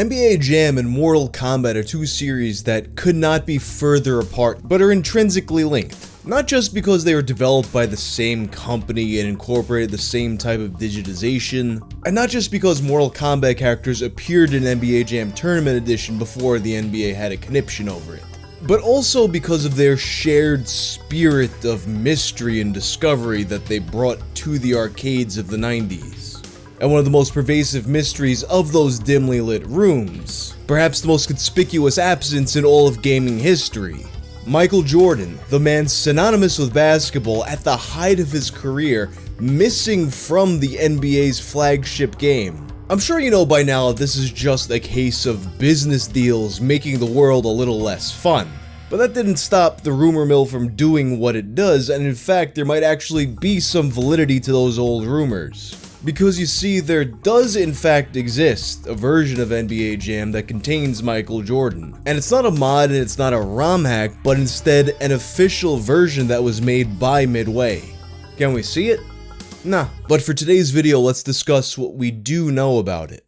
NBA Jam and Mortal Kombat are two series that could not be further apart, but are intrinsically linked. Not just because they were developed by the same company and incorporated the same type of digitization, and not just because Mortal Kombat characters appeared in NBA Jam Tournament Edition before the NBA had a conniption over it, but also because of their shared spirit of mystery and discovery that they brought to the arcades of the 90s. And one of the most pervasive mysteries of those dimly lit rooms, perhaps the most conspicuous absence in all of gaming history, Michael Jordan, the man synonymous with basketball at the height of his career, missing from the NBA's flagship game. I'm sure you know by now that this is just a case of business deals making the world a little less fun. But that didn't stop the rumor mill from doing what it does, and in fact there might actually be some validity to those old rumors. Because you see, there does in fact exist a version of NBA Jam that contains Michael Jordan. And it's not a mod and it's not a ROM hack, but instead an official version that was made by Midway. Can we see it? Nah. But for today's video, let's discuss what we do know about it.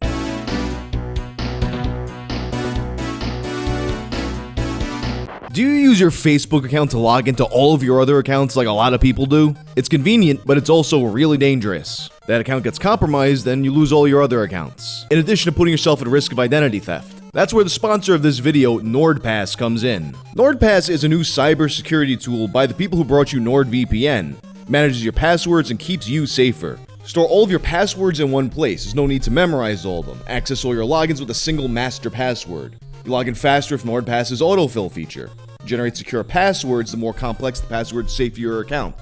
Do you use your Facebook account to log into all of your other accounts like a lot of people do? It's convenient, but it's also really dangerous. That account gets compromised, and you lose all your other accounts, in addition to putting yourself at risk of identity theft. That's where the sponsor of this video, NordPass, comes in. NordPass is a new cybersecurity tool by the people who brought you NordVPN. Manages your passwords and keeps you safer. Store all of your passwords in one place. There's no need to memorize all of them. Access all your logins with a single master password. You log in faster with NordPass's autofill feature. Generate secure passwords. The more complex the password, the safer your account.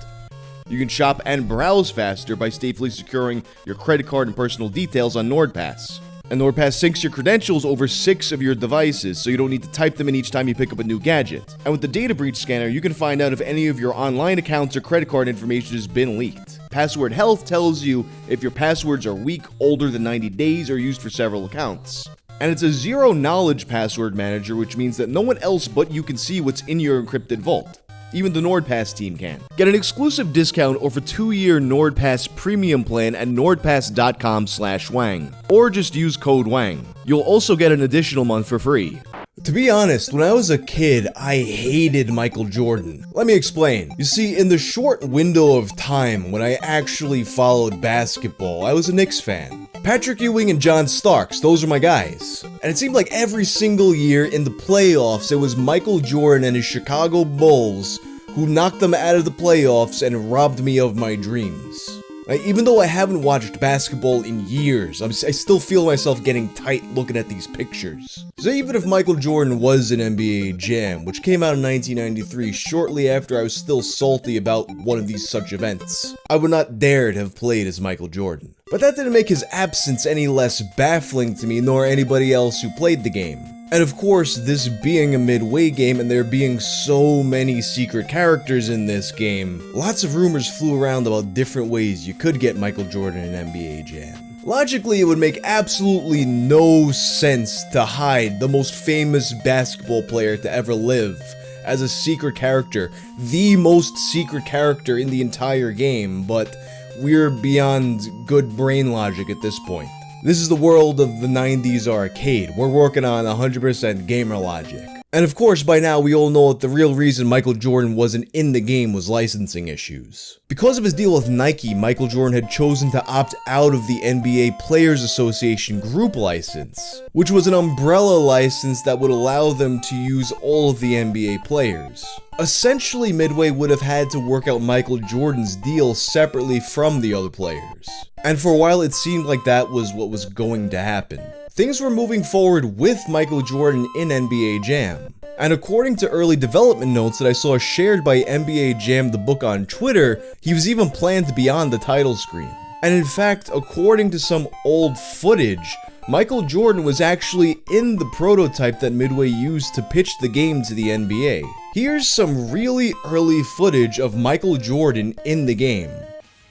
You can shop and browse faster by safely securing your credit card and personal details on NordPass. And NordPass syncs your credentials over 6 of your devices, so you don't need to type them in each time you pick up a new gadget. And with the data breach scanner, you can find out if any of your online accounts or credit card information has been leaked. Password Health tells you if your passwords are weak, older than 90 days, or used for several accounts. And it's a zero-knowledge password manager, which means that no one else but you can see what's in your encrypted vault. Even the NordPass team can. Get an exclusive discount over a 2-year NordPass premium plan at nordpass.com/wang, or just use code WANG. You'll also get an additional month for free. To be honest, when I was a kid, I hated Michael Jordan. Let me explain. You see, in the short window of time when I actually followed basketball, I was a Knicks fan. Patrick Ewing and John Starks, those are my guys. And it seemed like every single year in the playoffs, it was Michael Jordan and his Chicago Bulls who knocked them out of the playoffs and robbed me of my dreams. Even though I haven't watched basketball in years, I still feel myself getting tight looking at these pictures. So even if Michael Jordan was in NBA Jam, which came out in 1993, shortly after I was still salty about one of these such events, I would not dare to have played as Michael Jordan. But that didn't make his absence any less baffling to me, nor anybody else who played the game. And of course, this being a Midway game and there being so many secret characters in this game, lots of rumors flew around about different ways you could get Michael Jordan in NBA Jam. Logically, it would make absolutely no sense to hide the most famous basketball player to ever live as a secret character, the most secret character in the entire game, but we're beyond good brain logic at this point. This is the world of the 90s arcade. We're working on 100% gamer logic. And of course, by now we all know that the real reason Michael Jordan wasn't in the game was licensing issues. Because of his deal with Nike, Michael Jordan had chosen to opt out of the NBA Players Association group license, which was an umbrella license that would allow them to use all of the NBA players. Essentially, Midway would have had to work out Michael Jordan's deal separately from the other players. And for a while, it seemed like that was what was going to happen. Things were moving forward with Michael Jordan in NBA Jam. And according to early development notes that I saw shared by NBA Jam the book on Twitter, he was even planned to be on the title screen. And in fact, according to some old footage, Michael Jordan was actually in the prototype that Midway used to pitch the game to the NBA. Here's some really early footage of Michael Jordan in the game.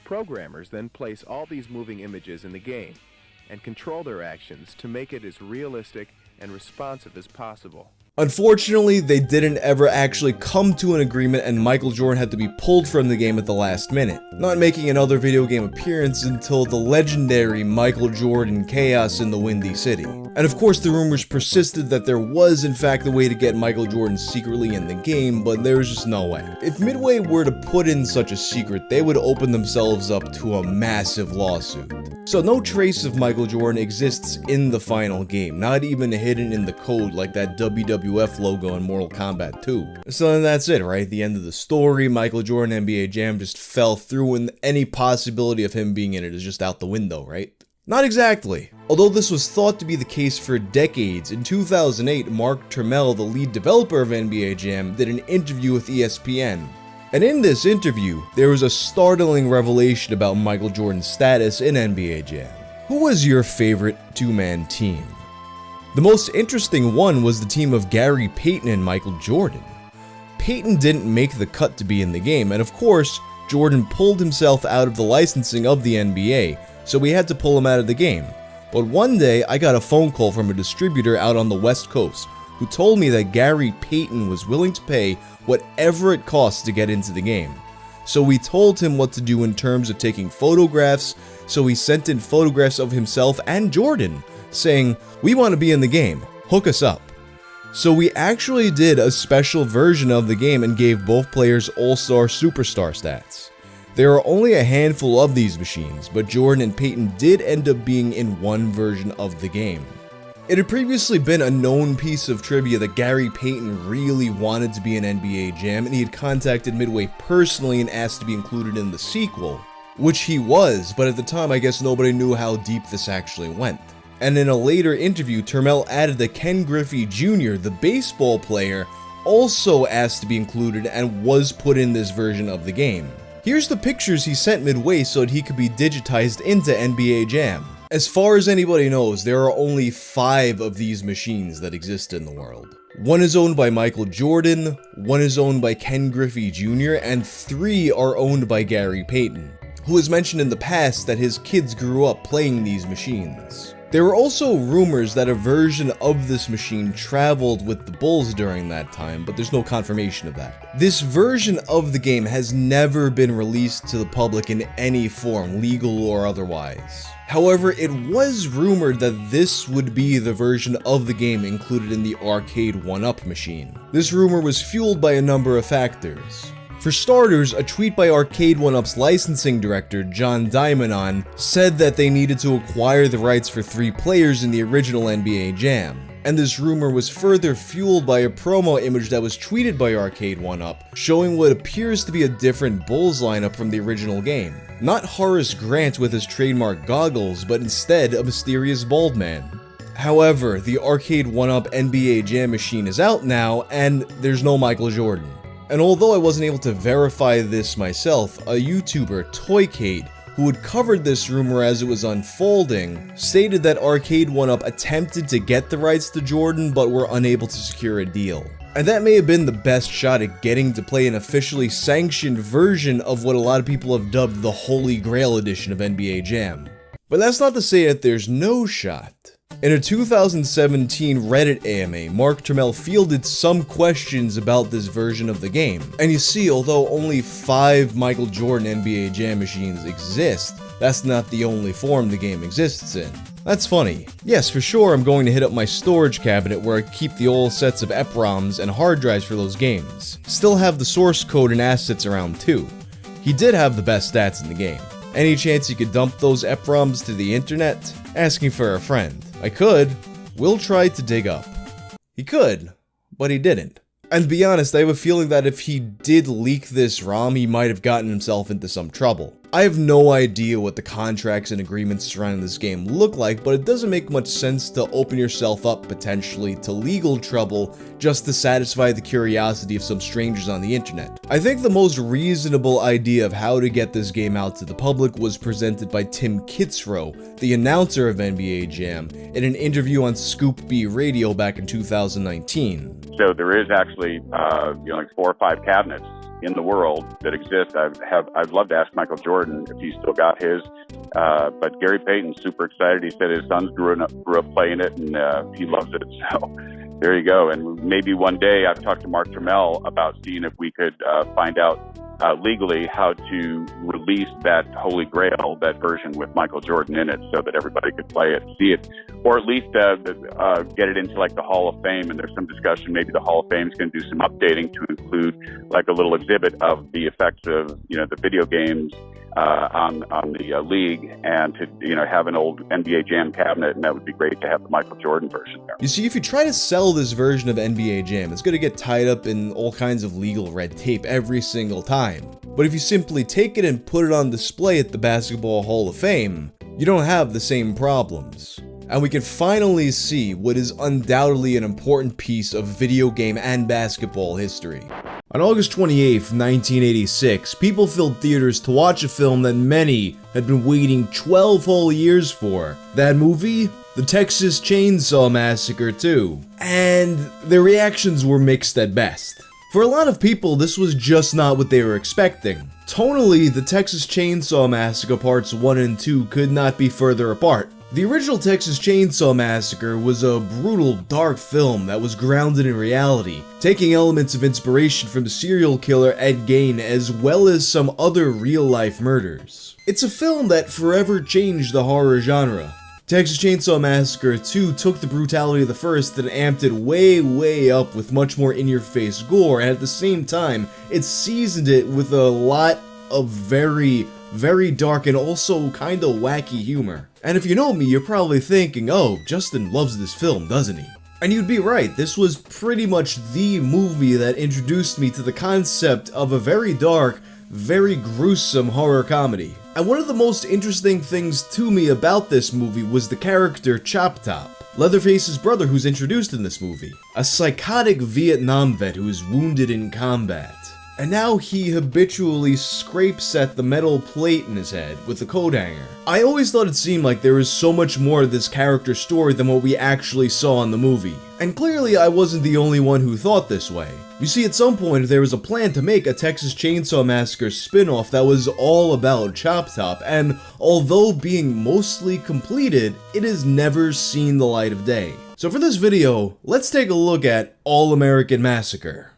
Programmers then place all these moving images in the game and control their actions to make it as realistic and responsive as possible. Unfortunately, they didn't ever actually come to an agreement and Michael Jordan had to be pulled from the game at the last minute, not making another video game appearance until the legendary Michael Jordan Chaos in the Windy City. And of course, the rumors persisted that there was in fact a way to get Michael Jordan secretly in the game, but there was just no way. If Midway were to put in such a secret, they would open themselves up to a massive lawsuit. So no trace of Michael Jordan exists in the final game, not even hidden in the code like that WWF logo in Mortal Kombat 2. So then that's it, right? The end of the story. Michael Jordan NBA Jam just fell through and any possibility of him being in it is just out the window, right? Not exactly. Although this was thought to be the case for decades, in 2008, Mark Turmell, the lead developer of NBA Jam, did an interview with ESPN. And in this interview, there was a startling revelation about Michael Jordan's status in NBA Jam. Who was your favorite two-man team? The most interesting one was the team of Gary Payton and Michael Jordan. Payton didn't make the cut to be in the game, and of course, Jordan pulled himself out of the licensing of the NBA, so we had to pull him out of the game. But one day, I got a phone call from a distributor out on the West Coast, who told me that Gary Payton was willing to pay whatever it costs to get into the game. So we told him what to do in terms of taking photographs, so he sent in photographs of himself and Jordan, saying, "We want to be in the game, hook us up." So we actually did a special version of the game and gave both players All-Star Superstar stats. There are only a handful of these machines, but Jordan and Payton did end up being in one version of the game. It had previously been a known piece of trivia that Gary Payton really wanted to be in NBA Jam, and he had contacted Midway personally and asked to be included in the sequel, which he was, but at the time I guess nobody knew how deep this actually went. And in a later interview, Turmell added that Ken Griffey Jr., the baseball player, also asked to be included and was put in this version of the game. Here's the pictures he sent Midway so that he could be digitized into NBA Jam. As far as anybody knows, there are only 5 of these machines that exist in the world. One is owned by Michael Jordan, one is owned by Ken Griffey Jr., and 3 are owned by Gary Payton, who has mentioned in the past that his kids grew up playing these machines. There were also rumors that a version of this machine traveled with the Bulls during that time, but there's no confirmation of that. This version of the game has never been released to the public in any form, legal or otherwise. However, it was rumored that this would be the version of the game included in the arcade 1-Up machine. This rumor was fueled by a number of factors. For starters, a tweet by Arcade 1-Up's licensing director, John Diamond, said that they needed to acquire the rights for 3 players in the original NBA Jam. And this rumor was further fueled by a promo image that was tweeted by Arcade 1-Up, showing what appears to be a different Bulls lineup from the original game. Not Horace Grant with his trademark goggles, but instead a mysterious bald man. However, the Arcade 1-Up NBA Jam machine is out now, and there's no Michael Jordan. And although I wasn't able to verify this myself, a YouTuber, Toycade, who had covered this rumor as it was unfolding, stated that Arcade 1-Up attempted to get the rights to Jordan but were unable to secure a deal. And that may have been the best shot at getting to play an officially sanctioned version of what a lot of people have dubbed the Holy Grail edition of NBA Jam. But that's not to say that there's no shot. In a 2017 Reddit AMA, Mark Turmell fielded some questions about this version of the game. And you see, although only 5 Michael Jordan NBA Jam machines exist, that's not the only form the game exists in. That's funny. Yes, for sure I'm going to hit up my storage cabinet where I keep the old sets of EPROMs and hard drives for those games. Still have the source code and assets around too. He did have the best stats in the game. Any chance you could dump those EPROMs to the internet? Asking for a friend. I could. We'll try to dig up. He could, but he didn't. And to be honest, I have a feeling that if he did leak this ROM, he might have gotten himself into some trouble. I have no idea what the contracts and agreements surrounding this game look like, but it doesn't make much sense to open yourself up potentially to legal trouble just to satisfy the curiosity of some strangers on the internet. I think the most reasonable idea of how to get this game out to the public was presented by Tim Kitzrow, the announcer of NBA Jam, in an interview on Scoop B Radio back in 2019. So there is actually, like 4 or 5 cabinets in the world that exist. I'd love to ask Michael Jordan if he's still got his, but Gary Payton's super excited. He said his sons grew up playing it, and he loves it. So there you go. And maybe one day I've talked to Mark Trammell about seeing if we could find out legally how to release that Holy Grail, that version with Michael Jordan in it, so that everybody could play it, see it, or at least get it into like the Hall of Fame. And there's some discussion maybe the Hall of Fame is going to do some updating to include like a little exhibit of the effects of the video games on the league, and to have an old NBA Jam cabinet, and that would be great to have the Michael Jordan version there. You see, if you try to sell this version of NBA Jam, it's going to get tied up in all kinds of legal red tape every single time. But if you simply take it and put it on display at the Basketball Hall of Fame, you don't have the same problems. And we can finally see what is undoubtedly an important piece of video game and basketball history. On August 28th, 1986, people filled theaters to watch a film that many had been waiting 12 whole years for. That movie? The Texas Chainsaw Massacre 2. And their reactions were mixed at best. For a lot of people, this was just not what they were expecting. Tonally, the Texas Chainsaw Massacre Parts 1 and 2 could not be further apart. The original Texas Chainsaw Massacre was a brutal, dark film that was grounded in reality, taking elements of inspiration from the serial killer Ed Gein as well as some other real-life murders. It's a film that forever changed the horror genre. Texas Chainsaw Massacre 2 took the brutality of the first and amped it way up with much more in-your-face gore, and at the same time, it seasoned it with a lot of very dark and also kinda wacky humor. And if you know me, you're probably thinking, oh, Justin loves this film, doesn't he? And you'd be right, this was pretty much the movie that introduced me to the concept of a very dark, very gruesome horror comedy. And one of the most interesting things to me about this movie was the character Chop Top, Leatherface's brother who's introduced in this movie. A psychotic Vietnam vet who is wounded in combat. And now he habitually scrapes at the metal plate in his head with a coat hanger. I always thought it seemed like there was so much more to this character's story than what we actually saw in the movie. And clearly I wasn't the only one who thought this way. You see, at some point there was a plan to make a Texas Chainsaw Massacre spin-off that was all about Chop Top, and although being mostly completed, it has never seen the light of day. So for this video, let's take a look at All-American Massacre.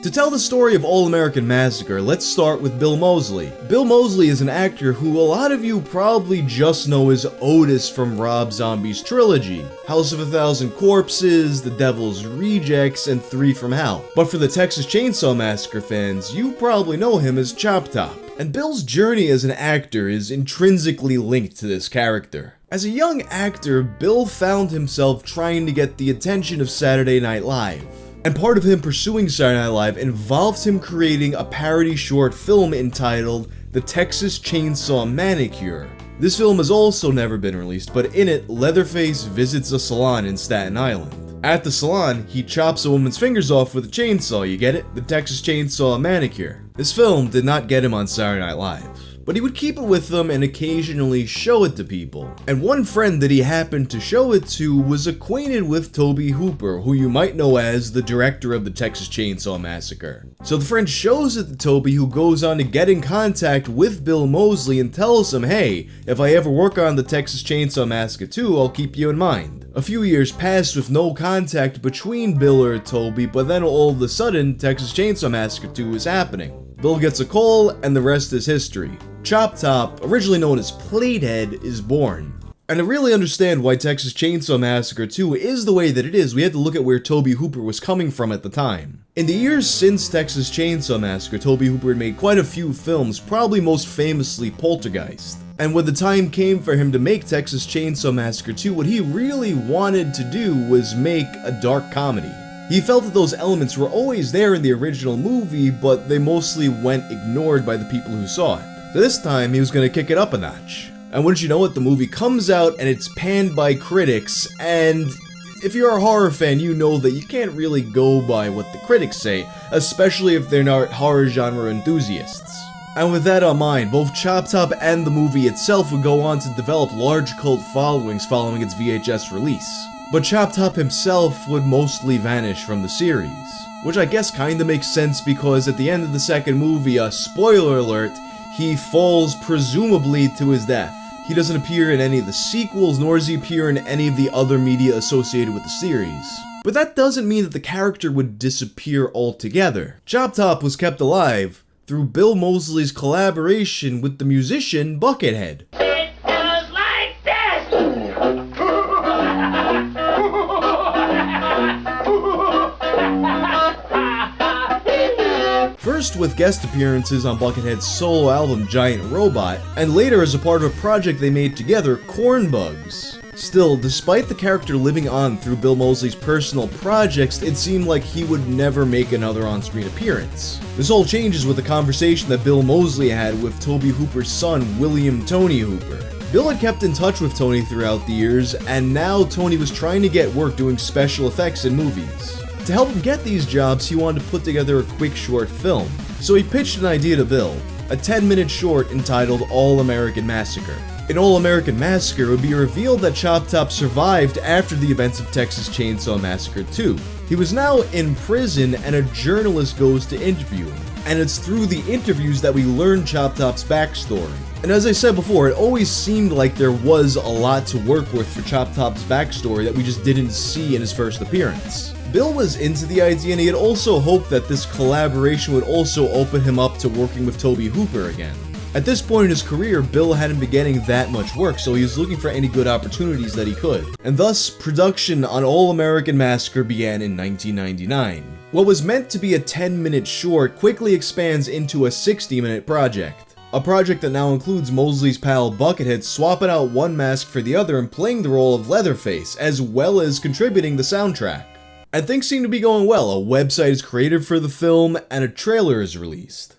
To tell the story of All-American Massacre, let's start with Bill Moseley. Bill Moseley is an actor who a lot of you probably just know as Otis from Rob Zombie's trilogy, House of a Thousand Corpses, The Devil's Rejects, and 3 from Hell. But for the Texas Chainsaw Massacre fans, you probably know him as Chop Top. And Bill's journey as an actor is intrinsically linked to this character. As a young actor, Bill found himself trying to get the attention of Saturday Night Live. And part of him pursuing Saturday Night Live involved him creating a parody short film entitled The Texas Chainsaw Manicure. This film has also never been released, but in it, Leatherface visits a salon in Staten Island. At the salon, he chops a woman's fingers off with a chainsaw, you get it? The Texas Chainsaw Manicure. This film did not get him on Saturday Night Live, but he would keep it with him and occasionally show it to people. And one friend that he happened to show it to was acquainted with Tobe Hooper, who you might know as the director of the Texas Chainsaw Massacre. So the friend shows it to Tobe, who goes on to get in contact with Bill Moseley and tells him, hey, if I ever work on the Texas Chainsaw Massacre 2, I'll keep you in mind. A few years passed with no contact between Bill or Tobe, but then all of a sudden, Texas Chainsaw Massacre 2 is happening. Bill gets a call, and the rest is history. Chop Top, originally known as Platehead, is born. And to really understand why Texas Chainsaw Massacre 2 is the way that it is, we had to look at where Tobe Hooper was coming from at the time. In the years since Texas Chainsaw Massacre, Tobe Hooper had made quite a few films, probably most famously Poltergeist. And when the time came for him to make Texas Chainsaw Massacre 2, what he really wanted to do was make a dark comedy. He felt that those elements were always there in the original movie, but they mostly went ignored by the people who saw it. So this time, he was going to kick it up a notch. And wouldn't you know it, the movie comes out and it's panned by critics, and if you're a horror fan, you know that you can't really go by what the critics say, especially if they're not horror genre enthusiasts. And with that on mind, both Chop Top and the movie itself would go on to develop large cult followings following its VHS release. But Chop Top himself would mostly vanish from the series. Which I guess kinda makes sense because at the end of the second movie, spoiler alert, he falls presumably to his death. He doesn't appear in any of the sequels, nor does he appear in any of the other media associated with the series. But that doesn't mean that the character would disappear altogether. Chop Top was kept alive through Bill Moseley's collaboration with the musician Buckethead. It goes like this! First with guest appearances on Buckethead's solo album Giant Robot, and later as a part of a project they made together, Corn Bugs. Still, despite the character living on through Bill Moseley's personal projects, it seemed like he would never make another on-screen appearance. This all changes with the conversation that Bill Moseley had with Tobe Hooper's son, William Tony Hooper. Bill had kept in touch with Tony throughout the years, and now Tony was trying to get work doing special effects in movies. To help him get these jobs, he wanted to put together a quick short film. So he pitched an idea to Bill, a 10-minute short entitled All-American Massacre. In All-American Massacre, it would be revealed that Chop Top survived after the events of Texas Chainsaw Massacre 2. He was now in prison and a journalist goes to interview him. And it's through the interviews that we learn Chop Top's backstory. And as I said before, it always seemed like there was a lot to work with for Chop Top's backstory that we just didn't see in his first appearance. Bill was into the idea and he had also hoped that this collaboration would also open him up to working with Tobe Hooper again. At this point in his career, Bill hadn't been getting that much work, so he was looking for any good opportunities that he could. And thus, production on All-American Massacre began in 1999. What was meant to be a 10-minute short quickly expands into a 60-minute project. A project that now includes Moseley's pal Buckethead swapping out one mask for the other and playing the role of Leatherface, as well as contributing the soundtrack. And things seem to be going well. A website is created for the film, and a trailer is released.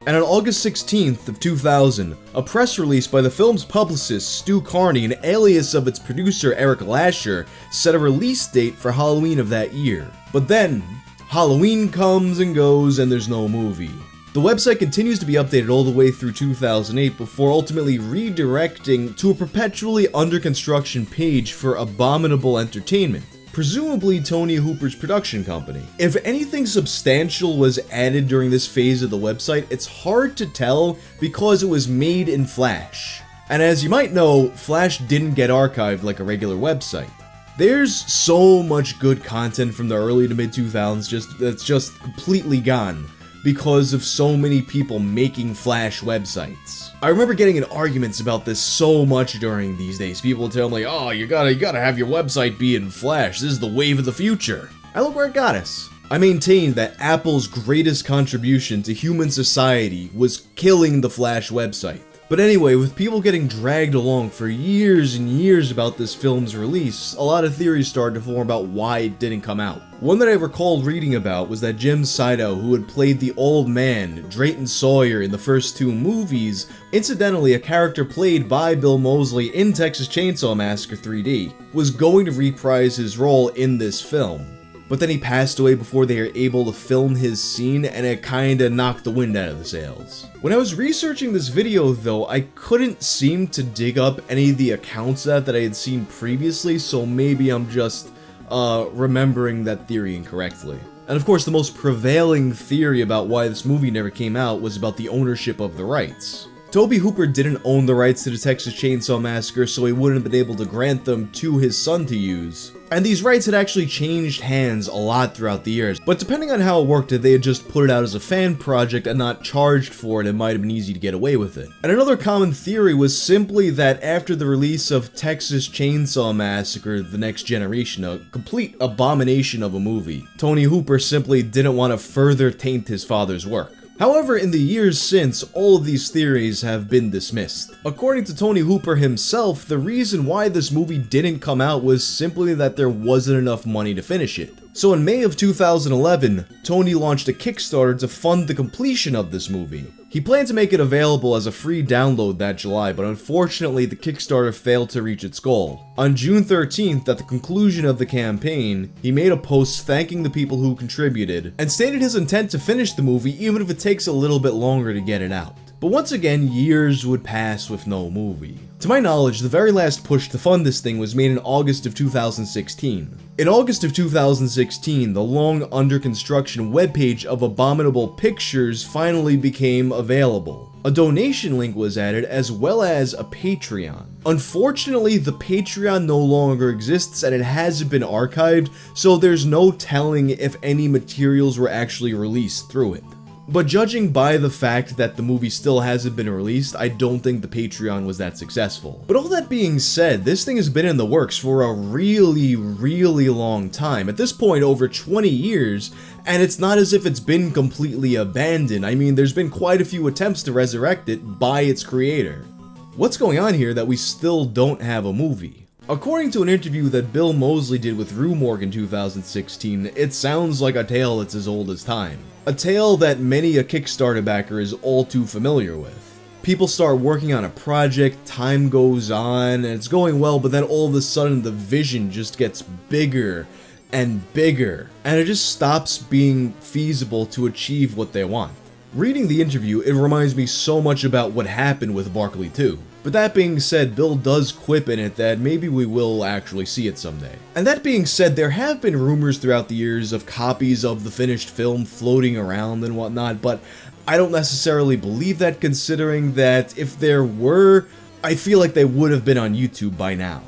And on August 16th of 2000, a press release by the film's publicist Stu Carney, an alias of its producer Eric Lasher, set a release date for Halloween of that year. But then, Halloween comes and goes and there's no movie. The website continues to be updated all the way through 2008 before ultimately redirecting to a perpetually under construction page for Abominable Entertainment, presumably Tony Hooper's production company. If anything substantial was added during this phase of the website, it's hard to tell because it was made in Flash. And as you might know, Flash didn't get archived like a regular website. There's so much good content from the early to mid 2000s that's just completely gone because of so many people making Flash websites. I remember getting in arguments about this so much during these days. People would tell me, oh, you gotta have your website be in Flash. This is the wave of the future. And look where it got us. I maintained that Apple's greatest contribution to human society was killing the Flash website. But anyway, with people getting dragged along for years and years about this film's release, a lot of theories started to form about why it didn't come out. One that I recalled reading about was that Jim Saito, who had played the old man, Drayton Sawyer, in the first two movies, incidentally a character played by Bill Moseley in Texas Chainsaw Massacre 3D, was going to reprise his role in this film. But then he passed away before they were able to film his scene, and it kinda knocked the wind out of the sails. When I was researching this video though, I couldn't seem to dig up any of the accounts that I had seen previously, so maybe I'm just remembering that theory incorrectly. And of course, the most prevailing theory about why this movie never came out was about the ownership of the rights. Tobe Hooper didn't own the rights to the Texas Chainsaw Massacre, so he wouldn't have been able to grant them to his son to use. And these rights had actually changed hands a lot throughout the years, but depending on how it worked, if they had just put it out as a fan project and not charged for it, it might have been easy to get away with it. And another common theory was simply that after the release of Texas Chainsaw Massacre: The Next Generation, a complete abomination of a movie, Tony Hooper simply didn't want to further taint his father's work. However, in the years since, all of these theories have been dismissed. According to Tony Hooper himself, the reason why this movie didn't come out was simply that there wasn't enough money to finish it. So in May of 2011, Tony launched a Kickstarter to fund the completion of this movie. He planned to make it available as a free download that July, but unfortunately the Kickstarter failed to reach its goal. On June 13th, at the conclusion of the campaign, he made a post thanking the people who contributed, and stated his intent to finish the movie even if it takes a little bit longer to get it out. But once again, years would pass with no movie. To my knowledge, the very last push to fund this thing was made in August of 2016. In August of 2016, the long under construction webpage of Abominable Pictures finally became available. A donation link was added, as well as a Patreon. Unfortunately, the Patreon no longer exists and it hasn't been archived, so there's no telling if any materials were actually released through it. But judging by the fact that the movie still hasn't been released, I don't think the Patreon was that successful. But all that being said, this thing has been in the works for a really long time. At this point, over 20 years, and it's not as if it's been completely abandoned. I mean, there's been quite a few attempts to resurrect it by its creator. What's going on here that we still don't have a movie? According to an interview that Bill Moseley did with Rue Morgue in 2016, it sounds like a tale that's as old as time. A tale that many a Kickstarter backer is all too familiar with. People start working on a project, time goes on, and it's going well, but then all of a sudden the vision just gets bigger and bigger, and it just stops being feasible to achieve what they want. Reading the interview, it reminds me so much about what happened with Barkley 2. But that being said, Bill does quip in it that maybe we will actually see it someday. And that being said, there have been rumors throughout the years of copies of the finished film floating around and whatnot, but I don't necessarily believe that, considering that if there were, I feel like they would have been on YouTube by now.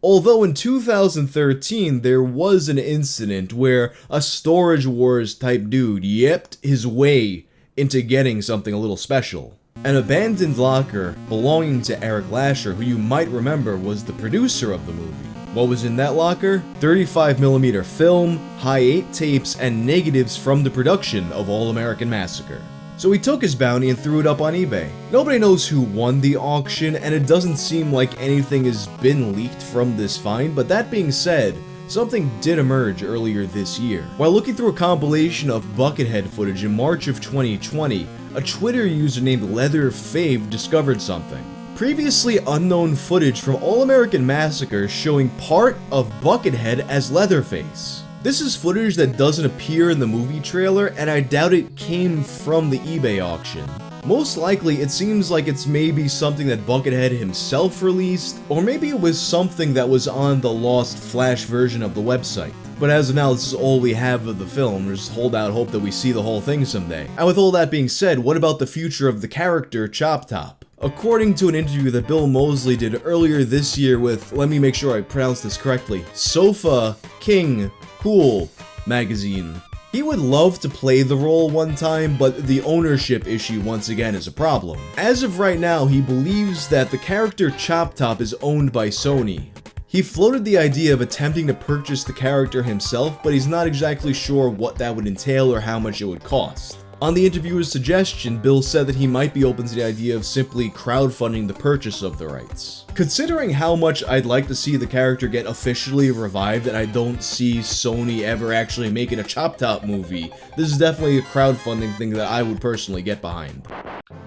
Although in 2013, there was an incident where a Storage Wars type dude yipped his way into getting something a little special. An abandoned locker belonging to Eric Lasher, who you might remember was the producer of the movie. What was in that locker? 35mm film, high 8 tapes, and negatives from the production of All American Massacre. So he took his bounty and threw it up on eBay. Nobody knows who won the auction, and it doesn't seem like anything has been leaked from this find, but that being said, something did emerge earlier this year. While looking through a compilation of Buckethead footage in March of 2020, a Twitter user named LeatherFave discovered something. Previously unknown footage from All American Massacre showing part of Buckethead as Leatherface. This is footage that doesn't appear in the movie trailer, and I doubt it came from the eBay auction. Most likely, it seems like it's maybe something that Buckethead himself released, or maybe it was something that was on the lost Flash version of the website. But as of now, this is all we have of the film. Just hold out hope that we see the whole thing someday. And with all that being said, what about the future of the character Chop Top? According to an interview that Bill Moseley did earlier this year with, let me make sure I pronounce this correctly, Sofa King Cool magazine, he would love to play the role one time, but the ownership issue once again is a problem. As of right now, he believes that the character Chop Top is owned by Sony. He floated the idea of attempting to purchase the character himself, but he's not exactly sure what that would entail or how much it would cost. On the interviewer's suggestion, Bill said that he might be open to the idea of simply crowdfunding the purchase of the rights. Considering how much I'd like to see the character get officially revived, and I don't see Sony ever actually making a Chop Top movie, this is definitely a crowdfunding thing that I would personally get behind.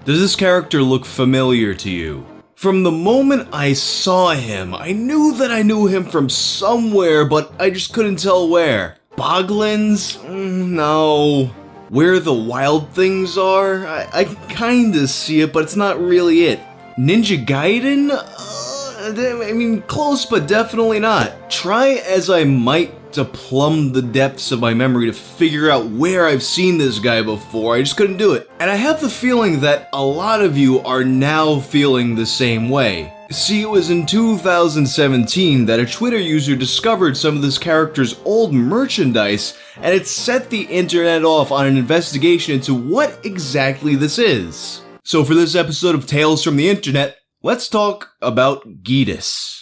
Does this character look familiar to you? From the moment I saw him, I knew that I knew him from somewhere, but I just couldn't tell where. Boglins? No. Where the Wild Things Are? I kinda see it, but it's not really it. Ninja Gaiden? I mean, close, but definitely not. Try as I might to plumb the depths of my memory to figure out where I've seen this guy before, I just couldn't do it. And I have the feeling that a lot of you are now feeling the same way. See, it was in 2017 that a Twitter user discovered some of this character's old merchandise, and it set the internet off on an investigation into what exactly this is. So for this episode of Tales from the Internet, let's talk about Geedis.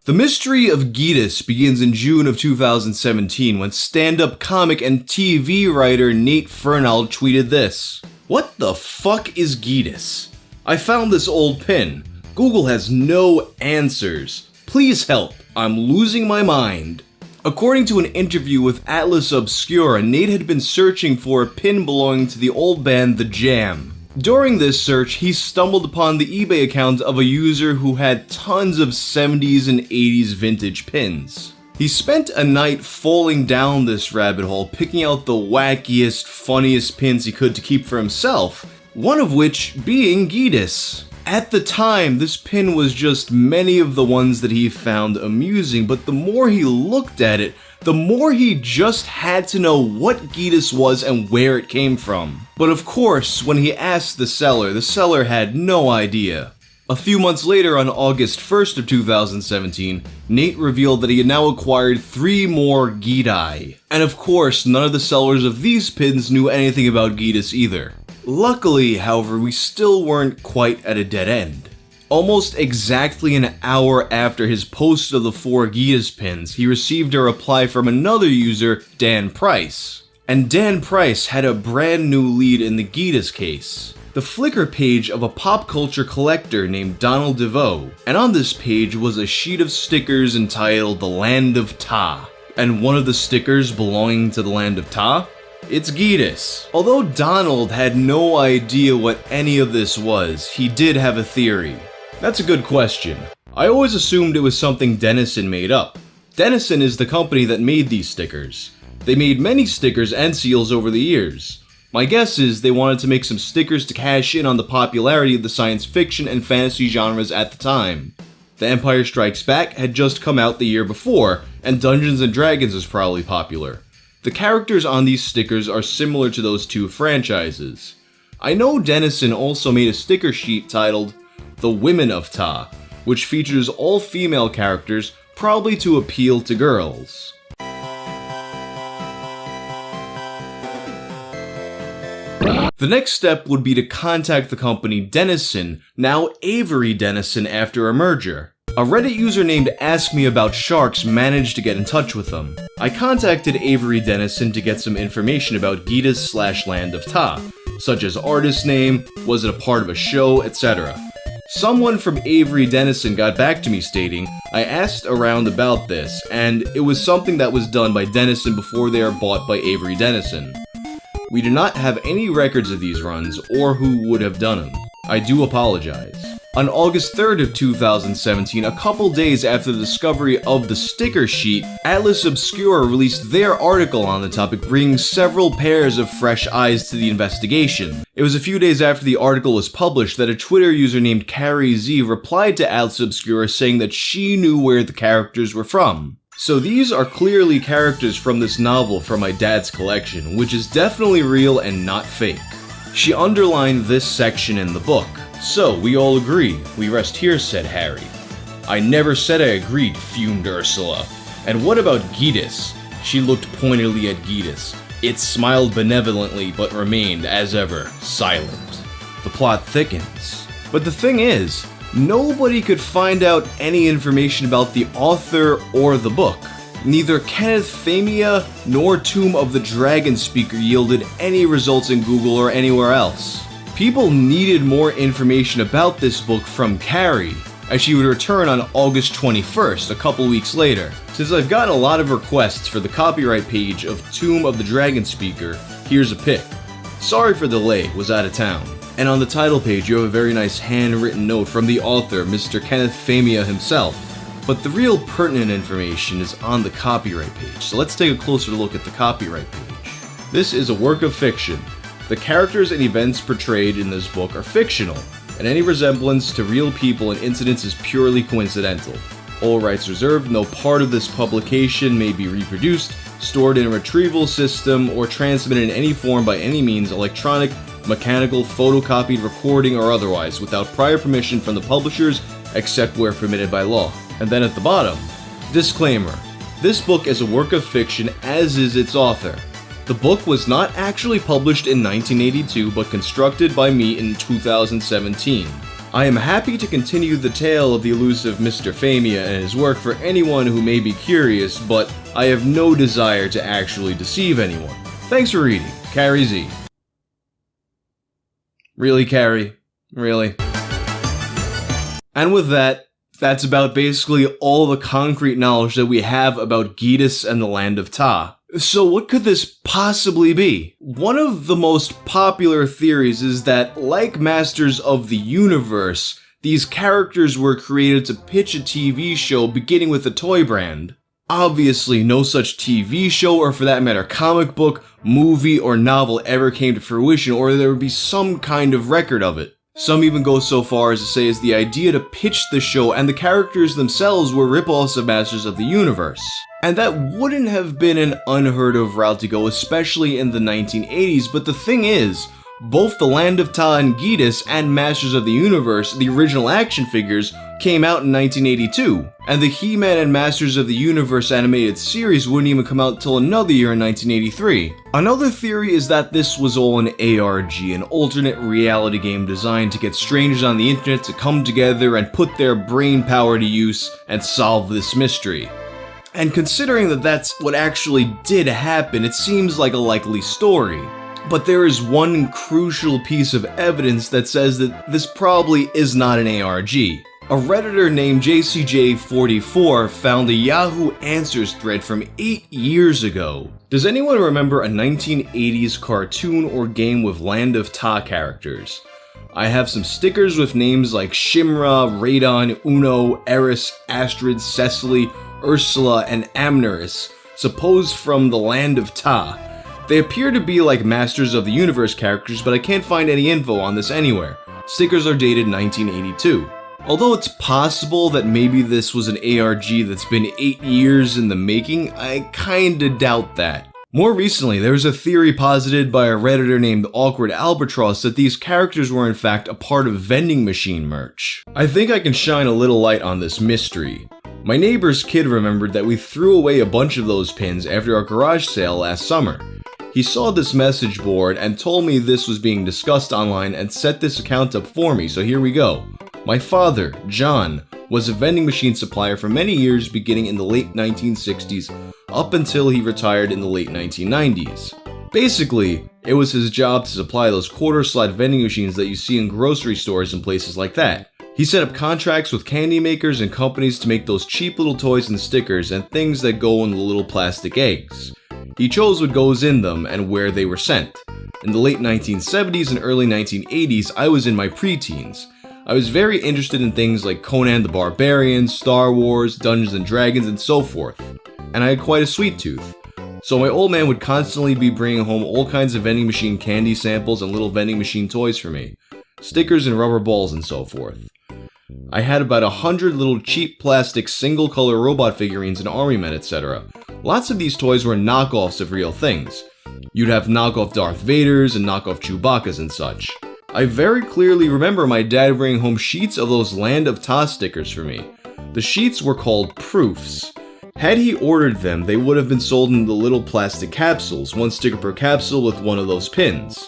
The mystery of Geedis begins in June of 2017 when stand-up comic and TV writer Nate Fernald tweeted this. "What the fuck is Geedis? I found this old pin. Google has no answers. Please help. I'm losing my mind." According to an interview with Atlas Obscura, Nate had been searching for a pin belonging to the old band The Jam. During this search, he stumbled upon the eBay account of a user who had tons of 70s and 80s vintage pins. He spent a night falling down this rabbit hole, picking out the wackiest, funniest pins he could to keep for himself, one of which being Geedis. At the time, this pin was just many of the ones that he found amusing, but the more he looked at it, the more he just had to know what Geedis was and where it came from. But of course, when he asked the seller had no idea. A few months later, on August 1st of 2017, Nate revealed that he had now acquired 3 more Geedis. And of course, none of the sellers of these pins knew anything about Geedis either. Luckily, however, we still weren't quite at a dead end. Almost exactly an hour after his post of the 4 Geedis pins, he received a reply from another user, Dan Price. And Dan Price had a brand new lead in the Geedis case. The Flickr page of a pop culture collector named Donald DeVoe, and on this page was a sheet of stickers entitled The Land of Ta. And one of the stickers belonging to the Land of Ta? It's Geedis. Although Donald had no idea what any of this was, he did have a theory. That's a good question. I always assumed it was something Dennison made up. Dennison is the company that made these stickers. They made many stickers and seals over the years. My guess is they wanted to make some stickers to cash in on the popularity of the science fiction and fantasy genres at the time. The Empire Strikes Back had just come out the year before, and Dungeons & Dragons was probably popular. The characters on these stickers are similar to those two franchises. I know Dennison also made a sticker sheet titled The Women of Ta, which features all female characters, probably to appeal to girls. The next step would be to contact the company Dennison, now Avery Dennison after a merger. A Reddit user named Ask Me About Sharks managed to get in touch with them. I contacted Avery Dennison to get some information about Geedis/Land of Ta, such as artist name, was it a part of a show, etc. Someone from Avery Dennison got back to me stating, I asked around about this, and it was something that was done by Dennison before they are bought by Avery Dennison. We do not have any records of these runs, or who would have done them. I do apologize. On August 3rd of 2017, a couple days after the discovery of the sticker sheet, Atlas Obscura released their article on the topic, bringing several pairs of fresh eyes to the investigation. It was a few days after the article was published that a Twitter user named Carrie Z replied to Atlas Obscura saying that she knew where the characters were from. So these are clearly characters from this novel from my dad's collection, which is definitely real and not fake. She underlined this section in the book. So, we all agree. We rest here, said Harry. I never said I agreed, fumed Ursula. And what about Geedis? She looked pointedly at Geedis. It smiled benevolently, but remained, as ever, silent. The plot thickens. But the thing is, nobody could find out any information about the author or the book. Neither Kenneth Famia nor Tomb of the Dragon Speaker yielded any results in Google or anywhere else. People needed more information about this book from Carrie, as she would return on August 21st, a couple weeks later. Since I've gotten a lot of requests for the copyright page of Tomb of the Dragon Speaker, here's a pic. Sorry for the delay, was out of town. And on the title page you have a very nice handwritten note from the author, Mr. Kenneth Famia himself. But the real pertinent information is on the copyright page, so let's take a closer look at the copyright page. This is a work of fiction. The characters and events portrayed in this book are fictional, and any resemblance to real people and incidents is purely coincidental. All rights reserved. No part of this publication may be reproduced, stored in a retrieval system, or transmitted in any form by any means, electronic, mechanical, photocopied, recording, or otherwise, without prior permission from the publishers, except where permitted by law. And then at the bottom, disclaimer. This book is a work of fiction, as is its author. The book was not actually published in 1982, but constructed by me in 2017. I am happy to continue the tale of the elusive Mr. Famia and his work for anyone who may be curious, but I have no desire to actually deceive anyone. Thanks for reading. Carrie Z. Really, Carrie? Really? And with that, that's about basically all the concrete knowledge that we have about Geedis and the Land of Ta. So what could this possibly be? One of the most popular theories is that, like Masters of the Universe, these characters were created to pitch a TV show beginning with a toy brand. Obviously, no such TV show, or for that matter comic book, movie, or novel ever came to fruition, or there would be some kind of record of it. Some even go so far as to say it's the idea to pitch the show and the characters themselves were rip-offs of Masters of the Universe. And that wouldn't have been an unheard of route to go, especially in the 1980s, but the thing is, both The Land of Ta and Geedis and Masters of the Universe, the original action figures, came out in 1982, and the He-Man and Masters of the Universe animated series wouldn't even come out until another year in 1983. Another theory is that this was all an ARG, an alternate reality game designed to get strangers on the internet to come together and put their brain power to use and solve this mystery. And considering that that's what actually did happen, it seems like a likely story. But there is one crucial piece of evidence that says that this probably is not an ARG. A Redditor named JCJ44 found a Yahoo Answers thread from 8 years ago. Does anyone remember a 1980s cartoon or game with Land of Ta characters? I have some stickers with names like Shimra, Radon, Uno, Eris, Astrid, Cecily, Ursula, and Amneris, supposed from the Land of Ta. They appear to be like Masters of the Universe characters, but I can't find any info on this anywhere. Stickers are dated 1982. Although it's possible that maybe this was an ARG that's been 8 years in the making, I kinda doubt that. More recently, there was a theory posited by a Redditor named Awkward Albatross that these characters were in fact a part of vending machine merch. I think I can shine a little light on this mystery. My neighbor's kid remembered that we threw away a bunch of those pins after our garage sale last summer. He saw this message board and told me this was being discussed online and set this account up for me, so here we go. My father, John, was a vending machine supplier for many years beginning in the late 1960s up until he retired in the late 1990s. Basically, it was his job to supply those quarter-slot vending machines that you see in grocery stores and places like that. He set up contracts with candy makers and companies to make those cheap little toys and stickers and things that go in the little plastic eggs. He chose what goes in them and where they were sent. In the late 1970s and early 1980s, I was in my preteens. I was very interested in things like Conan the Barbarian, Star Wars, Dungeons and Dragons, and so forth. And I had quite a sweet tooth. So my old man would constantly be bringing home all kinds of vending machine candy samples and little vending machine toys for me. Stickers and rubber balls and so forth. I had about 100 little cheap plastic single color robot figurines and army men, etc. Lots of these toys were knockoffs of real things. You'd have knockoff Darth Vaders and knockoff Chewbacca's and such. I very clearly remember my dad bringing home sheets of those Land of Ta stickers for me. The sheets were called proofs. Had he ordered them, they would have been sold in the little plastic capsules, one sticker per capsule with one of those pins.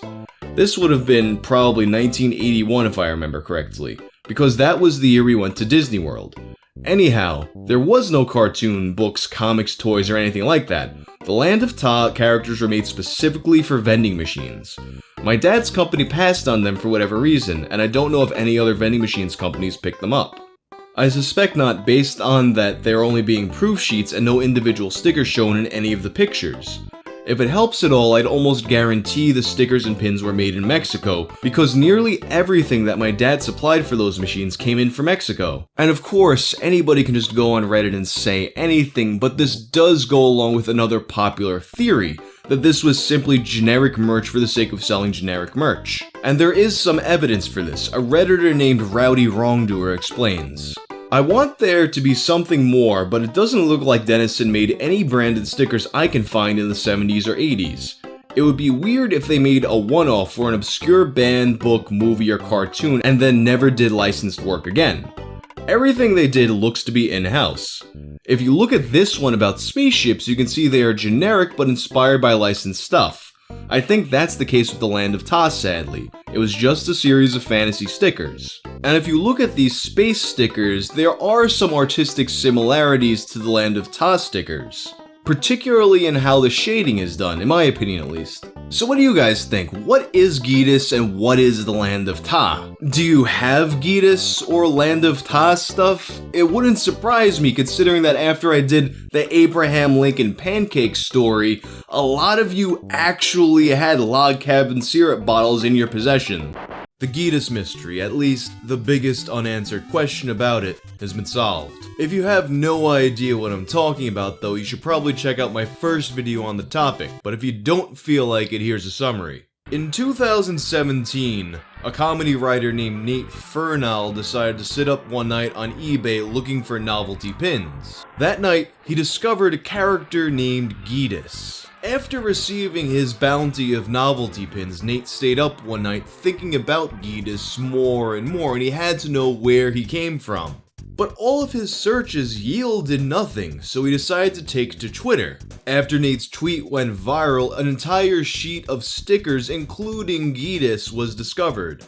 This would have been probably 1981 if I remember correctly, because that was the year we went to Disney World. Anyhow, there was no cartoon, books, comics, toys, or anything like that. The Land of Ta characters were made specifically for vending machines. My dad's company passed on them for whatever reason, and I don't know if any other vending machines companies picked them up. I suspect not, based on that they're only being proof sheets and no individual stickers shown in any of the pictures. If it helps at all, I'd almost guarantee the stickers and pins were made in Mexico, because nearly everything that my dad supplied for those machines came in from Mexico. And of course, anybody can just go on Reddit and say anything, but this does go along with another popular theory, that this was simply generic merch for the sake of selling generic merch. And there is some evidence for this. A Redditor named Rowdy Wrongdoer explains. I want there to be something more, but it doesn't look like Dennison made any branded stickers I can find in the 70s or 80s. It would be weird if they made a one-off for an obscure band, book, movie, or cartoon and then never did licensed work again. Everything they did looks to be in-house. If you look at this one about spaceships, you can see they are generic but inspired by licensed stuff. I think that's the case with the Land of Ta, sadly. It was just a series of fantasy stickers. And if you look at these space stickers, there are some artistic similarities to the Land of Ta stickers. Particularly in how the shading is done, in my opinion at least. So what do you guys think? What is Geedis and what is the Land of Ta? Do you have Geedis or Land of Ta stuff? It wouldn't surprise me considering that after I did the Abraham Lincoln pancake story, a lot of you actually had log cabin syrup bottles in your possession. The Geedis mystery, at least the biggest unanswered question about it, has been solved. If you have no idea what I'm talking about though, you should probably check out my first video on the topic, but if you don't feel like it, here's a summary. In 2017, a comedy writer named Nate Fernal decided to sit up one night on eBay looking for novelty pins. That night, he discovered a character named Geedis. After receiving his bounty of novelty pins, Nate stayed up one night thinking about Geedis more and more, and he had to know where he came from. But all of his searches yielded nothing, so he decided to take to Twitter. After Nate's tweet went viral, an entire sheet of stickers, including Geedis, was discovered.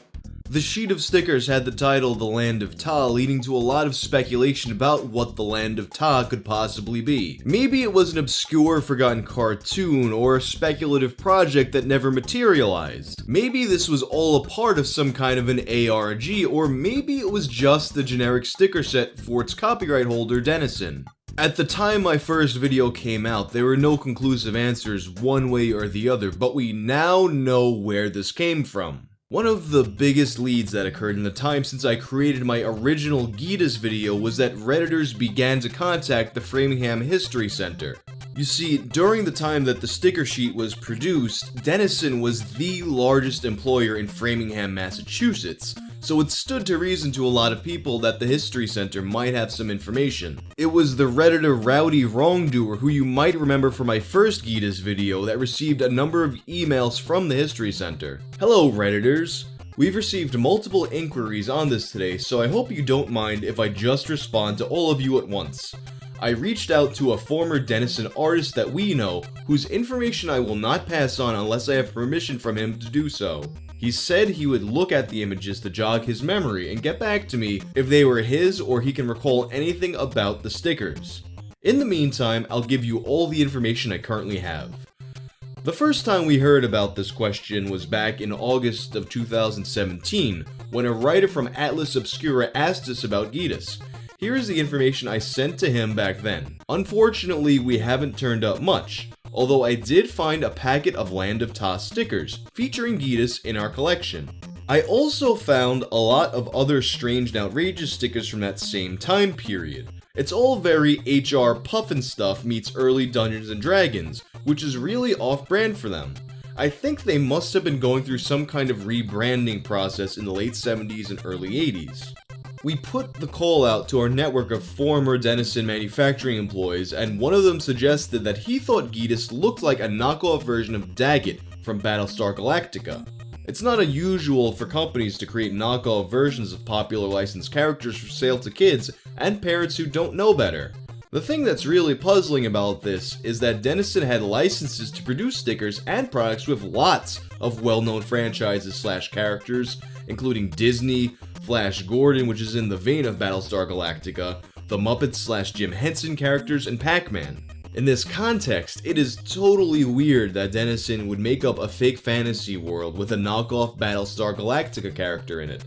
The sheet of stickers had the title The Land of Ta, leading to a lot of speculation about what the Land of Ta could possibly be. Maybe it was an obscure, forgotten cartoon, or a speculative project that never materialized. Maybe this was all a part of some kind of an ARG, or maybe it was just the generic sticker set for its copyright holder, Dennison. At the time my first video came out, there were no conclusive answers one way or the other, but we now know where this came from. One of the biggest leads that occurred in the time since I created my original Geedis video was that Redditors began to contact the Framingham History Center. You see, during the time that the sticker sheet was produced, Dennison was the largest employer in Framingham, Massachusetts, so it stood to reason to a lot of people that the History Center might have some information. It was the Redditor Rowdy Wrongdoer, who you might remember from my first Geedis video, that received a number of emails from the History Center. Hello, Redditors. We've received multiple inquiries on this today, so I hope you don't mind if I just respond to all of you at once. I reached out to a former Dennison artist that we know, whose information I will not pass on unless I have permission from him to do so. He said he would look at the images to jog his memory and get back to me if they were his or he can recall anything about the stickers. In the meantime, I'll give you all the information I currently have. The first time we heard about this question was back in August of 2017, when a writer from Atlas Obscura asked us about Geedis. Here is the information I sent to him back then. Unfortunately, we haven't turned up much, although I did find a packet of Land of Ta stickers featuring Geedis in our collection. I also found a lot of other strange and outrageous stickers from that same time period. It's all very HR Puffin stuff meets early Dungeons & Dragons, which is really off-brand for them. I think they must have been going through some kind of rebranding process in the late 70s and early 80s. We put the call out to our network of former Dennison manufacturing employees, and one of them suggested that he thought Geedis looked like a knockoff version of Daggett from Battlestar Galactica. It's not unusual for companies to create knockoff versions of popular licensed characters for sale to kids and parents who don't know better. The thing that's really puzzling about this is that Dennison had licenses to produce stickers and products with lots of well-known franchises/characters, including Disney, Flash Gordon, which is in the vein of Battlestar Galactica, the Muppets/Jim Henson characters, and Pac-Man. In this context, it is totally weird that Dennison would make up a fake fantasy world with a knockoff Battlestar Galactica character in it.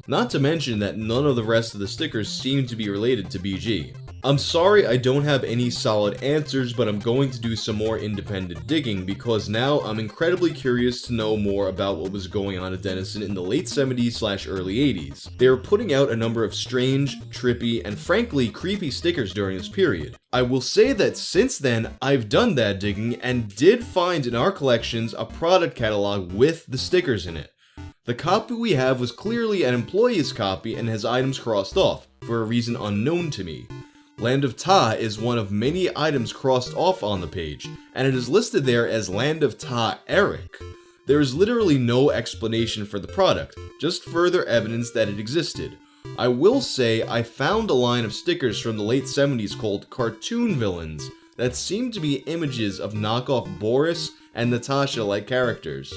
Not to mention that none of the rest of the stickers seem to be related to BG. I'm sorry I don't have any solid answers, but I'm going to do some more independent digging because now I'm incredibly curious to know more about what was going on at Dennison in the late 70s/early 80s. They were putting out a number of strange, trippy, and frankly creepy stickers during this period. I will say that since then, I've done that digging and did find in our collections a product catalog with the stickers in it. The copy we have was clearly an employee's copy and has items crossed off, for a reason unknown to me. Land of Ta is one of many items crossed off on the page, and it is listed there as Land of Ta Eric. There is literally no explanation for the product, just further evidence that it existed. I will say I found a line of stickers from the late 70s called Cartoon Villains that seem to be images of knockoff Boris and Natasha-like characters.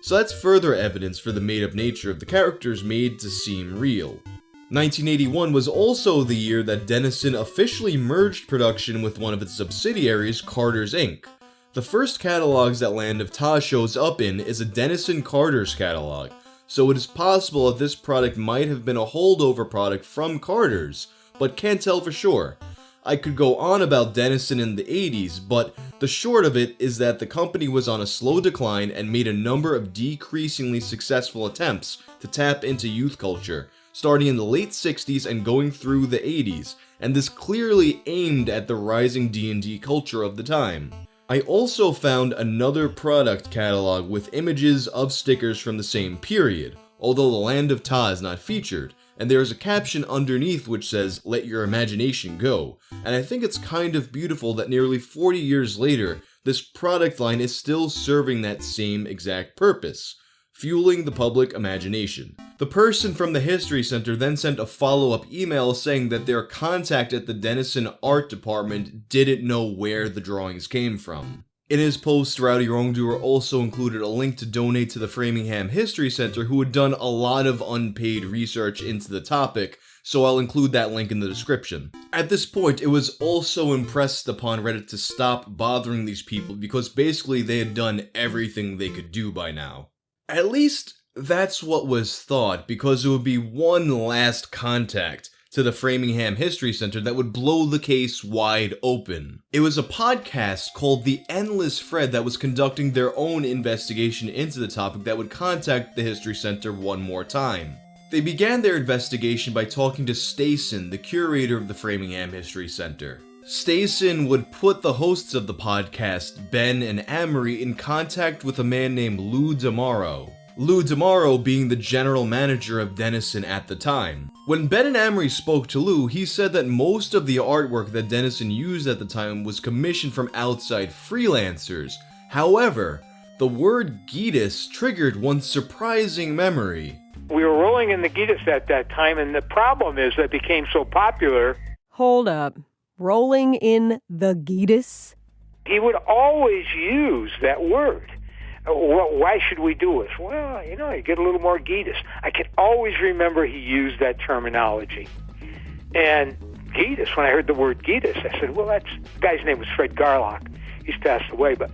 So that's further evidence for the made-up nature of the characters made to seem real. 1981 was also the year that Denison officially merged production with one of its subsidiaries, Carter's Inc. The first catalogs that Land of Ta shows up in is a Denison Carter's catalog, so it is possible that this product might have been a holdover product from Carter's, but can't tell for sure. I could go on about Denison in the 80s, but the short of it is that the company was on a slow decline and made a number of decreasingly successful attempts to tap into youth culture, starting in the late 60s and going through the 80s, and this clearly aimed at the rising D&D culture of the time. I also found another product catalog with images of stickers from the same period, although the Land of Ta is not featured, and there is a caption underneath which says, "Let your imagination go," and I think it's kind of beautiful that nearly 40 years later, this product line is still serving that same exact purpose, fueling the public imagination. The person from the History Center then sent a follow-up email saying that their contact at the Denison Art Department didn't know where the drawings came from. In his post, Rowdy Wrongdoer also included a link to donate to the Framingham History Center, who had done a lot of unpaid research into the topic, so I'll include that link in the description. At this point, it was also impressed upon Reddit to stop bothering these people because basically they had done everything they could do by now. At least, that's what was thought, because it would be one last contact to the Framingham History Center that would blow the case wide open. It was a podcast called The Endless Fred that was conducting their own investigation into the topic that would contact the History Center one more time. They began their investigation by talking to Stason, the curator of the Framingham History Center. Stason would put the hosts of the podcast, Ben and Amory, in contact with a man named Lou DeMauro. Lou DeMauro being the general manager of Denison at the time. When Ben and Amory spoke to Lou, he said that most of the artwork that Denison used at the time was commissioned from outside freelancers. However, the word Geedis triggered one surprising memory. We were rolling in the Geedis at that time, and the problem is that it became so popular. Hold up. Rolling in the Geedis? He would always use that word. Well, why should we do this? Well, you get a little more Geedis. I can always remember he used that terminology. And Geedis, when I heard the word Geedis, I said, well, the guy's name was Fred Garlock. He's passed away, but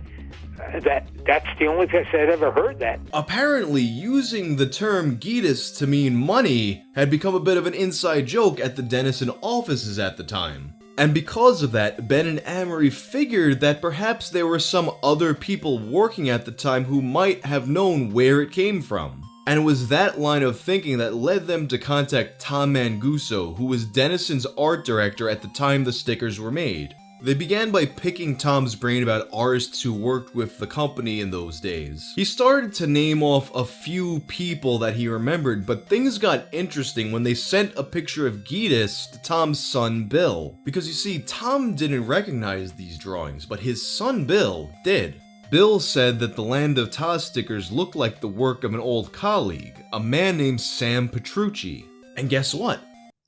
that's the only place I'd ever heard that. Apparently, using the term Geedis to mean money had become a bit of an inside joke at the Denison offices at the time. And because of that, Ben and Amory figured that perhaps there were some other people working at the time who might have known where it came from. And it was that line of thinking that led them to contact Tom Manguso, who was Denison's art director at the time the stickers were made. They began by picking Tom's brain about artists who worked with the company in those days. He started to name off a few people that he remembered, but things got interesting when they sent a picture of Geedis to Tom's son Bill. Because you see, Tom didn't recognize these drawings, but his son Bill did. Bill said that the Land of Ta stickers looked like the work of an old colleague, a man named Sam Petrucci. And guess what?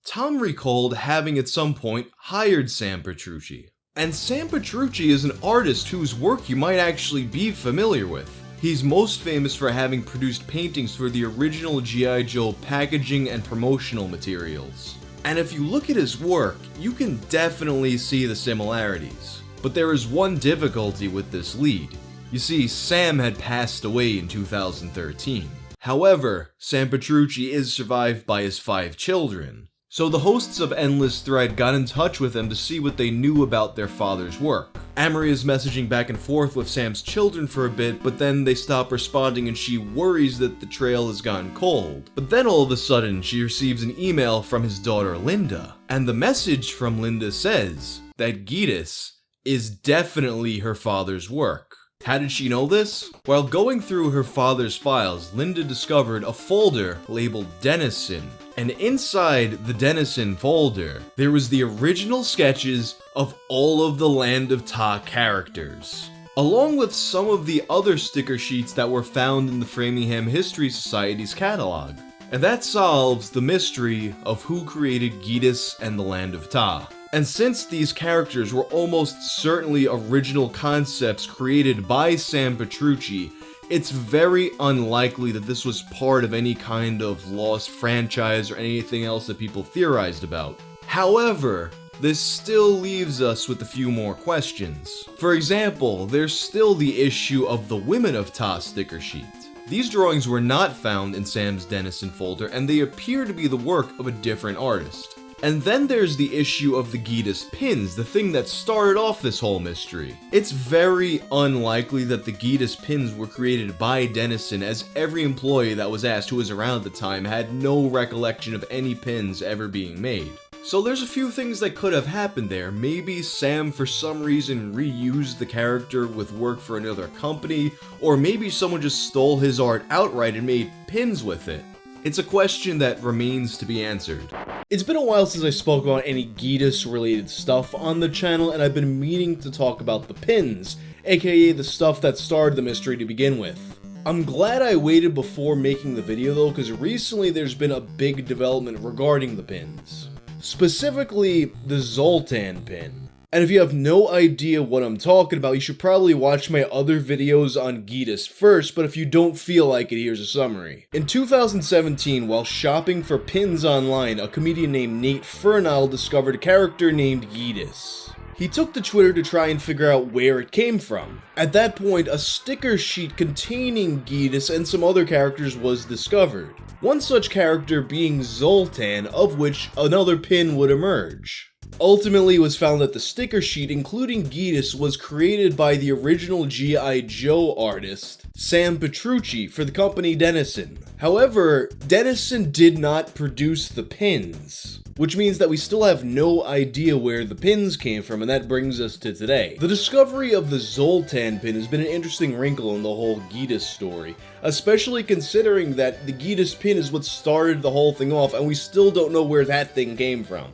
Tom recalled having at some point hired Sam Petrucci. And Sam Petrucci is an artist whose work you might actually be familiar with. He's most famous for having produced paintings for the original G.I. Joe packaging and promotional materials. And if you look at his work, you can definitely see the similarities. But there is one difficulty with this lead. You see, Sam had passed away in 2013. However, Sam Petrucci is survived by his 5 children. So the hosts of Endless Thread got in touch with them to see what they knew about their father's work. Amory is messaging back and forth with Sam's children for a bit, but then they stop responding and she worries that the trail has gone cold. But then all of a sudden, she receives an email from his daughter Linda. And the message from Linda says that Geedis is definitely her father's work. How did she know this? While going through her father's files, Linda discovered a folder labeled Dennison, and inside the Dennison folder, there was the original sketches of all of the Land of Ta characters, along with some of the other sticker sheets that were found in the Framingham History Society's catalog. And that solves the mystery of who created Geedis and the Land of Ta. And since these characters were almost certainly original concepts created by Sam Petrucci, it's very unlikely that this was part of any kind of lost franchise or anything else that people theorized about. However, this still leaves us with a few more questions. For example, there's still the issue of the Women of Ta sticker sheet. These drawings were not found in Sam's Dennison folder, and they appear to be the work of a different artist. And then there's the issue of the Geedis pins, the thing that started off this whole mystery. It's very unlikely that the Geedis pins were created by Dennison, as every employee that was asked who was around at the time had no recollection of any pins ever being made. So there's a few things that could have happened there. Maybe Sam for some reason reused the character with work for another company, or maybe someone just stole his art outright and made pins with it. It's a question that remains to be answered. It's been a while since I spoke about any Geedis related stuff on the channel, and I've been meaning to talk about the pins, aka the stuff that started the mystery to begin with. I'm glad I waited before making the video though, because recently there's been a big development regarding the pins. Specifically, the Zoltan pin. And if you have no idea what I'm talking about, you should probably watch my other videos on Geedis first, but if you don't feel like it, here's a summary. In 2017, while shopping for pins online, a comedian named Nate Fernald discovered a character named Geedis. He took to Twitter to try and figure out where it came from. At that point, a sticker sheet containing Geedis and some other characters was discovered. One such character being Zoltan, of which another pin would emerge. Ultimately, it was found that the sticker sheet, including Geedis, was created by the original G.I. Joe artist, Sam Petrucci, for the company Dennison. However, Dennison did not produce the pins, which means that we still have no idea where the pins came from, and that brings us to today. The discovery of the Zoltan pin has been an interesting wrinkle in the whole Geedis story, especially considering that the Geedis pin is what started the whole thing off, and we still don't know where that thing came from.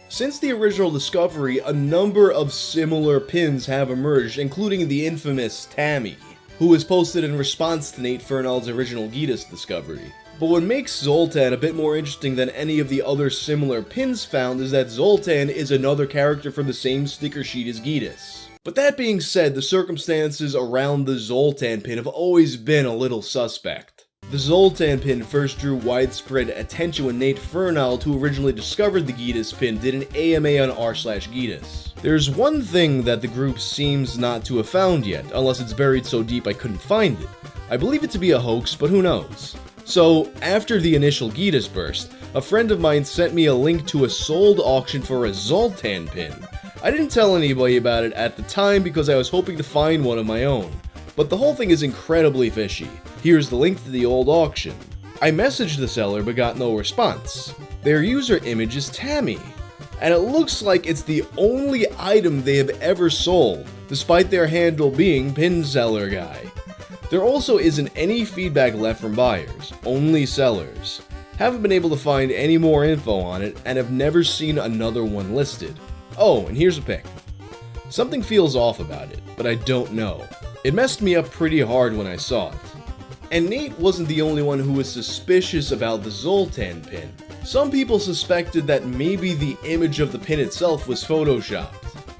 Since the original discovery, a number of similar pins have emerged, including the infamous Tammy, who was posted in response to Nate Fernald's original Geedis discovery. But what makes Zoltan a bit more interesting than any of the other similar pins found is that Zoltan is another character from the same sticker sheet as Geedis. But that being said, the circumstances around the Zoltan pin have always been a little suspect. The Zoltan pin first drew widespread attention when Nate Fernald, who originally discovered the Geedis pin, did an AMA on r/Geedis. There's one thing that the group seems not to have found yet, unless it's buried so deep I couldn't find it. I believe it to be a hoax, but who knows. So, after the initial Geedis burst, a friend of mine sent me a link to a sold auction for a Zoltan pin. I didn't tell anybody about it at the time because I was hoping to find one of my own. But the whole thing is incredibly fishy. Here's the link to the old auction. I messaged the seller but got no response. Their user image is Tammy, and it looks like it's the only item they have ever sold, despite their handle being Pin Seller Guy. There also isn't any feedback left from buyers, only sellers. Haven't been able to find any more info on it, and have never seen another one listed. Oh, and here's a pic. Something feels off about it, but I don't know. It messed me up pretty hard when I saw it. And Nate wasn't the only one who was suspicious about the Zoltan pin. Some people suspected that maybe the image of the pin itself was photoshopped.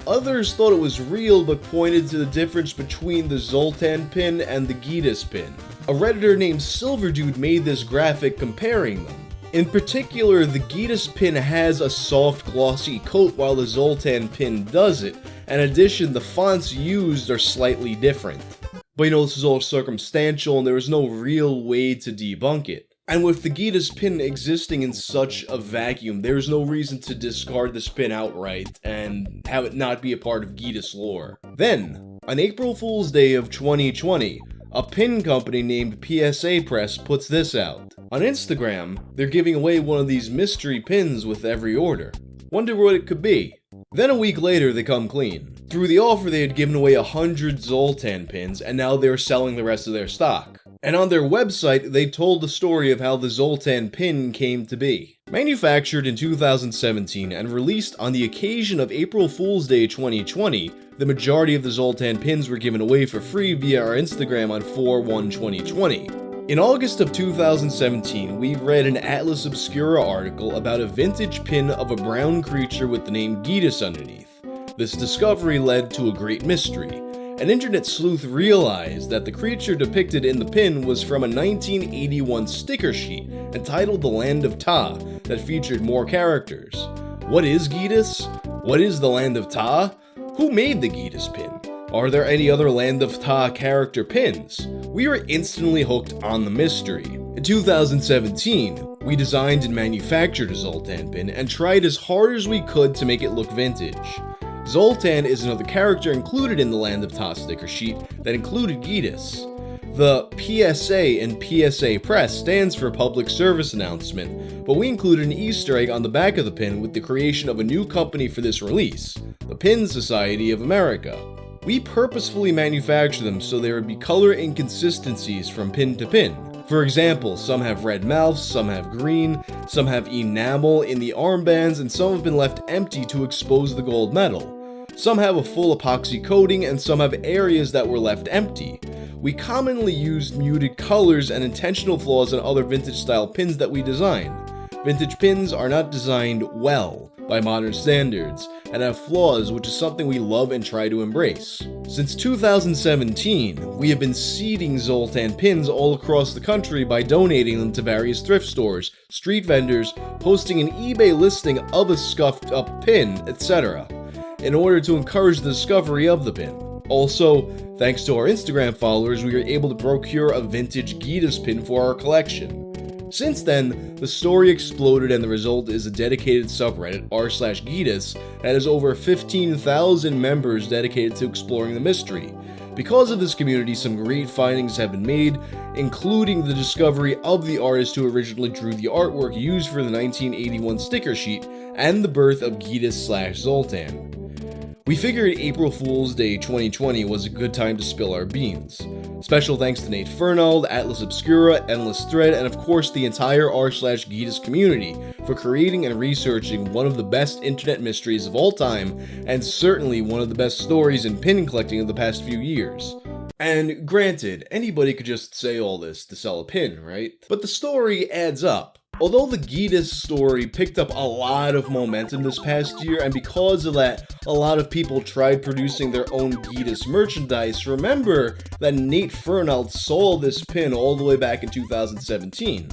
Others thought it was real but pointed to the difference between the Zoltan pin and the Geedis pin. A Redditor named Silverdude made this graphic comparing them. In particular, the Geedis pin has a soft glossy coat while the Zoltan pin doesn't. In addition, the fonts used are slightly different. But you know, this is all circumstantial and there is no real way to debunk it. And with the Geedis pin existing in such a vacuum, there is no reason to discard this pin outright and have it not be a part of Geedis lore. Then, on April Fool's Day of 2020, a pin company named PSA Press puts this out. On Instagram, they're giving away one of these mystery pins with every order. Wonder what it could be. Then a week later, they come clean. Through the offer, they had given away 100 Zoltan pins, and now they were selling the rest of their stock. And on their website, they told the story of how the Zoltan pin came to be. Manufactured in 2017 and released on the occasion of April Fool's Day 2020, the majority of the Zoltan pins were given away for free via our Instagram on 4/1/2020. In August of 2017, we read an Atlas Obscura article about a vintage pin of a brown creature with the name Geedis underneath. This discovery led to a great mystery. An internet sleuth realized that the creature depicted in the pin was from a 1981 sticker sheet entitled The Land of Ta that featured more characters. What is Geedis? What is the Land of Ta? Who made the Geedis pin? Are there any other Land of Ta character pins? We were instantly hooked on the mystery. In 2017, we designed and manufactured a Zoltan pin and tried as hard as we could to make it look vintage. Zoltan is another character included in the Land of Ta sticker sheet that included Geedis. The PSA in PSA Press stands for Public Service Announcement, but we included an Easter egg on the back of the pin with the creation of a new company for this release, the Pin Society of America. We purposefully manufactured them so there would be color inconsistencies from pin to pin. For example, some have red mouths, some have green, some have enamel in the armbands, and some have been left empty to expose the gold medal. Some have a full epoxy coating, and some have areas that were left empty. We commonly used muted colors and intentional flaws in other vintage-style pins that we design. Vintage pins are not designed well by modern standards, and have flaws, which is something we love and try to embrace. Since 2017, we have been seeding Zoltan pins all across the country by donating them to various thrift stores, street vendors, posting an eBay listing of a scuffed up pin, etc., in order to encourage the discovery of the pin. Also, thanks to our Instagram followers, we were able to procure a vintage Geedis pin for our collection. Since then, the story exploded and the result is a dedicated subreddit, r/Geedis, that has over 15,000 members dedicated to exploring the mystery. Because of this community, some great findings have been made, including the discovery of the artist who originally drew the artwork used for the 1981 sticker sheet, and the birth of Geedis/Zoltan. We figured April Fool's Day 2020 was a good time to spill our beans. Special thanks to Nate Fernald, Atlas Obscura, Endless Thread, and of course the entire r/Geedis community for creating and researching one of the best internet mysteries of all time, and certainly one of the best stories in pin collecting of the past few years. And granted, anybody could just say all this to sell a pin, right? But the story adds up. Although the Geedis story picked up a lot of momentum this past year, and because of that, a lot of people tried producing their own Geedis merchandise, remember that Nate Fernald saw this pin all the way back in 2017.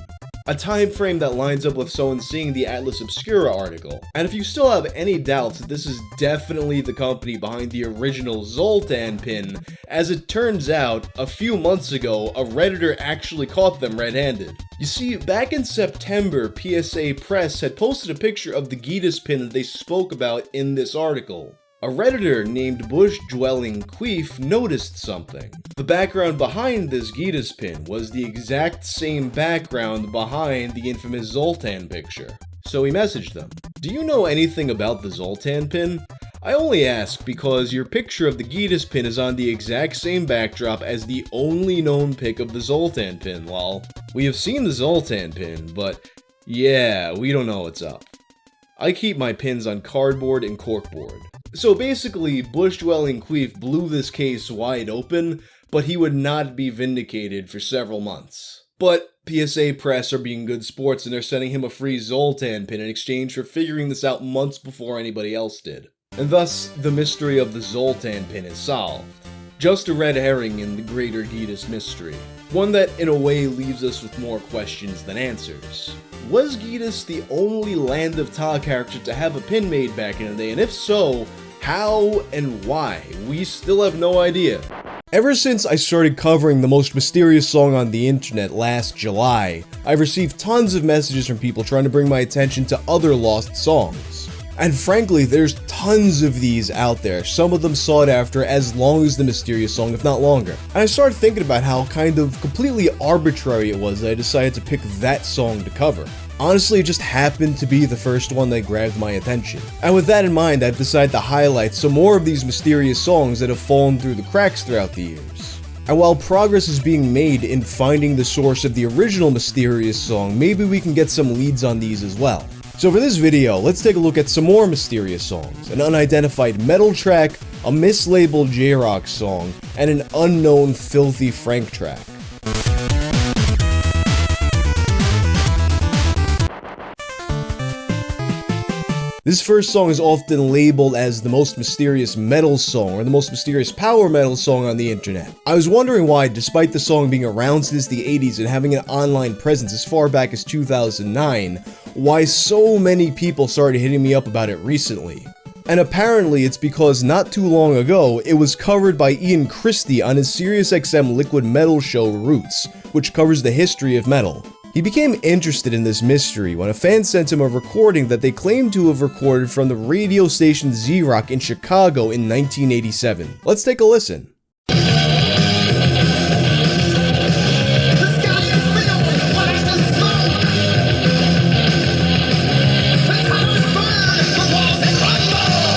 A time frame that lines up with someone seeing the Atlas Obscura article. And if you still have any doubts, this is definitely the company behind the original Zoltan pin. As it turns out, a few months ago, a Redditor actually caught them red-handed. You see, back in September, PSA Press had posted a picture of the Geedis pin that they spoke about in this article. A Redditor named Bush-Dwelling Queef noticed something. The background behind this Geedis pin was the exact same background behind the infamous Zoltan picture. So he messaged them. Do you know anything about the Zoltan pin? I only ask because your picture of the Geedis pin is on the exact same backdrop as the only known pic of the Zoltan pin, lol. We have seen the Zoltan pin, but yeah, we don't know what's up. I keep my pins on cardboard and corkboard. So basically, Bush-Dwelling Queef blew this case wide open, but he would not be vindicated for several months. But PSA Press are being good sports and they're sending him a free Zoltan pin in exchange for figuring this out months before anybody else did. And thus, the mystery of the Zoltan pin is solved. Just a red herring in the greater Geedis mystery. One that, in a way, leaves us with more questions than answers. Was Geedis the only Land of Ta character to have a pin made back in the day? And if so, how and why? We still have no idea. Ever since I started covering the most mysterious song on the internet last July, I've received tons of messages from people trying to bring my attention to other lost songs. And frankly, there's tons of these out there, some of them sought after as long as the mysterious song, if not longer. And I started thinking about how kind of completely arbitrary it was that I decided to pick that song to cover. Honestly, it just happened to be the first one that grabbed my attention. And with that in mind, I've decided to highlight some more of these mysterious songs that have fallen through the cracks throughout the years. And while progress is being made in finding the source of the original mysterious song, maybe we can get some leads on these as well. So for this video, let's take a look at some more mysterious songs, an unidentified metal track, a mislabeled J-Rock song, and an unknown Filthy Frank track. This first song is often labeled as the most mysterious metal song or the most mysterious power metal song on the internet. I was wondering why, despite the song being around since the 80s and having an online presence as far back as 2009, why so many people started hitting me up about it recently. And apparently it's because not too long ago, it was covered by Ian Christie on his SiriusXM liquid metal show Roots, which covers the history of metal. He became interested in this mystery when a fan sent him a recording that they claimed to have recorded from the radio station Z-Rock in Chicago in 1987. Let's take a listen.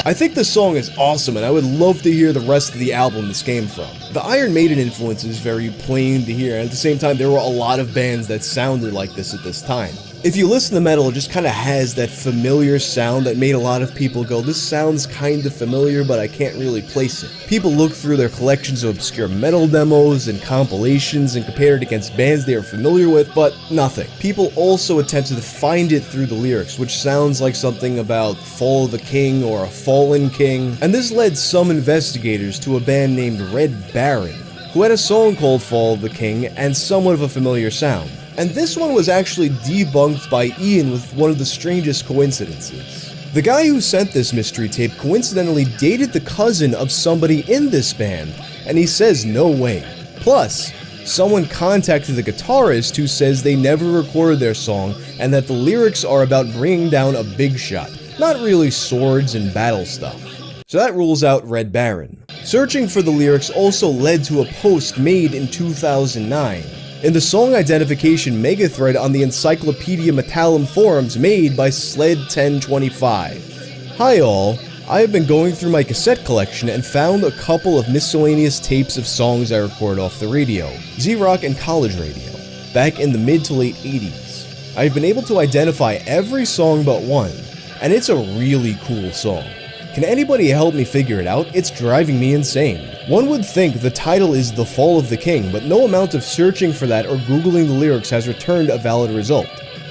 I think the song is awesome and I would love to hear the rest of the album this came from. The Iron Maiden influence is very plain to hear, and at the same time there were a lot of bands that sounded like this at this time. If you listen to metal, it just kind of has that familiar sound that made a lot of people go, this sounds kind of familiar, but I can't really place it. People look through their collections of obscure metal demos and compilations and compare it against bands they are familiar with, but nothing. People also attempted to find it through the lyrics, which sounds like something about Fall of the King or a fallen king, and this led some investigators to a band named Red Baron, who had a song called Fall of the King and somewhat of a familiar sound. And this one was actually debunked by Ian with one of the strangest coincidences. The guy who sent this mystery tape coincidentally dated the cousin of somebody in this band, and he says no way. Plus, someone contacted the guitarist who says they never recorded their song and that the lyrics are about bringing down a big shot, not really swords and battle stuff. So that rules out Red Baron. Searching for the lyrics also led to a post made in 2009. In the song identification mega thread on the Encyclopedia Metallum forums made by Sled1025. Hi all, I have been going through my cassette collection and found a couple of miscellaneous tapes of songs I recorded off the radio, Z-Rock and college radio, back in the mid to late 80s. I've been able to identify every song but one, and it's a really cool song. Can anybody help me figure it out? It's driving me insane. One would think the title is The Fall of the King, but no amount of searching for that or googling the lyrics has returned a valid result.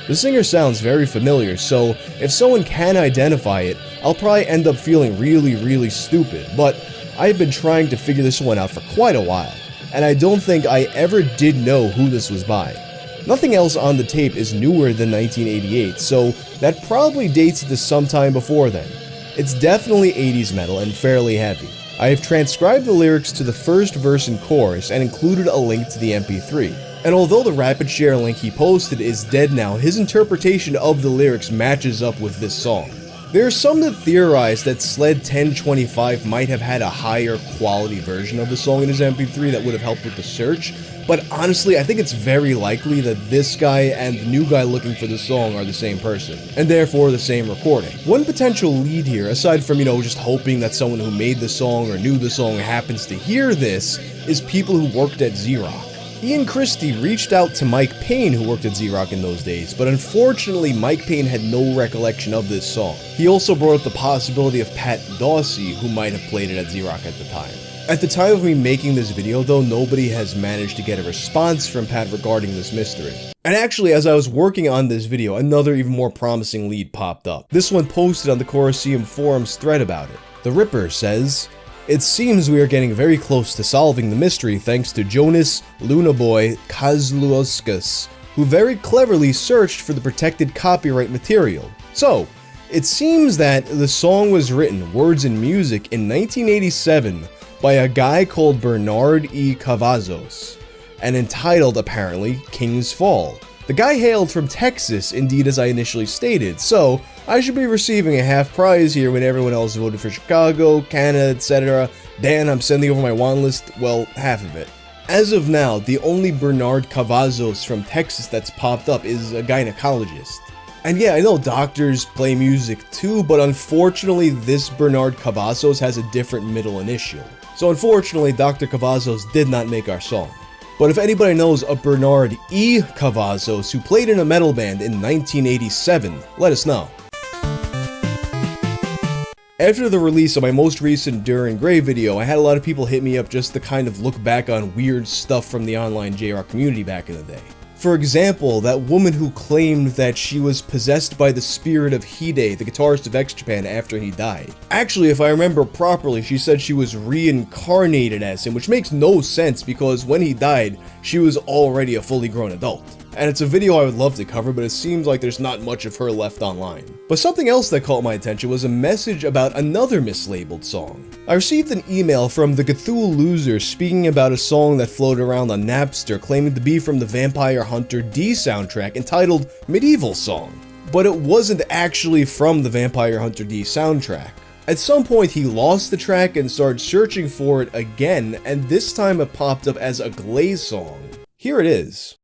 The singer sounds very familiar, so if someone can identify it, I'll probably end up feeling really stupid, but I've been trying to figure this one out for quite a while, and I don't think I ever did know who this was by. Nothing else on the tape is newer than 1988, so that probably dates it to sometime before then. It's definitely 80s metal and fairly heavy. I have transcribed the lyrics to the first verse and chorus and included a link to the MP3. And although the rapid share link he posted is dead now, his interpretation of the lyrics matches up with this song. There are some that theorize that Sled1025 might have had a higher quality version of the song in his MP3 that would have helped with the search, but honestly I think it's very likely that this guy and the new guy looking for the song are the same person, and therefore the same recording. One potential lead here, aside from, just hoping that someone who made the song or knew the song happens to hear this, is people who worked at Z-Rock. Ian Christie reached out to Mike Payne, who worked at Z-Rock in those days, but unfortunately Mike Payne had no recollection of this song. He also brought up the possibility of Pat Dawsey, who might have played it at Z-Rock at the time. At the time of me making this video though, nobody has managed to get a response from Pat regarding this mystery. And actually, as I was working on this video, another even more promising lead popped up. This one posted on the Colosseum forums thread about it. The Ripper says, "It seems we are getting very close to solving the mystery thanks to Jonas Lunaboy Kozlowskis, who very cleverly searched for the protected copyright material. So, it seems that the song was written, words and music, in 1987 by a guy called Bernard E. Cavazos, and entitled, apparently, King's Fall. The guy hailed from Texas, indeed as I initially stated, so I should be receiving a half prize here when everyone else voted for Chicago, Canada, etc. Dan, I'm sending over my want list, well, half of it. As of now, the only Bernard Cavazos from Texas that's popped up is a gynecologist. And yeah, I know doctors play music too, but unfortunately this Bernard Cavazos has a different middle initial. So unfortunately, Dr. Cavazos did not make our song. But if anybody knows a Bernard E. Cavazos who played in a metal band in 1987, let us know. After the release of my most recent During Grey video, I had a lot of people hit me up just to kind of look back on weird stuff from the online J-Rock community back in the day. For example, that woman who claimed that she was possessed by the spirit of Hide, the guitarist of X Japan, after he died. Actually, if I remember properly, she said she was reincarnated as him, which makes no sense because when he died, she was already a fully grown adult. And it's a video I would love to cover, but it seems like there's not much of her left online. But something else that caught my attention was a message about another mislabeled song. I received an email from the Cthulhu Loser speaking about a song that floated around on Napster claiming to be from the Vampire Hunter D soundtrack entitled Medieval Song. But it wasn't actually from the Vampire Hunter D soundtrack. At some point he lost the track and started searching for it again, and this time it popped up as a Glaze song. Here it is.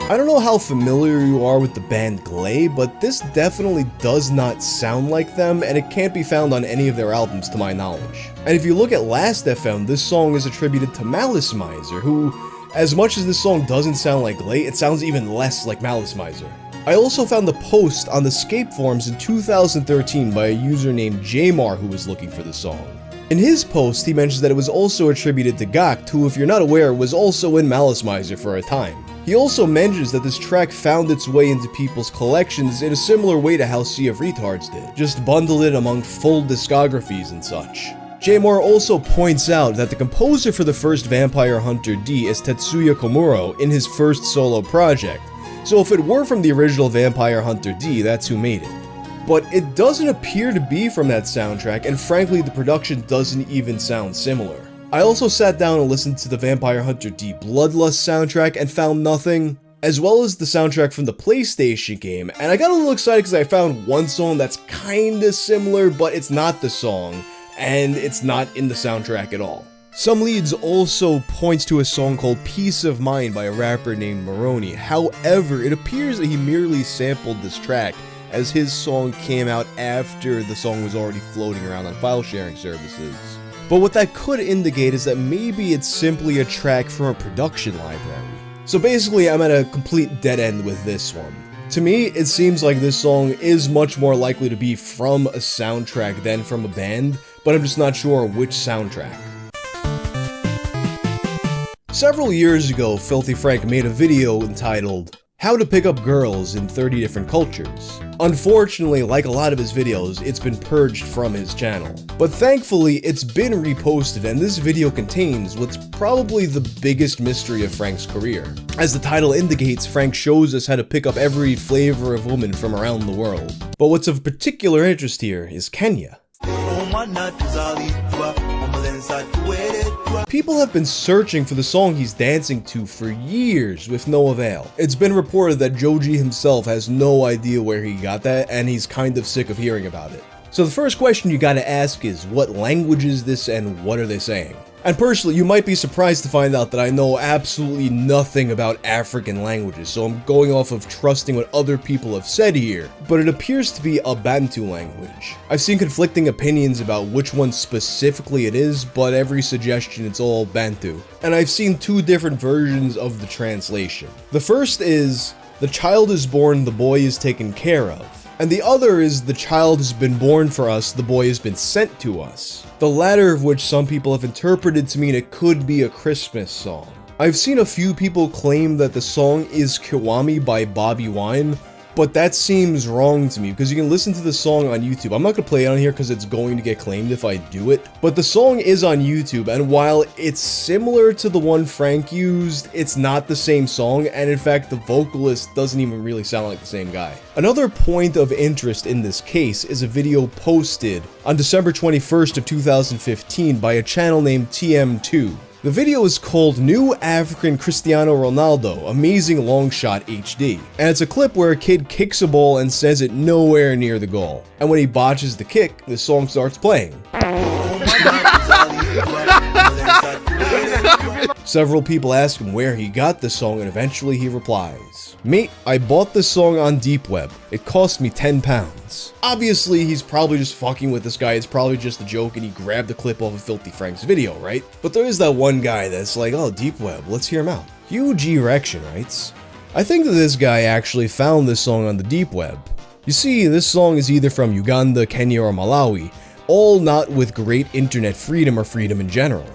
I don't know how familiar you are with the band Glay, but this definitely does not sound like them, and it can't be found on any of their albums to my knowledge. And if you look at Last FM, this song is attributed to Malice Miser, who, as much as this song doesn't sound like Glay, it sounds even less like Malice Miser. I also found a post on the Scape forums in 2013 by a user named Jamar who was looking for the song. In his post, he mentions that it was also attributed to Gakt, who, if you're not aware, was also in Malice Miser for a time. He also mentions that this track found its way into people's collections in a similar way to how Sea of Retards did, just bundled it among full discographies and such. Jamar also points out that the composer for the first Vampire Hunter D is Tetsuya Komuro in his first solo project, so if it were from the original Vampire Hunter D, that's who made it. But it doesn't appear to be from that soundtrack, and frankly the production doesn't even sound similar. I also sat down and listened to the Vampire Hunter D Bloodlust soundtrack and found nothing, as well as the soundtrack from the PlayStation game, and I got a little excited because I found one song that's kinda similar, but it's not the song, and it's not in the soundtrack at all. Some leads also points to a song called Peace of Mind by a rapper named Moroni. However, it appears that he merely sampled this track, as his song came out after the song was already floating around on file sharing services. But what that could indicate is that maybe it's simply a track from a production library. So basically, I'm at a complete dead end with this one. To me, it seems like this song is much more likely to be from a soundtrack than from a band, but I'm just not sure which soundtrack. Several years ago, Filthy Frank made a video entitled How to Pick Up Girls in 30 Different Cultures. Unfortunately, like a lot of his videos, it's been purged from his channel. But thankfully, it's been reposted, and this video contains what's probably the biggest mystery of Frank's career. As the title indicates, Frank shows us how to pick up every flavor of woman from around the world. But what's of particular interest here is Kenya. People have been searching for the song he's dancing to for years with no avail. It's been reported that Joji himself has no idea where he got that, and he's kind of sick of hearing about it. So the first question you gotta ask is, what language is this and what are they saying? And personally, you might be surprised to find out that I know absolutely nothing about African languages, so I'm going off of trusting what other people have said here, but it appears to be a Bantu language. I've seen conflicting opinions about which one specifically it is, but every suggestion it's all Bantu. And I've seen two different versions of the translation. The first is, the child is born, the boy is taken care of. And the other is, the child has been born for us, the boy has been sent to us. The latter of which some people have interpreted to mean it could be a Christmas song. I've seen a few people claim that the song is Kiwami by Bobby Wine, but that seems wrong to me because you can listen to the song on YouTube. I'm not going to play it on here because it's going to get claimed if I do it, but the song is on YouTube, and while it's similar to the one Frank used, it's not the same song, and in fact the vocalist doesn't even really sound like the same guy. Another point of interest in this case is a video posted on December 21st of 2015 by a channel named TM2. The video is called New African Cristiano Ronaldo, Amazing Long Shot HD, and it's a clip where a kid kicks a ball and sends it nowhere near the goal. And when he botches the kick, the song starts playing. Several people ask him where he got the song, and eventually he replies, "Mate, I bought this song on Deep Web. It cost me £10. Obviously, he's probably just fucking with this guy. It's probably just a joke and he grabbed the clip off of Filthy Frank's video, right? But there is that one guy that's like, oh, Deep Web, let's hear him out. Huge erection writes, I think that this guy actually found this song on the Deep Web. You see, this song is either from Uganda, Kenya, or Malawi, all not with great internet freedom or freedom in general.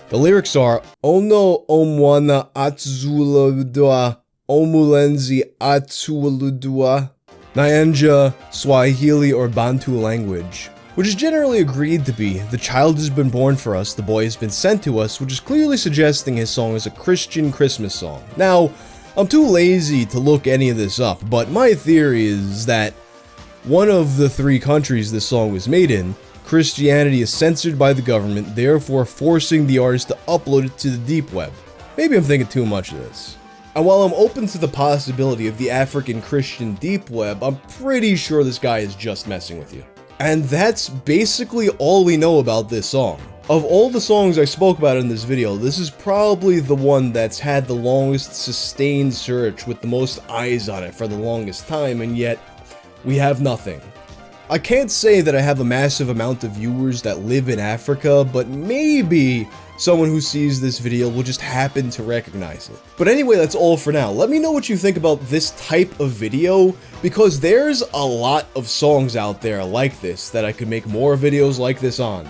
The lyrics are, Ono omwana atzuludua, omulenzi atzuludua, Nyanja, Swahili, or Bantu language, which is generally agreed to be, the child has been born for us, the boy has been sent to us, which is clearly suggesting his song is a Christian Christmas song. Now, I'm too lazy to look any of this up, but my theory is that one of the 3 countries this song was made in, Christianity is censored by the government, therefore forcing the artist to upload it to the Deep Web. Maybe I'm thinking too much of this. And while I'm open to the possibility of the African Christian Deep Web, I'm pretty sure this guy is just messing with you. And that's basically all we know about this song. Of all the songs I spoke about in this video, this is probably the one that's had the longest sustained search with the most eyes on it for the longest time, and yet we have nothing. I can't say that I have a massive amount of viewers that live in Africa, but maybe someone who sees this video will just happen to recognize it. But anyway, that's all for now. Let me know what you think about this type of video, because there's a lot of songs out there like this that I could make more videos like this on.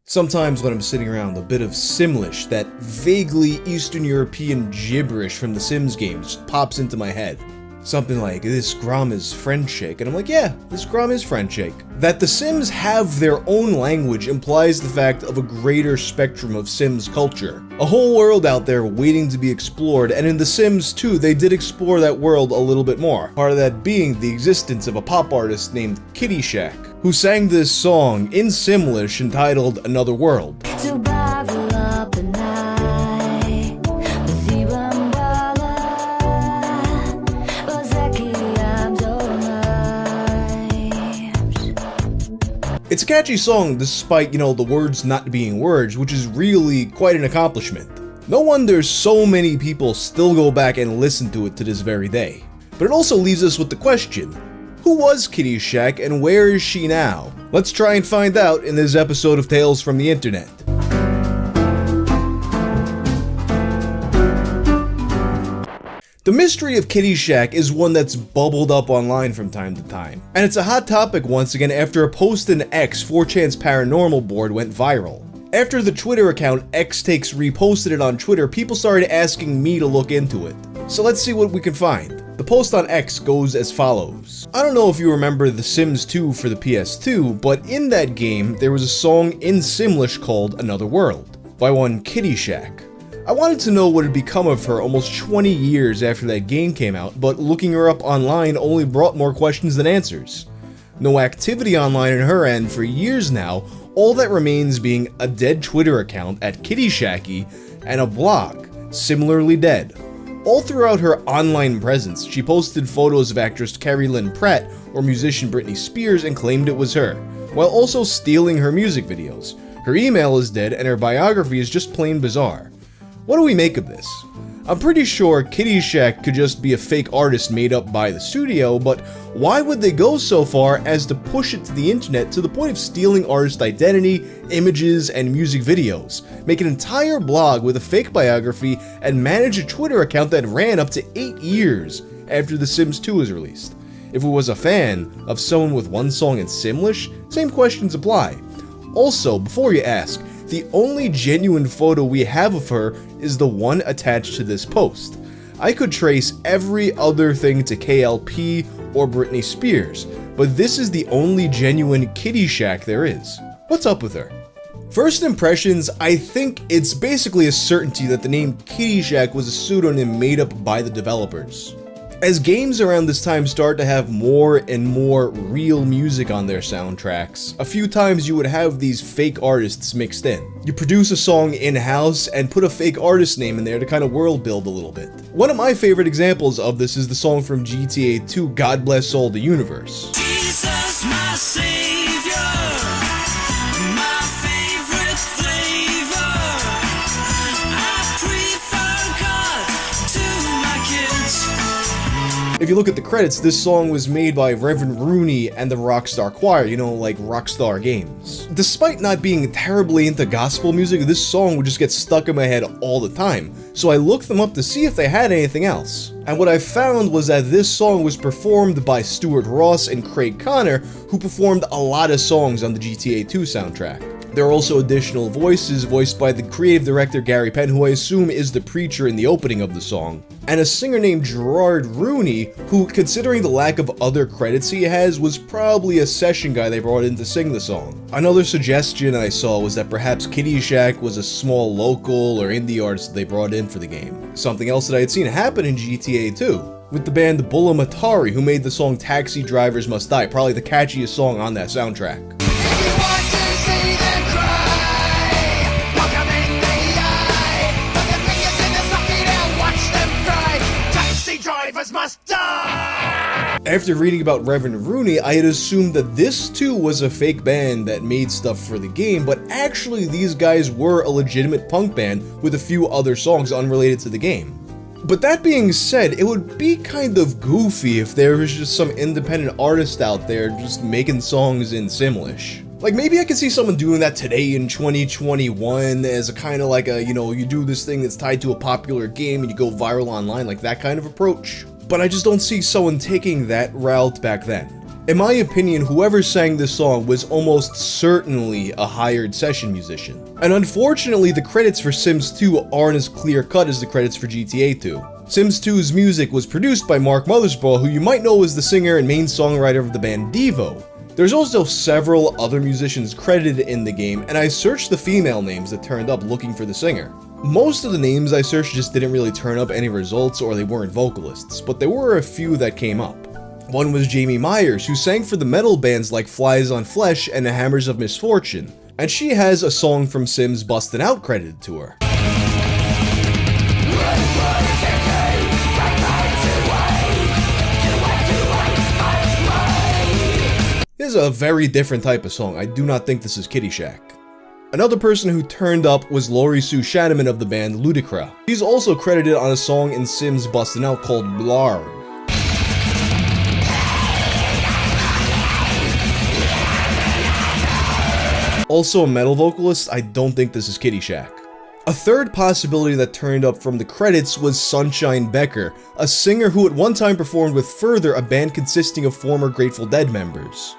Sometimes when I'm sitting around, a bit of Simlish, that vaguely Eastern European gibberish from the Sims games, pops into my head. Something like, this Grom is Frenchake, and I'm like, yeah, this Grom is Frenchake. That the Sims have their own language implies the fact of a greater spectrum of Sims culture. A whole world out there waiting to be explored, and in The Sims 2, they did explore that world a little bit more. Part of that being the existence of a pop artist named Kitty Shack, who sang this song in Simlish entitled Another World. It's a catchy song despite, the words not being words, which is really quite an accomplishment. No wonder so many people still go back and listen to it to this very day. But it also leaves us with the question, who was Kitty Shack and where is she now? Let's try and find out in this episode of Tales from the Internet. The mystery of Kitty Shack is one that's bubbled up online from time to time, and it's a hot topic once again after a post in X 4chan's paranormal board went viral. After the Twitter account Xtakes reposted it on Twitter, people started asking me to look into it. So let's see what we can find. The post on X goes as follows. I don't know if you remember The Sims 2 for the PS2, but in that game there was a song in Simlish called Another World by one Kitty Shack. I wanted to know what had become of her almost 20 years after that game came out, but looking her up online only brought more questions than answers. No activity online on her end for years now, all that remains being a dead Twitter account at Kitty Shacky and a blog, similarly dead. All throughout her online presence, she posted photos of actress Carrie Lynn Pratt or musician Britney Spears and claimed it was her, while also stealing her music videos. Her email is dead and her biography is just plain bizarre. What do we make of this? I'm pretty sure Kitty Shack could just be a fake artist made up by the studio, but why would they go so far as to push it to the internet to the point of stealing artist identity, images, and music videos, make an entire blog with a fake biography, and manage a Twitter account that ran up to 8 years after The Sims 2 was released? If it was a fan of someone with one song in Simlish, same questions apply. Also, before you ask, the only genuine photo we have of her is the one attached to this post. I could trace every other thing to KLP or Britney Spears, but this is the only genuine Kitty Shack there is. What's up with her? First impressions, I think it's basically a certainty that the name Kitty Shack was a pseudonym made up by the developers. As games around this time start to have more and more real music on their soundtracks, a few times you would have these fake artists mixed in. You produce a song in-house and put a fake artist name in there to kind of world build a little bit. One of my favorite examples of this is the song from GTA 2, God Bless All the Universe. Jesus, my savior, my favorite flavor. I If you look at the credits, this song was made by Reverend Rooney and the Rockstar Choir, you know, like Rockstar Games. Despite not being terribly into gospel music, this song would just get stuck in my head all the time, so I looked them up to see if they had anything else. And what I found was that this song was performed by Stuart Ross and Craig Connor, who performed a lot of songs on the GTA 2 soundtrack. There are also additional voices voiced by the creative director Gary Penn, who I assume is the preacher in the opening of the song, and a singer named Gerard Rooney, who, considering the lack of other credits he has, was probably a session guy they brought in to sing the song. Another suggestion I saw was that perhaps Kitty Shack was a small local or indie artist they brought in for the game. Something else that I had seen happen in GTA 2. With the band Bulamatari, who made the song Taxi Drivers Must Die, probably the catchiest song on that soundtrack. After reading about Reverend Rooney, I had assumed that this too was a fake band that made stuff for the game, but actually these guys were a legitimate punk band with a few other songs unrelated to the game. But that being said, it would be kind of goofy if there was just some independent artist out there just making songs in Simlish. Like, maybe I could see someone doing that today in 2021 as a kind of like a, you know, you do this thing that's tied to a popular game and you go viral online, like that kind of approach. But I just don't see someone taking that route back then. In my opinion, whoever sang this song was almost certainly a hired session musician. And unfortunately, the credits for Sims 2 aren't as clear-cut as the credits for GTA 2. Sims 2's music was produced by Mark Mothersbaugh, who you might know as the singer and main songwriter of the band Devo. There's also several other musicians credited in the game, and I searched the female names that turned up looking for the singer. Most of the names I searched just didn't really turn up any results, or they weren't vocalists, but there were a few that came up. One was Jamie Myers, who sang for the metal bands like Flies on Flesh and the Hammers of Misfortune, and she has a song from Sims Bustin' Out credited to her. This is a very different type of song. I do not think this is Kitty Shack. Another person who turned up was Laurie Sue Shanaman of the band Ludicra. She's also credited on a song in Sims Bustin' Out called Blarg. Also a metal vocalist, I don't think this is Kitty Shack. A third possibility that turned up from the credits was Sunshine Becker, a singer who at one time performed with Further, a band consisting of former Grateful Dead members.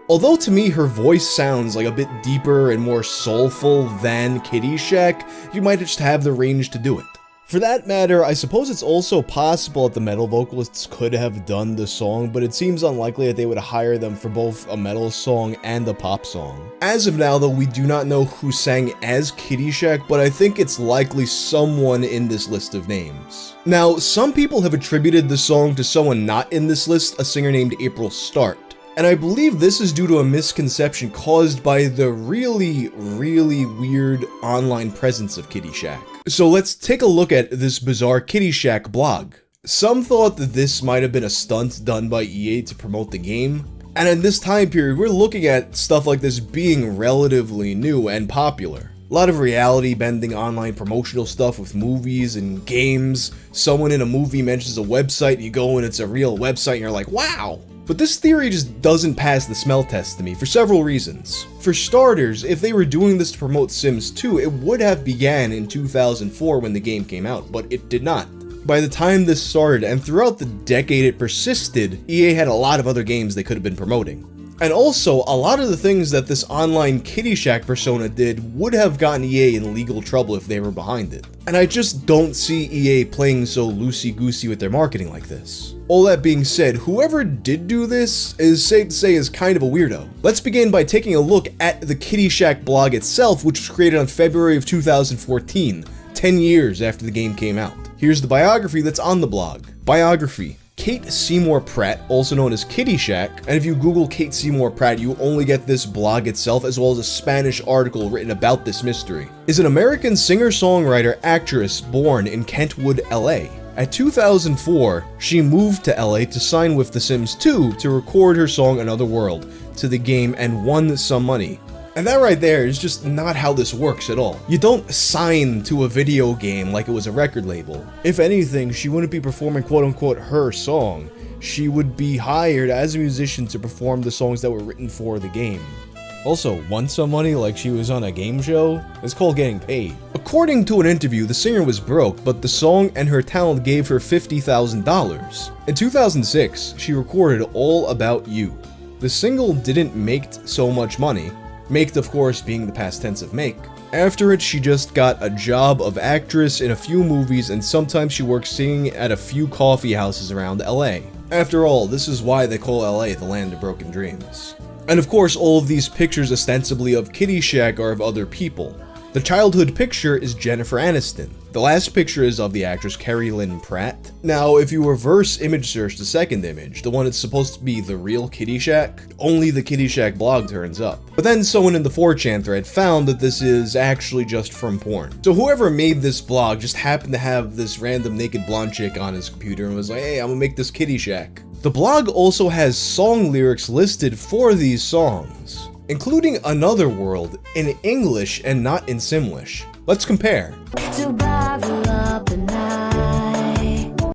Although to me her voice sounds like a bit deeper and more soulful than Kitty Shack, you might just have the range to do it. For that matter, I suppose it's also possible that the metal vocalists could have done the song, but it seems unlikely that they would hire them for both a metal song and a pop song. As of now though, we do not know who sang as Kitty Shack, but I think it's likely someone in this list of names. Now, some people have attributed the song to someone not in this list, a singer named April Start. And I believe this is due to a misconception caused by the really weird online presence of Kitty Shack. So let's take a look at this bizarre Kitty Shack blog. Some thought that this might have been a stunt done by EA to promote the game, and in this time period we're looking at stuff like this being relatively new and popular. A lot of reality-bending online promotional stuff with movies and games. Someone in a movie mentions a website, you go and it's a real website and you're like, wow! But this theory just doesn't pass the smell test to me for several reasons. For starters, if they were doing this to promote Sims 2, it would have began in 2004 when the game came out, but it did not. By the time this started, and throughout the decade it persisted, EA had a lot of other games they could have been promoting. And also, a lot of the things that this online Kitty Shack persona did would have gotten EA in legal trouble if they were behind it. And I just don't see EA playing so loosey-goosey with their marketing like this. All that being said, whoever did do this is safe to say is kind of a weirdo. Let's begin by taking a look at the Kitty Shack blog itself, which was created on February of 2014, 10 years after the game came out. Here's the biography that's on the blog. Biography. Kate Seymour Pratt, also known as Kitty Shack, and if you Google Kate Seymour Pratt, you only get this blog itself as well as a Spanish article written about this mystery, is an American singer-songwriter actress born in Kentwood, LA. At 2004, she moved to LA to sign with The Sims 2 to record her song Another World to the game and won some money. And that right there is just not how this works at all. You don't sign to a video game like it was a record label. If anything, she wouldn't be performing quote-unquote her song. She would be hired as a musician to perform the songs that were written for the game. Also, want some money like she was on a game show? It's called getting paid. According to an interview, the singer was broke, but the song and her talent gave her $50,000. In 2006, she recorded All About You. The single didn't make so much money, make of course being the past tense of make. After it, she just got a job of actress in a few movies, and sometimes she worked singing at a few coffee houses around LA. After all, this is why they call LA the land of broken dreams. And of course, all of these pictures ostensibly of Kitty Shack are of other people. The childhood picture is Jennifer Aniston. The last picture is of the actress Carrie Lynn Pratt. Now, if you reverse image search the second image, the one that's supposed to be the real Kitty Shack, only the Kitty Shack blog turns up. But then someone in the 4chan thread found that this is actually just from porn. So whoever made this blog just happened to have this random naked blonde chick on his computer and was like, hey, I'm gonna make this Kitty Shack. The blog also has song lyrics listed for these songs, including Another World in English and not in Simlish. Let's compare.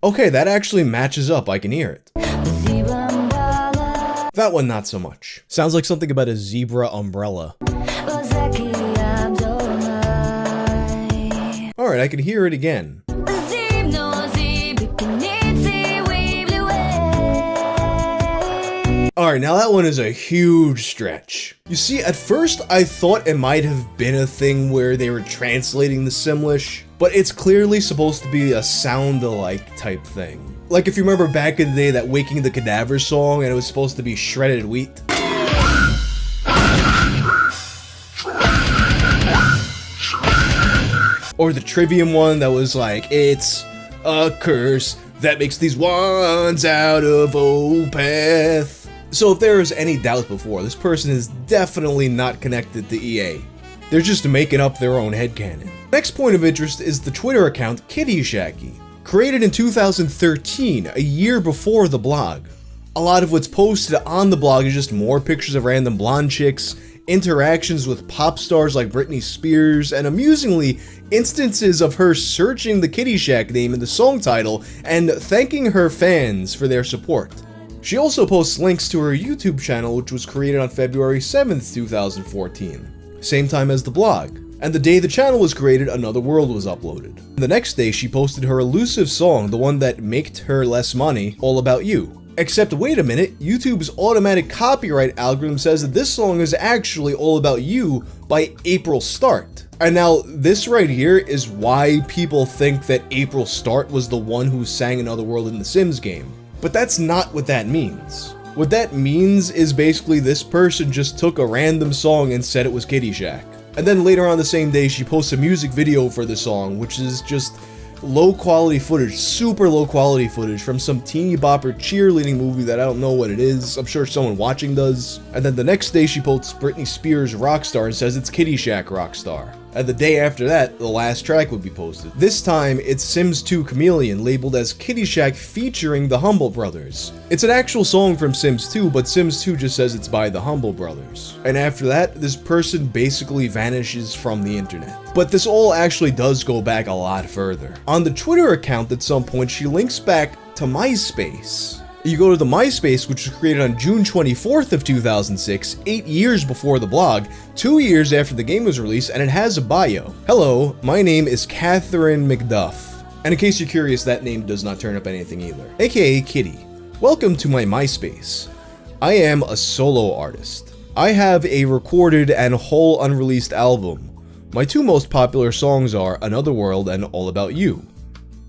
Okay, that actually matches up, I can hear it. That one not so much. Sounds like something about a zebra umbrella. Alright, I can hear it again. Alright, now that one is a huge stretch. You see, at first I thought it might have been a thing where they were translating the Simlish, but it's clearly supposed to be a sound-alike type thing. Like if you remember back in the day that Waking the Cadaver song and it was supposed to be shredded wheat. Or the Trivium one that was like, it's a curse that makes these wands out of Opeth. So if there is any doubt before, this person is definitely not connected to EA. They're just making up their own headcanon. Next point of interest is the Twitter account Kitty Shacky, created in 2013, a year before the blog. A lot of what's posted on the blog is just more pictures of random blonde chicks, interactions with pop stars like Britney Spears, and amusingly, instances of her searching the Kitty Shack name in the song title and thanking her fans for their support. She also posts links to her YouTube channel, which was created on February 7th, 2014, same time as the blog. And the day the channel was created, Another World was uploaded. And the next day, she posted her elusive song, the one that made her less money, All About You. Except wait a minute, YouTube's automatic copyright algorithm says that this song is actually All About You by April Start. And now, this right here is why people think that April Start was the one who sang Another World in the Sims game. But that's not what that means. What that means is basically this person just took a random song and said it was Kitty Shack. And then later on the same day, she posts a music video for the song, which is just low quality footage, super low quality footage from some teeny bopper cheerleading movie that I don't know what it is. I'm sure someone watching does. And then the next day she posts Britney Spears Rockstar and says it's Kitty Shack Rockstar. And the day after that, the last track would be posted. This time, it's Sims 2 Chameleon, labeled as Kitty Shack featuring the Humble Brothers. It's an actual song from Sims 2, but Sims 2 just says it's by the Humble Brothers. And after that, this person basically vanishes from the internet. But this all actually does go back a lot further. On the Twitter account at some point, she links back to MySpace. You go to the MySpace, which was created on June 24th of 2006, 8 years before the blog, 2 years after the game was released, and it has a bio. Hello, my name is Catherine McDuff. And in case you're curious, that name does not turn up anything either. AKA Kitty. Welcome to my MySpace. I am a solo artist. I have a recorded and whole unreleased album. My two most popular songs are Another World and All About You.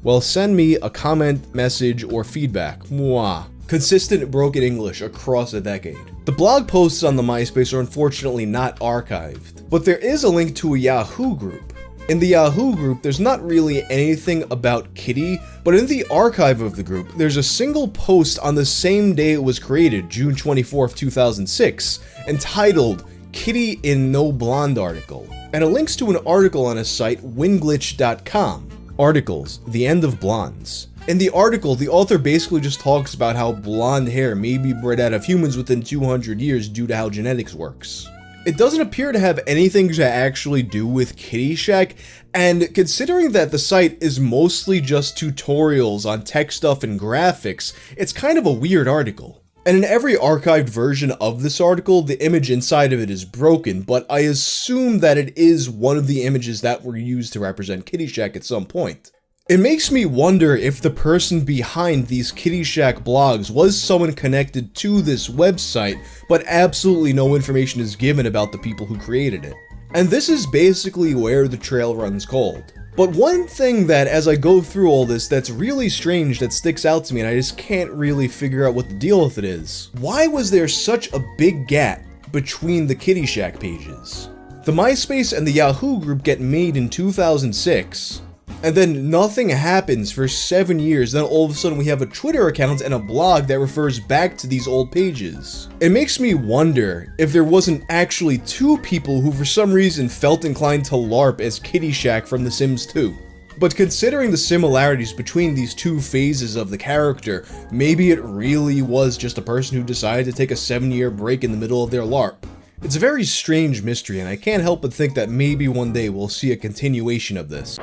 Well, send me a comment, message, or feedback. Mwah. Consistent broken English across a decade. The blog posts on the MySpace are unfortunately not archived, but there is a link to a Yahoo group. In the Yahoo group, there's not really anything about Kitty, but in the archive of the group, there's a single post on the same day it was created, June 24th, 2006, entitled Kitty in No Blonde Article, and it links to an article on a site, winglitch.com. Articles, The End of Blondes. In the article, the author basically just talks about how blonde hair may be bred out of humans within 200 years due to how genetics works. It doesn't appear to have anything to actually do with Kitty Shack, and considering that the site is mostly just tutorials on tech stuff and graphics, it's kind of a weird article. And in every archived version of this article, the image inside of it is broken, but I assume that it is one of the images that were used to represent Kitty Shack at some point. It makes me wonder if the person behind these Kitty Shack blogs was someone connected to this website, but absolutely no information is given about the people who created it. And this is basically where the trail runs cold. But one thing that, as I go through all this, that's really strange that sticks out to me and I just can't really figure out what the deal with it is. Why was there such a big gap between the Kitty Shack pages? The MySpace and the Yahoo group get made in 2006, and then nothing happens for 7 years, then all of a sudden we have a Twitter account and a blog that refers back to these old pages. It makes me wonder if there wasn't actually two people who for some reason felt inclined to LARP as Kitty Shack from The Sims 2. But considering the similarities between these two phases of the character, maybe it really was just a person who decided to take a 7-year break in the middle of their LARP. It's a very strange mystery, and I can't help but think that maybe one day we'll see a continuation of this.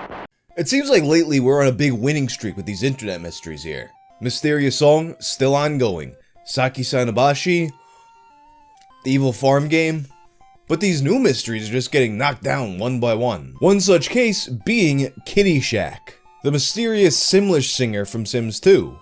It seems like lately we're on a big winning streak with these internet mysteries here. Mysterious Song, still ongoing. Saki Sanobashi, the Evil Farm Game. But these new mysteries are just getting knocked down one by one. One such case being Kitty Shack, the mysterious Simlish singer from Sims 2.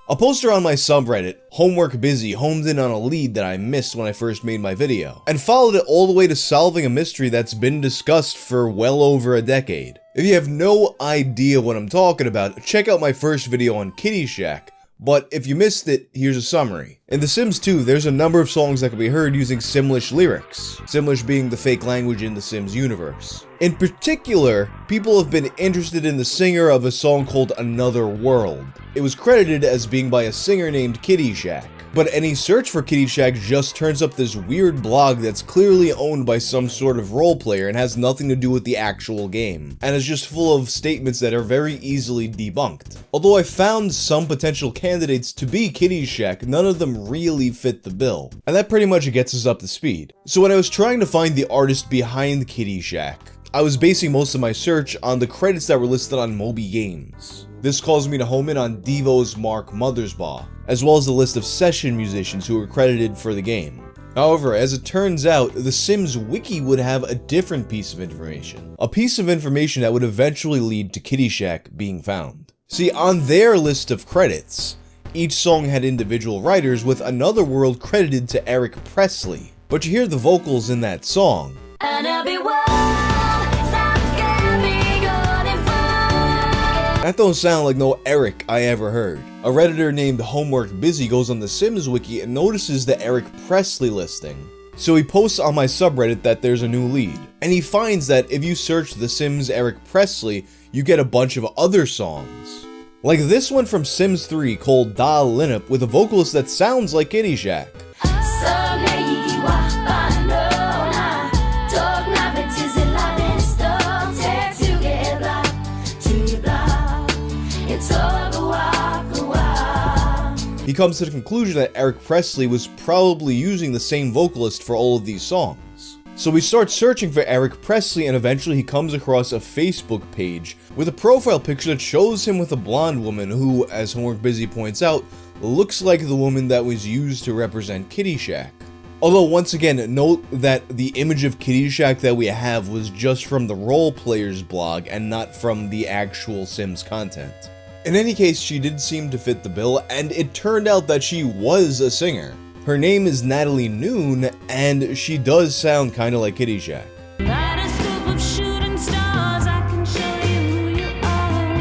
A poster on my subreddit, Homework Busy, homed in on a lead that I missed when I first made my video, and followed it all the way to solving a mystery that's been discussed for well over a decade. If you have no idea what I'm talking about, check out my first video on Kitty Shack, but if you missed it, here's a summary. In The Sims 2, there's a number of songs that can be heard using Simlish lyrics, Simlish being the fake language in the Sims universe. In particular, people have been interested in the singer of a song called Another World. It was credited as being by a singer named Kitty Shack, but any search for Kitty Shack just turns up this weird blog that's clearly owned by some sort of role player and has nothing to do with the actual game, and is just full of statements that are very easily debunked. Although I found some potential candidates to be Kitty Shack, none of them really fit the bill, and that pretty much gets us up to speed. So when I was trying to find the artist behind Kitty Shack, I was basing most of my search on the credits that were listed on Moby Games. This caused me to home in on Devo's Mark Mothersbaugh, as well as the list of session musicians who were credited for the game. However, as it turns out, the Sims Wiki would have a different piece of information. A piece of information that would eventually lead to Kitty Shack being found. See, on their list of credits, each song had individual writers with Another World credited to Eric Presley. But you hear the vocals in that song. That don't sound like no Eric I ever heard. A redditor named Homework Busy goes on the Sims Wiki and notices the Eric Presley listing. So he posts on my subreddit that there's a new lead. And he finds that if you search The Sims Eric Presley, you get a bunch of other songs. Like this one from Sims 3 called Da Lineup with a vocalist that sounds like Kitty Shack. He comes to the conclusion that Eric Presley was probably using the same vocalist for all of these songs. So we start searching for Eric Presley, and eventually he comes across a Facebook page with a profile picture that shows him with a blonde woman who, as Homework Busy points out, looks like the woman that was used to represent Kitty Shack. Although once again, note that the image of Kitty Shack that we have was just from the role player's blog and not from the actual Sims content. In any case, she did seem to fit the bill, and it turned out that she was a singer. Her name is Natalie Noon, and she does sound kinda like Kitty Shack.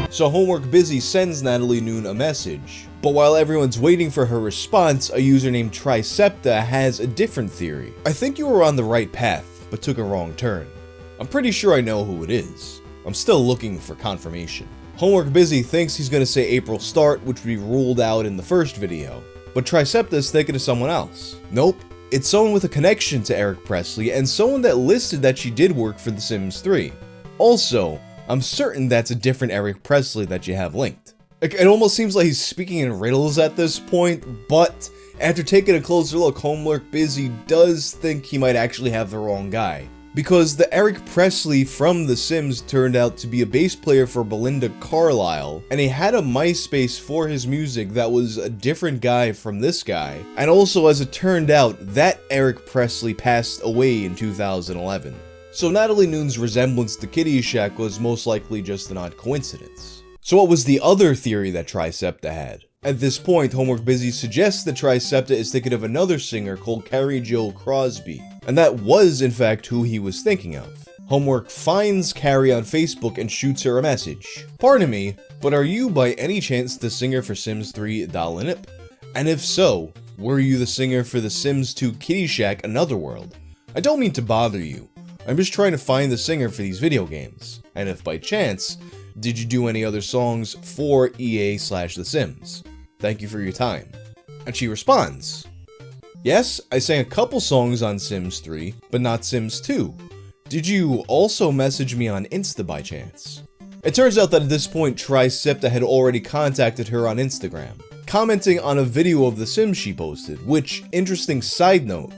So Homework Busy sends Natalie Noon a message. But while everyone's waiting for her response, a user named Tricepta has a different theory. I think you were on the right path, but took a wrong turn. I'm pretty sure I know who it is. I'm still looking for confirmation. Homework Busy thinks he's gonna say April Start, which we ruled out in the first video. But Tricepta is thinking of someone else. Nope, it's someone with a connection to Eric Presley and someone that listed that she did work for The Sims 3. Also, I'm certain that's a different Eric Presley that you have linked. It almost seems like he's speaking in riddles at this point, but after taking a closer look, Homework Busy does think he might actually have the wrong guy. Because the Eric Presley from The Sims turned out to be a bass player for Belinda Carlisle, and he had a MySpace for his music that was a different guy from this guy. And also, as it turned out, that Eric Presley passed away in 2011. So Natalie Noon's resemblance to Kitty Shack was most likely just an odd coincidence. So what was the other theory that Tricepta had? At this point, Homework Busy suggests that Tricepta is thinking of another singer called Carrie Jo Crosby, and that was in fact who he was thinking of. Homework finds Carrie on Facebook and shoots her a message. Pardon me, but are you by any chance the singer for Sims 3 Dalinip? And if so, were you the singer for The Sims 2 Kitty Shack Another World? I don't mean to bother you, I'm just trying to find the singer for these video games, and if by chance, did you do any other songs for EA/The Sims? Thank you for your time. And she responds, yes, I sang a couple songs on Sims 3, but not Sims 2. Did you also message me on Insta by chance? It turns out that at this point, Tricepta had already contacted her on Instagram, commenting on a video of The Sims she posted, which, interesting side note,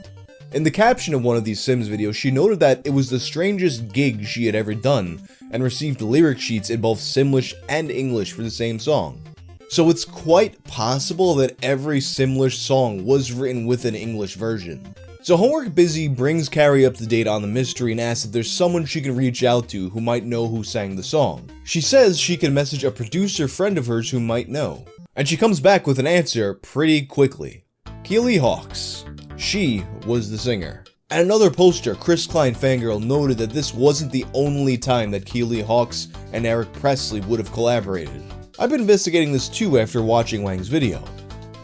in the caption of one of these Sims videos, she noted that it was the strangest gig she had ever done, and received lyric sheets in both Simlish and English for the same song. So it's quite possible that every Simlish song was written with an English version. So Homework Busy brings Carrie up to date on the mystery and asks if there's someone she can reach out to who might know who sang the song. She says she can message a producer friend of hers who might know. And she comes back with an answer pretty quickly. Keely Hawks. She was the singer. And another poster, Chris Klein Fangirl, noted that this wasn't the only time that Keely Hawks and Eric Presley would have collaborated. I've been investigating this too after watching Wang's video.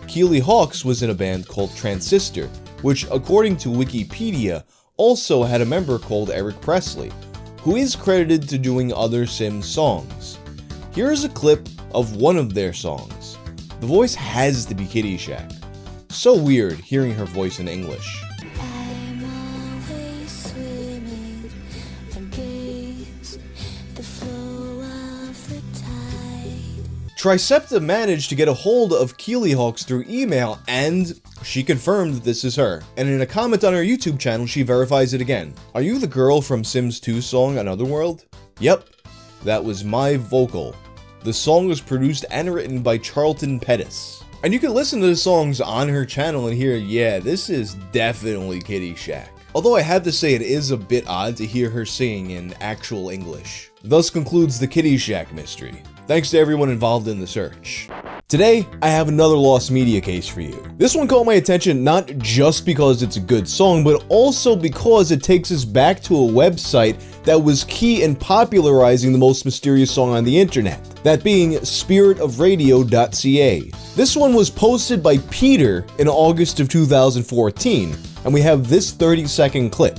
Keely Hawks was in a band called Transistor, which according to Wikipedia also had a member called Eric Presley, who is credited to doing other Sims songs. Here is a clip of one of their songs. The voice has to be Kitty Shack. So weird hearing her voice in English. Tricepta managed to get a hold of Keely Hawks through email, and she confirmed that this is her. And in a comment on her YouTube channel, she verifies it again. Are you the girl from Sims 2's song Another World? Yep, that was my vocal. The song was produced and written by Charlton Pettis. And you can listen to the songs on her channel and hear, yeah, this is definitely Kitty Shack. Although I have to say it is a bit odd to hear her singing in actual English. Thus concludes the Kitty Shack mystery. Thanks to everyone involved in the search. Today, I have another lost media case for you. This one caught my attention not just because it's a good song, but also because it takes us back to a website that was key in popularizing the most mysterious song on the internet, that being spiritofradio.ca. This one was posted by Peter in August of 2014, and we have this 30-second clip.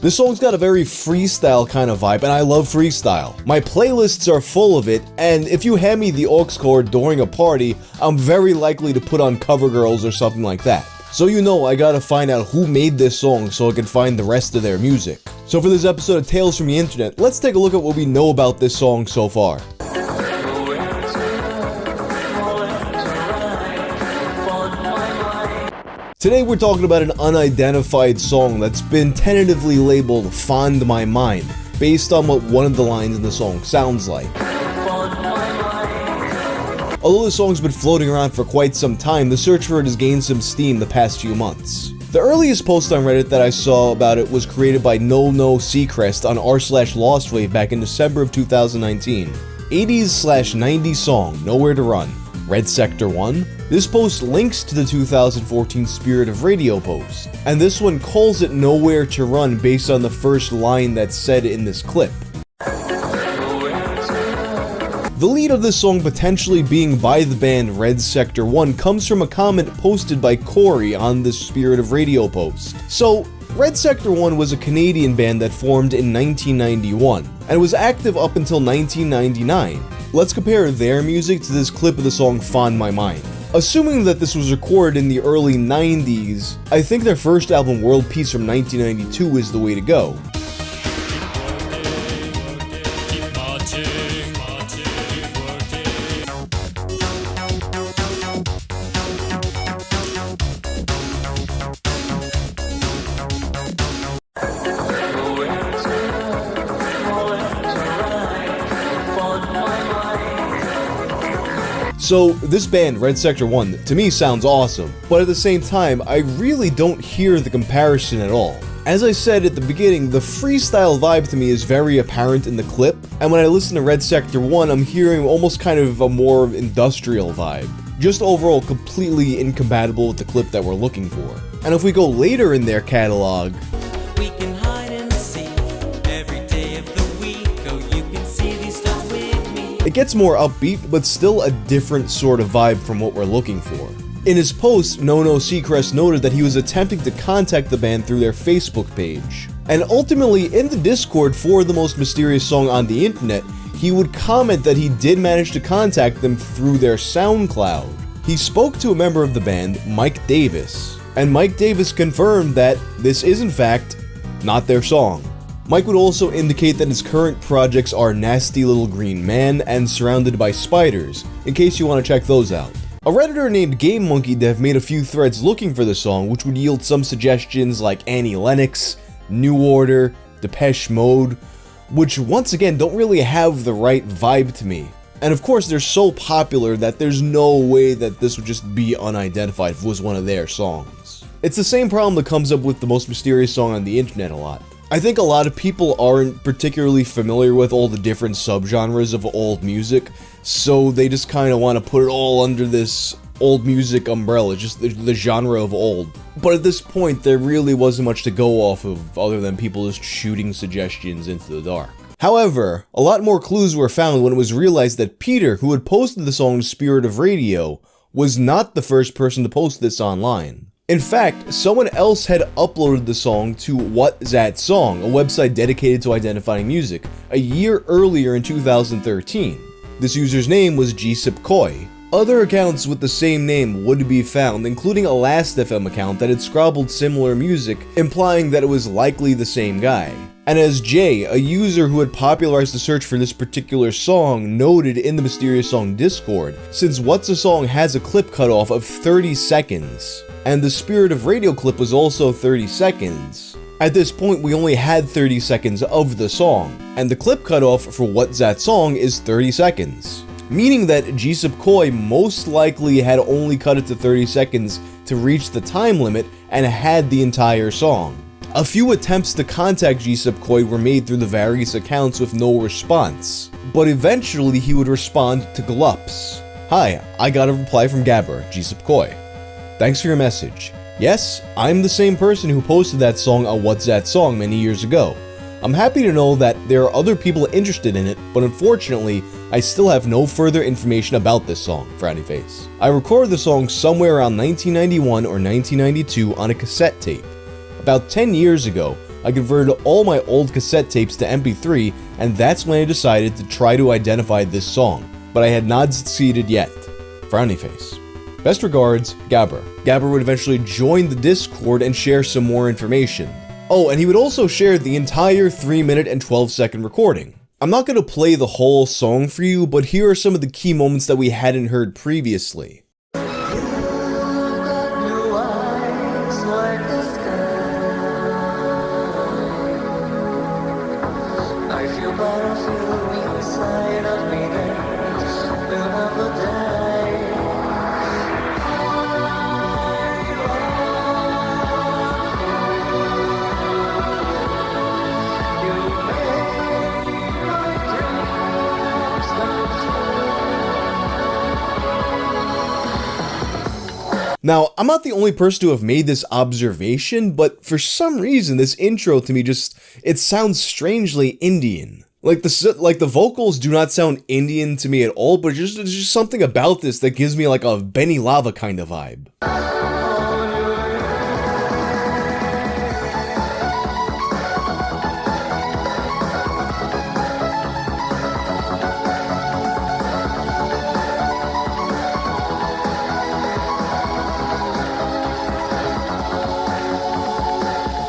This song's got a very freestyle kind of vibe, and I love freestyle. My playlists are full of it, and if you hand me the aux cord during a party, I'm very likely to put on Cover Girls or something like that. So you know I gotta find out who made this song so I can find the rest of their music. So for this episode of Tales from the Internet, let's take a look at what we know about this song so far. Today we're talking about an unidentified song that's been tentatively labeled Fond My Mind, based on what one of the lines in the song sounds like. Although the song's been floating around for quite some time, the search for it has gained some steam the past few months. The earliest post on Reddit that I saw about it was created by No Seacrest on r/Lostwave back in December of 2019. 80s/90s song, Nowhere to Run. Red Sector 1? This post links to the 2014 Spirit of Radio post, and this one calls it Nowhere to Run based on the first line that's said in this clip. The lead of this song potentially being by the band Red Sector 1 comes from a comment posted by Corey on the Spirit of Radio post. So, Red Sector 1 was a Canadian band that formed in 1991, and was active up until 1999. Let's compare their music to this clip of the song Fond My Mind. Assuming that this was recorded in the early 90s, I think their first album World Peace from 1992 is the way to go. So, this band, Red Sector 1, to me sounds awesome, but at the same time, I really don't hear the comparison at all. As I said at the beginning, the freestyle vibe to me is very apparent in the clip, and when I listen to Red Sector 1, I'm hearing almost kind of a more industrial vibe. Just overall completely incompatible with the clip that we're looking for. And if we go later in their catalog, We can hide and seek every day of the week. Oh, you can see these stars with me. it gets more upbeat, but still a different sort of vibe from what we're looking for. In his post, Nono Seacrest noted that he was attempting to contact the band through their Facebook page. And ultimately, in the Discord for the most mysterious song on the internet, he would comment that he did manage to contact them through their SoundCloud. He spoke to a member of the band, Mike Davis, and Mike Davis confirmed that this is in fact not their song. Mike would also indicate that his current projects are Nasty Little Green Man and Surrounded by Spiders, in case you want to check those out. A redditor named Game Monkey Dev made a few threads looking for the song, which would yield some suggestions like Annie Lennox, New Order, Depeche Mode, which once again don't really have the right vibe to me. And of course they're so popular that there's no way that this would just be unidentified if it was one of their songs. It's the same problem that comes up with the most mysterious song on the internet a lot. I think a lot of people aren't particularly familiar with all the different subgenres of old music, so they just kind of want to put it all under this old music umbrella, just the genre of old. But at this point, there really wasn't much to go off of other than people just shooting suggestions into the dark. However, a lot more clues were found when it was realized that Peter, who had posted the song Spirit of Radio, was not the first person to post this online. In fact, someone else had uploaded the song to What's That Song, a website dedicated to identifying music, a year earlier in 2013. This user's name was Gsip Koi. Other accounts with the same name would be found, including a Last.fm account that had scrabbled similar music, implying that it was likely the same guy. And as Jay, a user who had popularized the search for this particular song, noted in the Mysterious Song Discord, since What's a Song has a clip cutoff of 30 seconds, and the Spirit of Radio clip was also 30 seconds. At this point, we only had 30 seconds of the song, and the clip cutoff for What's That Song is 30 seconds. Meaning that Gsip Koi most likely had only cut it to 30 seconds to reach the time limit and had the entire song. A few attempts to contact Gsip Koi were made through the various accounts with no response, but eventually he would respond to Glups. Hi, I got a reply from Gabber, Gsip Koi. Thanks for your message. Yes, I'm the same person who posted that song on What's That Song many years ago. I'm happy to know that there are other people interested in it, but unfortunately, I still have no further information about this song, frowny face. I recorded the song somewhere around 1991 or 1992 on a cassette tape. About 10 years ago, I converted all my old cassette tapes to MP3, and that's when I decided to try to identify this song, but I had not succeeded yet. Frowny face. Best regards, Gabber. Gabber would eventually join the Discord and share some more information. Oh, and he would also share the entire 3-minute and 12-second recording. I'm not going to play the whole song for you, but here are some of the key moments that we hadn't heard previously. Now, I'm not the only person to have made this observation, but for some reason this intro to me it sounds strangely Indian. Like the vocals do not sound Indian to me at all, but there's just something about this that gives me like a Benny Lava kind of vibe.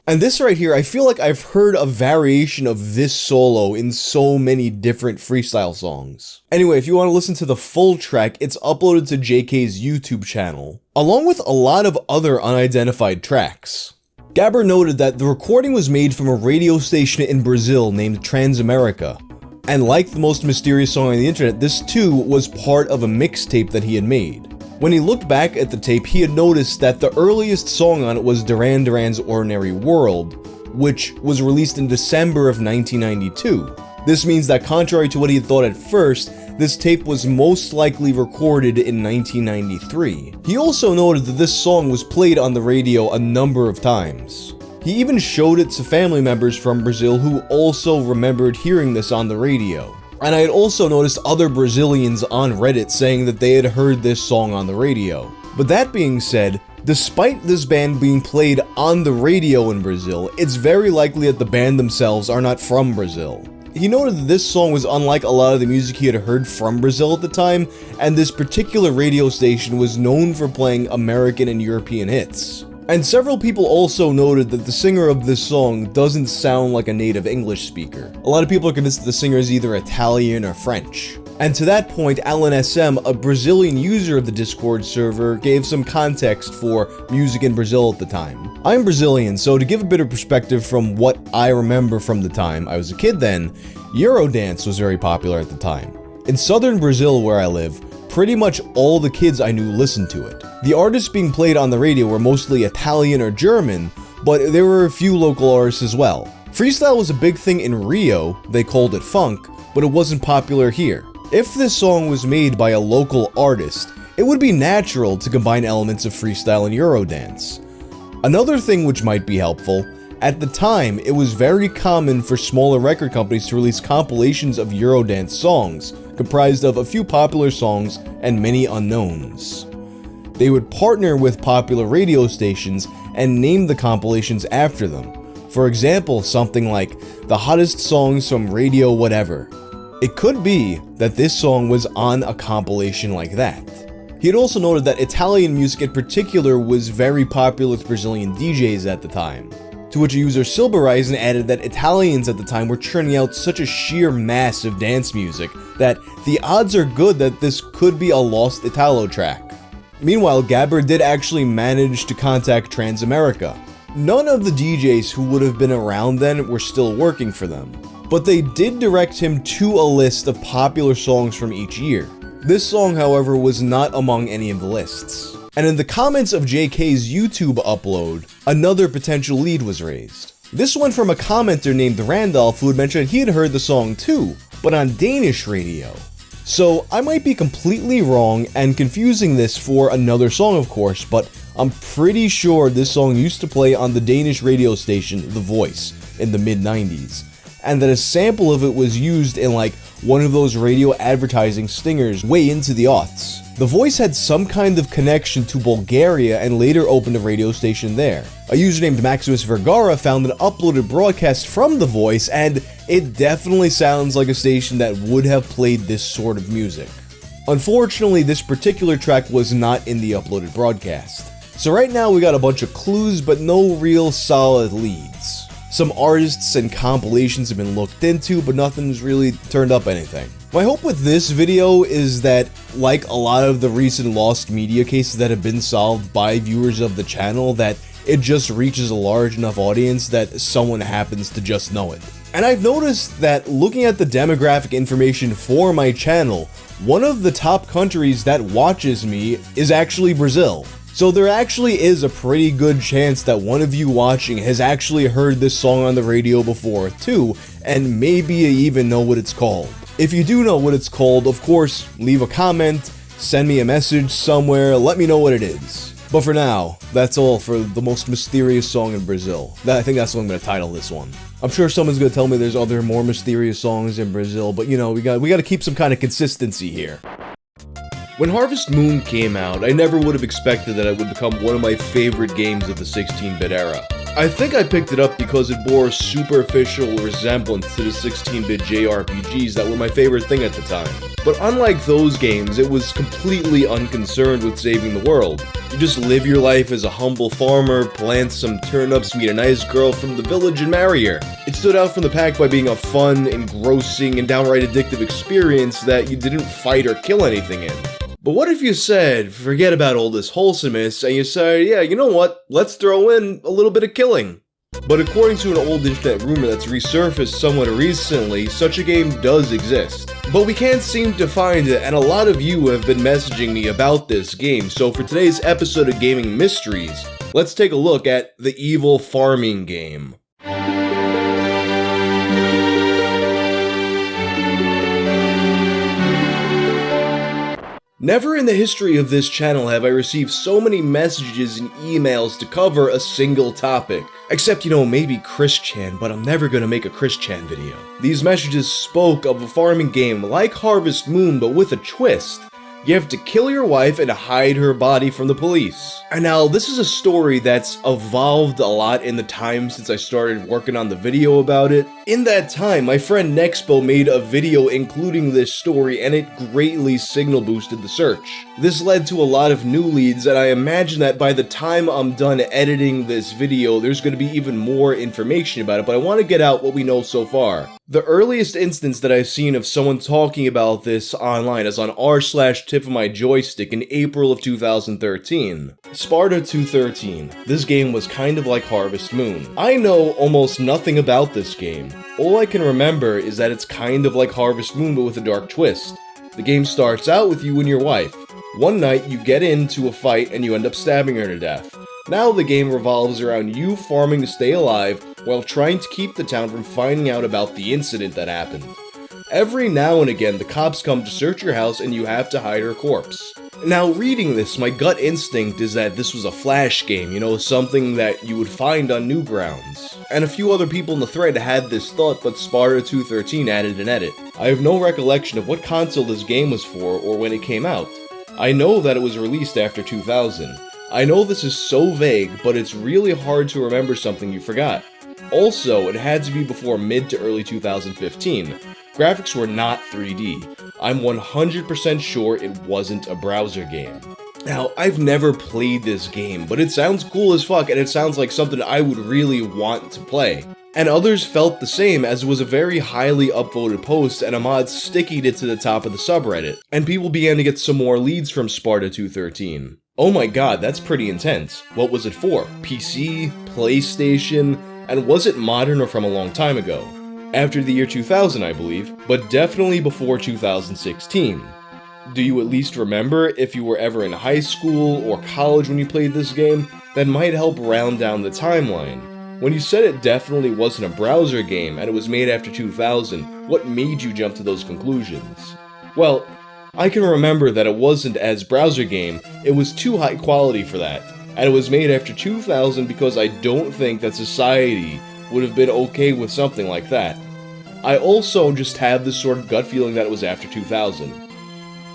And this right here, I feel like I've heard a variation of this solo in so many different freestyle songs. Anyway, if you want to listen to the full track, it's uploaded to JK's YouTube channel, along with a lot of other unidentified tracks. Gabber noted that the recording was made from a radio station in Brazil named Transamerica. And like the most mysterious song on the internet, this too was part of a mixtape that he had made. When he looked back at the tape, he had noticed that the earliest song on it was Duran Duran's Ordinary World, which was released in December of 1992. This means that contrary to what he had thought at first, this tape was most likely recorded in 1993. He also noted that this song was played on the radio a number of times. He even showed it to family members from Brazil who also remembered hearing this on the radio. And I had also noticed other Brazilians on Reddit saying that they had heard this song on the radio. But that being said, despite this band being played on the radio in Brazil, it's very likely that the band themselves are not from Brazil. He noted that this song was unlike a lot of the music he had heard from Brazil at the time, and this particular radio station was known for playing American and European hits. And several people also noted that the singer of this song doesn't sound like a native English speaker. A lot of people are convinced that the singer is either Italian or French. And to that point, Alan SM, a Brazilian user of the Discord server, gave some context for music in Brazil at the time. I'm Brazilian, so to give a bit of perspective from what I remember from the time I was a kid then, Eurodance was very popular at the time. In southern Brazil where I live, pretty much all the kids I knew listened to it. The artists being played on the radio were mostly Italian or German, but there were a few local artists as well. Freestyle was a big thing in Rio, they called it funk, but it wasn't popular here. If this song was made by a local artist, it would be natural to combine elements of freestyle and Eurodance. Another thing which might be helpful, at the time it was very common for smaller record companies to release compilations of Eurodance songs, comprised of a few popular songs and many unknowns. They would partner with popular radio stations and name the compilations after them. For example, something like the hottest songs from Radio Whatever. It could be that this song was on a compilation like that. He had also noted that Italian music in particular was very popular with Brazilian DJs at the time. To which a user Silberisen added that Italians at the time were churning out such a sheer mass of dance music that the odds are good that this could be a lost Italo track. Meanwhile, Gabber did actually manage to contact Transamerica. None of the DJs who would have been around then were still working for them, but they did direct him to a list of popular songs from each year. This song, however, was not among any of the lists. And in the comments of JK's YouTube upload, another potential lead was raised. This one from a commenter named Randolph who had mentioned he had heard the song too, but on Danish radio. So I might be completely wrong and confusing this for another song of course, but I'm pretty sure this song used to play on the Danish radio station The Voice in the mid-90s, and that a sample of it was used in like one of those radio advertising stingers way into the aughts. The Voice had some kind of connection to Bulgaria and later opened a radio station there. A user named Maximus Vergara found an uploaded broadcast from The Voice, and it definitely sounds like a station that would have played this sort of music. Unfortunately, this particular track was not in the uploaded broadcast. So right now we got a bunch of clues, but no real solid leads. Some artists and compilations have been looked into, but nothing's really turned up anything. My hope with this video is that, like a lot of the recent lost media cases that have been solved by viewers of the channel, that it just reaches a large enough audience that someone happens to just know it. And I've noticed that looking at the demographic information for my channel, one of the top countries that watches me is actually Brazil. So there actually is a pretty good chance that one of you watching has actually heard this song on the radio before too, and maybe you even know what it's called. If you do know what it's called, of course, leave a comment, send me a message somewhere, let me know what it is. But for now, that's all for the most mysterious song in Brazil. I think that's what I'm gonna title this one. I'm sure someone's gonna tell me there's other more mysterious songs in Brazil, but you know, we gotta keep some kind of consistency here. When Harvest Moon came out, I never would have expected that it would become one of my favorite games of the 16-bit era. I think I picked it up because it bore a superficial resemblance to the 16-bit JRPGs that were my favorite thing at the time. But unlike those games, it was completely unconcerned with saving the world. You just live your life as a humble farmer, plant some turnips, meet a nice girl from the village, and marry her. It stood out from the pack by being a fun, engrossing, and downright addictive experience that you didn't fight or kill anything in. But what if you said, forget about all this wholesomeness, and you said, yeah, you know what, let's throw in a little bit of killing. But according to an old internet rumor that's resurfaced somewhat recently, such a game does exist. But we can't seem to find it, and a lot of you have been messaging me about this game, so for today's episode of Gaming Mysteries, let's take a look at the evil farming game. Never in the history of this channel have I received so many messages and emails to cover a single topic. Except, you know, maybe Chris-chan, but I'm never gonna make a Chris-chan video. These messages spoke of a farming game like Harvest Moon, but with a twist. You have to kill your wife and hide her body from the police. And now, this is a story that's evolved a lot in the time since I started working on the video about it. In that time, my friend Nexpo made a video including this story, and it greatly signal boosted the search. This led to a lot of new leads, and I imagine that by the time I'm done editing this video, there's going to be even more information about it, but I want to get out what we know so far. The earliest instance that I've seen of someone talking about this online is on r/tip of my joystick in April of 2013. Sparta 213. This game was kind of like Harvest Moon. I know almost nothing about this game. All I can remember is that it's kind of like Harvest Moon but with a dark twist. The game starts out with you and your wife. One night you get into a fight and you end up stabbing her to death. Now the game revolves around you farming to stay alive while trying to keep the town from finding out about the incident that happened. Every now and again the cops come to search your house and you have to hide her corpse. Now reading this, my gut instinct is that this was a Flash game, you know, something that you would find on Newgrounds. And a few other people in the thread had this thought, but Sparta 213 added an edit. I have no recollection of what console this game was for or when it came out. I know that it was released after 2000. I know this is so vague, but it's really hard to remember something you forgot. Also, it had to be before mid to early 2015. Graphics were not 3D. I'm 100% sure it wasn't a browser game. Now, I've never played this game, but it sounds cool as fuck and it sounds like something I would really want to play. And others felt the same, as it was a very highly upvoted post and a mod stickied it to the top of the subreddit. And people began to get some more leads from Sparta 213. Oh my god, that's pretty intense. What was it for? PC? PlayStation? And was it modern or from a long time ago? After the year 2000, I believe, but definitely before 2016. Do you at least remember if you were ever in high school or college when you played this game? That might help round down the timeline. When you said it definitely wasn't a browser game and it was made after 2000, what made you jump to those conclusions? Well, I can remember that it wasn't as browser game, it was too high quality for that, and it was made after 2000 because I don't think that society would have been okay with something like that. I also just have this sort of gut feeling that it was after 2000.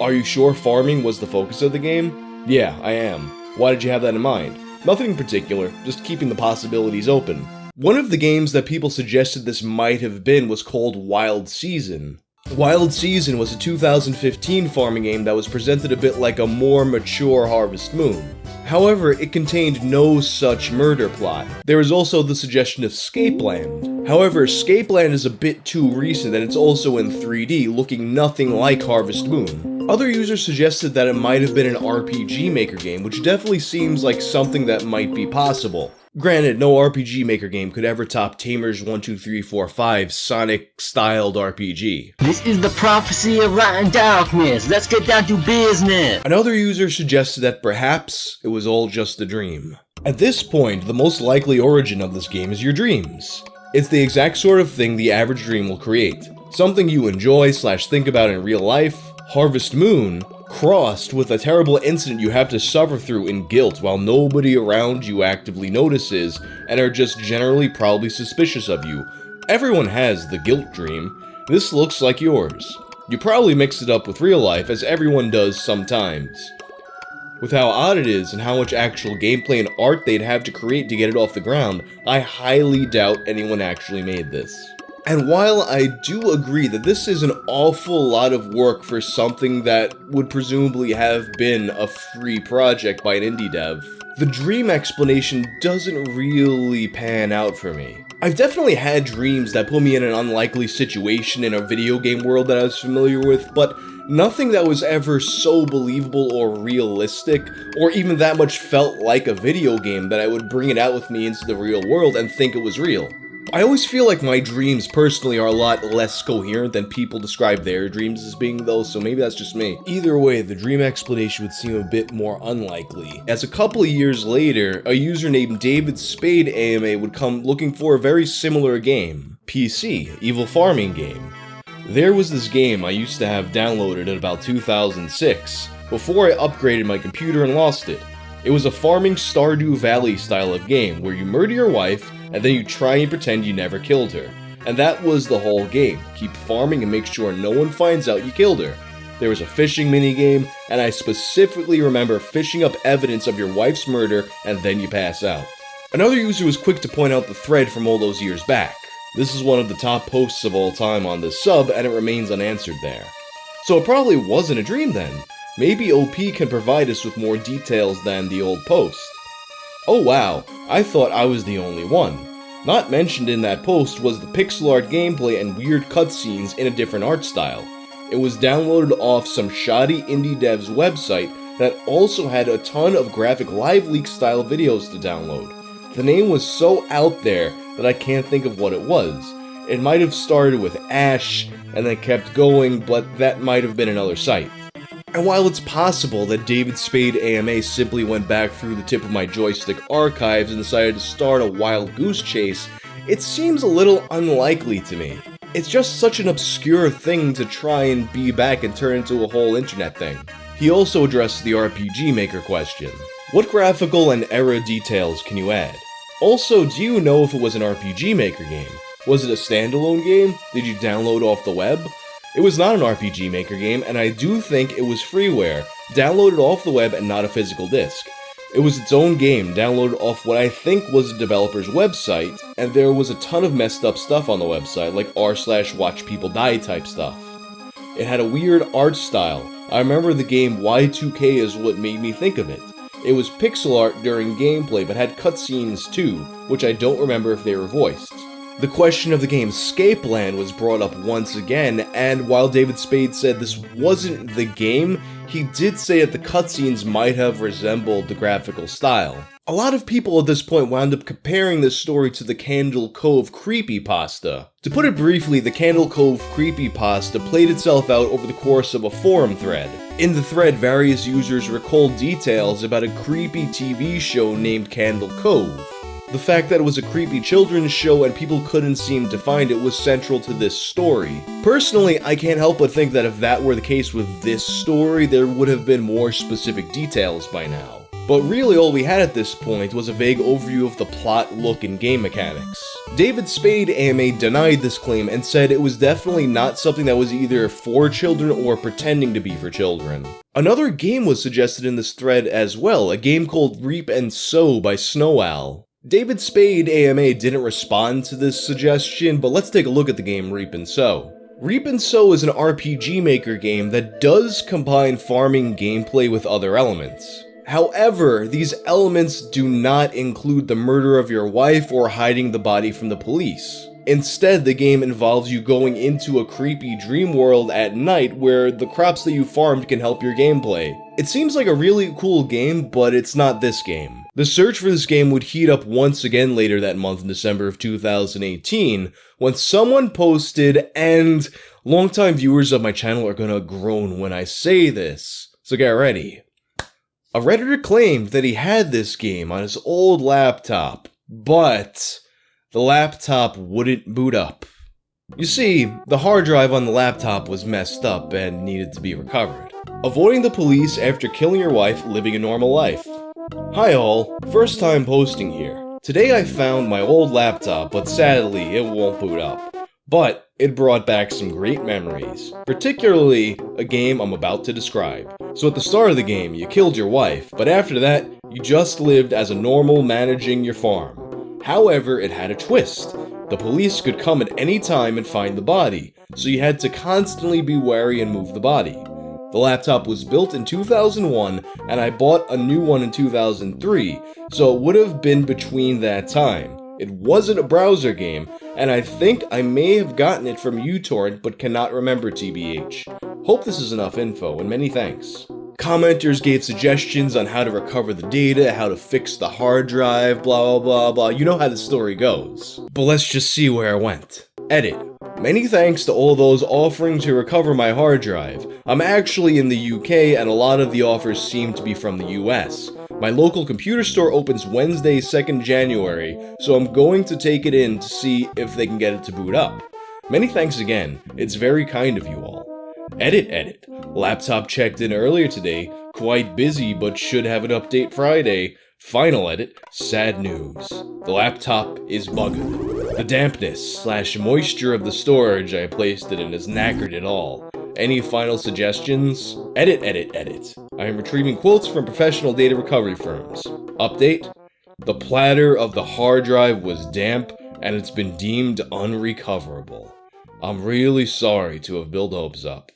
Are you sure farming was the focus of the game? Yeah, I am. Why did you have that in mind? Nothing in particular, just keeping the possibilities open. One of the games that people suggested this might have been was called Wild Season. Wild Season was a 2015 farming game that was presented a bit like a more mature Harvest Moon. However, it contained no such murder plot. There was also the suggestion of Scapeland. However, Scapeland is a bit too recent and it's also in 3D, looking nothing like Harvest Moon. Other users suggested that it might have been an RPG Maker game, which definitely seems like something that might be possible. Granted, no RPG Maker game could ever top Tamer's 1-2-3-4-5 Sonic-styled RPG. This is the prophecy of rotten darkness. Let's get down to business. Another user suggested that perhaps it was all just a dream. At this point, the most likely origin of this game is your dreams. It's the exact sort of thing the average dream will create. Something you enjoy/think about in real life. Harvest Moon crossed with a terrible incident you have to suffer through in guilt while nobody around you actively notices and are just generally probably suspicious of you. Everyone has the guilt dream. This looks like yours. You probably mix it up with real life, as everyone does sometimes. With how odd it is and how much actual gameplay and art they'd have to create to get it off the ground, I highly doubt anyone actually made this. And while I do agree that this is an awful lot of work for something that would presumably have been a free project by an indie dev, the dream explanation doesn't really pan out for me. I've definitely had dreams that put me in an unlikely situation in a video game world that I was familiar with, but nothing that was ever so believable or realistic, or even that much felt like a video game that I would bring it out with me into the real world and think it was real. I always feel like my dreams personally are a lot less coherent than people describe their dreams as being though, so maybe that's just me. Either way, the dream explanation would seem a bit more unlikely, as a couple of years later, a user named David Spade AMA would come looking for a very similar game. PC, Evil Farming Game. There was this game I used to have downloaded in about 2006, before I upgraded my computer and lost it. It was a farming Stardew Valley style of game, where you murder your wife, and then you try and pretend you never killed her. And that was the whole game. Keep farming and make sure no one finds out you killed her. There was a fishing minigame, and I specifically remember fishing up evidence of your wife's murder, and then you pass out. Another user was quick to point out the thread from all those years back. This is one of the top posts of all time on this sub, and it remains unanswered there. So it probably wasn't a dream then. Maybe OP can provide us with more details than the old post. Oh wow, I thought I was the only one. Not mentioned in that post was the pixel art gameplay and weird cutscenes in a different art style. It was downloaded off some shoddy indie dev's website that also had a ton of graphic live leak style videos to download. The name was so out there that I can't think of what it was. It might have started with Ash and then kept going, but that might have been another site. And while it's possible that David Spade AMA simply went back through the tip of my joystick archives and decided to start a wild goose chase, it seems a little unlikely to me. It's just such an obscure thing to try and be back and turn into a whole internet thing. He also addressed the RPG Maker question. What graphical and era details can you add? Also, do you know if it was an RPG Maker game? Was it a standalone game? Did you download off the web? It was not an RPG Maker game, and I do think it was freeware, downloaded off the web and not a physical disc. It was its own game, downloaded off what I think was the developer's website, and there was a ton of messed up stuff on the website, like r/watch people die type stuff. It had a weird art style. I remember the game Y2K is what made me think of it. It was pixel art during gameplay, but had cutscenes too, which I don't remember if they were voiced. The question of the game's escape land was brought up once again, and while David Spade said this wasn't the game, he did say that the cutscenes might have resembled the graphical style. A lot of people at this point wound up comparing this story to the Candle Cove creepypasta. To put it briefly, the Candle Cove creepypasta played itself out over the course of a forum thread. In the thread, various users recalled details about a creepy TV show named Candle Cove. The fact that it was a creepy children's show and people couldn't seem to find it was central to this story. Personally, I can't help but think that if that were the case with this story, there would have been more specific details by now. But really all we had at this point was a vague overview of the plot, look, and game mechanics. David Spade AMA denied this claim and said it was definitely not something that was either for children or pretending to be for children. Another game was suggested in this thread as well, a game called Reap and Sow by Snow Owl. David Spade AMA didn't respond to this suggestion, but let's take a look at the game Reap and Sow. Reap and Sow is an RPG Maker game that does combine farming gameplay with other elements. However, these elements do not include the murder of your wife or hiding the body from the police. Instead, the game involves you going into a creepy dream world at night where the crops that you farmed can help your gameplay. It seems like a really cool game, but it's not this game. The search for this game would heat up once again later that month in December of 2018, when someone posted, and longtime viewers of my channel are gonna groan when I say this, so get ready. A Redditor claimed that he had this game on his old laptop, but the laptop wouldn't boot up. You see, the hard drive on the laptop was messed up and needed to be recovered. Avoiding the police after killing your wife living a normal life. Hi all, first time posting here. Today I found my old laptop, but sadly it won't boot up. But it brought back some great memories, particularly a game I'm about to describe. So at the start of the game, you killed your wife, but after that, you just lived as a normal managing your farm. However, it had a twist. The police could come at any time and find the body, so you had to constantly be wary and move the body. The laptop was built in 2001, and I bought a new one in 2003, so it would have been between that time. It wasn't a browser game, and I think I may have gotten it from uTorrent, but cannot remember TBH. Hope this is enough info, and many thanks. Commenters gave suggestions on how to recover the data, how to fix the hard drive, blah blah blah blah, you know how the story goes. But let's just see where I went. Edit. Many thanks to all those offering to recover my hard drive. I'm actually in the UK and a lot of the offers seem to be from the US. My local computer store opens Wednesday, 2nd January, so I'm going to take it in to see if they can get it to boot up. Many thanks again, it's very kind of you all. Edit. Laptop checked in earlier today, quite busy but should have an update Friday. Final edit, sad news. The laptop is bugged. The dampness / moisture of the storage I placed it in is knackered it all. Any final suggestions? Edit. I am retrieving quotes from professional data recovery firms. Update. The platter of the hard drive was damp and it's been deemed unrecoverable. I'm really sorry to have built hopes up.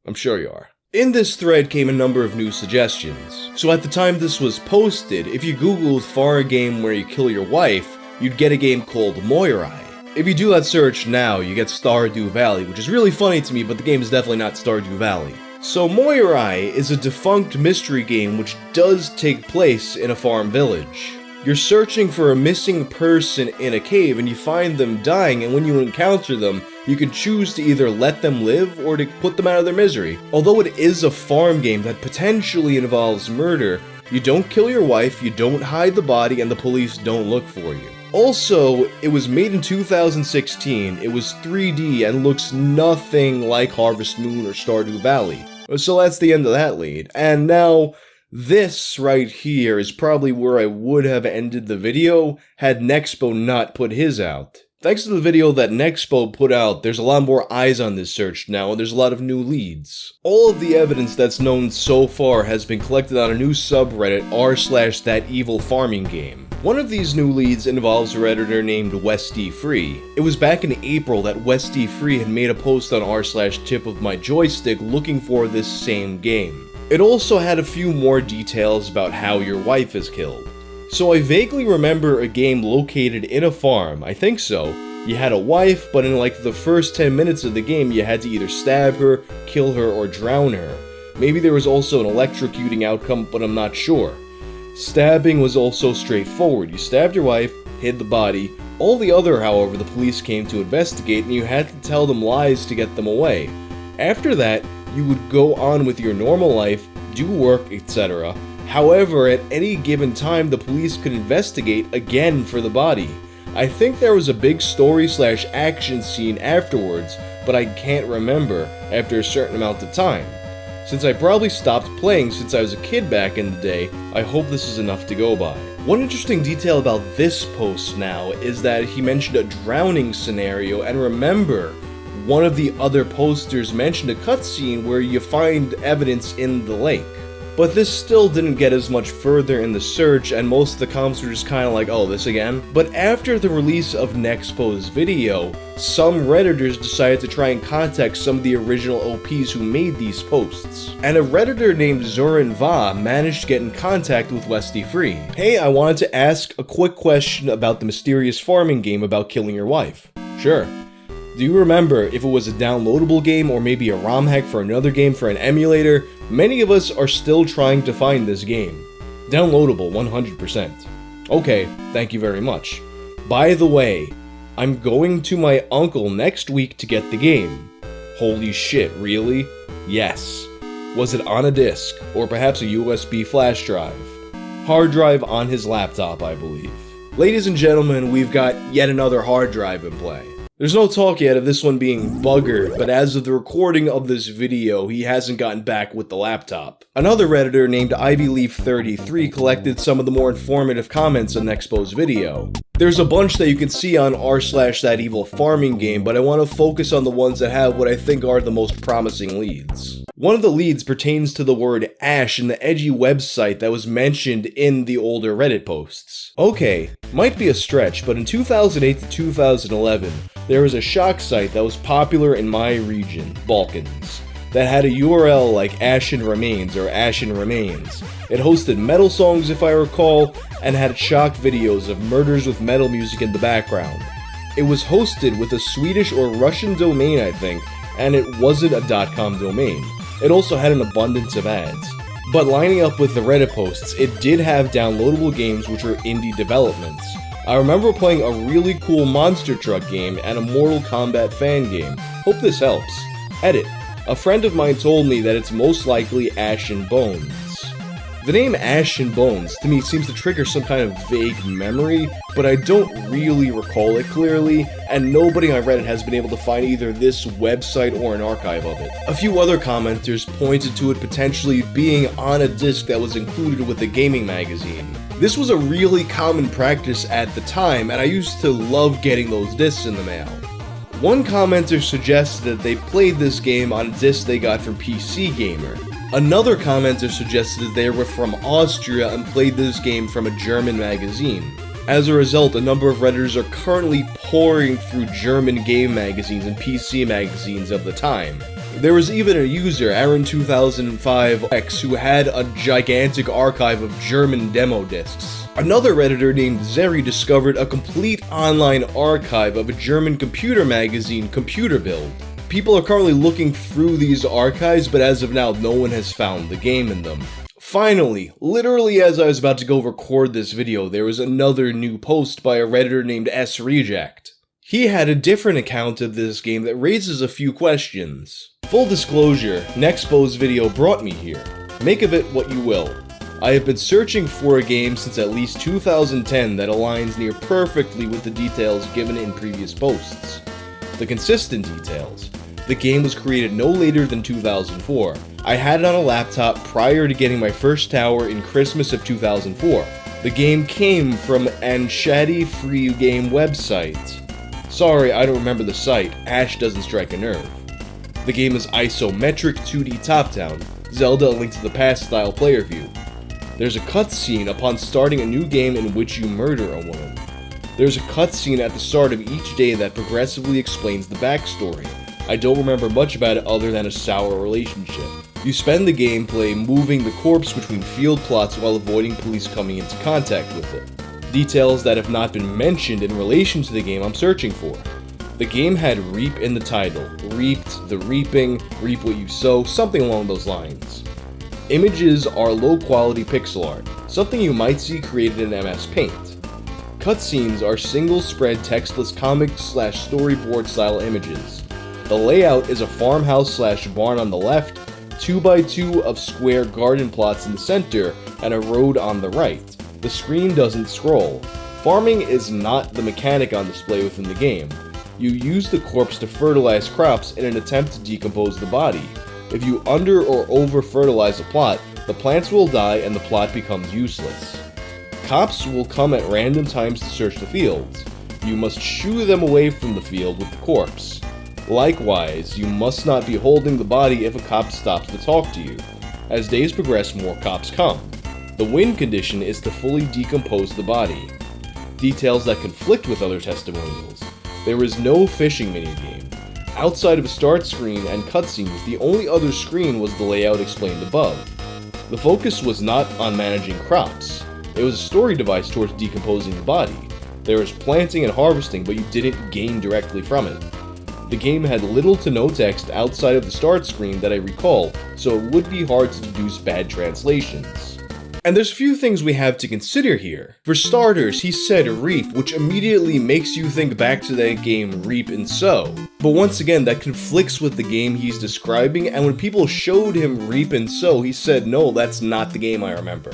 I'm sure you are. In this thread came a number of new suggestions. So at the time this was posted, if you googled "far game where you kill your wife," you'd get a game called Moirai. If you do that search now, you get Stardew Valley, which is really funny to me, but the game is definitely not Stardew Valley. So Moirai is a defunct mystery game which does take place in a farm village. You're searching for a missing person in a cave and you find them dying, and when you encounter them, you can choose to either let them live or to put them out of their misery. Although it is a farm game that potentially involves murder, you don't kill your wife, you don't hide the body, and the police don't look for you. Also, it was made in 2016, it was 3D and looks nothing like Harvest Moon or Stardew Valley. So that's the end of that lead. And now, this right here is probably where I would have ended the video had Nexpo not put his out. Thanks to the video that Nexpo put out, there's a lot more eyes on this search now and there's a lot of new leads. All of the evidence that's known so far has been collected on a new subreddit r/thatevilfarminggame. One of these new leads involves a redditor named WestDFree. It was back in April that WestDFree had made a post on r/tipofmyjoystick looking for this same game. It also had a few more details about how your wife is killed. So I vaguely remember a game located in a farm, I think so. You had a wife, but in like the first 10 minutes of the game you had to either stab her, kill her, or drown her. Maybe there was also an electrocuting outcome, but I'm not sure. Stabbing was also straightforward. You stabbed your wife, hid the body. All the other, however, the police came to investigate and you had to tell them lies to get them away. After that, you would go on with your normal life, do work, etc. However, at any given time, the police could investigate again for the body. I think there was a big story/action scene afterwards, but I can't remember after a certain amount of time. Since I probably stopped playing since I was a kid back in the day, I hope this is enough to go by. One interesting detail about this post now is that he mentioned a drowning scenario, and remember, one of the other posters mentioned a cutscene where you find evidence in the lake. But this still didn't get as much further in the search, and most of the comments were just kinda like, oh, this again? But after the release of Nexpo's video, some Redditors decided to try and contact some of the original OPs who made these posts. And a Redditor named Zoran Va managed to get in contact with WestDFree. Hey, I wanted to ask a quick question about the mysterious farming game about killing your wife. Sure. Do you remember if it was a downloadable game or maybe a ROM hack for another game for an emulator? Many of us are still trying to find this game. Downloadable 100%. Okay, thank you very much. By the way, I'm going to my uncle next week to get the game. Holy shit, really? Yes. Was it on a disc, or perhaps a USB flash drive? Hard drive on his laptop, I believe. Ladies and gentlemen, we've got yet another hard drive in play. There's no talk yet of this one being buggered, but as of the recording of this video, he hasn't gotten back with the laptop. Another Redditor named IvyLeaf33 collected some of the more informative comments on Nexpo's video. There's a bunch that you can see on r/thatevil farming game, but I want to focus on the ones that have what I think are the most promising leads. One of the leads pertains to the word Ash in the edgy website that was mentioned in the older Reddit posts. Okay, might be a stretch, but in 2008 to 2011, there was a shock site that was popular in my region, Balkans, that had a URL like Ashen Remains or Ashen Remains. It hosted metal songs if I recall, and had shock videos of murders with metal music in the background. It was hosted with a Swedish or Russian domain I think, and it wasn't a .com domain. It also had an abundance of ads. But lining up with the Reddit posts, it did have downloadable games which were indie developments. I remember playing a really cool monster truck game and a Mortal Kombat fan game. Hope this helps. Edit. A friend of mine told me that it's most likely Ashen Bones. The name Ashen Bones to me seems to trigger some kind of vague memory, but I don't really recall it clearly, and nobody on Reddit has been able to find either this website or an archive of it. A few other commenters pointed to it potentially being on a disc that was included with a gaming magazine. This was a really common practice at the time, and I used to love getting those discs in the mail. One commenter suggested that they played this game on a disc they got from PC Gamer. Another commenter suggested that they were from Austria and played this game from a German magazine. As a result, a number of Redditors are currently pouring through German game magazines and PC magazines of the time. There was even a user, Aaron2005X, who had a gigantic archive of German demo discs. Another Redditor named Zeri discovered a complete online archive of a German computer magazine, Computer Build. People are currently looking through these archives, but as of now, no one has found the game in them. Finally, literally as I was about to go record this video, there was another new post by a Redditor named sreject. He had a different account of this game that raises a few questions. Full disclosure, Nexpo's video brought me here. Make of it what you will. I have been searching for a game since at least 2010 that aligns near perfectly with the details given in previous posts. The consistent details. The game was created no later than 2004. I had it on a laptop prior to getting my first tower in Christmas of 2004. The game came from an Shady free game website. Sorry, I don't remember the site. Ash doesn't strike a nerve. The game is isometric 2D top-down, Zelda A Link to the Past style player view. There's a cutscene upon starting a new game in which you murder a woman. There's a cutscene at the start of each day that progressively explains the backstory. I don't remember much about it other than a sour relationship. You spend the gameplay moving the corpse between field plots while avoiding police coming into contact with it. Details that have not been mentioned in relation to the game I'm searching for. The game had reap in the title. Reaped, the reaping, reap what you sow, something along those lines. Images are low quality pixel art, something you might see created in MS Paint. Cutscenes are single spread textless comic/storyboard style images. The layout is a farmhouse/barn on the left, 2x2 of square garden plots in the center, and a road on the right. The screen doesn't scroll. Farming is not the mechanic on display within the game. You use the corpse to fertilize crops in an attempt to decompose the body. If you under or over fertilize a plot, the plants will die and the plot becomes useless. Cops will come at random times to search the fields. You must shoo them away from the field with the corpse. Likewise, you must not be holding the body if a cop stops to talk to you. As days progress, more cops come. The win condition is to fully decompose the body. Details that conflict with other testimonials. There is no fishing minigame. Outside of a start screen and cutscenes, the only other screen was the layout explained above. The focus was not on managing crops. It was a story device towards decomposing the body. There was planting and harvesting, but you didn't gain directly from it. The game had little to no text outside of the start screen that I recall, so it would be hard to deduce bad translations. And there's a few things we have to consider here. For starters, he said reap, which immediately makes you think back to that game Reap and Sow. But once again, that conflicts with the game he's describing, and when people showed him Reap and Sow, he said, no, that's not the game I remember.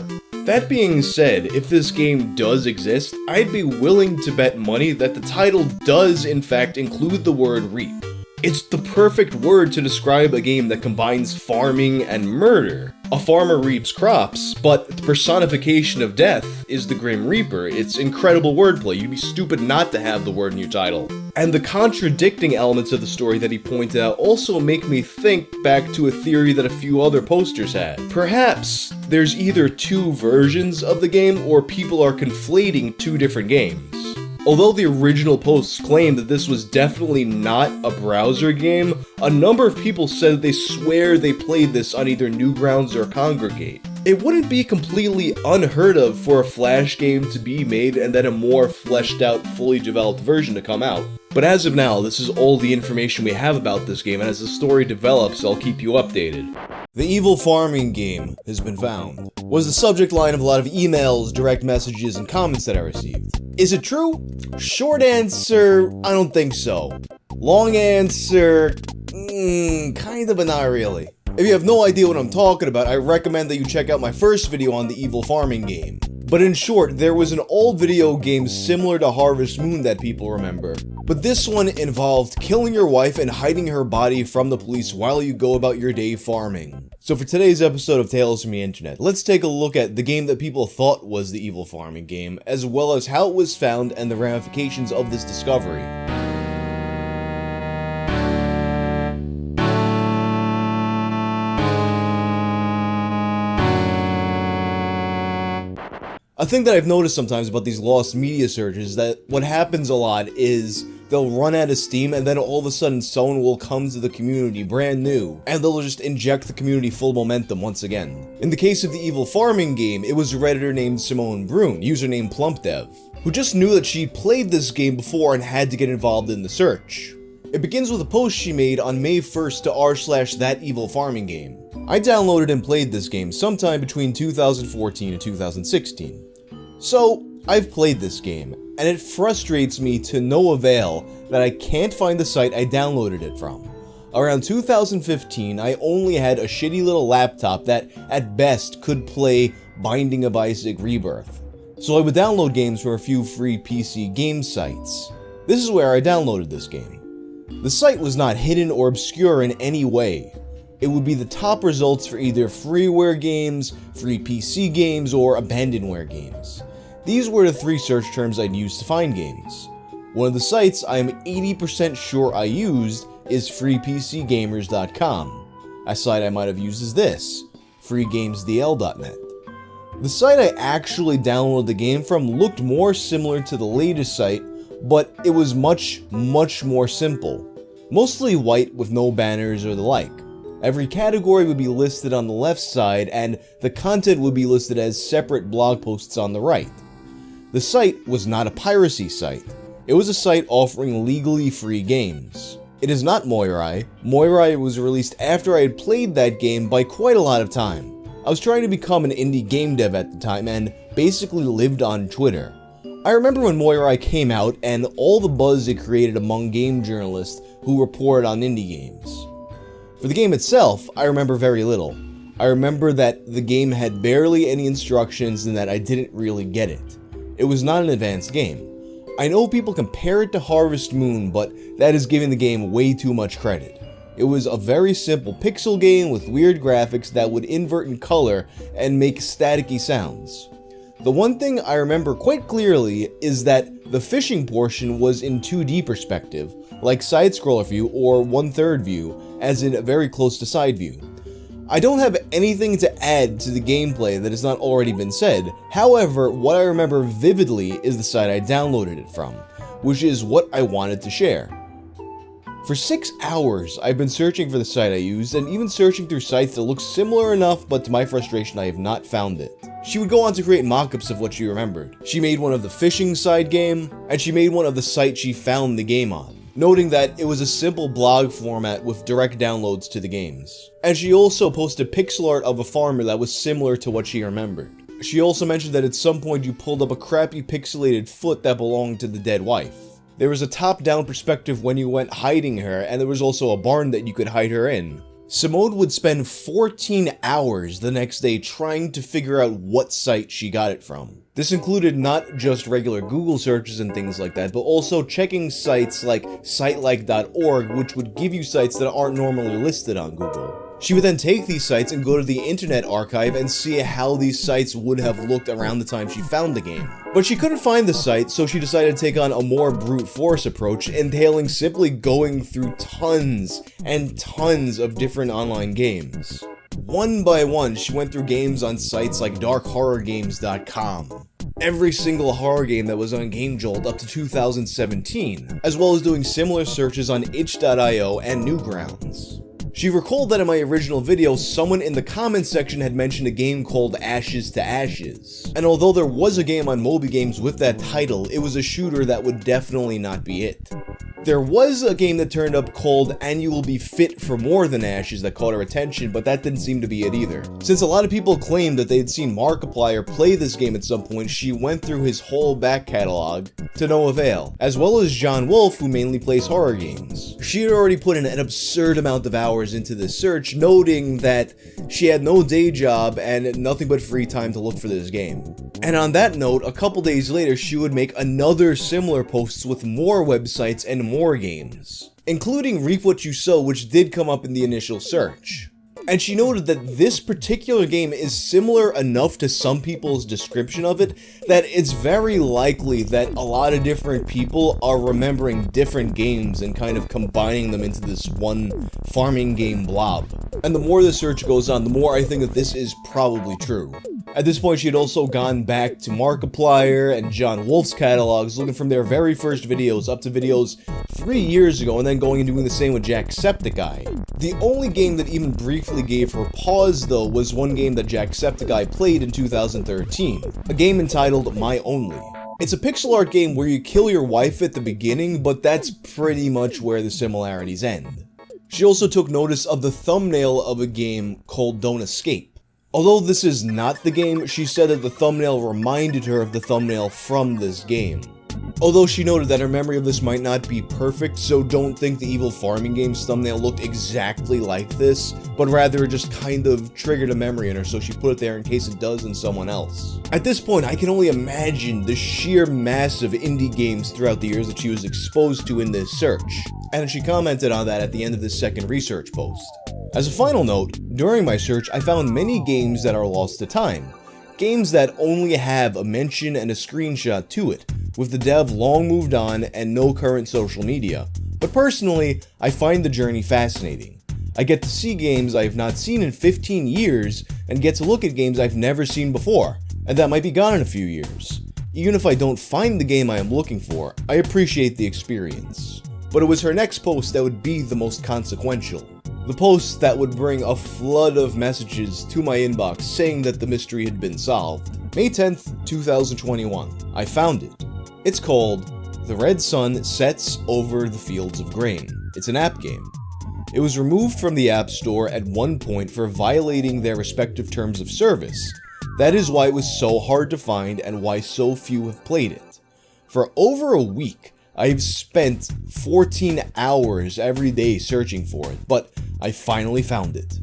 That being said, if this game does exist, I'd be willing to bet money that the title does in fact include the word reap. It's the perfect word to describe a game that combines farming and murder. A farmer reaps crops, but the personification of death is the Grim Reaper. It's incredible wordplay. You'd be stupid not to have the word in your title. And the contradicting elements of the story that he pointed out also make me think back to a theory that a few other posters had. Perhaps there's either two versions of the game, or people are conflating two different games. Although the original posts claimed that this was definitely not a browser game, a number of people said that they swear they played this on either Newgrounds or Congregate. It wouldn't be completely unheard of for a Flash game to be made and then a more fleshed out, fully developed version to come out. But as of now, this is all the information we have about this game, and as the story develops, I'll keep you updated. The evil farming game has been found, was the subject line of a lot of emails, direct messages, and comments that I received. Is it true? Short answer, I don't think so. Long answer, kind of, but not really. If you have no idea what I'm talking about, I recommend that you check out my first video on the evil farming game. But in short, there was an old video game similar to Harvest Moon that people remember. But this one involved killing your wife and hiding her body from the police while you go about your day farming. So for today's episode of Tales from the Internet, let's take a look at the game that people thought was the evil farming game, as well as how it was found and the ramifications of this discovery. A thing that I've noticed sometimes about these lost media searches is that what happens a lot is they'll run out of steam and then all of a sudden someone will come to the community brand new and they'll just inject the community full momentum once again. In the case of the evil farming game, it was a Redditor named Simone Brune, username PlumpDev, who just knew that she played this game before and had to get involved in the search. It begins with a post she made on May 1st to r/ThatEvilFarmingGame. I downloaded and played this game sometime between 2014 and 2016. So, I've played this game, and it frustrates me to no avail that I can't find the site I downloaded it from. Around 2015, I only had a shitty little laptop that, at best, could play Binding of Isaac Rebirth. So I would download games from a few free PC game sites. This is where I downloaded this game. The site was not hidden or obscure in any way. It would be the top results for either freeware games, free PC games, or abandonware games. These were the three search terms I'd use to find games. One of the sites I am 80% sure I used is freepcgamers.com. A site I might have used is this, freegamesdl.net. The site I actually downloaded the game from looked more similar to the latest site, but it was much more simple. Mostly white with no banners or the like. Every category would be listed on the left side, and the content would be listed as separate blog posts on the right. The site was not a piracy site. It was a site offering legally free games. It is not Moirai. Moirai was released after I had played that game by quite a lot of time. I was trying to become an indie game dev at the time and basically lived on Twitter. I remember when Moirai came out and all the buzz it created among game journalists who reported on indie games. For the game itself, I remember very little. I remember that the game had barely any instructions and that I didn't really get it. It was not an advanced game. I know people compare it to Harvest Moon, but that is giving the game way too much credit. It was a very simple pixel game with weird graphics that would invert in color and make staticky sounds. The one thing I remember quite clearly is that the fishing portion was in 2D perspective, like side-scroller view or 1/3 view, as in very close to side view. I don't have anything to add to the gameplay that has not already been said. However, what I remember vividly is the site I downloaded it from, which is what I wanted to share. For 6 hours, I've been searching for the site I used, and even searching through sites that look similar enough, but to my frustration, I have not found it. She would go on to create mock-ups of what she remembered. She made one of the fishing side game, and she made one of the site she found the game on, noting that it was a simple blog format with direct downloads to the games. And she also posted pixel art of a farmer that was similar to what she remembered. She also mentioned that at some point you pulled up a crappy pixelated foot that belonged to the dead wife. There was a top-down perspective when you went hiding her, and there was also a barn that you could hide her in. Simone would spend 14 hours the next day trying to figure out what site she got it from. This included not just regular Google searches and things like that, but also checking sites like sitelike.org, which would give you sites that aren't normally listed on Google. She would then take these sites and go to the Internet Archive and see how these sites would have looked around the time she found the game. But she couldn't find the site, so she decided to take on a more brute force approach, entailing simply going through tons and tons of different online games. One by one, she went through games on sites like darkhorrorgames.com. Every single horror game that was on GameJolt up to 2017, as well as doing similar searches on itch.io and Newgrounds. She recalled that in my original video, someone in the comments section had mentioned a game called Ashes to Ashes. And although there was a game on Moby Games with that title, it was a shooter that would definitely not be it. There was a game that turned up called And You Will Be Fit for More Than Ashes that caught her attention, but that didn't seem to be it either. Since a lot of people claimed that they had seen Markiplier play this game at some point, she went through his whole back catalog to no avail, as well as John Wolfe, who mainly plays horror games. She had already put in an absurd amount of hours into this search, noting that she had no day job and nothing but free time to look for this game. And on that note, a couple days later, she would make another similar posts with more websites and more games, including Reap What You Sow, which did come up in the initial search. And she noted that this particular game is similar enough to some people's description of it that it's very likely that a lot of different people are remembering different games and kind of combining them into this one farming game blob. And the more the search goes on, the more I think that this is probably true. At this point, she had also gone back to Markiplier and John Wolfe's catalogs, looking from their very first videos up to videos 3 years ago, and then going and doing the same with Jacksepticeye. The only game that even briefly gave her pause, though, was one game that Jacksepticeye played in 2013, a game entitled My Only. It's a pixel art game where you kill your wife at the beginning, but that's pretty much where the similarities end. She also took notice of the thumbnail of a game called Don't Escape. Although this is not the game, she said that the thumbnail reminded her of the thumbnail from this game. Although she noted that her memory of this might not be perfect, so don't think the Evil Farming Game's thumbnail looked exactly like this, but rather it just kind of triggered a memory in her, so she put it there in case it does in someone else. At this point, I can only imagine the sheer mass of indie games throughout the years that she was exposed to in this search, and she commented on that at the end of this second research post. As a final note, during my search, I found many games that are lost to time. Games that only have a mention and a screenshot to it, with the dev long moved on and no current social media. But personally, I find the journey fascinating. I get to see games I have not seen in 15 years, and get to look at games I've never seen before, and that might be gone in a few years. Even if I don't find the game I am looking for, I appreciate the experience. But it was her next post that would be the most consequential. The post that would bring a flood of messages to my inbox saying that the mystery had been solved. May 10th, 2021. I found it. It's called The Red Sun Sets Over the Fields of Grain. It's an app game. It was removed from the App Store at one point for violating their respective terms of service. That is why it was so hard to find and why so few have played it. For over a week, I've spent 14 hours every day searching for it, but I finally found it.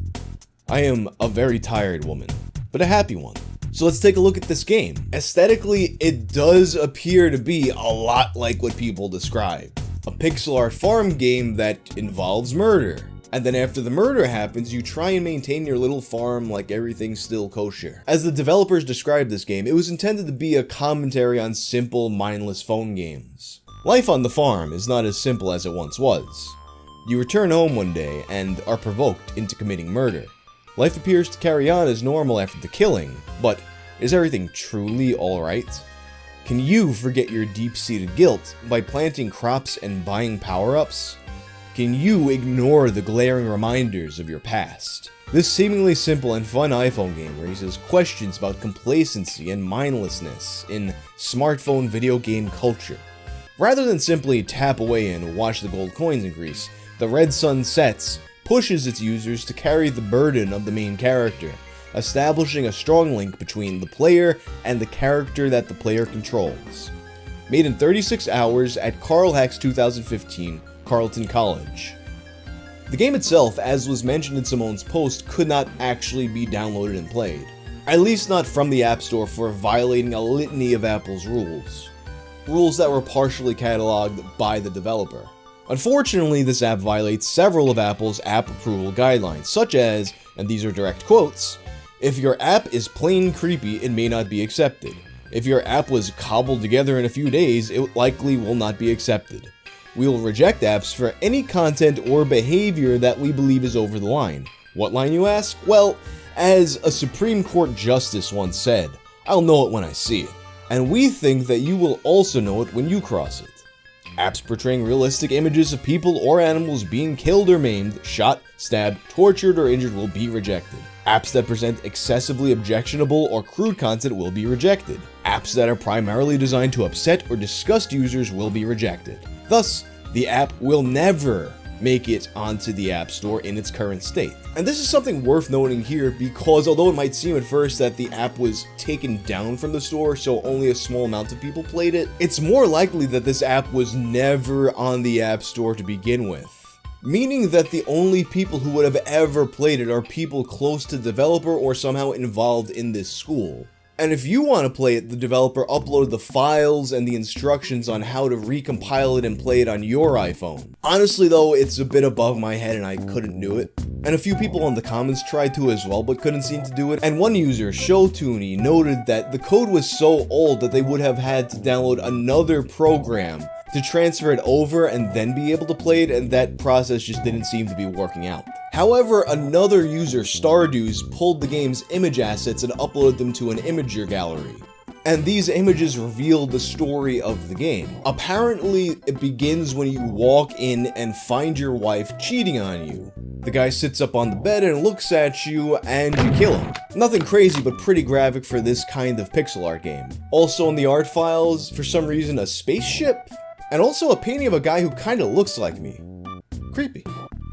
I am a very tired woman, but a happy one. So let's take a look at this game. Aesthetically, it does appear to be a lot like what people describe. A pixel art farm game that involves murder. And then after the murder happens, you try and maintain your little farm like everything's still kosher. As the developers described this game, it was intended to be a commentary on simple, mindless phone games. Life on the farm is not as simple as it once was. You return home one day and are provoked into committing murder. Life appears to carry on as normal after the killing, but is everything truly alright? Can you forget your deep-seated guilt by planting crops and buying power-ups? Can you ignore the glaring reminders of your past? This seemingly simple and fun iPhone game raises questions about complacency and mindlessness in smartphone video game culture. Rather than simply tap away and watch the gold coins increase, The Red Sun Sets pushes its users to carry the burden of the main character, establishing a strong link between the player and the character that the player controls. Made in 36 hours at Carl Hack's 2015 Carleton College. The game itself, as was mentioned in Simone's post, could not actually be downloaded and played. At least not from the App Store for violating a litany of Apple's rules. Rules that were partially cataloged by the developer. Unfortunately, this app violates several of Apple's app approval guidelines, such as, and these are direct quotes, "If your app is plain creepy, it may not be accepted. If your app was cobbled together in a few days, it likely will not be accepted. We will reject apps for any content or behavior that we believe is over the line." What line, you ask? Well, as a Supreme Court justice once said, "I'll know it when I see it." And we think that you will also know it when you cross it. Apps portraying realistic images of people or animals being killed or maimed, shot, stabbed, tortured, or injured will be rejected. Apps that present excessively objectionable or crude content will be rejected. Apps that are primarily designed to upset or disgust users will be rejected. Thus, the app will never make it onto the App Store in its current state. And this is something worth noting here because although it might seem at first that the app was taken down from the store so only a small amount of people played it, it's more likely that this app was never on the App Store to begin with. Meaning that the only people who would have ever played it are people close to the developer or somehow involved in this school. And if you want to play it, the developer uploaded the files and the instructions on how to recompile it and play it on your iPhone. Honestly though, it's a bit above my head and I couldn't do it. And a few people in the comments tried to as well, but couldn't seem to do it. And one user, Showtoony, noted that the code was so old that they would have had to download another program to transfer it over and then be able to play it, and that process just didn't seem to be working out. However, another user, Stardews, pulled the game's image assets and uploaded them to an imager gallery. And these images reveal the story of the game. Apparently, it begins when you walk in and find your wife cheating on you. The guy sits up on the bed and looks at you, and you kill him. Nothing crazy, but pretty graphic for this kind of pixel art game. Also in the art files, for some reason, a spaceship? And also a painting of a guy who kinda looks like me. Creepy.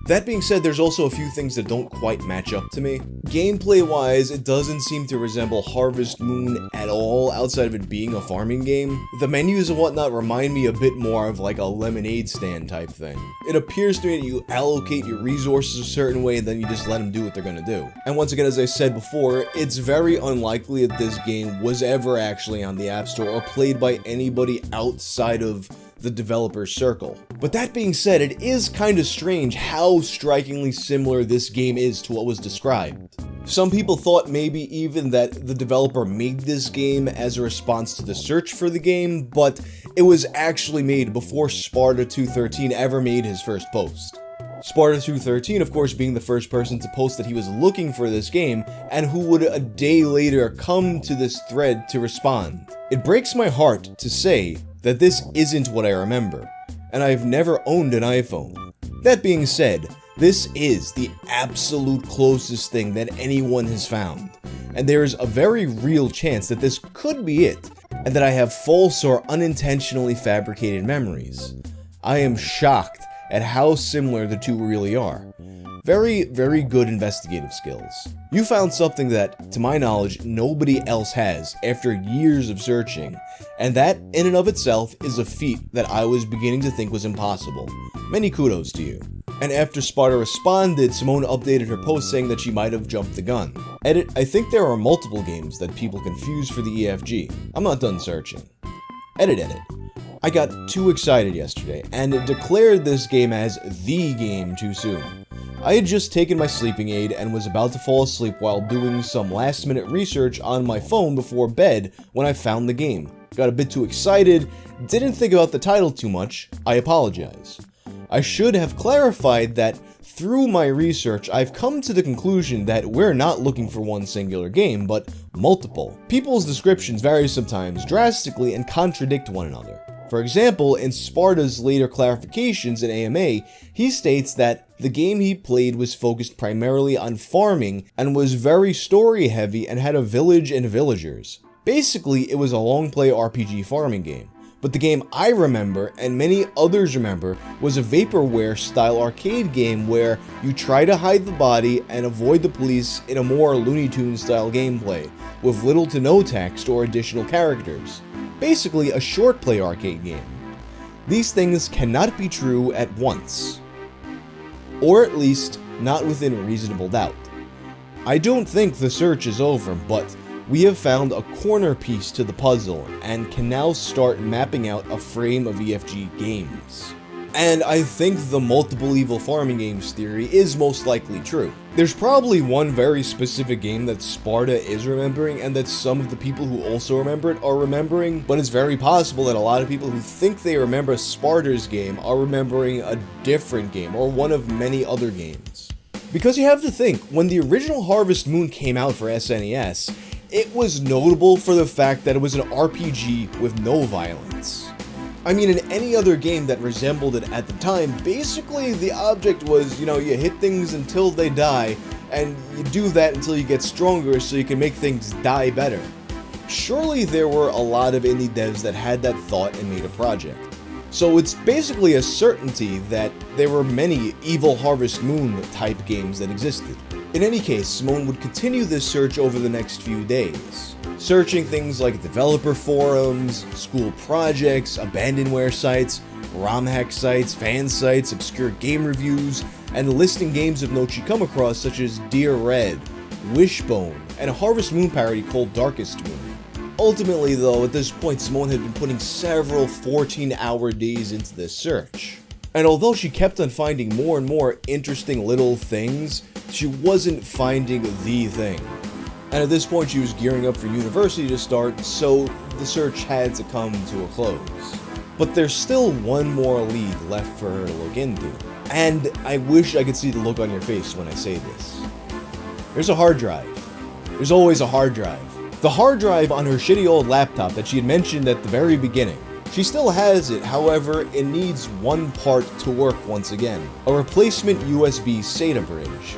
That being said, there's also a few things that don't quite match up to me. Gameplay-wise, it doesn't seem to resemble Harvest Moon at all, outside of it being a farming game. The menus and whatnot remind me a bit more of like a lemonade stand type thing. It appears to me that you allocate your resources a certain way and then you just let them do what they're gonna do. And once again, as I said before, it's very unlikely that this game was ever actually on the App Store or played by anybody outside of the developer's circle. But that being said, it is kind of strange how strikingly similar this game is to what was described. Some people thought maybe even that the developer made this game as a response to the search for the game, but it was actually made before Sparta213 ever made his first post. Sparta213, of course, being the first person to post that he was looking for this game, and who would a day later come to this thread to respond. It breaks my heart to say that this isn't what I remember, and I've never owned an iPhone. That being said, this is the absolute closest thing that anyone has found, and there is a very real chance that this could be it, and that I have false or unintentionally fabricated memories. I am shocked at how similar the two really are. Very, very good investigative skills. You found something that, to my knowledge, nobody else has after years of searching, and that, in and of itself, is a feat that I was beginning to think was impossible. Many kudos to you. And after Sparta responded, Simone updated her post saying that she might have jumped the gun. Edit, I think there are multiple games that people confuse for the EFG. I'm not done searching. Edit. I got too excited yesterday, and declared this game as the game too soon. I had just taken my sleeping aid and was about to fall asleep while doing some last-minute research on my phone before bed when I found the game. Got a bit too excited, didn't think about the title too much, I apologize. I should have clarified that through my research, I've come to the conclusion that we're not looking for one singular game, but multiple. People's descriptions vary sometimes drastically and contradict one another. For example, in Sparta's later clarifications in AMA, he states that the game he played was focused primarily on farming and was very story heavy and had a village and villagers. Basically, it was a long play RPG farming game. But the game I remember, and many others remember, was a vaporware style arcade game where you try to hide the body and avoid the police in a more Looney Tunes style gameplay, with little to no text or additional characters. Basically a short play arcade game. These things cannot be true at once. or at least not within reasonable doubt. I don't think the search is over, but we have found a corner piece to the puzzle and can now start mapping out a frame of EFG games. And I think the multiple evil farming games theory is most likely true. There's probably one very specific game that Sparta is remembering and that some of the people who also remember it are remembering, but it's very possible that a lot of people who think they remember Sparta's game are remembering a different game or one of many other games. Because you have to think, when the original Harvest Moon came out for SNES, it was notable for the fact that it was an RPG with no violence. I mean, in any other game that resembled it at the time, basically the object was, you hit things until they die, and you do that until you get stronger so you can make things die better. Surely there were a lot of indie devs that had that thought and made a project. So it's basically a certainty that there were many Evil Harvest Moon type games that existed. In any case, Simone would continue this search over the next few days, searching things like developer forums, school projects, abandonware sites, ROM hack sites, fan sites, obscure game reviews, and listing games of note she come across such as Dear Red, Wishbone, and a Harvest Moon parody called Darkest Moon. Ultimately though, at this point Simone had been putting several 14-hour days into this search. And although she kept on finding more and more interesting little things, she wasn't finding the thing. And at this point she was gearing up for university to start, so the search had to come to a close. But there's still one more lead left for her to look into. And I wish I could see the look on your face when I say this. There's a hard drive. There's always a hard drive. The hard drive on her shitty old laptop that she had mentioned at the very beginning. She still has it, however, it needs one part to work once again. A replacement USB SATA bridge.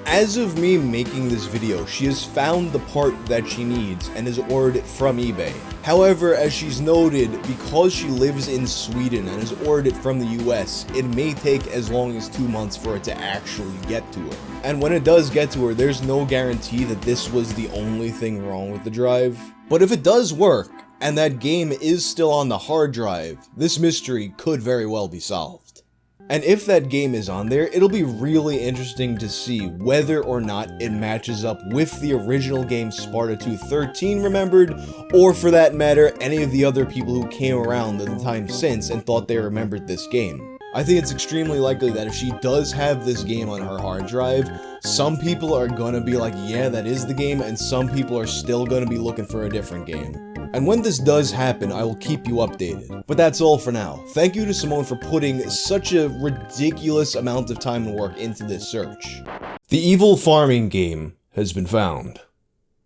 As of me making this video, she has found the part that she needs and has ordered it from eBay. However, as she's noted, because she lives in Sweden and has ordered it from the US, it may take as long as 2 months for it to actually get to her. And when it does get to her, there's no guarantee that this was the only thing wrong with the drive. But if it does work, and that game is still on the hard drive, this mystery could very well be solved. And if that game is on there, it'll be really interesting to see whether or not it matches up with the original game Sparta 213 remembered, or for that matter, any of the other people who came around in the time since and thought they remembered this game. I think it's extremely likely that if she does have this game on her hard drive, some people are gonna be like, yeah, that is the game, and some people are still gonna be looking for a different game. And when this does happen, I will keep you updated. But that's all for now. Thank you to Simone for putting such a ridiculous amount of time and work into this search. The evil farming game has been found.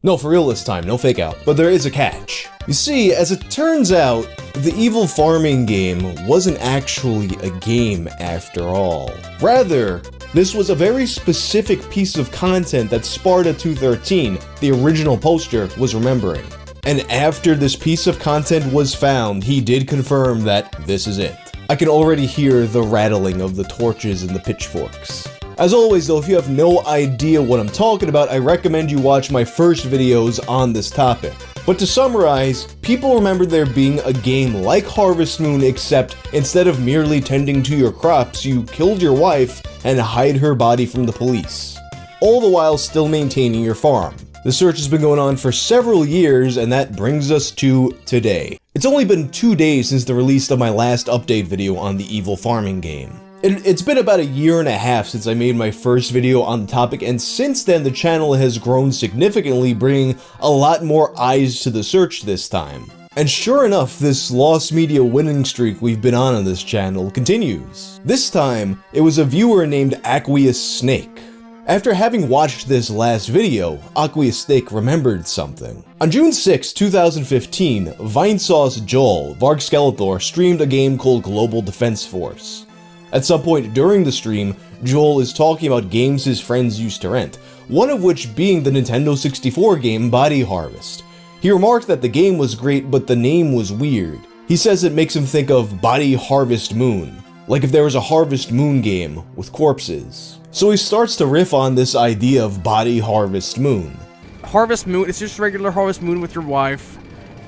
No, for real this time, no fake out. But there is a catch. You see, as it turns out, the evil farming game wasn't actually a game after all. Rather, this was a very specific piece of content that Sparta 213, the original poster, was remembering. And after this piece of content was found, he did confirm that this is it. I can already hear the rattling of the torches and the pitchforks. As always though, if you have no idea what I'm talking about, I recommend you watch my first videos on this topic. But to summarize, people remember there being a game like Harvest Moon, except instead of merely tending to your crops, you killed your wife and hide her body from the police. All the while still maintaining your farm. The search has been going on for several years, and that brings us to today. It's only been 2 days since the release of my last update video on the evil farming game. It's been about 1.5 years since I made my first video on the topic, and since then the channel has grown significantly, bringing a lot more eyes to the search this time. And sure enough, this lost media winning streak we've been on this channel continues. This time, it was a viewer named Aqueous Snake. After having watched this last video, Aqueous Snake remembered something. On June 6, 2015, Vinesauce Joel, Varg Skeletor, streamed a game called Global Defense Force. At some point during the stream, Joel is talking about games his friends used to rent, one of which being the Nintendo 64 game Body Harvest. He remarked that the game was great, but the name was weird. He says it makes him think of Body Harvest Moon, like if there was a Harvest Moon game with corpses. So he starts to riff on this idea of Body Harvest Moon. Harvest Moon, it's just regular Harvest Moon with your wife,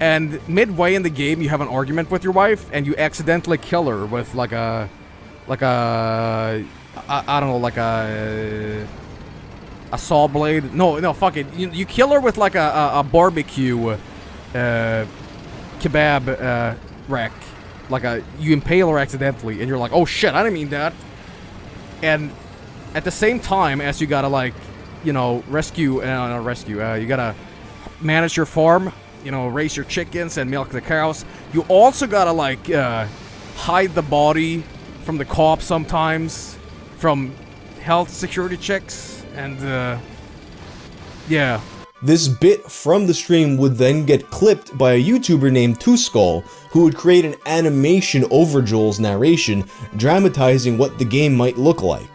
and midway in the game you have an argument with your wife, and you accidentally kill her with like a I don't know, like a saw blade. No, fuck it. You kill her with like a barbecue kebab rack. Like you impale her accidentally, and you're like, oh shit, I didn't mean that. And at the same time, as you gotta like, rescue, you gotta manage your farm, raise your chickens and milk the cows. You also gotta like hide the body from the cops sometimes, from health security checks, and yeah. This bit from the stream would then get clipped by a YouTuber named Tuskull, who would create an animation over Joel's narration, dramatizing what the game might look like.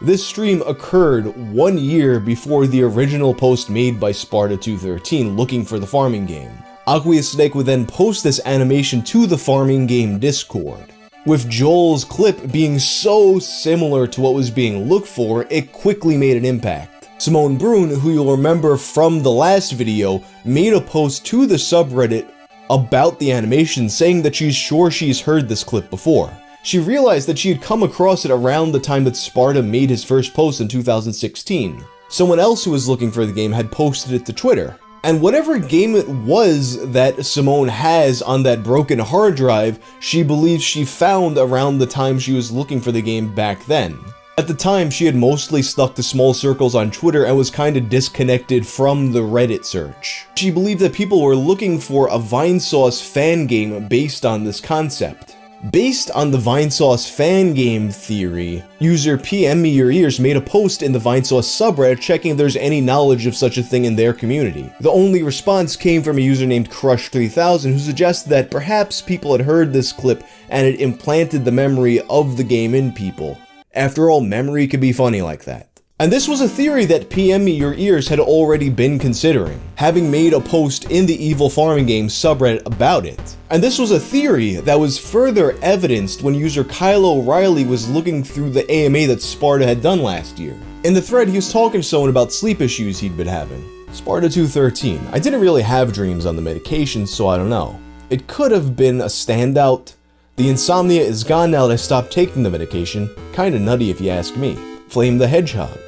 This stream occurred 1 year before the original post made by Sparta213 looking for the farming game. Aqueous Snake would then post this animation to the farming game Discord. With Joel's clip being so similar to what was being looked for, it quickly made an impact. Simone Brun, who you'll remember from the last video, made a post to the subreddit about the animation saying that she's sure she's heard this clip before. She realized that she had come across it around the time that Sparta made his first post in 2016. Someone else who was looking for the game had posted it to Twitter. And whatever game it was that Simone has on that broken hard drive, she believes she found around the time she was looking for the game back then. At the time, she had mostly stuck to small circles on Twitter and was kinda disconnected from the Reddit search. She believed that people were looking for a Vinesauce fan game based on this concept. Based on the Vinesauce fan game theory, user PM Me Your Ears made a post in the Vinesauce subreddit checking if there's any knowledge of such a thing in their community. The only response came from a user named Crush3000 who suggested that perhaps people had heard this clip and it implanted the memory of the game in people. After all, memory could be funny like that. And this was a theory that PM Me Your Ears had already been considering, having made a post in the Evil Farming Game subreddit about it. And this was a theory that was further evidenced when user Kyle O'Reilly was looking through the AMA that Sparta had done last year. In the thread, he was talking to someone about sleep issues he'd been having. Sparta213. I didn't really have dreams on the medication, so I don't know. It could have been a standout. The insomnia is gone now that I stopped taking the medication. Kinda nutty if you ask me. Flame the Hedgehog.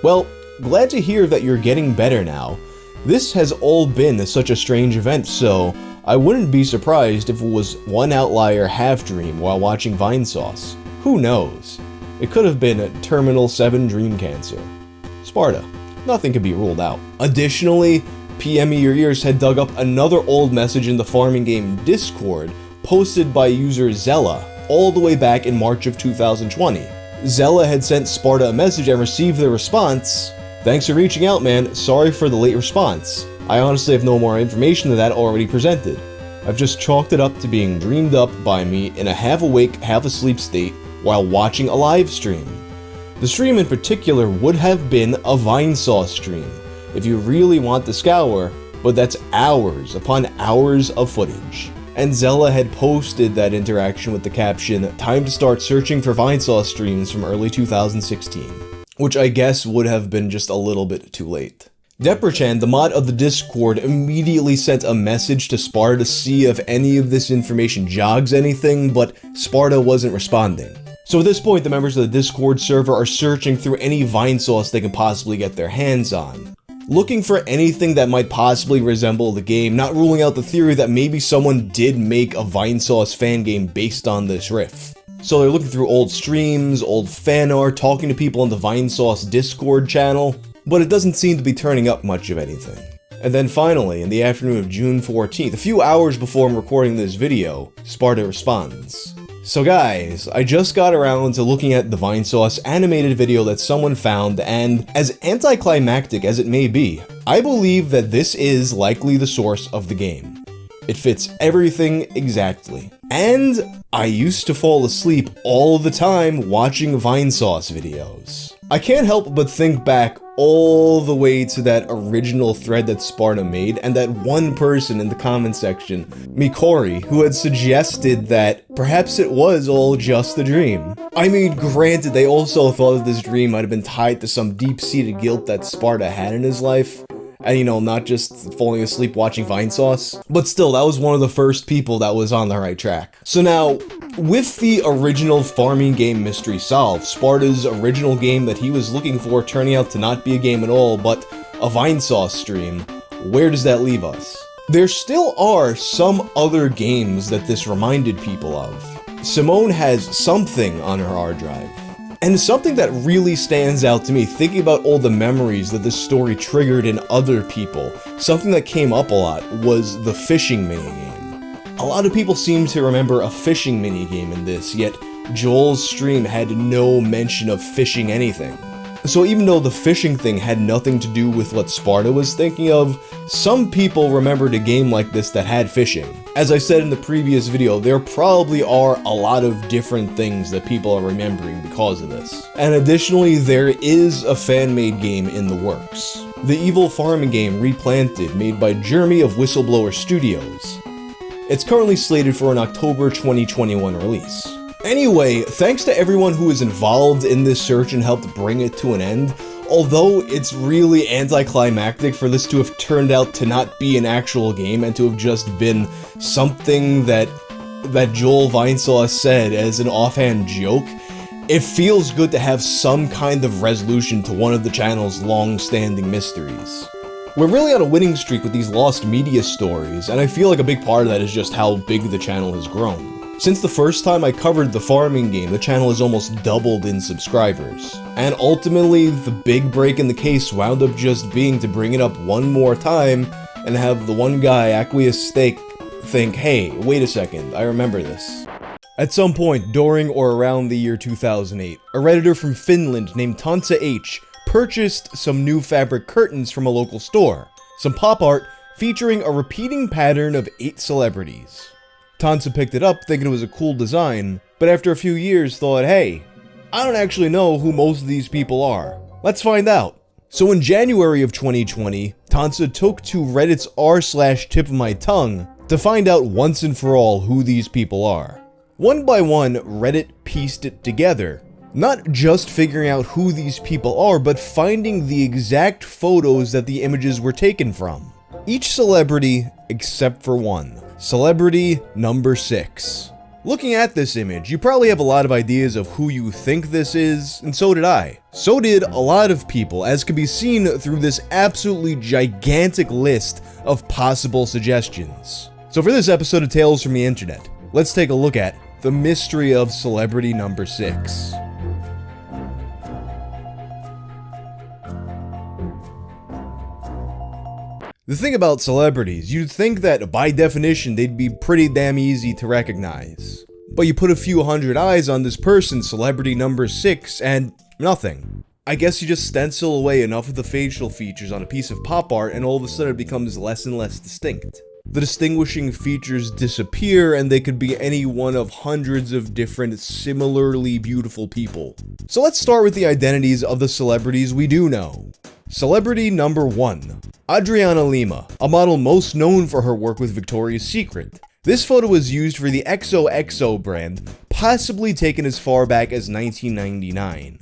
Well, glad to hear that you're getting better now. This has all been such a strange event, so I wouldn't be surprised if it was one outlier half-dream while watching Vinesauce. Who knows? It could have been a terminal 7 dream cancer. Sparta. Nothing could be ruled out. Additionally, PM Me Your Ears had dug up another old message in the farming game Discord posted by user Zella all the way back in March of 2020. Zella had sent Sparta a message and received the response, "Thanks for reaching out, man. Sorry for the late response. I honestly have no more information than that already presented. I've just chalked it up to being dreamed up by me in a half-awake, half-asleep state while watching a live stream. The stream in particular would have been a Vinesauce stream, if you really want to scour, but that's hours upon hours of footage." And Zella had posted that interaction with the caption, "Time to start searching for Vinesauce streams from early 2016, which I guess would have been just a little bit too late. Deprachan, the mod of the Discord, immediately sent a message to Sparta to see if any of this information jogs anything, but Sparta wasn't responding. So at this point, the members of the Discord server are searching through any Vinesauce they can possibly get their hands on, looking for anything that might possibly resemble the game, not ruling out the theory that maybe someone did make a Vinesauce fan game based on this riff. So they're looking through old streams, old fan art, talking to people on the Vinesauce Discord channel, but it doesn't seem to be turning up much of anything. And then finally, in the afternoon of June 14th, a few hours before I'm recording this video, Sparta responds. So guys, I just got around to looking at the Vinesauce animated video that someone found, and as anticlimactic as it may be, I believe that this is likely the source of the game. It fits everything exactly. And I used to fall asleep all the time watching Vinesauce videos. I can't help but think back all the way to that original thread that Sparta made, and that one person in the comment section, Mikori, who had suggested that perhaps it was all just a dream. I mean, granted, they also thought that this dream might have been tied to some deep-seated guilt that Sparta had in his life, and not just falling asleep watching Vinesauce. But still, that was one of the first people that was on the right track. So now, with the original farming game mystery solved, Sparta's original game that he was looking for turning out to not be a game at all, but a Vinesauce stream, where does that leave us? There still are some other games that this reminded people of. Simone has something on her hard drive. And something that really stands out to me, thinking about all the memories that this story triggered in other people, something that came up a lot was the fishing minigame. A lot of people seem to remember a fishing minigame in this, yet Joel's stream had no mention of fishing anything. So even though the fishing thing had nothing to do with what Sparta was thinking of, some people remembered a game like this that had fishing. As I said in the previous video, there probably are a lot of different things that people are remembering because of this. And additionally, there is a fan-made game in the works. The Evil Farming game Replanted, made by Jeremy of Whistleblower Studios. It's currently slated for an October 2021 release. Anyway, thanks to everyone who was involved in this search and helped bring it to an end, although it's really anticlimactic for this to have turned out to not be an actual game and to have just been something that Joel Vinesauce said as an offhand joke, it feels good to have some kind of resolution to one of the channel's long-standing mysteries. We're really on a winning streak with these lost media stories, and I feel like a big part of that is just how big the channel has grown. Since the first time I covered the farming game, the channel has almost doubled in subscribers. And ultimately, the big break in the case wound up just being to bring it up one more time and have the one guy, Aqueous Steak, think, hey, wait a second, I remember this. At some point during or around the year 2008, a Redditor from Finland named Tansa H purchased some new fabric curtains from a local store, some pop art featuring a repeating pattern of 8 celebrities. Tansa picked it up thinking it was a cool design, but after a few years thought, hey, I don't actually know who most of these people are. Let's find out. So in January of 2020, Tansa took to Reddit's r/tipofmytongue to find out once and for all who these people are. One by one, Reddit pieced it together. Not just figuring out who these people are, but finding the exact photos that the images were taken from. Each celebrity except for one. Celebrity number 6. Looking at this image, you probably have a lot of ideas of who you think this is, and so did I. So did a lot of people, as can be seen through this absolutely gigantic list of possible suggestions. So for this episode of Tales from the Internet, let's take a look at the mystery of celebrity number 6. The thing about celebrities, you'd think that by definition they'd be pretty damn easy to recognize. But you put a few hundred eyes on this person, celebrity number 6, and nothing. I guess you just stencil away enough of the facial features on a piece of pop art and all of a sudden it becomes less and less distinct. The distinguishing features disappear and they could be any one of hundreds of different similarly beautiful people. So let's start with the identities of the celebrities we do know. Celebrity number 1. Adriana Lima, a model most known for her work with Victoria's Secret. This photo was used for the XOXO brand, possibly taken as far back as 1999.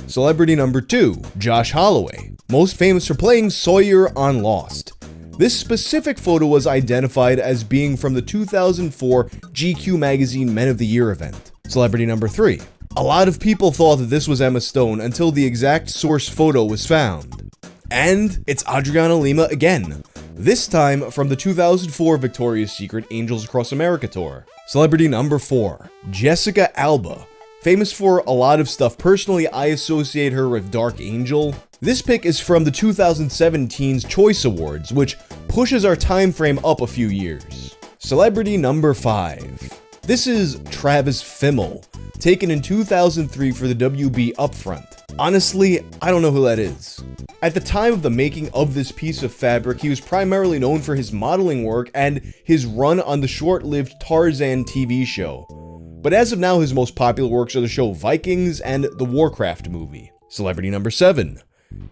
Celebrity number 2. Josh Holloway, most famous for playing Sawyer on Lost. This specific photo was identified as being from the 2004 GQ magazine Men of the Year event. Celebrity number 3. A lot of people thought that this was Emma Stone until the exact source photo was found. And it's Adriana Lima again, this time from the 2004 Victoria's Secret Angels Across America tour. Celebrity number 4, Jessica Alba. Famous for a lot of stuff, personally I associate her with Dark Angel. This pic is from the 2017's Choice Awards, which pushes our time frame up a few years. Celebrity number 5. This is Travis Fimmel, taken in 2003 for the WB Upfront. Honestly, I don't know who that is. At the time of the making of this piece of fabric, he was primarily known for his modeling work and his run on the short-lived Tarzan TV show. But as of now, his most popular works are the show Vikings and the Warcraft movie. Celebrity number 7.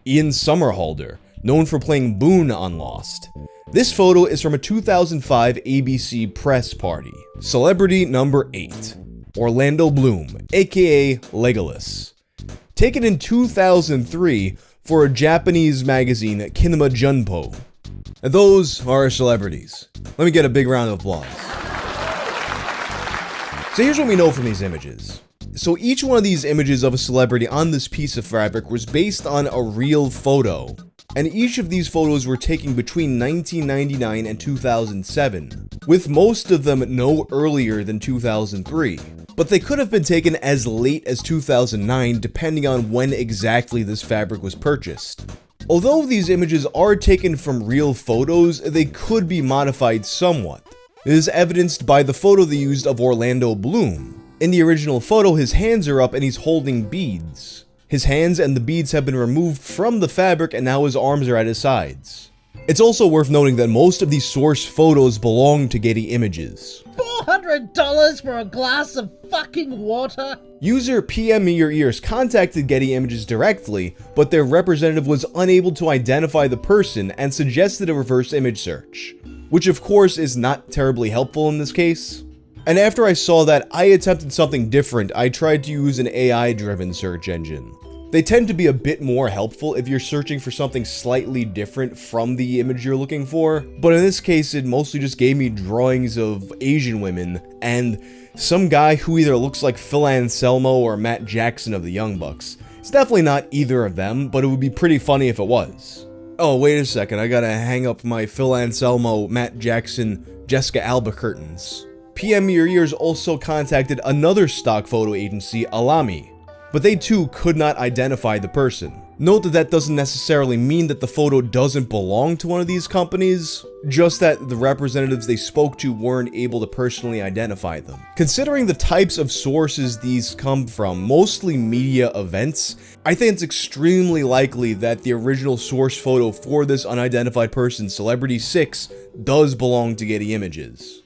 Ian Somerhalder, known for playing Boone on Lost. This photo is from a 2005 ABC press party. Celebrity number 8. Orlando Bloom, aka Legolas. Taken in 2003 for a Japanese magazine, Kinema Junpo. And those are our celebrities. Let me get a big round of applause. So here's what we know from these images. So each one of these images of a celebrity on this piece of fabric was based on a real photo. And each of these photos were taken between 1999 and 2007, with most of them no earlier than 2003. But they could have been taken as late as 2009 depending on when exactly this fabric was purchased. Although these images are taken from real photos, they could be modified somewhat. This is evidenced by the photo they used of Orlando Bloom. In the original photo, his hands are up and he's holding beads. His hands and the beads have been removed from the fabric and now his arms are at his sides. It's also worth noting that most of these source photos belong to Getty Images. $400 for a glass of fucking water? User PM Me Your Ears contacted Getty Images directly, but their representative was unable to identify the person and suggested a reverse image search, which of course is not terribly helpful in this case. And after I saw that, I attempted something different. I tried to use an AI-driven search engine. They tend to be a bit more helpful if you're searching for something slightly different from the image you're looking for, but in this case it mostly just gave me drawings of Asian women and some guy who either looks like Phil Anselmo or Matt Jackson of the Young Bucks. It's definitely not either of them, but it would be pretty funny if it was. Oh, wait a second, I gotta hang up my Phil Anselmo, Matt Jackson, Jessica Alba curtains. PM Your Ears also contacted another stock photo agency, Alami, but they too could not identify the person. Note that that doesn't necessarily mean that the photo doesn't belong to one of these companies, just that the representatives they spoke to weren't able to personally identify them. Considering the types of sources these come from, mostly media events, I think it's extremely likely that the original source photo for this unidentified person, Celebrity 6, does belong to Getty Images.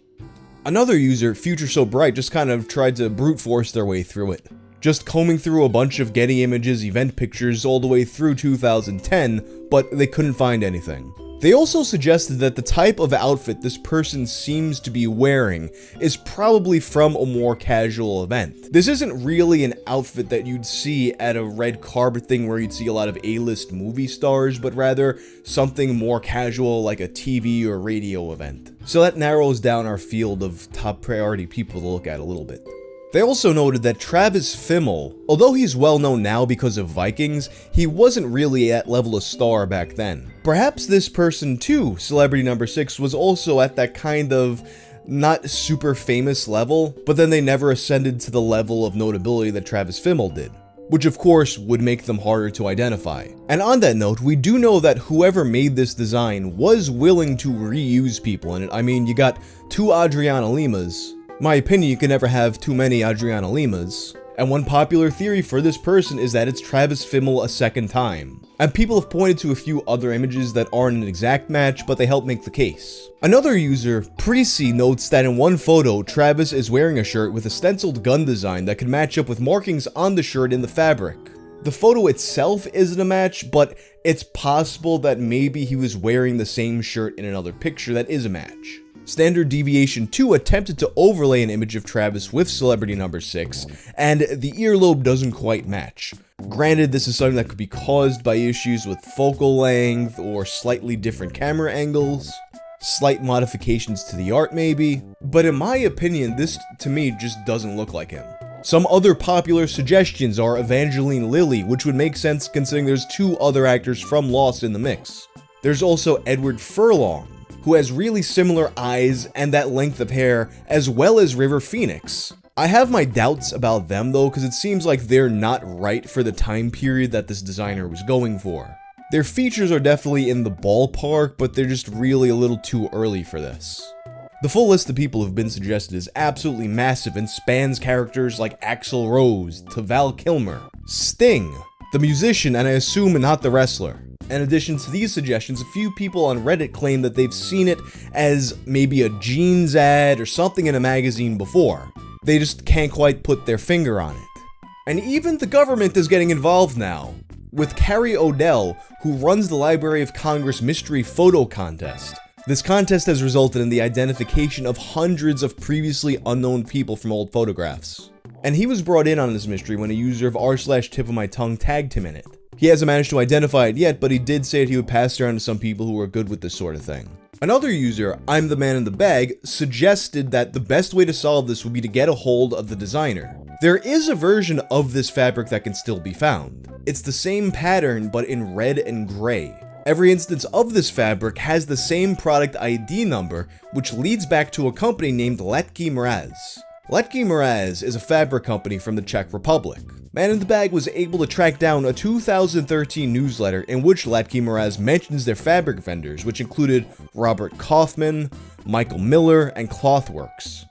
Another user, Future So Bright, just kind of tried to brute force their way through it, just combing through a bunch of Getty Images event pictures all the way through 2010, but they couldn't find anything. They also suggested that the type of outfit this person seems to be wearing is probably from a more casual event. This isn't really an outfit that you'd see at a red carpet thing where you'd see a lot of A-list movie stars, but rather something more casual like a TV or radio event. So that narrows down our field of top priority people to look at a little bit. They also noted that Travis Fimmel, although he's well known now because of Vikings, he wasn't really at level of star back then. Perhaps this person too, celebrity number 6, was also at that kind of not super famous level, but then they never ascended to the level of notability that Travis Fimmel did, which of course would make them harder to identify. And on that note, we do know that whoever made this design was willing to reuse people in it. I mean, you got 2 Adriana Limas. My opinion, you can never have too many Adriana Limas. And one popular theory for this person is that it's Travis Fimmel a second time. And people have pointed to a few other images that aren't an exact match, but they help make the case. Another user, Prissy, notes that in one photo, Travis is wearing a shirt with a stenciled gun design that can match up with markings on the shirt in the fabric. The photo itself isn't a match, but it's possible that maybe he was wearing the same shirt in another picture that is a match. Standard Deviation 2 attempted to overlay an image of Travis with celebrity number 6, and the earlobe doesn't quite match. Granted, this is something that could be caused by issues with focal length or slightly different camera angles, slight modifications to the art maybe, but in my opinion, this to me just doesn't look like him. Some other popular suggestions are Evangeline Lilly, which would make sense considering there's 2 other actors from Lost in the mix. There's also Edward Furlong, who has really similar eyes and that length of hair, as well as River Phoenix. I have my doubts about them though, because it seems like they're not right for the time period that this designer was going for. Their features are definitely in the ballpark, but they're just really a little too early for this. The full list of people who've been suggested is absolutely massive and spans characters like Axl Rose to Val Kilmer, Sting, the musician, and I assume not the wrestler. In addition to these suggestions, a few people on Reddit claim that they've seen it as maybe a jeans ad or something in a magazine before. They just can't quite put their finger on it. And even the government is getting involved now, with Carrie Odell, who runs the Library of Congress Mystery Photo Contest. This contest has resulted in the identification of hundreds of previously unknown people from old photographs. And he was brought in on this mystery when a user of r/tip of my tongue tagged him in it. He hasn't managed to identify it yet, but he did say that he would pass it around to some people who are good with this sort of thing. Another user, I'm the Man in the Bag, suggested that the best way to solve this would be to get a hold of the designer. There is a version of this fabric that can still be found. It's the same pattern, but in red and gray. Every instance of this fabric has the same product ID number, which leads back to a company named Letki Mraz. Letki Mraz is a fabric company from the Czech Republic. Man in the Bag was able to track down a 2013 newsletter in which Letki Mraz mentions their fabric vendors, which included Robert Kaufman, Michael Miller, and Clothworks.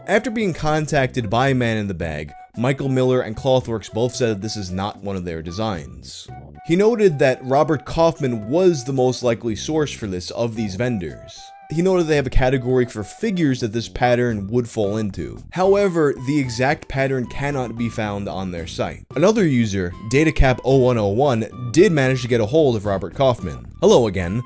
After being contacted by Man in the Bag, Michael Miller and Clothworks both said that this is not one of their designs. He noted that Robert Kaufman was the most likely source for this of these vendors. He noted they have a category for figures that this pattern would fall into. However, the exact pattern cannot be found on their site. Another user, DataCap0101, did manage to get a hold of Robert Kaufman. Hello again.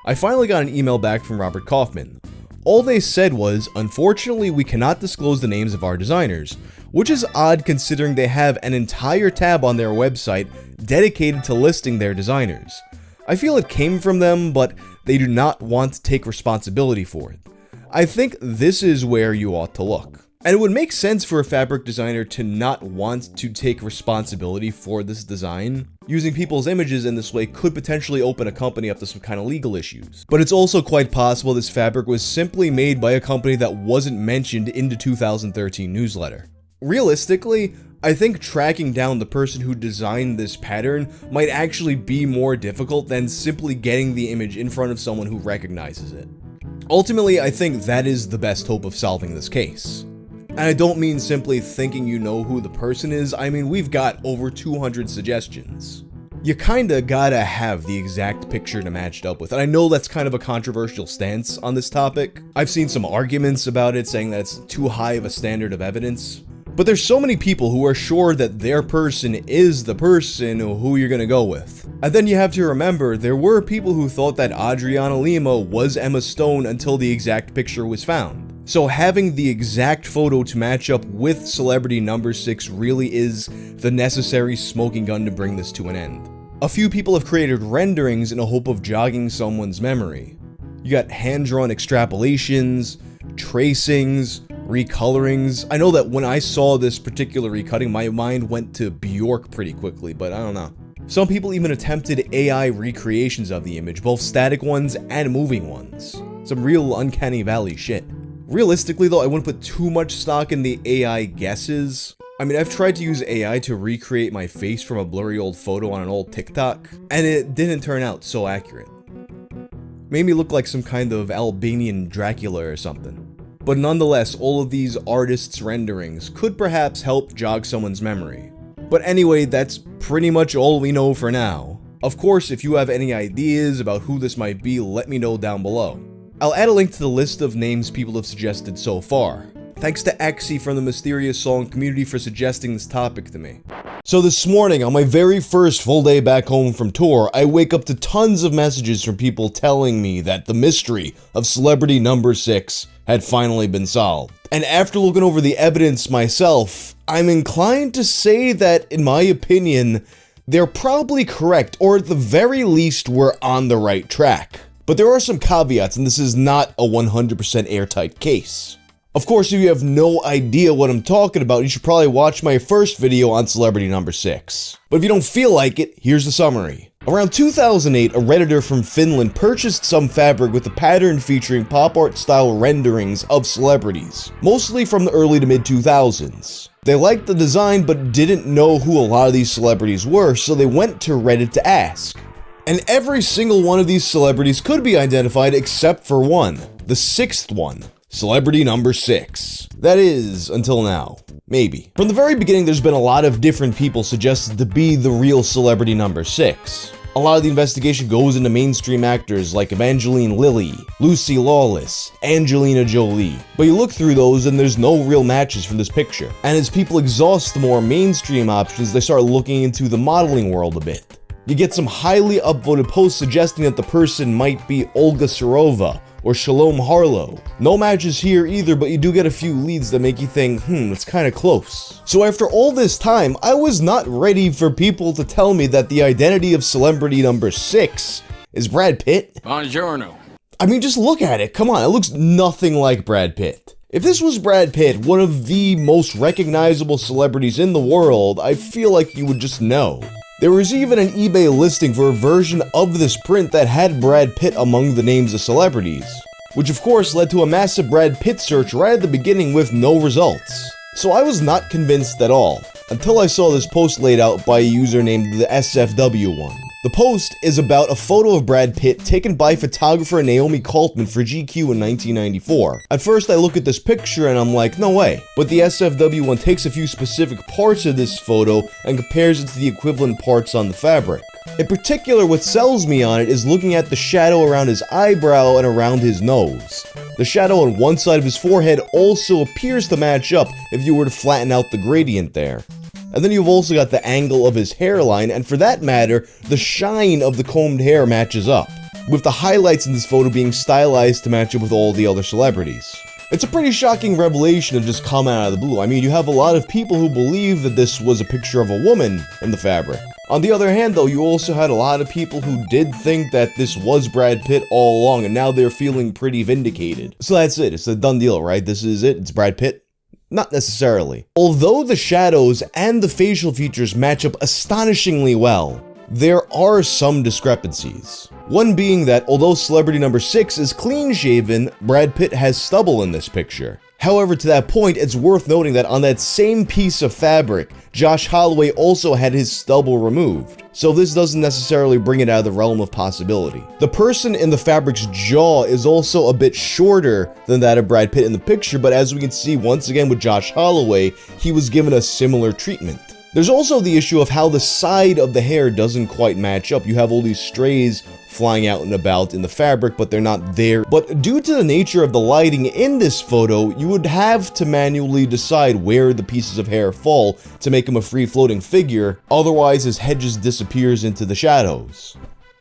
I finally got an email back from Robert Kaufman. All they said was, unfortunately we cannot disclose the names of our designers, which is odd considering they have an entire tab on their website dedicated to listing their designers. I feel it came from them, but they do not want to take responsibility for it. I think this is where you ought to look. And it would make sense for a fabric designer to not want to take responsibility for this design. Using people's images in this way could potentially open a company up to some kind of legal issues. But it's also quite possible this fabric was simply made by a company that wasn't mentioned in the 2013 newsletter. Realistically, I think tracking down the person who designed this pattern might actually be more difficult than simply getting the image in front of someone who recognizes it. Ultimately, I think that is the best hope of solving this case. And I don't mean simply thinking you know who the person is, I mean we've got over 200 suggestions. You kinda gotta have the exact picture to match it up with, and I know that's kind of a controversial stance on this topic. I've seen some arguments about it saying that it's too high of a standard of evidence. But there's so many people who are sure that their person is the person who you're gonna go with. And then you have to remember, there were people who thought that Adriana Lima was Emma Stone until the exact picture was found. So having the exact photo to match up with celebrity number 6 really is the necessary smoking gun to bring this to an end. A few people have created renderings in a hope of jogging someone's memory. You got hand-drawn extrapolations, tracings, recolorings. I know that when I saw this particular recutting, my mind went to Bjork pretty quickly, but I don't know. Some people even attempted AI recreations of the image, both static ones and moving ones. Some real uncanny valley shit. Realistically though, I wouldn't put too much stock in the AI guesses. I mean, I've tried to use AI to recreate my face from a blurry old photo on an old TikTok, and it didn't turn out so accurate. Made me look like some kind of Albanian Dracula or something. But nonetheless, all of these artists' renderings could perhaps help jog someone's memory. But anyway, that's pretty much all we know for now. Of course, if you have any ideas about who this might be, let me know down below. I'll add a link to the list of names people have suggested so far. Thanks to Exy from the Mysterious Song community for suggesting this topic to me. So this morning, on my very first full day back home from tour, I wake up to tons of messages from people telling me that the mystery of celebrity number 6 had finally been solved. And after looking over the evidence myself, I'm inclined to say that, in my opinion, they're probably correct, or at the very least, we're on the right track. But there are some caveats, and this is not a 100% airtight case. Of course, if you have no idea what I'm talking about, you should probably watch my first video on celebrity number 6. But if you don't feel like it, here's the summary. Around 2008, a Redditor from Finland purchased some fabric with a pattern featuring pop art style renderings of celebrities, mostly from the early to mid 2000s. They liked the design but didn't know who a lot of these celebrities were, so they went to Reddit to ask. And every single one of these celebrities could be identified except for one, the 6th one. Celebrity number 6. That is, until now. Maybe. From the very beginning, there's been a lot of different people suggested to be the real celebrity number 6. A lot of the investigation goes into mainstream actors like Evangeline Lilly, Lucy Lawless, Angelina Jolie. But you look through those and there's no real matches from this picture. And as people exhaust the more mainstream options, they start looking into the modeling world a bit. You get some highly upvoted posts suggesting that the person might be Olga Serova, or Shalom Harlow. No matches here either, but you do get a few leads that make you think, it's kinda close. So after all this time, I was not ready for people to tell me that the identity of celebrity number 6 is Brad Pitt. Buongiorno. I mean, just look at it, come on, it looks nothing like Brad Pitt. If this was Brad Pitt, one of the most recognizable celebrities in the world, I feel like you would just know. There was even an eBay listing for a version of this print that had Brad Pitt among the names of celebrities, which of course led to a massive Brad Pitt search right at the beginning with no results. So I was not convinced at all, until I saw this post laid out by a user named the SFW1. The post is about a photo of Brad Pitt taken by photographer Naomi Kaltman for GQ in 1994. At first I look at this picture and I'm like, no way. But the SFW1 takes a few specific parts of this photo and compares it to the equivalent parts on the fabric. In particular, what sells me on it is looking at the shadow around his eyebrow and around his nose. The shadow on one side of his forehead also appears to match up if you were to flatten out the gradient there. And then you've also got the angle of his hairline, and for that matter, the shine of the combed hair matches up, with the highlights in this photo being stylized to match up with all the other celebrities. It's a pretty shocking revelation to just come out of the blue. I mean, you have a lot of people who believe that this was a picture of a woman in the fabric. On the other hand, though, you also had a lot of people who did think that this was Brad Pitt all along, and now they're feeling pretty vindicated. So that's it. It's a done deal, right? This is it. It's Brad Pitt. Not necessarily. Although the shadows and the facial features match up astonishingly well, there are some discrepancies. One being that although celebrity number 6 is clean-shaven, Brad Pitt has stubble in this picture. However, to that point, it's worth noting that on that same piece of fabric, Josh Holloway also had his stubble removed, so this doesn't necessarily bring it out of the realm of possibility. The person in the fabric's jaw is also a bit shorter than that of Brad Pitt in the picture, but as we can see once again with Josh Holloway, he was given a similar treatment. There's also the issue of how the side of the hair doesn't quite match up. You have all these strays flying out and about in the fabric, but they're not there. But due to the nature of the lighting in this photo, you would have to manually decide where the pieces of hair fall to make him a free-floating figure, otherwise his head just disappears into the shadows.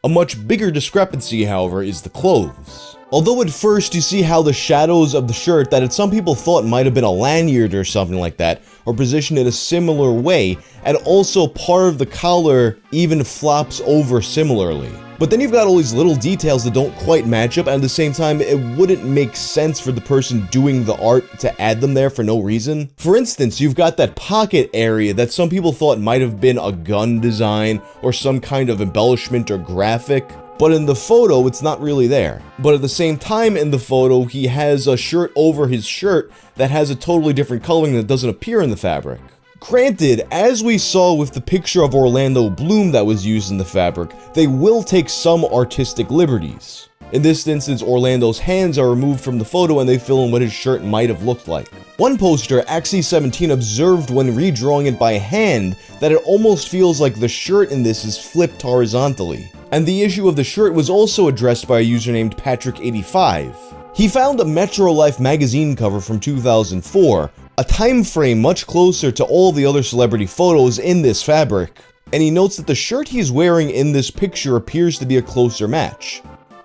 A much bigger discrepancy, however, is the clothes. Although at first you see how the shadows of the shirt that some people thought might have been a lanyard or something like that are positioned in a similar way, and also part of the collar even flops over similarly. But then you've got all these little details that don't quite match up, and at the same time it wouldn't make sense for the person doing the art to add them there for no reason. For instance, you've got that pocket area that some people thought might have been a gun design or some kind of embellishment or graphic. But in the photo, it's not really there. But at the same time in the photo, he has a shirt over his shirt that has a totally different coloring that doesn't appear in the fabric. Granted, as we saw with the picture of Orlando Bloom that was used in the fabric, they will take some artistic liberties. In this instance, Orlando's hands are removed from the photo and they fill in what his shirt might have looked like. One poster, Axie17, observed when redrawing it by hand that it almost feels like the shirt in this is flipped horizontally. And the issue of the shirt was also addressed by a user named Patrick85. He found a Metro Life magazine cover from 2004, a time frame much closer to all the other celebrity photos in this fabric, and he notes that the shirt he's wearing in this picture appears to be a closer match.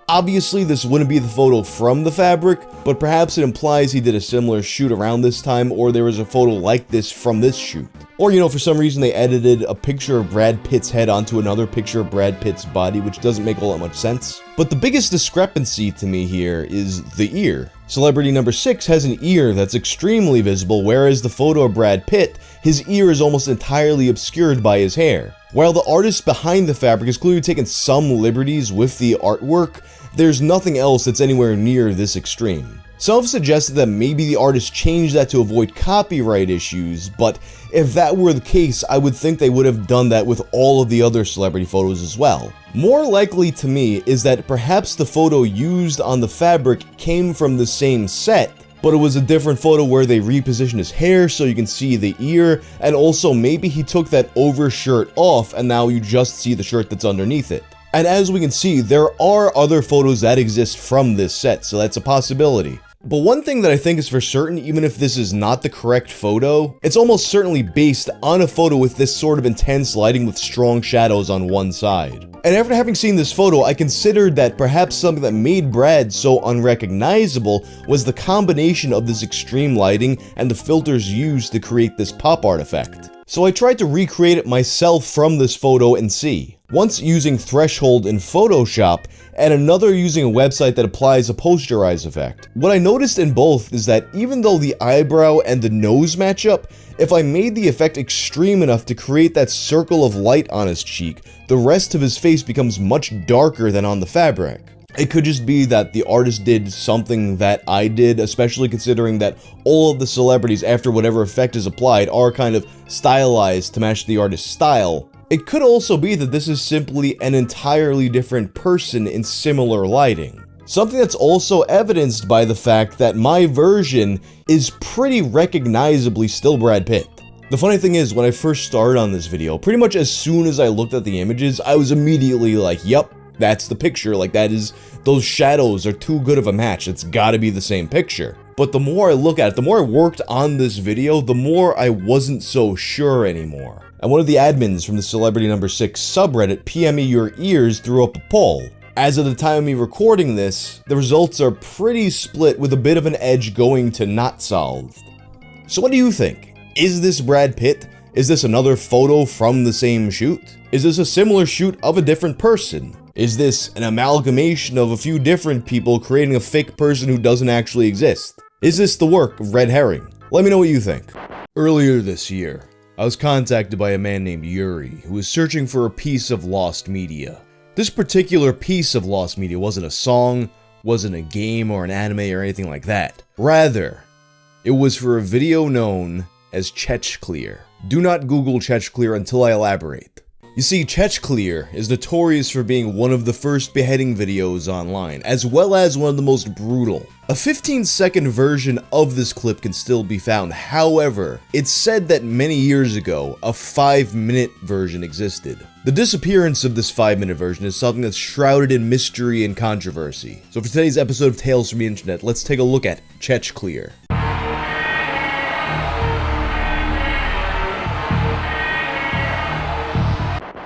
Obviously, this wouldn't be the photo from the fabric, but perhaps it implies he did a similar shoot around this time, or there was a photo like this from this shoot. Or, for some reason they edited a picture of Brad Pitt's head onto another picture of Brad Pitt's body, which doesn't make all that much sense. But the biggest discrepancy to me here is the ear. Celebrity number 6 has an ear that's extremely visible, whereas the photo of Brad Pitt, his ear is almost entirely obscured by his hair. While the artist behind the fabric has clearly taken some liberties with the artwork, there's nothing else that's anywhere near this extreme. Some have suggested that maybe the artist changed that to avoid copyright issues, but if that were the case, I would think they would have done that with all of the other celebrity photos as well. More likely to me is that perhaps the photo used on the fabric came from the same set, but it was a different photo where they repositioned his hair so you can see the ear, and also maybe he took that over shirt off and now you just see the shirt that's underneath it. And as we can see, there are other photos that exist from this set, so that's a possibility. But one thing that I think is for certain, even if this is not the correct photo, it's almost certainly based on a photo with this sort of intense lighting with strong shadows on one side. And after having seen this photo, I considered that perhaps something that made Brad so unrecognizable was the combination of this extreme lighting and the filters used to create this pop art effect. So I tried to recreate it myself from this photo and see. Once using Threshold in Photoshop, and another using a website that applies a posterize effect. What I noticed in both is that even though the eyebrow and the nose match up, if I made the effect extreme enough to create that circle of light on his cheek, the rest of his face becomes much darker than on the fabric. It could just be that the artist did something that I did, especially considering that all of the celebrities after whatever effect is applied are kind of stylized to match the artist's style. It could also be that this is simply an entirely different person in similar lighting. Something that's also evidenced by the fact that my version is pretty recognizably still Brad Pitt. The funny thing is, when I first started on this video, pretty much as soon as I looked at the images, I was immediately like, yep, that's the picture. Like, those shadows are too good of a match. It's gotta be the same picture. But the more I look at it, the more I worked on this video, the more I wasn't so sure anymore. And one of the admins from the Celebrity Number 6 subreddit, PM Me Your Ears, threw up a poll. As of the time of me recording this, the results are pretty split with a bit of an edge going to not solved. So what do you think? Is this Brad Pitt? Is this another photo from the same shoot? Is this a similar shoot of a different person? Is this an amalgamation of a few different people creating a fake person who doesn't actually exist? Is this the work of Red Herring? Let me know what you think. Earlier this year, I was contacted by a man named Yuri who was searching for a piece of lost media. This particular piece of lost media wasn't a song, wasn't a game or an anime or anything like that. Rather, it was for a video known as Chech. Do not Google Chech until I elaborate. You see, Chech is notorious for being one of the first beheading videos online, as well as one of the most brutal. A 15-second version of this clip can still be found. However, it's said that many years ago, a 5-minute version existed. The disappearance of this 5-minute version is something that's shrouded in mystery and controversy. So for today's episode of Tales from the Internet, let's take a look at Chech.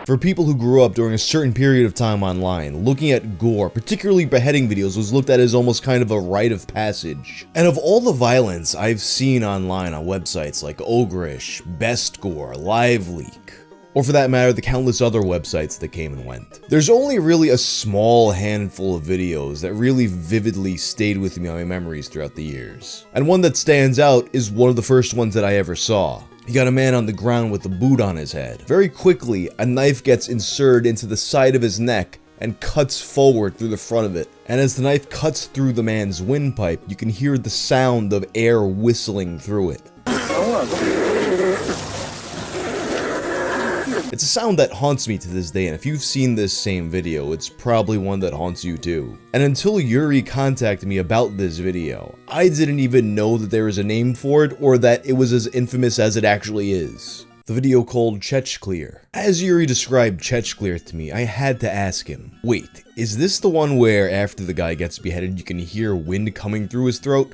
For people who grew up during a certain period of time online, looking at gore, particularly beheading videos, was looked at as almost kind of a rite of passage. And of all the violence I've seen online on websites like Ogrish, Best Gore, LiveLeak, or for that matter, the countless other websites that came and went, there's only really a small handful of videos that really vividly stayed with me on my memories throughout the years. And one that stands out is one of the first ones that I ever saw. You got a man on the ground with a boot on his head. Very quickly, a knife gets inserted into the side of his neck and cuts forward through the front of it. And as the knife cuts through the man's windpipe, you can hear the sound of air whistling through it. It's a sound that haunts me to this day, and if you've seen this same video, it's probably one that haunts you too. And until Yuri contacted me about this video, I didn't even know that there was a name for it or that it was as infamous as it actually is. The video called Chech. As Yuri described Chech to me, I had to ask him, wait, is this the one where after the guy gets beheaded you can hear wind coming through his throat?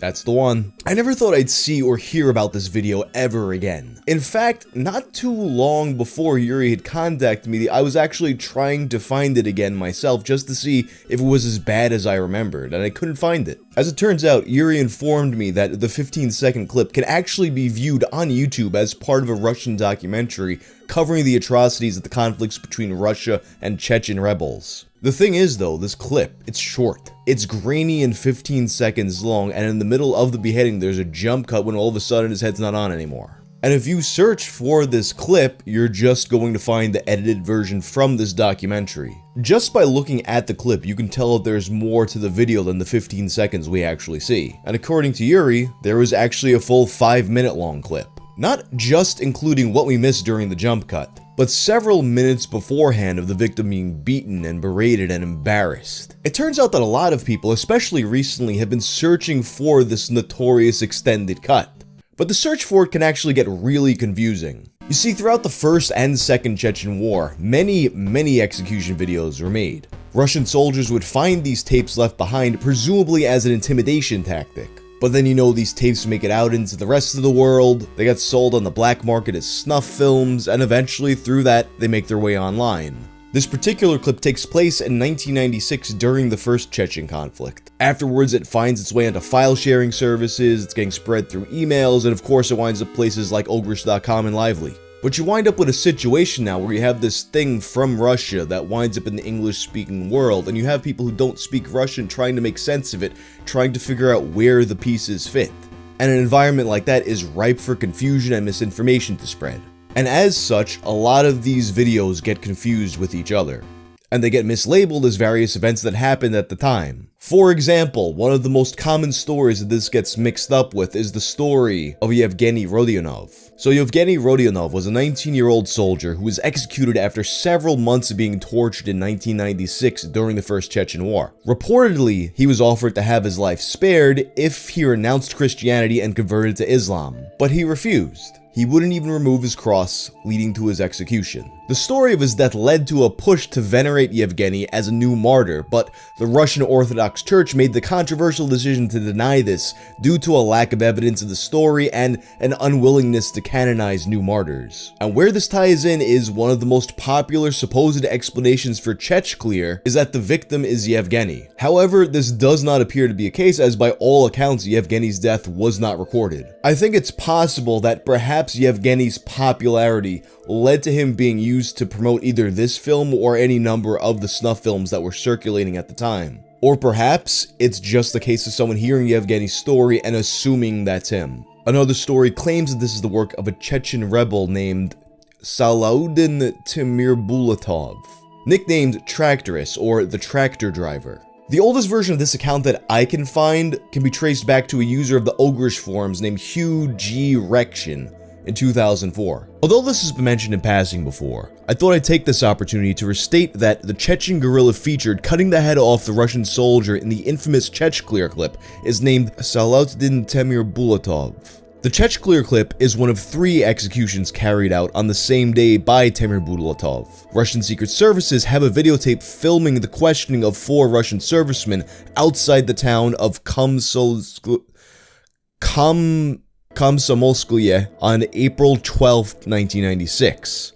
That's the one. I never thought I'd see or hear about this video ever again. In fact, not too long before Yuri had contacted me, I was actually trying to find it again myself just to see if it was as bad as I remembered, and I couldn't find it. As it turns out, Yuri informed me that the 15-second clip can actually be viewed on YouTube as part of a Russian documentary covering the atrocities of the conflicts between Russia and Chechen rebels. The thing is though, this clip, it's short. It's grainy and 15 seconds long, and in the middle of the beheading there's a jump cut when all of a sudden his head's not on anymore. And if you search for this clip, you're just going to find the edited version from this documentary. Just by looking at the clip, you can tell that there's more to the video than the 15 seconds we actually see. And according to Yuri, there was actually a full 5-minute long clip. Not just including what we missed during the jump cut, but several minutes beforehand of the victim being beaten and berated and embarrassed. It turns out that a lot of people, especially recently, have been searching for this notorious extended cut. But the search for it can actually get really confusing. You see, throughout the First and Second Chechen War, many execution videos were made. Russian soldiers would find these tapes left behind, presumably as an intimidation tactic. But then these tapes make it out into the rest of the world, they get sold on the black market as snuff films, and eventually through that, they make their way online. This particular clip takes place in 1996 during the first Chechen conflict. Afterwards, it finds its way onto file sharing services, it's getting spread through emails, and of course it winds up places like ogrish.com and Lively. But you wind up with a situation now where you have this thing from Russia that winds up in the English-speaking world, and you have people who don't speak Russian trying to make sense of it, trying to figure out where the pieces fit. And an environment like that is ripe for confusion and misinformation to spread. And as such, a lot of these videos get confused with each other, and they get mislabeled as various events that happened at the time. For example, one of the most common stories that this gets mixed up with is the story of Yevgeny Rodionov. So Yevgeny Rodionov was a 19-year-old soldier who was executed after several months of being tortured in 1996 during the First Chechen War. Reportedly, he was offered to have his life spared if he renounced Christianity and converted to Islam, but he refused. He wouldn't even remove his cross, leading to his execution. The story of his death led to a push to venerate Yevgeny as a new martyr, but the Russian Orthodox Church made the controversial decision to deny this due to a lack of evidence of the story and an unwillingness to canonize new martyrs. And where this ties in is one of the most popular supposed explanations for Chech clear is that the victim is Yevgeny. However, this does not appear to be a case, as by all accounts Yevgeny's death was not recorded. I think it's possible that perhaps Yevgeny's popularity led to him being used to promote either this film or any number of the snuff films that were circulating at the time. Or perhaps it's just the case of someone hearing Yevgeny's story and assuming that's him. Another story claims that this is the work of a Chechen rebel named Salaudin Timirbulatov, nicknamed Tractorus or the Tractor Driver. The oldest version of this account that I can find can be traced back to a user of the Ogrish forums named Hugh G. Rection in 2004. Although this has been mentioned in passing before, I thought I'd take this opportunity to restate that the Chechen guerrilla featured cutting the head off the Russian soldier in the infamous Chech clear clip is named Salaudin Timirbulatov. The Chech clear clip is one of 3 executions carried out on the same day by Timirbulatov. Russian secret services have a videotape filming the questioning of 4 Russian servicemen outside the town of Komsomolskoye on April 12, 1996.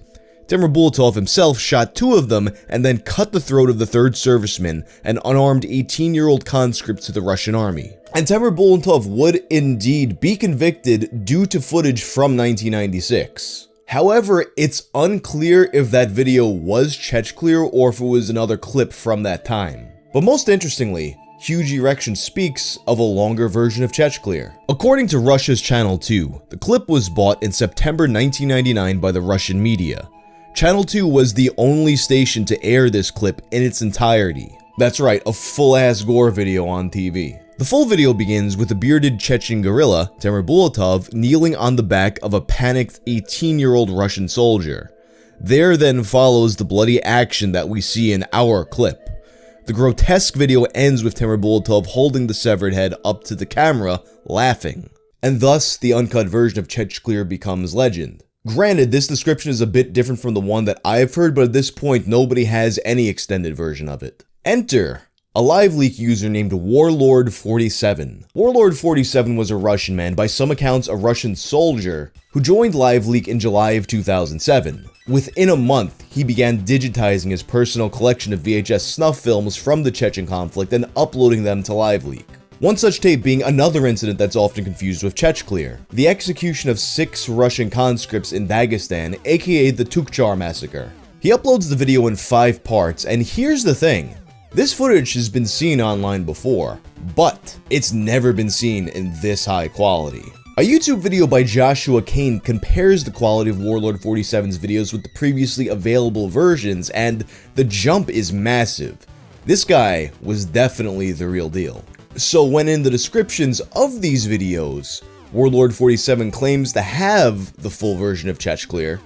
Timirbulatov himself shot 2 of them and then cut the throat of the 3rd serviceman, an unarmed 18-year-old conscript to the Russian army. And Timirbulatov would indeed be convicted due to footage from 1996. However, it's unclear if that video was Chech clear or if it was another clip from that time. But most interestingly, Huge Erection speaks of a longer version of Chech clear. According to Russia's Channel 2, the clip was bought in September 1999 by the Russian media. Channel 2 was the only station to air this clip in its entirety. That's right, a full-ass gore video on TV. The full video begins with a bearded Chechen guerrilla, Timirbulatov, kneeling on the back of a panicked 18-year-old Russian soldier. There then follows the bloody action that we see in our clip. The grotesque video ends with Timirbulatov holding the severed head up to the camera, laughing. And thus, the uncut version of Chech clear becomes legend. Granted, this description is a bit different from the one that I've heard, but at this point, nobody has any extended version of it. Enter a live leak user named Warlord47. Warlord47 was a Russian man, by some accounts a Russian soldier, who joined LiveLeak in July of 2007. Within a month, he began digitizing his personal collection of VHS snuff films from the Chechen conflict and uploading them to LiveLeak. One such tape being another incident that's often confused with Chech clear, the execution of 6 Russian conscripts in Dagestan, aka the Tukchar massacre. He uploads the video in 5 parts, and here's the thing. This footage has been seen online before, but it's never been seen in this high quality. A YouTube video by Joshua Kane compares the quality of Warlord47's videos with the previously available versions, and the jump is massive. This guy was definitely the real deal. So when in the descriptions of these videos, Warlord47 claims to have the full version of Chech clear,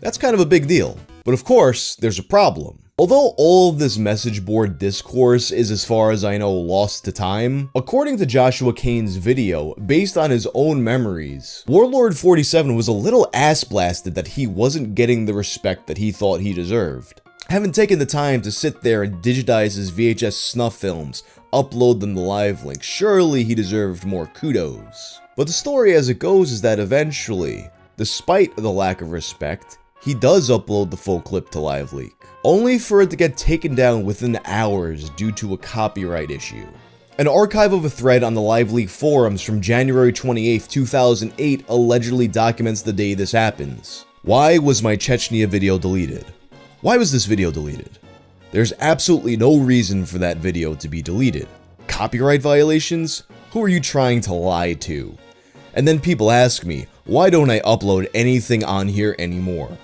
that's kind of a big deal. But of course, there's a problem. Although all of this message board discourse is, as far as I know, lost to time, according to Joshua Kane's video, based on his own memories, Warlord47 was a little ass blasted that he wasn't getting the respect that he thought he deserved. haven't taken the time to sit there and digitize his VHS snuff films, upload them to LiveLink. Surely he deserved more kudos. But the story as it goes is that eventually, despite the lack of respect, he does upload the full clip to LiveLeak, only for it to get taken down within hours due to a copyright issue. An archive of a thread on the LiveLeak forums from January 28, 2008 allegedly documents the day this happens. Why was my Chechnya video deleted? Why was this video deleted? There's absolutely no reason for that video to be deleted. Copyright violations? Who are you trying to lie to? And then people ask me, why don't I upload anything on here anymore?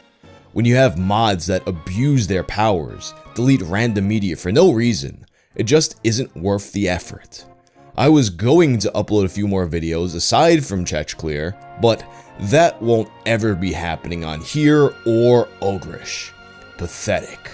When you have mods that abuse their powers, delete random media for no reason, it just isn't worth the effort. I was going to upload a few more videos aside from Chech, but that won't ever be happening on here or Ogrish. Pathetic.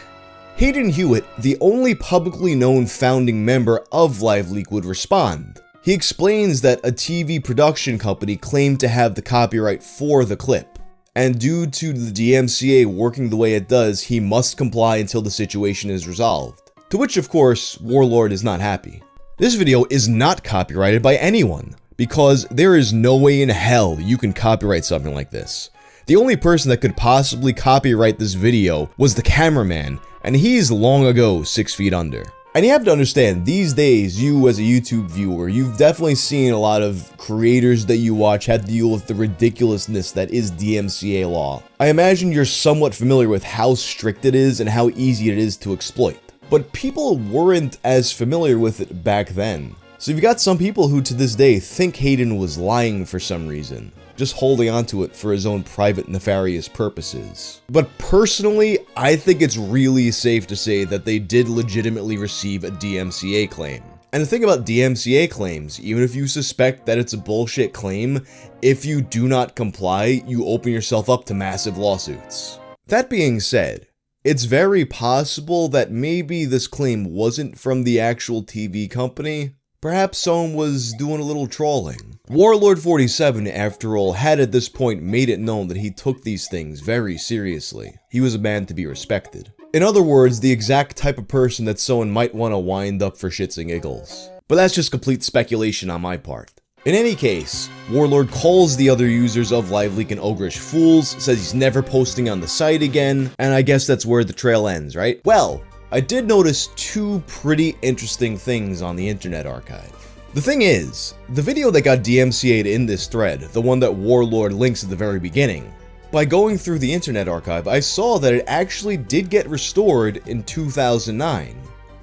Hayden Hewitt, the only publicly known founding member of LiveLeak, would respond. He explains that a TV production company claimed to have the copyright for the clip, and due to the DMCA working the way it does, he must comply until the situation is resolved. To which, of course, Warlord is not happy. This video is not copyrighted by anyone, because there is no way in hell you can copyright something like this. The only person that could possibly copyright this video was the cameraman, and he's long ago 6 feet under. And you have to understand, these days, you as a YouTube viewer, you've definitely seen a lot of creators that you watch have to deal with the ridiculousness that is DMCA law. I imagine you're somewhat familiar with how strict it is and how easy it is to exploit. But people weren't as familiar with it back then. So you've got some people who to this day think Hayden was lying for some reason, just holding onto it for his own private nefarious purposes. But personally, I think it's really safe to say that they did legitimately receive a DMCA claim. And the thing about DMCA claims, even if you suspect that it's a bullshit claim, if you do not comply, you open yourself up to massive lawsuits. That being said, it's very possible that maybe this claim wasn't from the actual TV company. Perhaps someone was doing a little trolling. Warlord 47, after all, had at this point made it known that he took these things very seriously. He was a man to be respected. In other words, the exact type of person that someone might want to wind up for shits and giggles. But that's just complete speculation on my part. In any case, Warlord calls the other users of LiveLeak and Ogrish fools, says he's never posting on the site again, and I guess that's where the trail ends, right? Well, I did notice two pretty interesting things on the Internet Archive. The thing is, the video that got DMCA'd in this thread, the one that Warlord links at the very beginning, by going through the Internet Archive, I saw that it actually did get restored in 2009,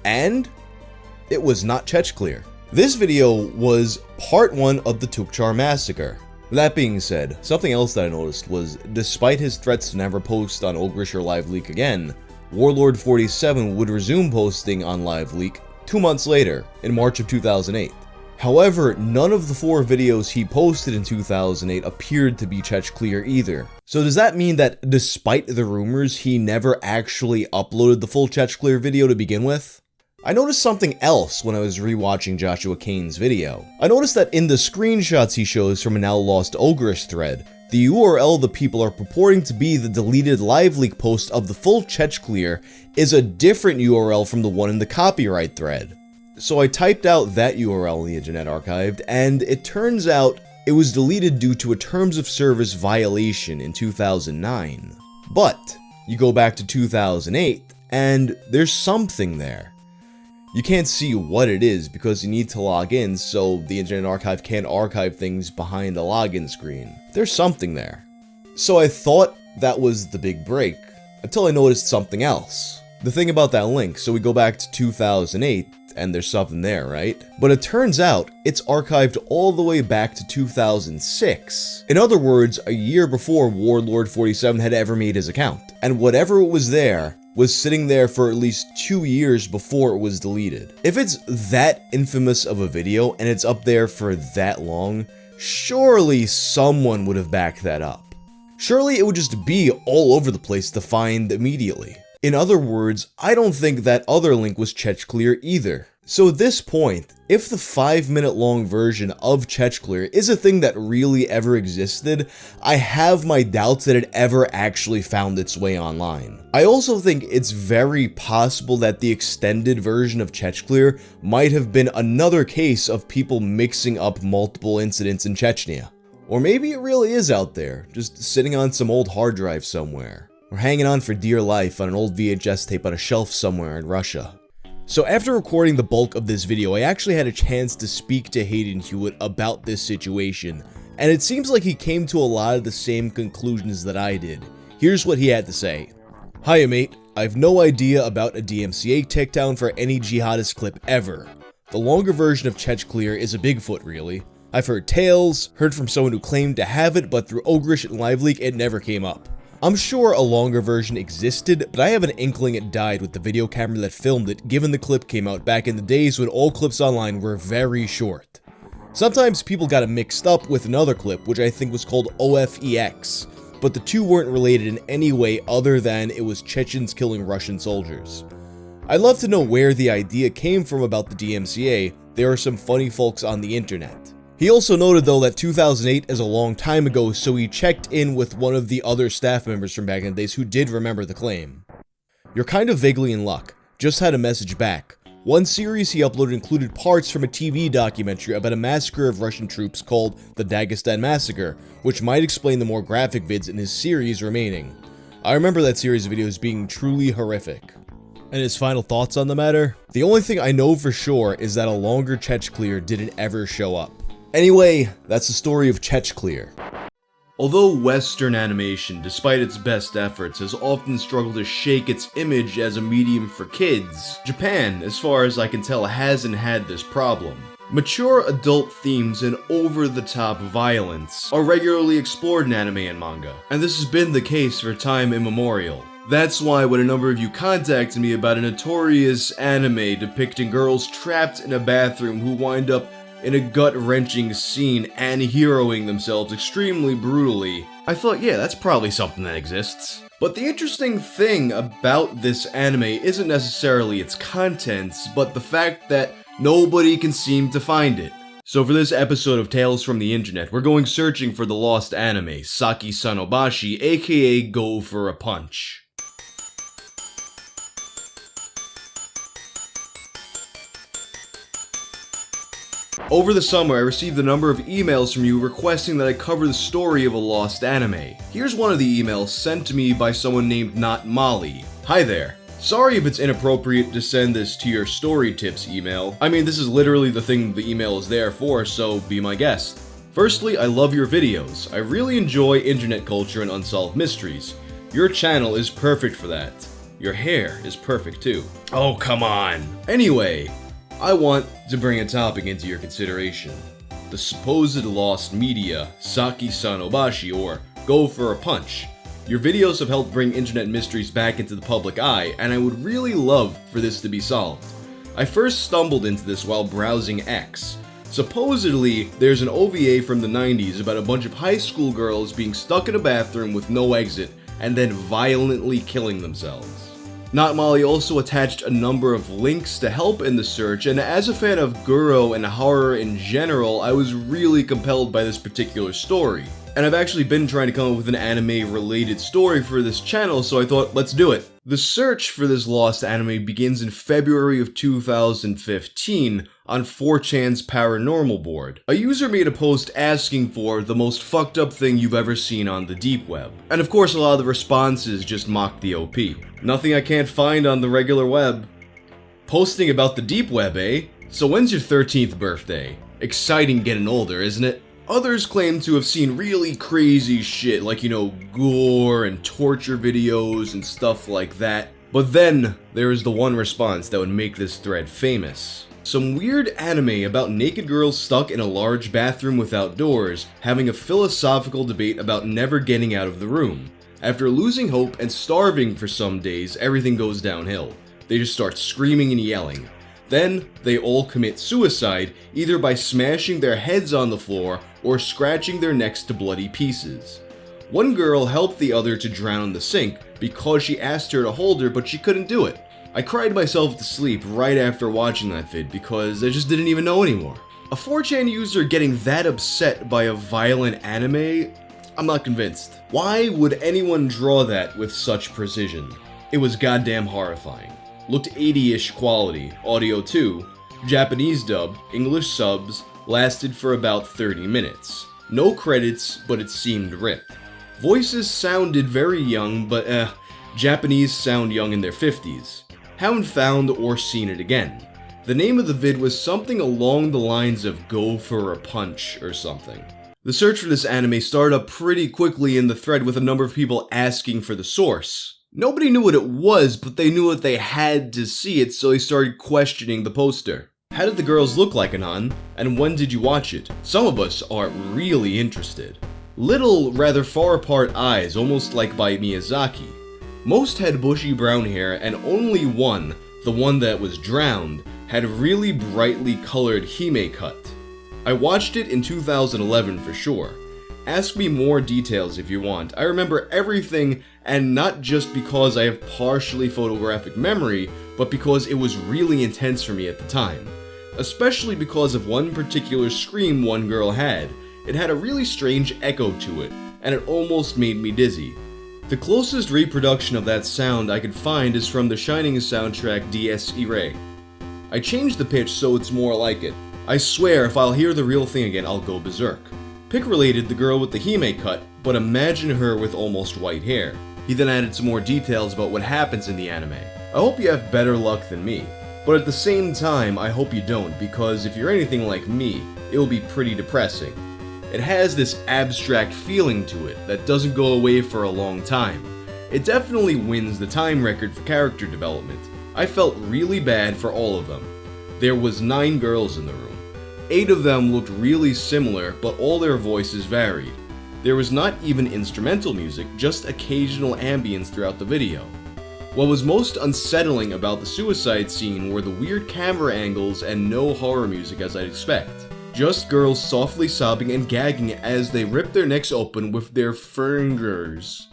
and it was not Chech. This video was part 1 of the Tukchar massacre. That being said, something else that I noticed was, despite his threats to never post on Ogrish or LiveLeak again, Warlord 47 would resume posting on LiveLeak 2 months later, in March of 2008. However, none of the 4 videos he posted in 2008 appeared to be Chech either. So does that mean that despite the rumors, he never actually uploaded the full Chech video to begin with? I noticed something else when I was rewatching Joshua Kane's video. I noticed that in the screenshots he shows from a now lost Ogrish thread, the URL the people are purporting to be the deleted LiveLeak post of the full Chech is a different URL from the one in the copyright thread. So I typed out that URL in the Internet Archive, and it turns out it was deleted due to a terms of service violation in 2009. But you go back to 2008, and there's something there. You can't see what it is because you need to log in, so the Internet Archive can't archive things behind a login screen. There's something there. So I thought that was the big break, until I noticed something else. The thing about that link, so we go back to 2008, and there's something there, right? But it turns out, it's archived all the way back to 2006. In other words, a year before Warlord 47 had ever made his account. And whatever was there, was sitting there for at least 2 years before it was deleted. If it's that infamous of a video and it's up there for that long, surely someone would have backed that up. Surely it would just be all over the place to find immediately. In other words, I don't think that other link was Chech either. So at this point, if the 5-minute long version of Chech is a thing that really ever existed, I have my doubts that it ever actually found its way online. I also think it's very possible that the extended version of Chech might have been another case of people mixing up multiple incidents in Chechnya. Or maybe it really is out there, just sitting on some old hard drive somewhere, or hanging on for dear life on an old VHS tape on a shelf somewhere in Russia. So after recording the bulk of this video, I actually had a chance to speak to Hayden Hewitt about this situation, and it seems like he came to a lot of the same conclusions that I did. Here's what he had to say. Hiya mate, I've no idea about a DMCA takedown for any jihadist clip ever. The longer version of Chech is a Bigfoot really. I've heard tales, heard from someone who claimed to have it, but through Ogrish and LiveLeak it never came up. I'm sure a longer version existed, but I have an inkling it died with the video camera that filmed it, given the clip came out back in the days when all clips online were very short. Sometimes people got it mixed up with another clip, which I think was called OFEX, but the two weren't related in any way other than it was Chechens killing Russian soldiers. I'd love to know where the idea came from about the DMCA. There are some funny folks on the internet. He also noted though that 2008 is a long time ago, so he checked in with one of the other staff members from back in the days who did remember the claim. You're kind of vaguely in luck. Just had a message back. One series he uploaded included parts from a TV documentary about a massacre of Russian troops called the Dagestan Massacre, which might explain the more graphic vids in his series remaining. I remember that series of videos being truly horrific. And his final thoughts on the matter? The only thing I know for sure is that a longer Chech didn't ever show up. Anyway, that's the story of Chech. Although Western animation, despite its best efforts, has often struggled to shake its image as a medium for kids, Japan, as far as I can tell, hasn't had this problem. Mature adult themes and over-the-top violence are regularly explored in anime and manga, and this has been the case for time immemorial. That's why when a number of you contacted me about a notorious anime depicting girls trapped in a bathroom who wind up in a gut-wrenching scene and heroing themselves extremely brutally, I thought, yeah, that's probably something that exists. But the interesting thing about this anime isn't necessarily its contents, but the fact that nobody can seem to find it. So for this episode of Tales from the Internet, we're going searching for the lost anime, Saki Sanobashi, aka Go for a Punch. Over the summer, I received a number of emails from you requesting that I cover the story of a lost anime. Here's one of the emails sent to me by someone named Not Molly. Hi there. Sorry if it's inappropriate to send this to your story tips email. I mean, this is literally the thing the email is there for, so be my guest. Firstly, I love your videos. I really enjoy internet culture and unsolved mysteries. Your channel is perfect for that. Your hair is perfect too. Oh, come on. Anyway, I want to bring a topic into your consideration. The supposed lost media, Saki Sanobashi, or Go for a Punch. Your videos have helped bring internet mysteries back into the public eye, and I would really love for this to be solved. I first stumbled into this while browsing X. Supposedly, there's an OVA from the 90s about a bunch of high school girls being stuck in a bathroom with no exit, and then violently killing themselves. Not Molly also attached a number of links to help in the search, and as a fan of Guro and horror in general, I was really compelled by this particular story. And I've actually been trying to come up with an anime-related story for this channel, so I thought, let's do it. The search for this lost anime begins in February of 2015 on 4chan's paranormal board. A user made a post asking for the most fucked up thing you've ever seen on the deep web. And of course a lot of the responses just mocked the OP. Nothing I can't find on the regular web. Posting about the deep web, eh? So when's your 13th birthday? Exciting getting older, isn't it? Others claim to have seen really crazy shit like, gore and torture videos and stuff like that. But then, there is the one response that would make this thread famous. Some weird anime about naked girls stuck in a large bathroom without doors, having a philosophical debate about never getting out of the room. After losing hope and starving for some days, everything goes downhill. They just start screaming and yelling. Then, they all commit suicide, either by smashing their heads on the floor or scratching their necks to bloody pieces. One girl helped the other to drown in the sink because she asked her to hold her, but she couldn't do it. I cried myself to sleep right after watching that vid because I just didn't even know anymore. A 4chan user getting that upset by a violent anime? I'm not convinced. Why would anyone draw that with such precision? It was goddamn horrifying. Looked 80-ish quality, audio too, Japanese dub, English subs, lasted for about 30 minutes. No credits, but it seemed ripped. Voices sounded very young, but Japanese sound young in their 50s. Haven't found or seen it again. The name of the vid was something along the lines of Go for a Punch or something. The search for this anime started up pretty quickly in the thread with a number of people asking for the source. Nobody knew what it was, but they knew that they had to see it, so they started questioning the poster. How did the girls look like, Anon? And when did you watch it? Some of us are really interested. Little, rather far apart eyes, almost like by Miyazaki. Most had bushy brown hair, and only one, the one that was drowned, had really brightly colored hime cut. I watched it in 2011 for sure. Ask me more details if you want. I remember everything, and not just because I have partially photographic memory, but because it was really intense for me at the time. Especially because of one particular scream one girl had. It had a really strange echo to it, and it almost made me dizzy. The closest reproduction of that sound I could find is from the Shining soundtrack DS Irae. I changed the pitch so it's more like it. I swear if I'll hear the real thing again, I'll go berserk. Pick related the girl with the hime cut, but imagine her with almost white hair. He then added some more details about what happens in the anime. I hope you have better luck than me. But at the same time, I hope you don't, because if you're anything like me, it will be pretty depressing. It has this abstract feeling to it that doesn't go away for a long time. It definitely wins the time record for character development. I felt really bad for all of them. There was 9 girls in the room. 8 of them looked really similar, but all their voices varied. There was not even instrumental music, just occasional ambience throughout the video. What was most unsettling about the suicide scene were the weird camera angles and no horror music as I'd expect. Just girls softly sobbing and gagging as they ripped their necks open with their fingers.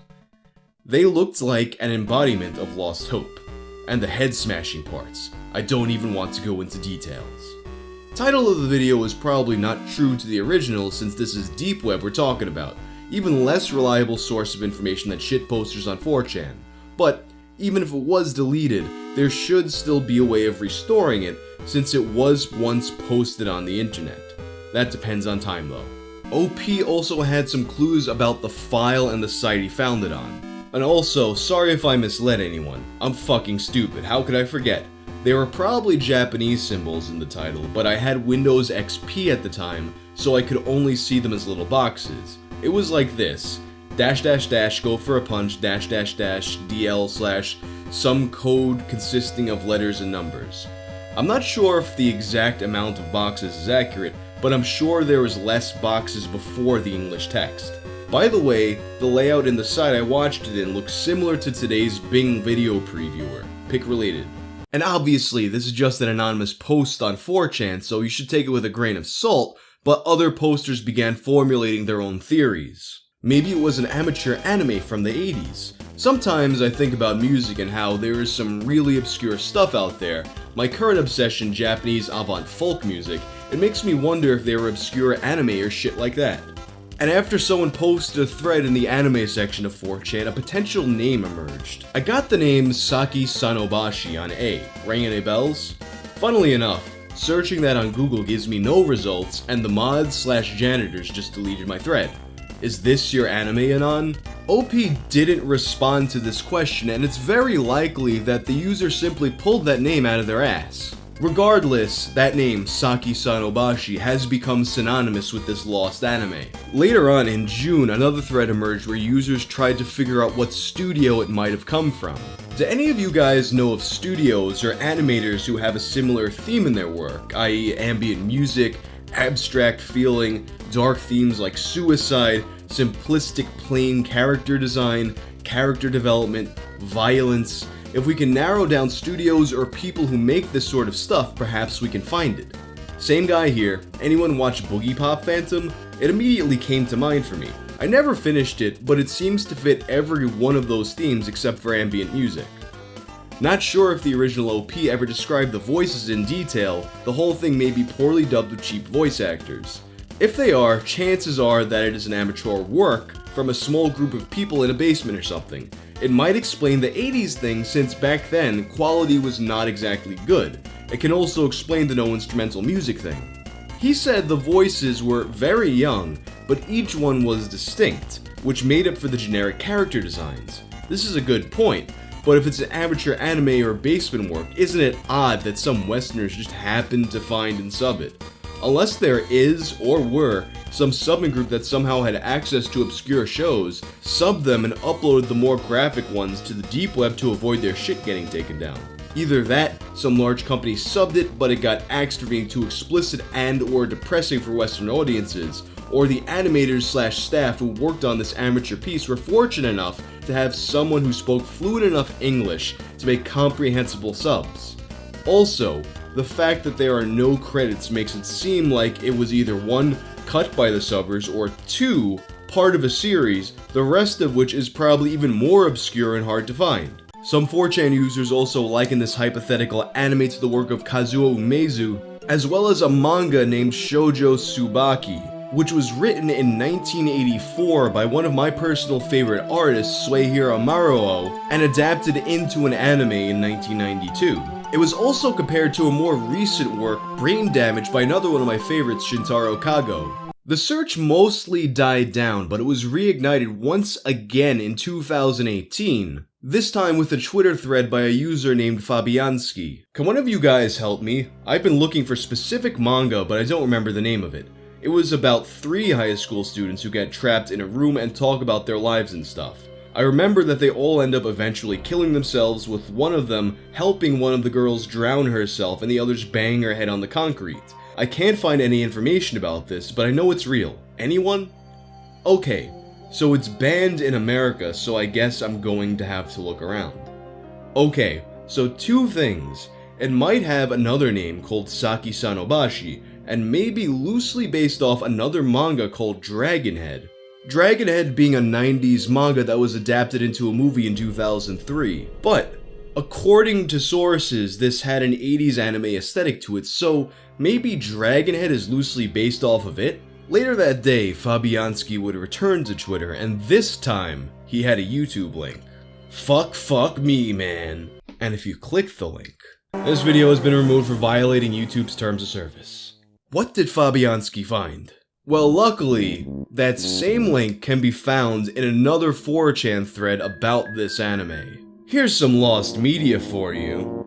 They looked like an embodiment of lost hope. And the head smashing parts. I don't even want to go into details. Title of the video is probably not true to the original since this is deep web we're talking about. Even less reliable source of information than shit posters on 4chan. But even if it was deleted, there should still be a way of restoring it since it was once posted on the internet. That depends on time though. OP also had some clues about the file and the site he found it on. And also, sorry if I misled anyone. I'm fucking stupid, how could I forget? There were probably Japanese symbols in the title, but I had Windows XP at the time, so I could only see them as little boxes. It was like this. -- go for a punch -- DL / some code consisting of letters and numbers. I'm not sure if the exact amount of boxes is accurate, but I'm sure there was less boxes before the English text. By the way, the layout in the site I watched it in looks similar to today's Bing video previewer, pick related. And obviously, this is just an anonymous post on 4chan, so you should take it with a grain of salt, but other posters began formulating their own theories. Maybe it was an amateur anime from the 80s. Sometimes I think about music and how there is some really obscure stuff out there. My current obsession, Japanese avant folk music, it makes me wonder if there were obscure anime or shit like that. And after someone posted a thread in the anime section of 4chan, a potential name emerged. I got the name Saki Sanobashi on A. Ring any bells? Funnily enough, searching that on Google gives me no results, and the mods/janitors just deleted my thread. Is this your anime, Anon? OP didn't respond to this question, and it's very likely that the user simply pulled that name out of their ass. Regardless, that name, Saki Sanobashi, has become synonymous with this lost anime. Later on in June, another thread emerged where users tried to figure out what studio it might have come from. Do any of you guys know of studios or animators who have a similar theme in their work, i.e. ambient music, abstract feeling, dark themes like suicide, simplistic plain character design, character development, violence? If we can narrow down studios or people who make this sort of stuff, perhaps we can find it. Same guy here. Anyone watch Boogie Pop Phantom? It immediately came to mind for me. I never finished it, but it seems to fit every one of those themes except for ambient music. Not sure if the original OP ever described the voices in detail, the whole thing may be poorly dubbed with cheap voice actors. If they are, chances are that it is an amateur work from a small group of people in a basement or something. It might explain the 80s thing since back then, quality was not exactly good. It can also explain the no instrumental music thing. He said the voices were very young, but each one was distinct, which made up for the generic character designs. This is a good point, but if it's an amateur anime or basement work, isn't it odd that some Westerners just happened to find and sub it? Unless there is, or were, some subbing group that somehow had access to obscure shows, subbed them and uploaded the more graphic ones to the deep web to avoid their shit getting taken down. Either that, some large company subbed it but it got axed for being too explicit and or depressing for Western audiences, or the animators slash staff who worked on this amateur piece were fortunate enough to have someone who spoke fluent enough English to make comprehensible subs. Also, the fact that there are no credits makes it seem like it was either 1, cut by the subbers, or 2, part of a series, the rest of which is probably even more obscure and hard to find. Some 4chan users also liken this hypothetical anime to the work of Kazuo Umezu, as well as a manga named Shoujo Tsubaki, which was written in 1984 by one of my personal favorite artists, Suehiro Maruo, and adapted into an anime in 1992. It was also compared to a more recent work, Brain Damage, by another one of my favorites, Shintaro Kago. The search mostly died down, but it was reignited once again in 2018, this time with a Twitter thread by a user named Fabianski. Can one of you guys help me? I've been looking for specific manga, but I don't remember the name of it. It was about 3 high school students who get trapped in a room and talk about their lives and stuff. I remember that they all end up eventually killing themselves, with one of them helping one of the girls drown herself and the others bang her head on the concrete. I can't find any information about this, but I know it's real. Anyone? Okay, so it's banned in America, so I guess I'm going to have to look around. Okay, so 2 things. It might have another name called Saki Sanobashi, and maybe loosely based off another manga called Dragonhead. Dragonhead being a 90s manga that was adapted into a movie in 2003. But, according to sources, this had an 80s anime aesthetic to it, so maybe Dragonhead is loosely based off of it? Later that day, Fabianski would return to Twitter, and this time, he had a YouTube link. Fuck me, man. And if you click the link, this video has been removed for violating YouTube's terms of service. What did Fabianski find? Well, luckily, that same link can be found in another 4chan thread about this anime. Here's some lost media for you.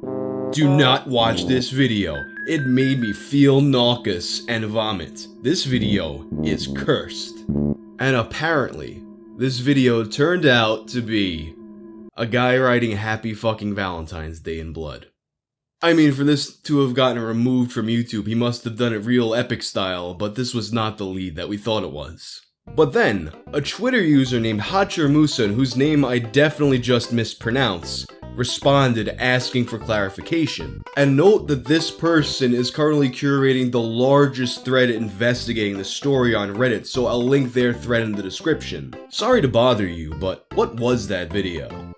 Do not watch this video. It made me feel nauseous and vomit. This video is cursed. And apparently, this video turned out to be a guy writing Happy fucking Valentine's Day in blood. I mean, for this to have gotten removed from YouTube, he must have done it real epic style, but this was not the lead that we thought it was. But then, a Twitter user named Hachir Musan, whose name I definitely just mispronounced, responded asking for clarification. And note that this person is currently curating the largest thread investigating the story on Reddit, so I'll link their thread in the description. Sorry to bother you, but what was that video?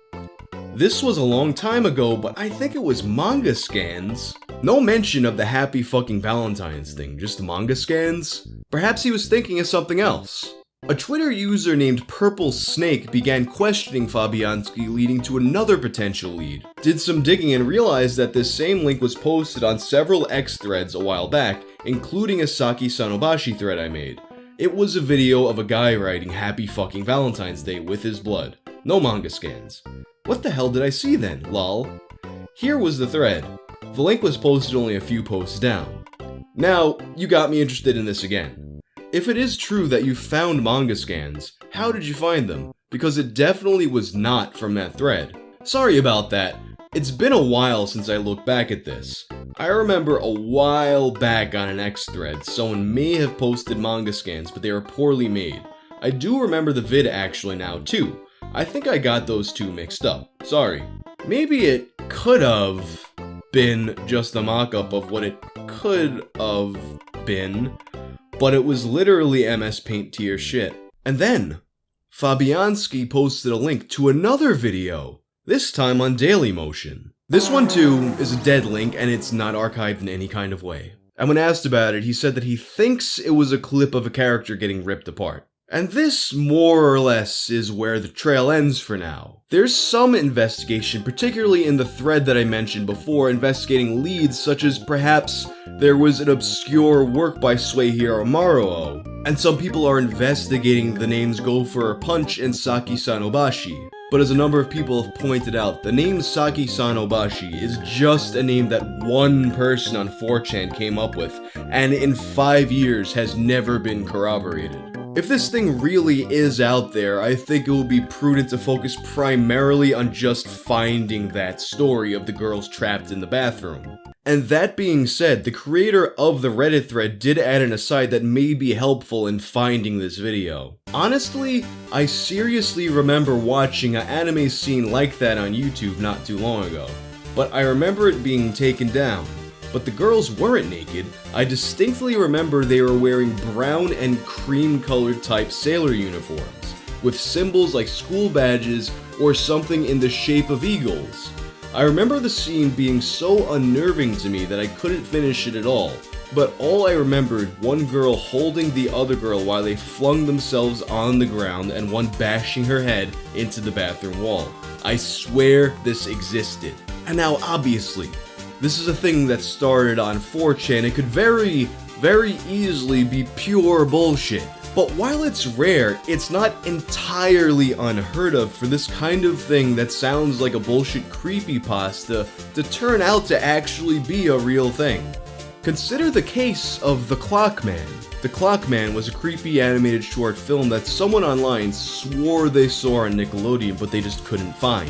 This was a long time ago, but I think it was manga scans. No mention of the Happy fucking Valentine's thing, just manga scans? Perhaps he was thinking of something else. A Twitter user named Purple Snake began questioning Fabianski, leading to another potential lead. Did some digging and realized that this same link was posted on several X threads a while back, including a Saki Sanobashi thread I made. It was a video of a guy writing Happy fucking Valentine's Day with his blood. No manga scans. What the hell did I see then, lol? Here was the thread. The link was posted only a few posts down. Now, you got me interested in this again. If it is true that you found manga scans, how did you find them? Because it definitely was not from that thread. Sorry about that. It's been a while since I looked back at this. I remember a while back on an X thread, someone may have posted manga scans, but they were poorly made. I do remember the vid actually now too. I think I got those two mixed up. Sorry. Maybe it could have been just a mock-up of what it could have been, but it was literally MS Paint tier shit. And then, Fabianski posted a link to another video, this time on Dailymotion. This one too is a dead link and it's not archived in any kind of way. And when asked about it, he said that he thinks it was a clip of a character getting ripped apart. And this, more or less, is where the trail ends for now. There's some investigation, particularly in the thread that I mentioned before, investigating leads such as perhaps there was an obscure work by Suehiro Maruo, and some people are investigating the names Go for a Punch and Saki Sanobashi. But as a number of people have pointed out, the name Saki Sanobashi is just a name that one person on 4chan came up with, and in 5 years has never been corroborated. If this thing really is out there, I think it would be prudent to focus primarily on just finding that story of the girls trapped in the bathroom. And that being said, the creator of the Reddit thread did add an aside that may be helpful in finding this video. Honestly, I seriously remember watching an anime scene like that on YouTube not too long ago, but I remember it being taken down. But the girls weren't naked. I distinctly remember they were wearing brown and cream-colored type sailor uniforms, with symbols like school badges or something in the shape of eagles. I remember the scene being so unnerving to me that I couldn't finish it at all, but all I remembered one girl holding the other girl while they flung themselves on the ground and one bashing her head into the bathroom wall. I swear this existed. And now obviously, this is a thing that started on 4chan. It could very easily be pure bullshit. But while it's rare, it's not entirely unheard of for this kind of thing that sounds like a bullshit creepypasta to turn out to actually be a real thing. Consider the case of The Clockman. The Clockman was a creepy animated short film that someone online swore they saw on Nickelodeon but they just couldn't find.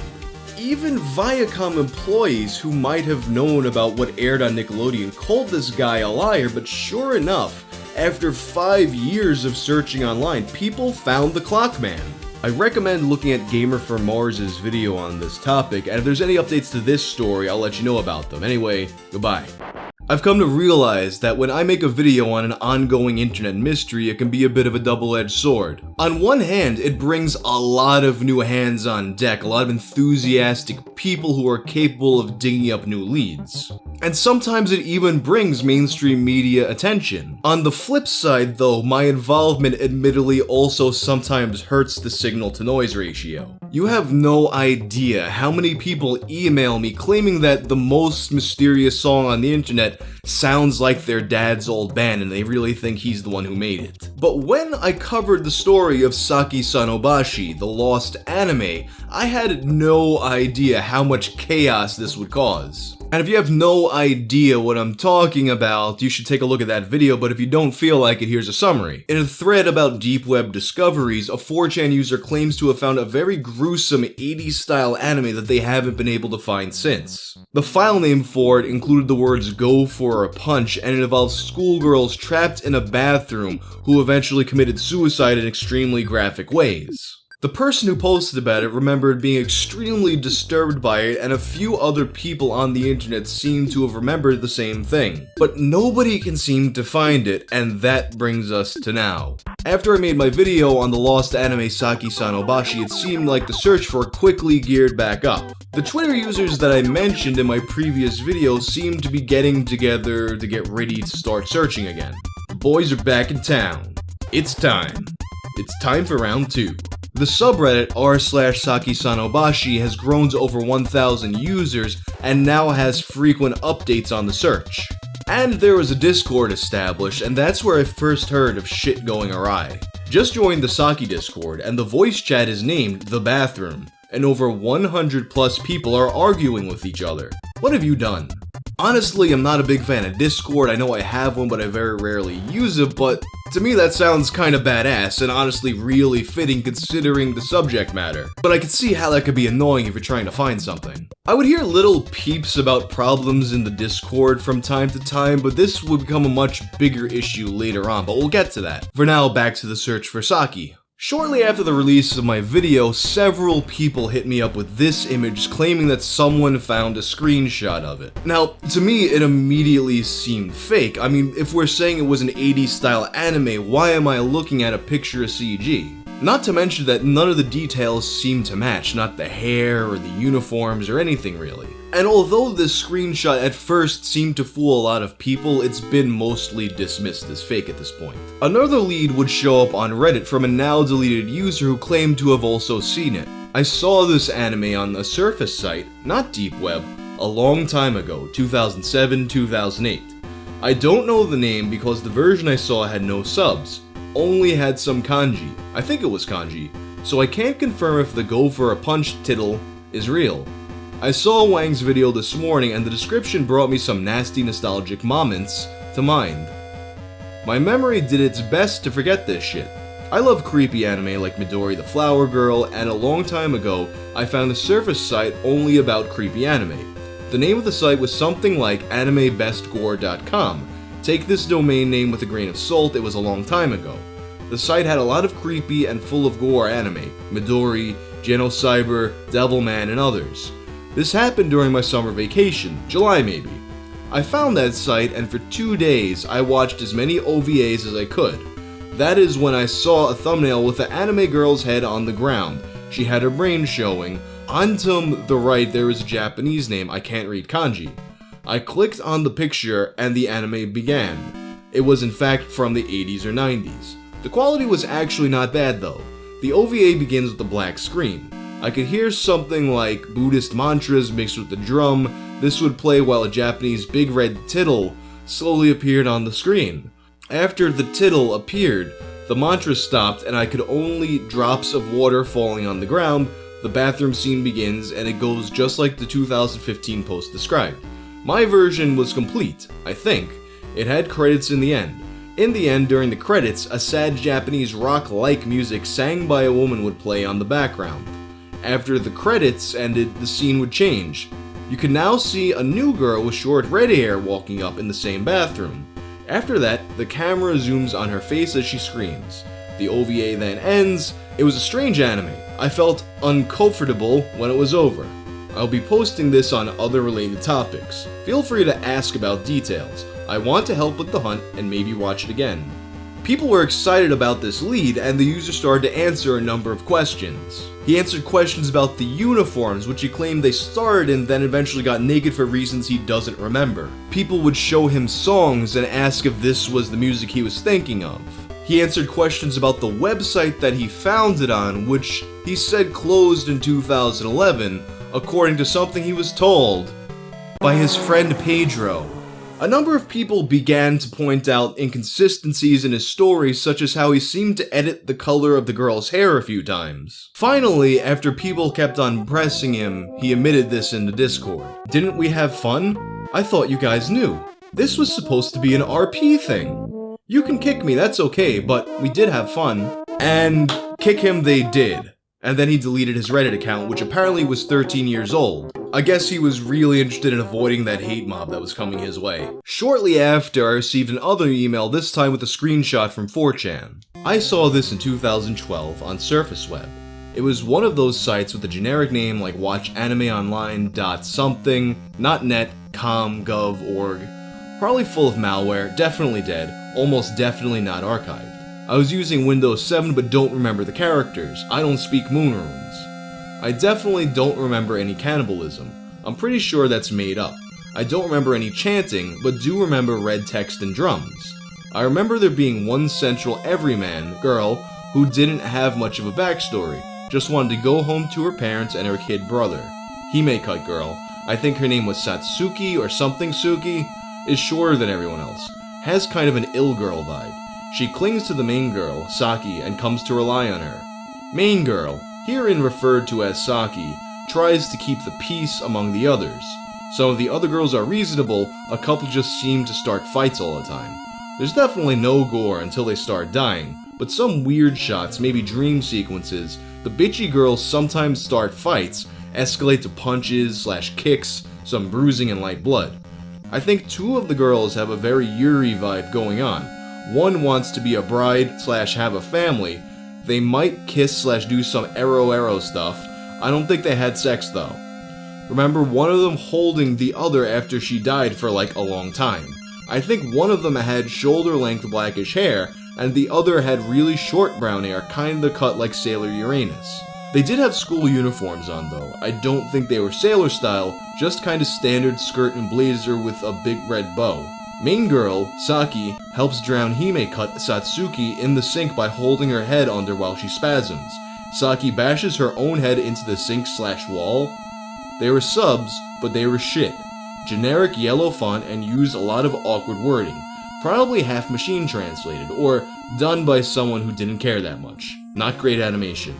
Even Viacom employees who might have known about what aired on Nickelodeon called this guy a liar, but sure enough, after 5 years of searching online, people found The Clockman. I recommend looking at Gamer for Mars's video on this topic, and if there's any updates to this story, I'll let you know about them. Anyway, goodbye. I've come to realize that when I make a video on an ongoing internet mystery, it can be a bit of a double-edged sword. On one hand, it brings a lot of new hands on deck, a lot of enthusiastic people who are capable of digging up new leads. And sometimes it even brings mainstream media attention. On the flip side though, my involvement admittedly also sometimes hurts the signal-to-noise ratio. You have no idea how many people email me claiming that the most mysterious song on the internet sounds like their dad's old band and they really think he's the one who made it. But when I covered the story of Saki Sanobashi, the lost anime, I had no idea how much chaos this would cause. And if you have no idea what I'm talking about, you should take a look at that video, but if you don't feel like it, here's a summary. In a thread about deep web discoveries, a 4chan user claims to have found a very gruesome 80s style anime that they haven't been able to find since. The file name for it included the words "Go for a Punch," and it involves schoolgirls trapped in a bathroom who eventually committed suicide in extremely graphic ways. The person who posted about it remembered being extremely disturbed by it, and a few other people on the internet seem to have remembered the same thing. But nobody can seem to find it, and that brings us to now. After I made my video on the lost anime Saki Sanobashi, it seemed like the search for it quickly geared back up. The Twitter users that I mentioned in my previous video seemed to be getting together to get ready to start searching again. The boys are back in town. It's time. It's time for round 2. The subreddit r/Saki Sanobashi has grown to over 1,000 users and now has frequent updates on the search. And there was a Discord established, and that's where I first heard of shit going awry. Just joined the Saki Discord, and the voice chat is named The Bathroom, and over 100 plus people are arguing with each other. What have you done? Honestly, I'm not a big fan of Discord. I know I have one, but I very rarely use it, but to me that sounds kinda badass and honestly really fitting considering the subject matter. But I could see how that could be annoying if you're trying to find something. I would hear little peeps about problems in the Discord from time to time, but this would become a much bigger issue later on, but we'll get to that. For now, back to the search for Saki. Shortly after the release of my video, several people hit me up with this image claiming that someone found a screenshot of it. Now, to me, it immediately seemed fake. I mean, if we're saying it was an 80s style anime, why am I looking at a picture of CG? Not to mention that none of the details seem to match, not the hair or the uniforms or anything really. And although this screenshot at first seemed to fool a lot of people, it's been mostly dismissed as fake at this point. Another lead would show up on Reddit from a now deleted user who claimed to have also seen it. I saw this anime on a Surface site, not Deep Web, a long time ago, 2007, 2008. I don't know the name because the version I saw had no subs, only had some kanji. I think it was kanji, so I can't confirm if the go for a punch tittle is real. I saw Wang's video this morning and the description brought me some nasty nostalgic moments to mind. My memory did its best to forget this shit. I love creepy anime like Midori the Flower Girl, and a long time ago, I found a Surface site only about creepy anime. The name of the site was something like animebestgore.com. Take this domain name with a grain of salt, it was a long time ago. The site had a lot of creepy and full of gore anime, Midori, Genocyber, Devilman, and others. This happened during my summer vacation, July maybe. I found that site and for 2 days I watched as many OVAs as I could. That is when I saw a thumbnail with the anime girl's head on the ground. She had her brain showing. On to the right there is a Japanese name, I can't read kanji. I clicked on the picture and the anime began. It was in fact from the 80s or 90s. The quality was actually not bad though. The OVA begins with a black screen. I could hear something like Buddhist mantras mixed with the drum. This would play while a Japanese big red tittle slowly appeared on the screen. After the tittle appeared, the mantra stopped and I could only drops of water falling on the ground. The bathroom scene begins and it goes just like the 2015 post described. My version was complete, I think. It had credits in the end. In the end, during the credits, a sad Japanese rock-like music sang by a woman would play on the background. After the credits ended, the scene would change. You can now see a new girl with short red hair walking up in the same bathroom. After that, the camera zooms on her face as she screams. The OVA then ends. It was a strange anime. I felt uncomfortable when it was over. I'll be posting this on other related topics. Feel free to ask about details. I want to help with the hunt and maybe watch it again. People were excited about this lead and the user started to answer a number of questions. He answered questions about the uniforms, which he claimed they starred and then eventually got naked for reasons he doesn't remember. People would show him songs and ask if this was the music he was thinking of. He answered questions about the website that he found it on, which he said closed in 2011, according to something he was told by his friend Pedro. A number of people began to point out inconsistencies in his story, such as how he seemed to edit the color of the girl's hair a few times. Finally, after people kept on pressing him, he admitted this in the Discord. Didn't we have fun? I thought you guys knew. This was supposed to be an RP thing. You can kick me, that's okay, but we did have fun. And kick him they did. And then he deleted his Reddit account, which apparently was 13 years old. I guess he was really interested in avoiding that hate mob that was coming his way. Shortly after, I received another email, this time with a screenshot from 4chan. I saw this in 2012 on Surface Web. It was one of those sites with a generic name like watchanimeonline.something, not net, com, gov, org. Probably full of malware, definitely dead, almost definitely not archived. I was using Windows 7 but don't remember the characters. I don't speak moon runes. I definitely don't remember any cannibalism. I'm pretty sure that's made up. I don't remember any chanting, but do remember red text and drums. I remember there being one central everyman girl who didn't have much of a backstory, just wanted to go home to her parents and her kid brother. Hime cut girl, I think her name was Satsuki or something Suki, is shorter than everyone else, has kind of an ill girl vibe. She clings to the main girl, Saki, and comes to rely on her. Main girl, herein referred to as Saki, tries to keep the peace among the others. Some of the other girls are reasonable, a couple just seem to start fights all the time. There's definitely no gore until they start dying, but some weird shots, maybe dream sequences, the bitchy girls sometimes start fights, escalate to punches/kicks, some bruising and light blood. I think two of the girls have a very Yuri vibe going on. One wants to be a bride/have a family. They might kiss/do some ero stuff. I don't think they had sex though. Remember one of them holding the other after she died for like a long time. I think one of them had shoulder-length blackish hair, and the other had really short brown hair, kinda cut like Sailor Uranus. They did have school uniforms on though. I don't think they were sailor style, just kinda standard skirt and blazer with a big red bow. Main girl, Saki, helps drown Hime cut Satsuki in the sink by holding her head under while she spasms. Saki bashes her own head into the sink/wall. They were subs, but they were shit. Generic yellow font and used a lot of awkward wording. Probably half machine translated, or done by someone who didn't care that much. Not great animation.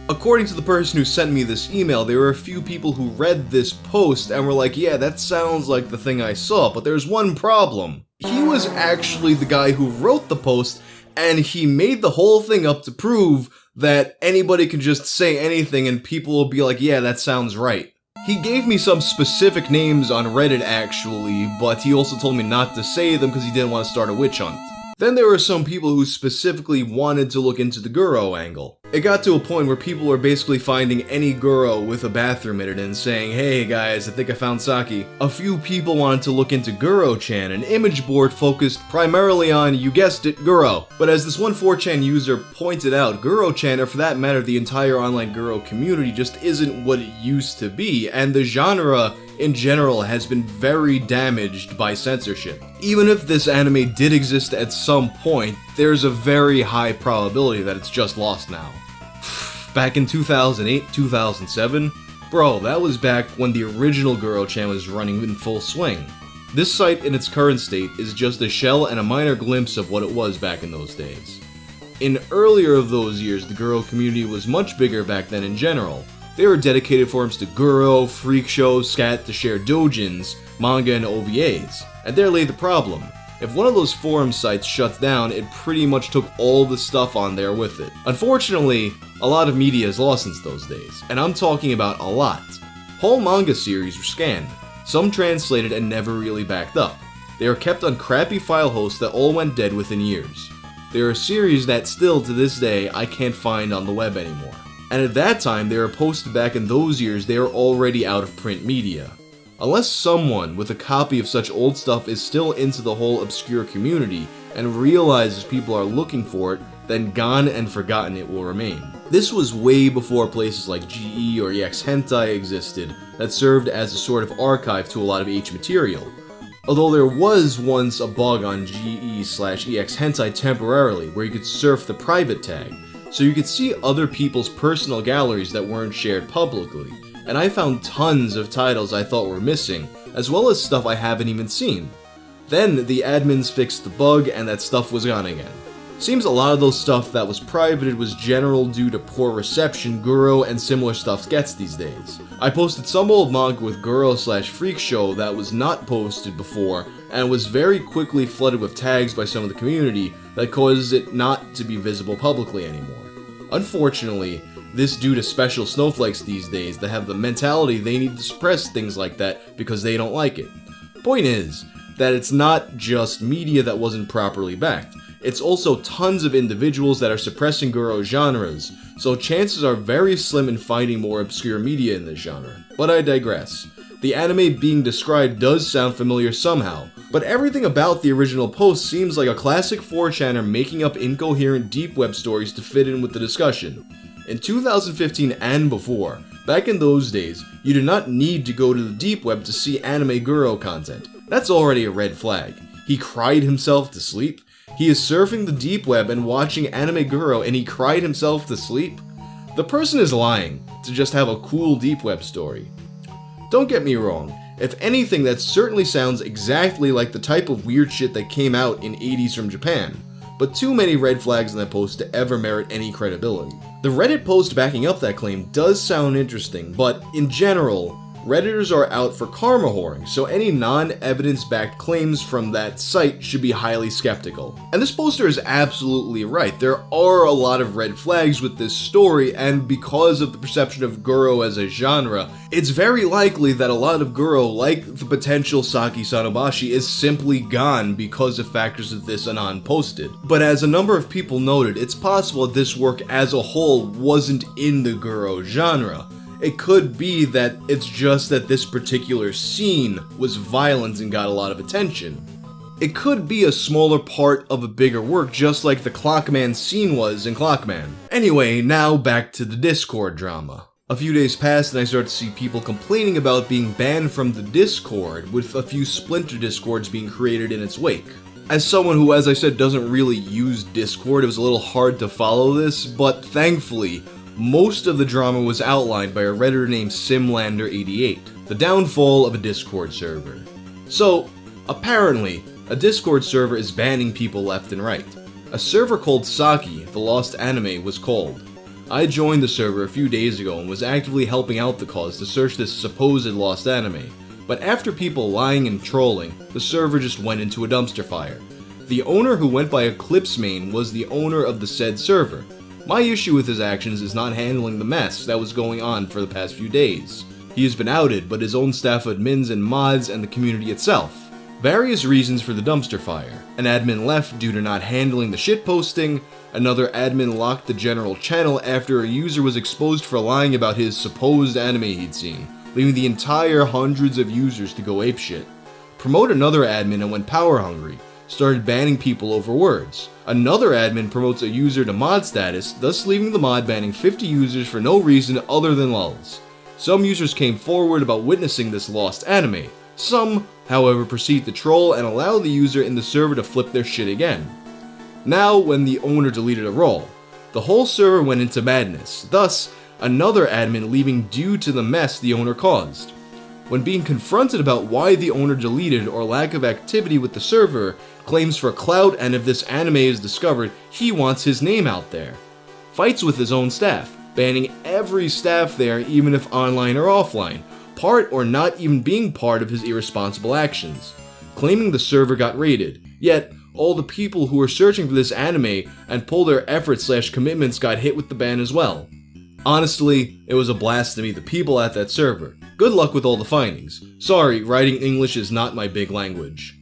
According to the person who sent me this email, there were a few people who read this post and were like, yeah, that sounds like the thing I saw, but there's one problem. He was actually the guy who wrote the post, and he made the whole thing up to prove that anybody can just say anything and people will be like, yeah, that sounds right. He gave me some specific names on Reddit actually, but he also told me not to say them because he didn't want to start a witch hunt. Then there were some people who specifically wanted to look into the Guro angle. It got to a point where people were basically finding any Guro with a bathroom in it and saying, hey guys, I think I found Saki. A few people wanted to look into Guro-chan, an image board focused primarily on, you guessed it, Guro. But as this one 4chan user pointed out, Guro-chan, or for that matter the entire online Guro community, just isn't what it used to be, and the genre in general has been very damaged by censorship. Even if this anime did exist at some point, there's a very high probability that it's just lost now. Back in 2008, 2007, bro, that was back when the original Guro-chan was running in full swing. This site in its current state is just a shell and a minor glimpse of what it was back in those days. In earlier of those years, the Guro community was much bigger back then in general. They were dedicated forums to Guro, freak shows, scat, to share doujins, manga, and OVAs. And there lay the problem. If one of those forum sites shuts down, it pretty much took all the stuff on there with it. Unfortunately, a lot of media is lost since those days, and I'm talking about a lot. Whole manga series were scanned, some translated and never really backed up. They are kept on crappy file hosts that all went dead within years. There are series that still, to this day, I can't find on the web anymore. And at that time, they were posted back in those years, they were already out of print media. Unless someone with a copy of such old stuff is still into the whole obscure community and realizes people are looking for it, then gone and forgotten it will remain. This was way before places like GE or EX Hentai existed that served as a sort of archive to a lot of H material. Although there was once a bug on GE/EX Hentai temporarily where you could surf the private tag, so you could see other people's personal galleries that weren't shared publicly, and I found tons of titles I thought were missing, as well as stuff I haven't even seen. Then the admins fixed the bug and that stuff was gone again. Seems a lot of those stuff that was privated was general due to poor reception Guro and similar stuff gets these days. I posted some old manga with Guro/freak show that was not posted before and was very quickly flooded with tags by some of the community that causes it not to be visible publicly anymore. Unfortunately, this due to special snowflakes these days that have the mentality they need to suppress things like that because they don't like it. Point is, that it's not just media that wasn't properly backed, it's also tons of individuals that are suppressing Guro genres, so chances are very slim in finding more obscure media in this genre. But I digress. The anime being described does sound familiar somehow, but everything about the original post seems like a classic 4chaner making up incoherent deep web stories to fit in with the discussion. In 2015 and before, back in those days, you did not need to go to the deep web to see anime Guro content. That's already a red flag. He cried himself to sleep? He is surfing the deep web and watching anime Guro and he cried himself to sleep? The person is lying to just have a cool deep web story. Don't get me wrong, if anything that certainly sounds exactly like the type of weird shit that came out in 80s from Japan, but too many red flags in that post to ever merit any credibility. The Reddit post backing up that claim does sound interesting, but in general, Redditors are out for karma whoring, so any non-evidence-backed claims from that site should be highly skeptical. And this poster is absolutely right. There are a lot of red flags with this story, and because of the perception of Guro as a genre, it's very likely that a lot of Guro, like the potential Saki Sanobashi, is simply gone because of factors of this anon posted. But as a number of people noted, it's possible that this work as a whole wasn't in the Guro genre. It could be that it's just that this particular scene was violent and got a lot of attention. It could be a smaller part of a bigger work, just like the Clockman scene was in Clockman. Anyway, now back to the Discord drama. A few days passed and I started to see people complaining about being banned from the Discord, with a few splinter Discords being created in its wake. As someone who, as I said, doesn't really use Discord, it was a little hard to follow this, but thankfully, most of the drama was outlined by a Redditor named Simlander88, the downfall of a Discord server. So, apparently, a Discord server is banning people left and right. A server called Saki, the Lost Anime, was called. I joined the server a few days ago and was actively helping out the cause to search this supposed lost anime, but after people lying and trolling, the server just went into a dumpster fire. The owner, who went by Eclipse was the owner of the said server. My issue with his actions is not handling the mess that was going on for the past few days. He has been outed, but his own staff admins and mods and the community itself. Various reasons for the dumpster fire. An admin left due to not handling the shitposting. Another admin locked the general channel after a user was exposed for lying about his supposed anime he'd seen, leaving the entire hundreds of users to go apeshit. Promote another admin and went power hungry, started banning people over words. Another admin promotes a user to mod status, thus leaving the mod banning 50 users for no reason other than lulz. Some users came forward about witnessing this lost anime. Some, however, proceed to troll and allow the user in the server to flip their shit again. Now, when the owner deleted a role, the whole server went into madness, thus, another admin leaving due to the mess the owner caused. When being confronted about why the owner deleted or lack of activity with the server, claims for clout, and if this anime is discovered, he wants his name out there. Fights with his own staff, banning every staff there even if online or offline, part or not even being part of his irresponsible actions. Claiming the server got raided, yet all the people who were searching for this anime and pulled their efforts/commitments got hit with the ban as well. Honestly, it was a blast to meet the people at that server. Good luck with all the findings. Sorry, writing English is not my big language.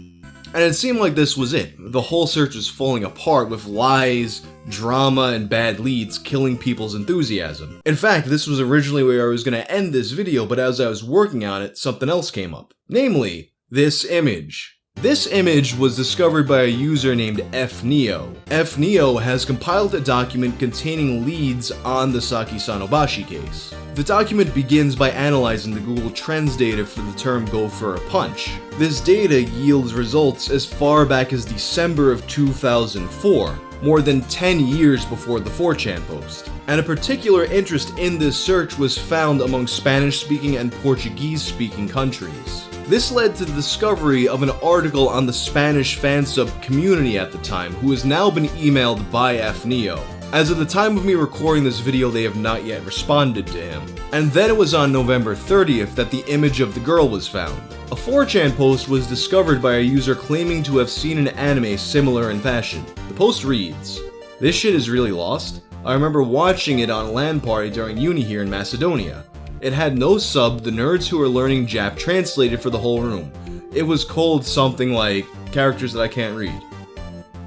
And it seemed like this was it. The whole search was falling apart with lies, drama, and bad leads killing people's enthusiasm. In fact, this was originally where I was going to end this video, but as I was working on it, something else came up. Namely, this image. This image was discovered by a user named FNeo. FNeo has compiled a document containing leads on the Saki Sanobashi case. The document begins by analyzing the Google Trends data for the term "go for a punch." This data yields results as far back as December of 2004, more than 10 years before the 4chan post. And a particular interest in this search was found among Spanish-speaking and Portuguese-speaking countries. This led to the discovery of an article on the Spanish fansub community at the time, who has now been emailed by FNeo. As of the time of me recording this video, they have not yet responded to him. And then it was on November 30th that the image of the girl was found. A 4chan post was discovered by a user claiming to have seen an anime similar in fashion. The post reads, "This shit is really lost. I remember watching it on a LAN party during uni here in Macedonia. It had no sub, the nerds who were learning Jap translated for the whole room. It was called something like characters that I can't read.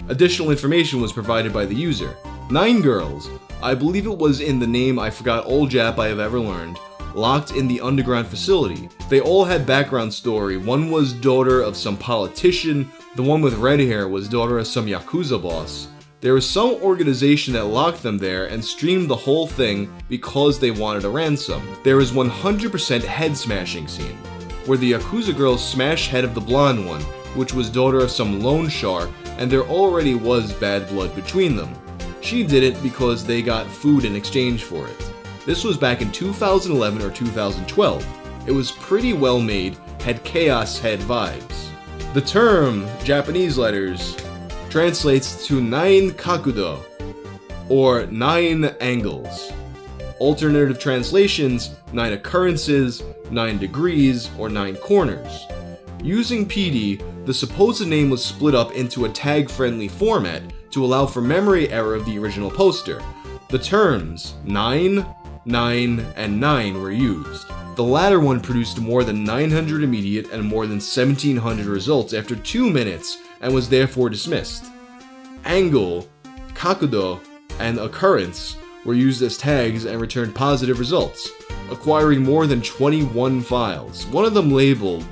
Additional information was provided by the user. 9 girls, I believe it was in the name I forgot all Jap I have ever learned, locked in the underground facility. They all had background story. One was daughter of some politician, the one with red hair was daughter of some Yakuza boss. There was some organization that locked them there and streamed the whole thing because they wanted a ransom. There was 100% head smashing scene, where the Yakuza girls smashed head of the blonde one, which was daughter of some loan shark, and there already was bad blood between them. She did it because they got food in exchange for it. This was back in 2011 or 2012. It was pretty well made, had chaos head vibes. The term, Japanese letters, translates to 9 kakudo, or 9 angles. Alternative translations, 9 occurrences, 9 degrees, or 9 corners. Using PD, the supposed name was split up into a tag-friendly format to allow for memory error of the original poster. The terms 9, 9, and 9 were used. The latter one produced more than 900 immediate and more than 1700 results after 2 minutes and was therefore dismissed. Angle, kakudo, and occurrence were used as tags and returned positive results, acquiring more than 21 files, one of them labeled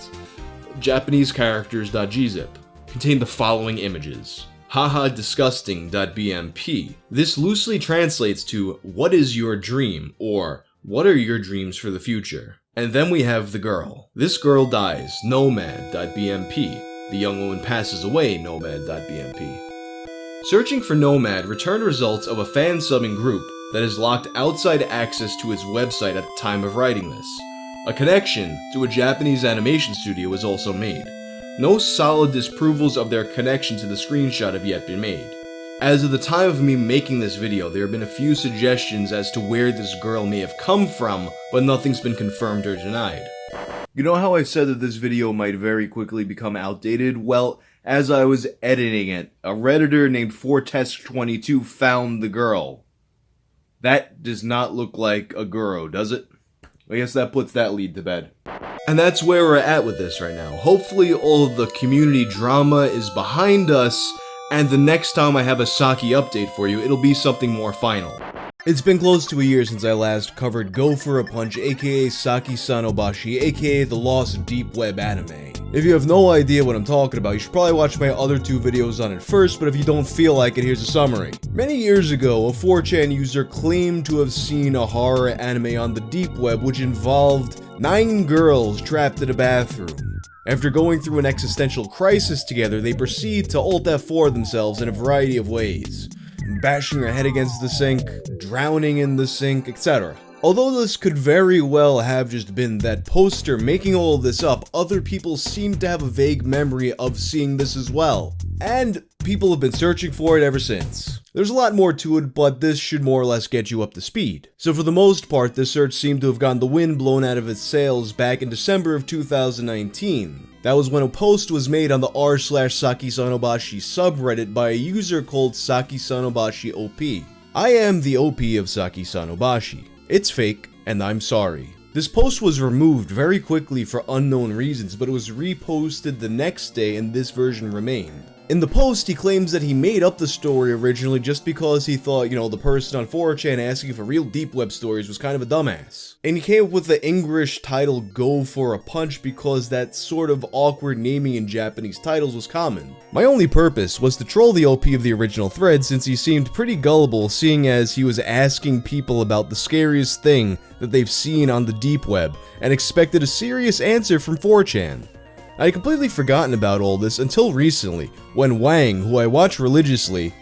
Japanese characters.gzip. contained the following images. Haha disgusting.bmp. This loosely translates to what is your dream, or what are your dreams for the future? And then we have the girl. This girl dies, nomad.bmp. The young woman passes away, nomad.bmp. Searching for Nomad returned results of a fan subbing group that has locked outside access to its website at the time of writing this. A connection to a Japanese animation studio was also made. No solid disprovals of their connection to the screenshot have yet been made. As of the time of me making this video, there have been a few suggestions as to where this girl may have come from, but nothing's been confirmed or denied. You know how I said that this video might very quickly become outdated? Well, as I was editing it, a Redditor named Fortesk22 found the girl. That does not look like a Guro, does it? I guess that puts that lead to bed. And that's where we're at with this right now. Hopefully all of the community drama is behind us, and the next time I have a Saki update for you, it'll be something more final. It's been close to a year since I last covered Go for a Punch, aka Saki Sanobashi, aka the lost deep web anime. If you have no idea what I'm talking about, you should probably watch my other two videos on it first, but if you don't feel like it, here's a summary. Many years ago, a 4chan user claimed to have seen a horror anime on the deep web which involved 9 girls trapped in a bathroom. After going through an existential crisis together, they proceed to Alt F4 themselves in a variety of ways. Bashing their head against the sink, drowning in the sink, etc. Although this could very well have just been that poster making all of this up, other people seem to have a vague memory of seeing this as well. And people have been searching for it ever since. There's a lot more to it, but this should more or less get you up to speed. So for the most part, this search seemed to have gotten the wind blown out of its sails back in December of 2019. That was when a post was made on the r/Saki Sanobashi subreddit by a user called Saki Sanobashi OP. I am the OP of Saki Sanobashi. It's fake, and I'm sorry. This post was removed very quickly for unknown reasons, but it was reposted the next day and this version remained. In the post, he claims that he made up the story originally just because he thought, the person on 4chan asking for real deep web stories was kind of a dumbass. And he came up with the English title Go for a Punch because that sort of awkward naming in Japanese titles was common. My only purpose was to troll the OP of the original thread since he seemed pretty gullible, seeing as he was asking people about the scariest thing that they've seen on the deep web and expected a serious answer from 4chan. I had completely forgotten about all this until recently, when Wang, who I watch religiously,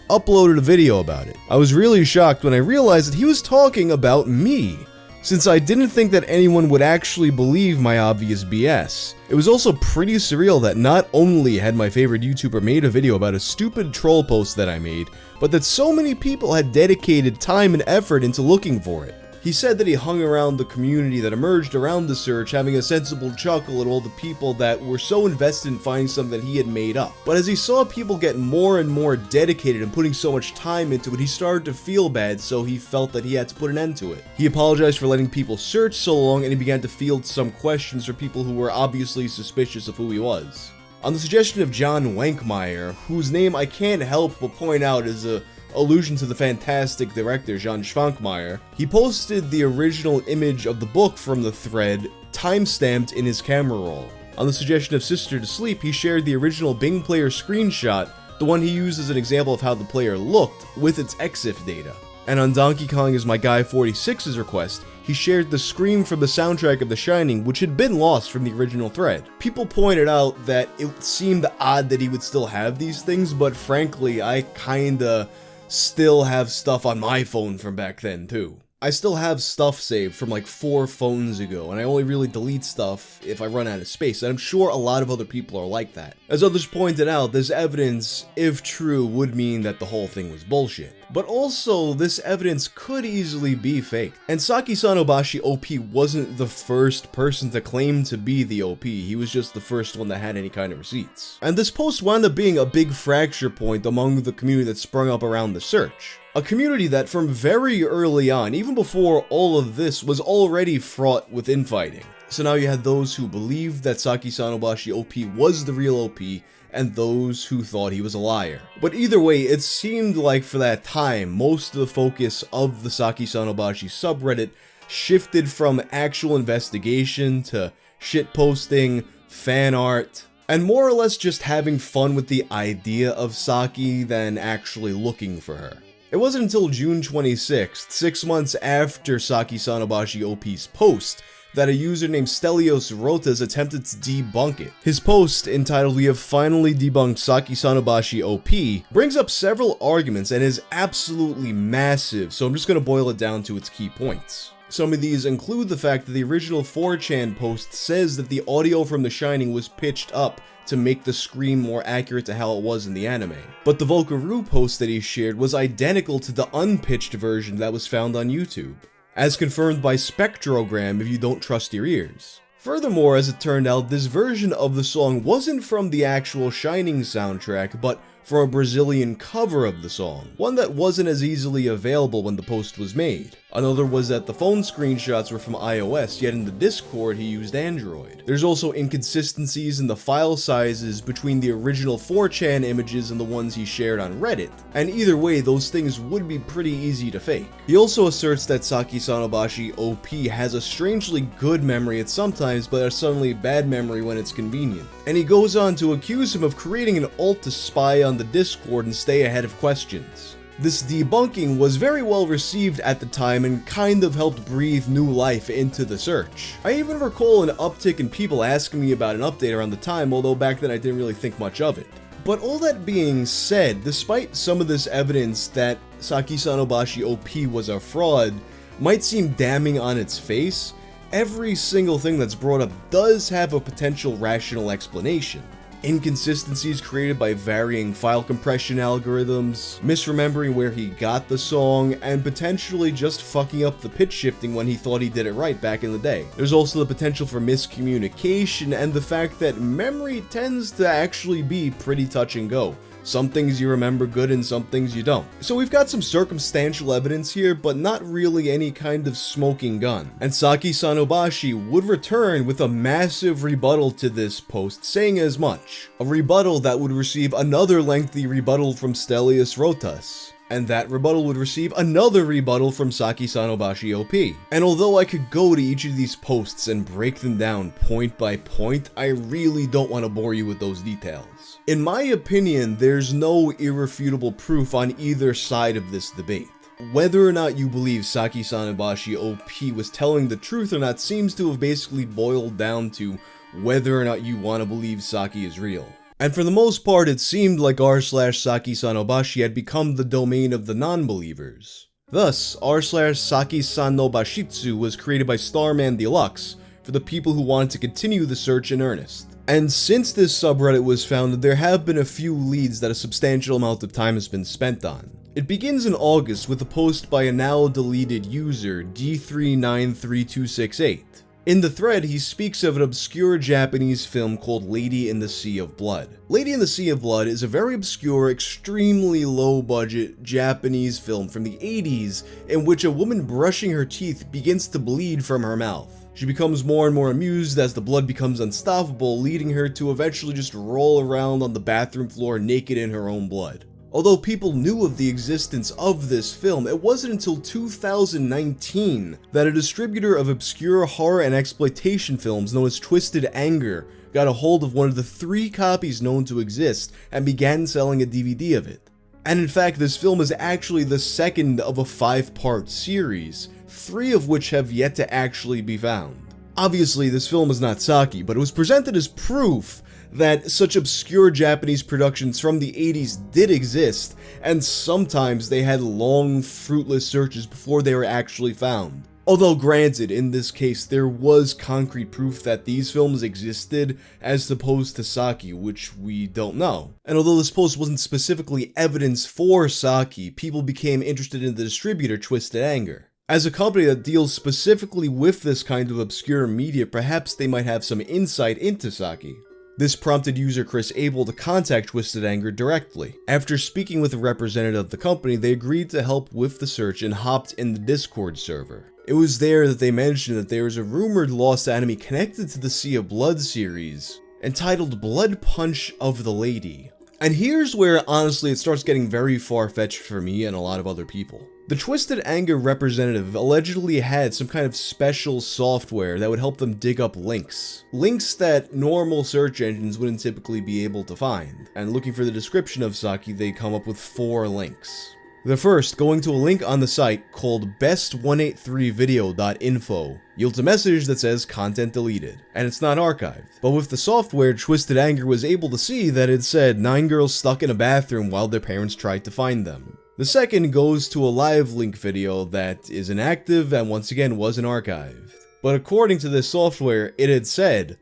uploaded a video about it. I was really shocked when I realized that he was talking about me, since I didn't think that anyone would actually believe my obvious BS. It was also pretty surreal that not only had my favorite YouTuber made a video about a stupid troll post that I made, but that so many people had dedicated time and effort into looking for it. He said that he hung around the community that emerged around the search, having a sensible chuckle at all the people that were so invested in finding something that he had made up. But as he saw people get more and more dedicated and putting so much time into it, he started to feel bad, so he felt that he had to put an end to it. He apologized for letting people search so long, and he began to field some questions for people who were obviously suspicious of who he was. On the suggestion of John Wankmeyer, whose name I can't help but point out is a allusion to the fantastic director Jan Schwankmeyer, he posted the original image of the book from the thread, timestamped in his camera roll. On the suggestion of Sister to Sleep, he shared the original Bing player screenshot, the one he used as an example of how the player looked, with its EXIF data. And on Donkey Kong is My Guy 46's request, he shared the scream from the soundtrack of The Shining, which had been lost from the original thread. People pointed out that it seemed odd that he would still have these things, but frankly, I kinda still have stuff on my phone from back then too. I still have stuff saved from like 4 phones ago, and I only really delete stuff if I run out of space, and I'm sure a lot of other people are like that. As others pointed out, this evidence, if true, would mean that the whole thing was bullshit. But also, this evidence could easily be fake. And Saki Sanobashi OP wasn't the first person to claim to be the OP, he was just the first one that had any kind of receipts. And this post wound up being a big fracture point among the community that sprung up around the search. A community that from very early on, even before all of this, was already fraught with infighting. So now you had those who believed that Saki Sanobashi OP was the real OP, and those who thought he was a liar. But either way, it seemed like for that time, most of the focus of the Saki Sanobashi subreddit shifted from actual investigation to shitposting, fan art, and more or less just having fun with the idea of Saki than actually looking for her. It wasn't until June 26th, 6 months after Saki Sanobashi OP's post, that a user named Stelios Rotas attempted to debunk it. His post, entitled "We have finally debunked Saki Sanobashi OP," brings up several arguments and is absolutely massive, so I'm just going to boil it down to its key points. Some of these include the fact that the original 4chan post says that the audio from The Shining was pitched up to make the scream more accurate to how it was in the anime. But the Volcaroo post that he shared was identical to the unpitched version that was found on YouTube, as confirmed by Spectrogram if you don't trust your ears. Furthermore, as it turned out, this version of the song wasn't from the actual Shining soundtrack, but from a Brazilian cover of the song, one that wasn't as easily available when the post was made. Another was that the phone screenshots were from iOS, yet in the Discord he used Android. There's also inconsistencies in the file sizes between the original 4chan images and the ones he shared on Reddit, and either way, those things would be pretty easy to fake. He also asserts that Saki Sanobashi OP has a strangely good memory at some times, but a suddenly bad memory when it's convenient. And he goes on to accuse him of creating an ult to spy on the Discord and stay ahead of questions. This debunking was very well received at the time and kind of helped breathe new life into the search. I even recall an uptick in people asking me about an update around the time, although back then I didn't really think much of it. But all that being said, despite some of this evidence that Saki Sanobashi OP was a fraud might seem damning on its face, every single thing that's brought up does have a potential rational explanation. Inconsistencies created by varying file compression algorithms, misremembering where he got the song, and potentially just fucking up the pitch shifting when he thought he did it right back in the day. There's also the potential for miscommunication and the fact that memory tends to actually be pretty touch and go. Some things you remember good and some things you don't. So we've got some circumstantial evidence here, but not really any kind of smoking gun. And Saki Sanobashi would return with a massive rebuttal to this post, saying as much. A rebuttal that would receive another lengthy rebuttal from Stelios Rotas. And that rebuttal would receive another rebuttal from Saki Sanobashi OP. And although I could go to each of these posts and break them down point by point, I really don't want to bore you with those details. In my opinion, there's no irrefutable proof on either side of this debate. Whether or not you believe Saki Sanobashi OP was telling the truth or not seems to have basically boiled down to whether or not you want to believe Saki is real. And for the most part, it seemed like r/Saki Sanobashi had become the domain of the non-believers. Thus, r/Saki Sanobashitsu was created by Starman Deluxe for the people who wanted to continue the search in earnest. And since this subreddit was founded, there have been a few leads that a substantial amount of time has been spent on. It begins in August with a post by a now deleted user, D393268. In the thread, he speaks of an obscure Japanese film called Lady in the Sea of Blood. Lady in the Sea of Blood is a very obscure, extremely low-budget Japanese film from the 80s in which a woman brushing her teeth begins to bleed from her mouth. She becomes more and more amused as the blood becomes unstoppable, leading her to eventually just roll around on the bathroom floor naked in her own blood. Although people knew of the existence of this film, it wasn't until 2019 that a distributor of obscure horror and exploitation films known as Twisted Anger got a hold of one of the 3 copies known to exist and began selling a DVD of it. And in fact, this film is actually the second of a 5-part series, 3 of which have yet to actually be found. Obviously, this film is not Saki, but it was presented as proof that such obscure Japanese productions from the 80s did exist, and sometimes they had long, fruitless searches before they were actually found. Although granted, in this case, there was concrete proof that these films existed as opposed to Saki, which we don't know. And although this post wasn't specifically evidence for Saki, people became interested in the distributor Twisted Anger. As a company that deals specifically with this kind of obscure media, perhaps they might have some insight into Saki. This prompted user Chris Abel to contact Twisted Anger directly. After speaking with a representative of the company, they agreed to help with the search and hopped in the Discord server. It was there that they mentioned that there was a rumored lost anime connected to the Sea of Blood series, entitled Blood Punch of the Lady. And here's where, honestly, it starts getting very far-fetched for me and a lot of other people. The Twisted Anger representative allegedly had some kind of special software that would help them dig up links. Links that normal search engines wouldn't typically be able to find. And looking for the description of Saki, they come up with 4 links. The first, going to a link on the site called best183video.info, yields a message that says content deleted, and it's not archived. But with the software, Twisted Anger was able to see that it said 9 girls stuck in a bathroom while their parents tried to find them. The second goes to a live link video that is inactive and once again wasn't archived. But according to this software, it had said,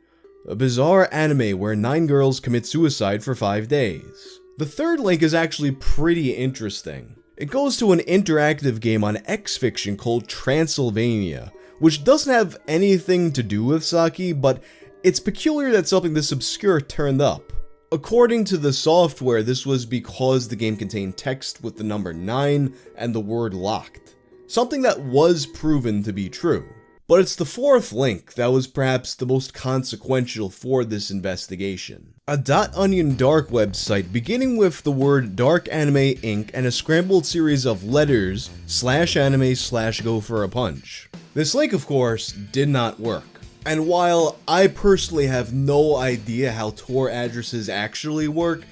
a bizarre anime where 9 girls commit suicide for 5 days. The third link is actually pretty interesting. It goes to an interactive game on X-Fiction called Transylvania, which doesn't have anything to do with Saki, but it's peculiar that something this obscure turned up. According to the software, this was because the game contained text with the number 9 and the word locked, something that was proven to be true. But it's the fourth link that was perhaps the most consequential for this investigation. A .onion dark website beginning with the word Dark Anime Inc. and a scrambled series of letters /anime/go for a punch. This link, of course, did not work. And while I personally have no idea how Tor addresses actually work,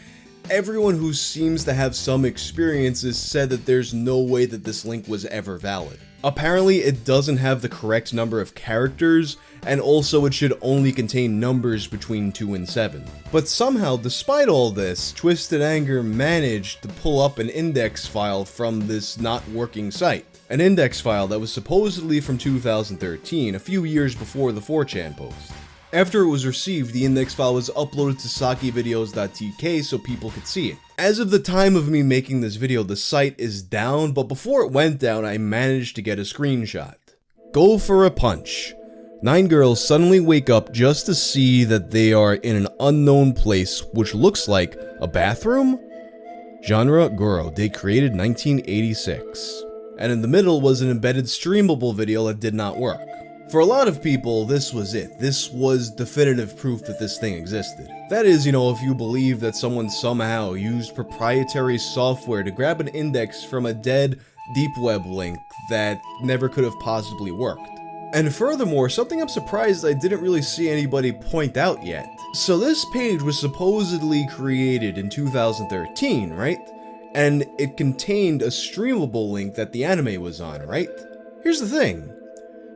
everyone who seems to have some experiences said that there's no way that this link was ever valid. Apparently, it doesn't have the correct number of characters, and also it should only contain numbers between 2 and 7. But somehow, despite all this, Twisted Anger managed to pull up an index file from this not working site. An index file that was supposedly from 2013, a few years before the 4chan post. After it was received, the index file was uploaded to sakivideos.tk so people could see it. As of the time of me making this video, the site is down, but before it went down, I managed to get a screenshot. Go for a punch. 9 girls suddenly wake up just to see that they are in an unknown place, which looks like a bathroom? Genre, Goro, date created 1986. And in the middle was an embedded streamable video that did not work. For a lot of people, this was it. This was definitive proof that this thing existed. That is, if you believe that someone somehow used proprietary software to grab an index from a dead deep web link that never could have possibly worked. And furthermore, something I'm surprised I didn't really see anybody point out yet. So this page was supposedly created in 2013, right? And it contained a streamable link that the anime was on, right? Here's the thing.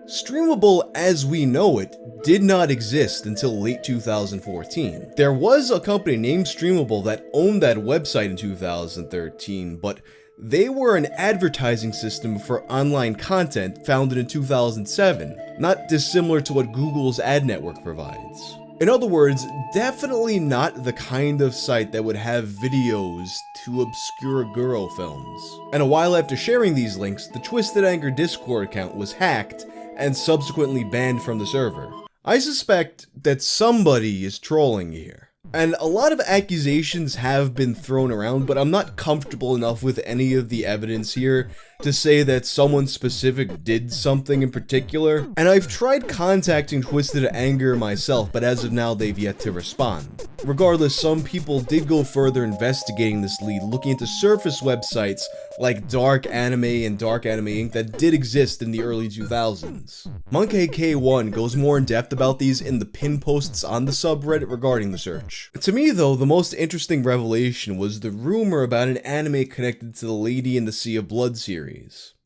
Streamable as we know it did not exist until late 2014. There was a company named Streamable that owned that website in 2013, but they were an advertising system for online content founded in 2007, not dissimilar to what Google's ad network provides. In other words, definitely not the kind of site that would have videos to obscure girl films. And a while after sharing these links, the Twisted Anger Discord account was hacked and subsequently banned from the server. I suspect that somebody is trolling here. And a lot of accusations have been thrown around, but I'm not comfortable enough with any of the evidence here to say that someone specific did something in particular. And I've tried contacting Twisted Anger myself, but as of now they've yet to respond. Regardless, some people did go further investigating this lead, looking into surface websites like Dark Anime and Dark Anime Inc. that did exist in the early 2000s. Monkey K1 goes more in depth about these in the pin posts on the subreddit regarding the search. To me though, the most interesting revelation was the rumor about an anime connected to the Lady in the Sea of Blood series.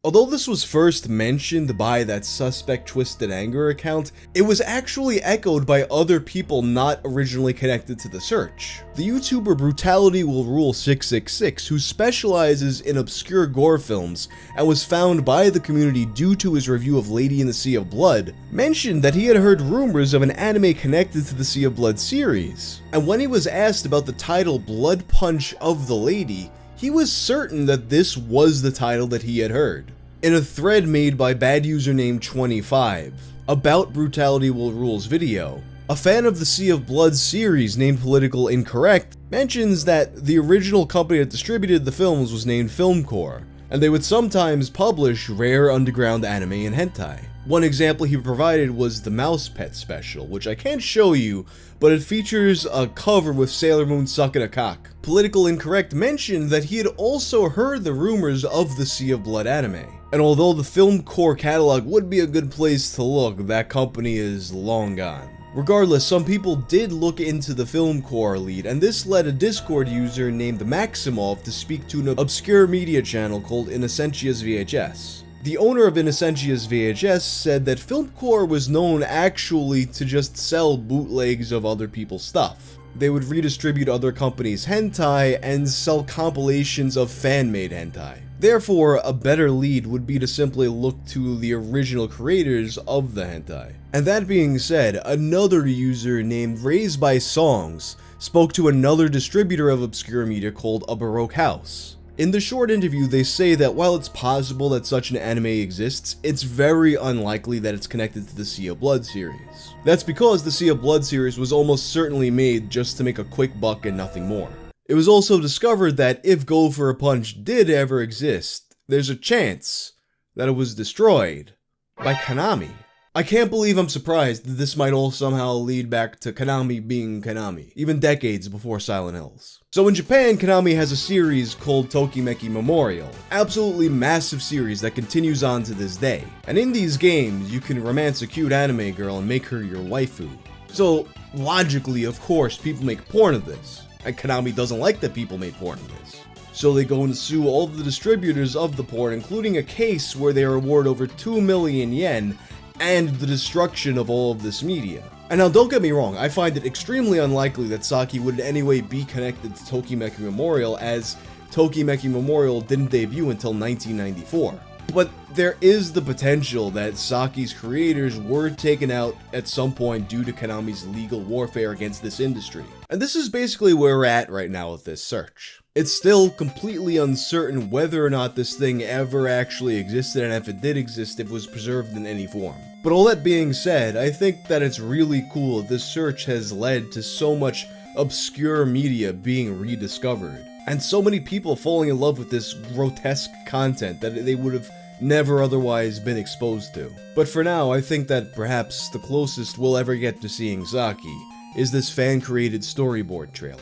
Although this was first mentioned by that suspect Twisted Anger account, it was actually echoed by other people not originally connected to the search. The YouTuber Brutality Will Rule 666, who specializes in obscure gore films and was found by the community due to his review of Lady in the Sea of Blood, mentioned that he had heard rumors of an anime connected to the Sea of Blood series. And when he was asked about the title Blood Punch of the Lady, he was certain that this was the title that he had heard. In a thread made by bad username 25 about Brutality Will Rule's video, a fan of the Sea of Blood series named Political Incorrect mentions that the original company that distributed the films was named Filmcore, and they would sometimes publish rare underground anime and hentai. One example he provided was the Mouse Pet special, which I can't show you, but it features a cover with Sailor Moon sucking a cock. Political Incorrect mentioned that he had also heard the rumors of the Sea of Blood anime. And although the Film Core catalog would be a good place to look, that company is long gone. Regardless, some people did look into the Film Core lead, and this led a Discord user named Maximov to speak to an obscure media channel called Innocentia's VHS. The owner of Innocentia's VHS said that Film Core was known actually to just sell bootlegs of other people's stuff. They would redistribute other companies' hentai and sell compilations of fan-made hentai. Therefore, a better lead would be to simply look to the original creators of the hentai. And that being said, another user named Raised by Songs spoke to another distributor of obscure media called A Baroque House. In the short interview, they say that while it's possible that such an anime exists, it's very unlikely that it's connected to the Sea of Blood series. That's because the Sea of Blood series was almost certainly made just to make a quick buck and nothing more. It was also discovered that if Go for a Punch did ever exist, there's a chance that it was destroyed by Konami. I can't believe I'm surprised that this might all somehow lead back to Konami being Konami, even decades before Silent Hills. So in Japan, Konami has a series called Tokimeki Memorial, absolutely massive series that continues on to this day. And in these games, you can romance a cute anime girl and make her your waifu. So logically, of course, people make porn of this, and Konami doesn't like that people made porn of this. So they go and sue all the distributors of the porn, including a case where they award over 2 million yen and the destruction of all of this media. And now don't get me wrong, I find it extremely unlikely that Saki would in any way be connected to Tokimeki Memorial, as Tokimeki Memorial didn't debut until 1994. But there is the potential that Saki's creators were taken out at some point due to Konami's legal warfare against this industry. And this is basically where we're at right now with this search. It's still completely uncertain whether or not this thing ever actually existed, and if it did exist, it was preserved in any form. But all that being said, I think that it's really cool that this search has led to so much obscure media being rediscovered, and so many people falling in love with this grotesque content that they would have never otherwise been exposed to. But for now, I think that perhaps the closest we'll ever get to seeing Saki is this fan-created storyboard trailer.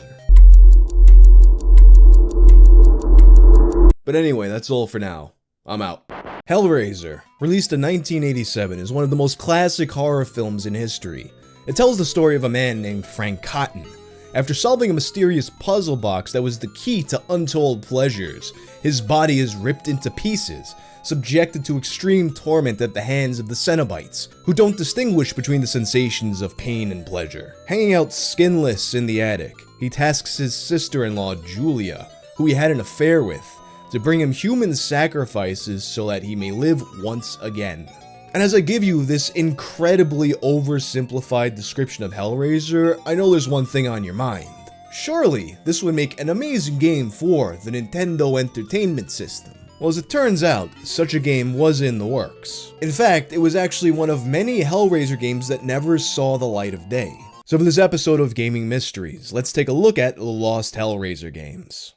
But anyway, that's all for now. I'm out. Hellraiser, released in 1987, is one of the most classic horror films in history. It tells the story of a man named Frank Cotton. After solving a mysterious puzzle box that was the key to untold pleasures, his body is ripped into pieces, subjected to extreme torment at the hands of the Cenobites, who don't distinguish between the sensations of pain and pleasure. Hanging out skinless in the attic, he tasks his sister-in-law, Julia, who he had an affair with, to bring him human sacrifices so that he may live once again. And as I give you this incredibly oversimplified description of Hellraiser, I know there's one thing on your mind. Surely, this would make an amazing game for the Nintendo Entertainment System. Well, as it turns out, such a game was in the works. In fact, it was actually one of many Hellraiser games that never saw the light of day. So for this episode of Gaming Mysteries, let's take a look at the lost Hellraiser games.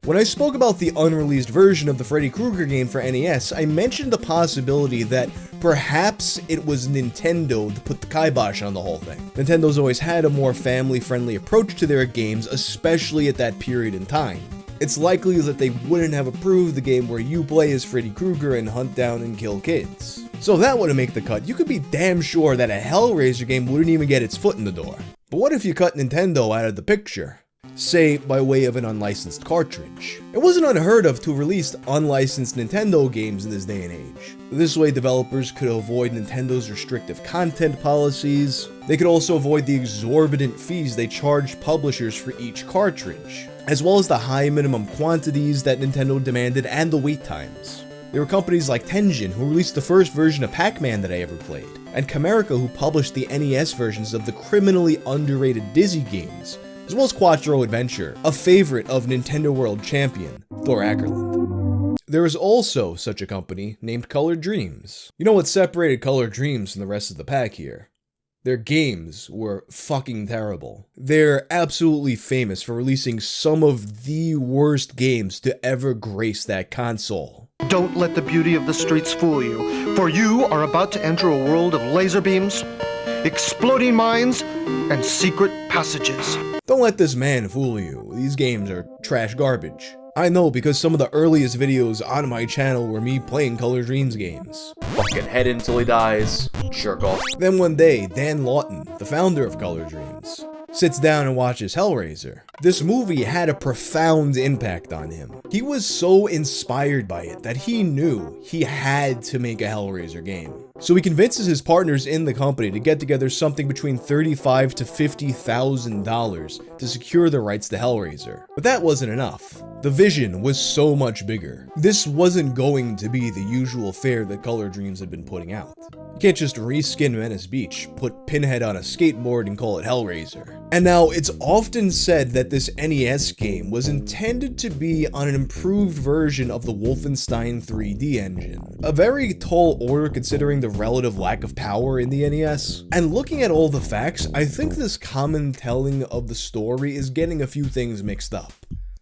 When I spoke about the unreleased version of the Freddy Krueger game for NES, I mentioned the possibility that perhaps it was Nintendo to put the kibosh on the whole thing. Nintendo's always had a more family-friendly approach to their games, especially at that period in time. It's likely that they wouldn't have approved the game where you play as Freddy Krueger and hunt down and kill kids. So if that wouldn't make the cut, you could be damn sure that a Hellraiser game wouldn't even get its foot in the door. But what if you cut Nintendo out of the picture? Say, by way of an unlicensed cartridge. It wasn't unheard of to release unlicensed Nintendo games in this day and age. This way, developers could avoid Nintendo's restrictive content policies. They could also avoid the exorbitant fees they charged publishers for each cartridge, as well as the high minimum quantities that Nintendo demanded and the wait times. There were companies like Tengen, who released the first version of Pac-Man that I ever played, and Camerica, who published the NES versions of the criminally underrated Dizzy games, as well as Quattro Adventure, a favorite of Nintendo World Champion, Thor Ackerland. There is also such a company named Color Dreams. You know what separated Color Dreams from the rest of the pack here? Their games were fucking terrible. They're absolutely famous for releasing some of the worst games to ever grace that console. Don't let the beauty of the streets fool you, for you are about to enter a world of laser beams, exploding mines, and secret passages. Don't let this man fool you. These games are trash garbage. I know, because some of the earliest videos on my channel were me playing Color Dreams games. Fucking head until he dies. Jerk off. Then one day, Dan Lawton, the founder of Color Dreams, sits down and watches Hellraiser. This movie had a profound impact on him. He was so inspired by it that he knew he had to make a Hellraiser game. So he convinces his partners in the company to get together something between $35,000 to $50,000 to secure the rights to Hellraiser. But that wasn't enough. The vision was so much bigger. This wasn't going to be the usual fare that Color Dreams had been putting out. You can't just reskin Venice Beach, put Pinhead on a skateboard and call it Hellraiser. And now, it's often said that this NES game was intended to be on an improved version of the Wolfenstein 3D engine. A very tall order considering the relative lack of power in the NES. And looking at all the facts, I think this common telling of the story is getting a few things mixed up.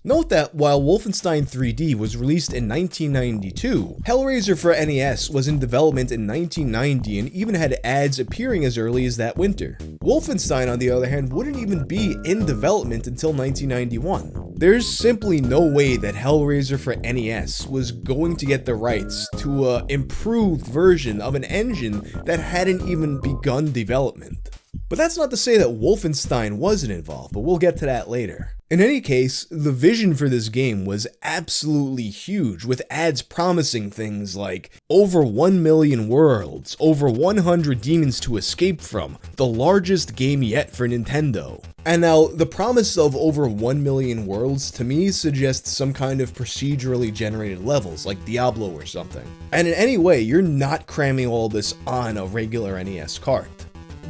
Note that while Wolfenstein 3D was released in 1992, Hellraiser for NES was in development in 1990 and even had ads appearing as early as that winter. Wolfenstein, on the other hand, wouldn't even be in development until 1991. There's simply no way that Hellraiser for NES was going to get the rights to an improved version of an engine that hadn't even begun development. But that's not to say that Wolfenstein wasn't involved, but we'll get to that later. In any case, the vision for this game was absolutely huge, with ads promising things like over 1 million worlds, over 100 demons to escape from, the largest game yet for Nintendo. And now, the promise of over 1 million worlds to me suggests some kind of procedurally generated levels, like Diablo or something. And in any way, you're not cramming all this on a regular NES cart.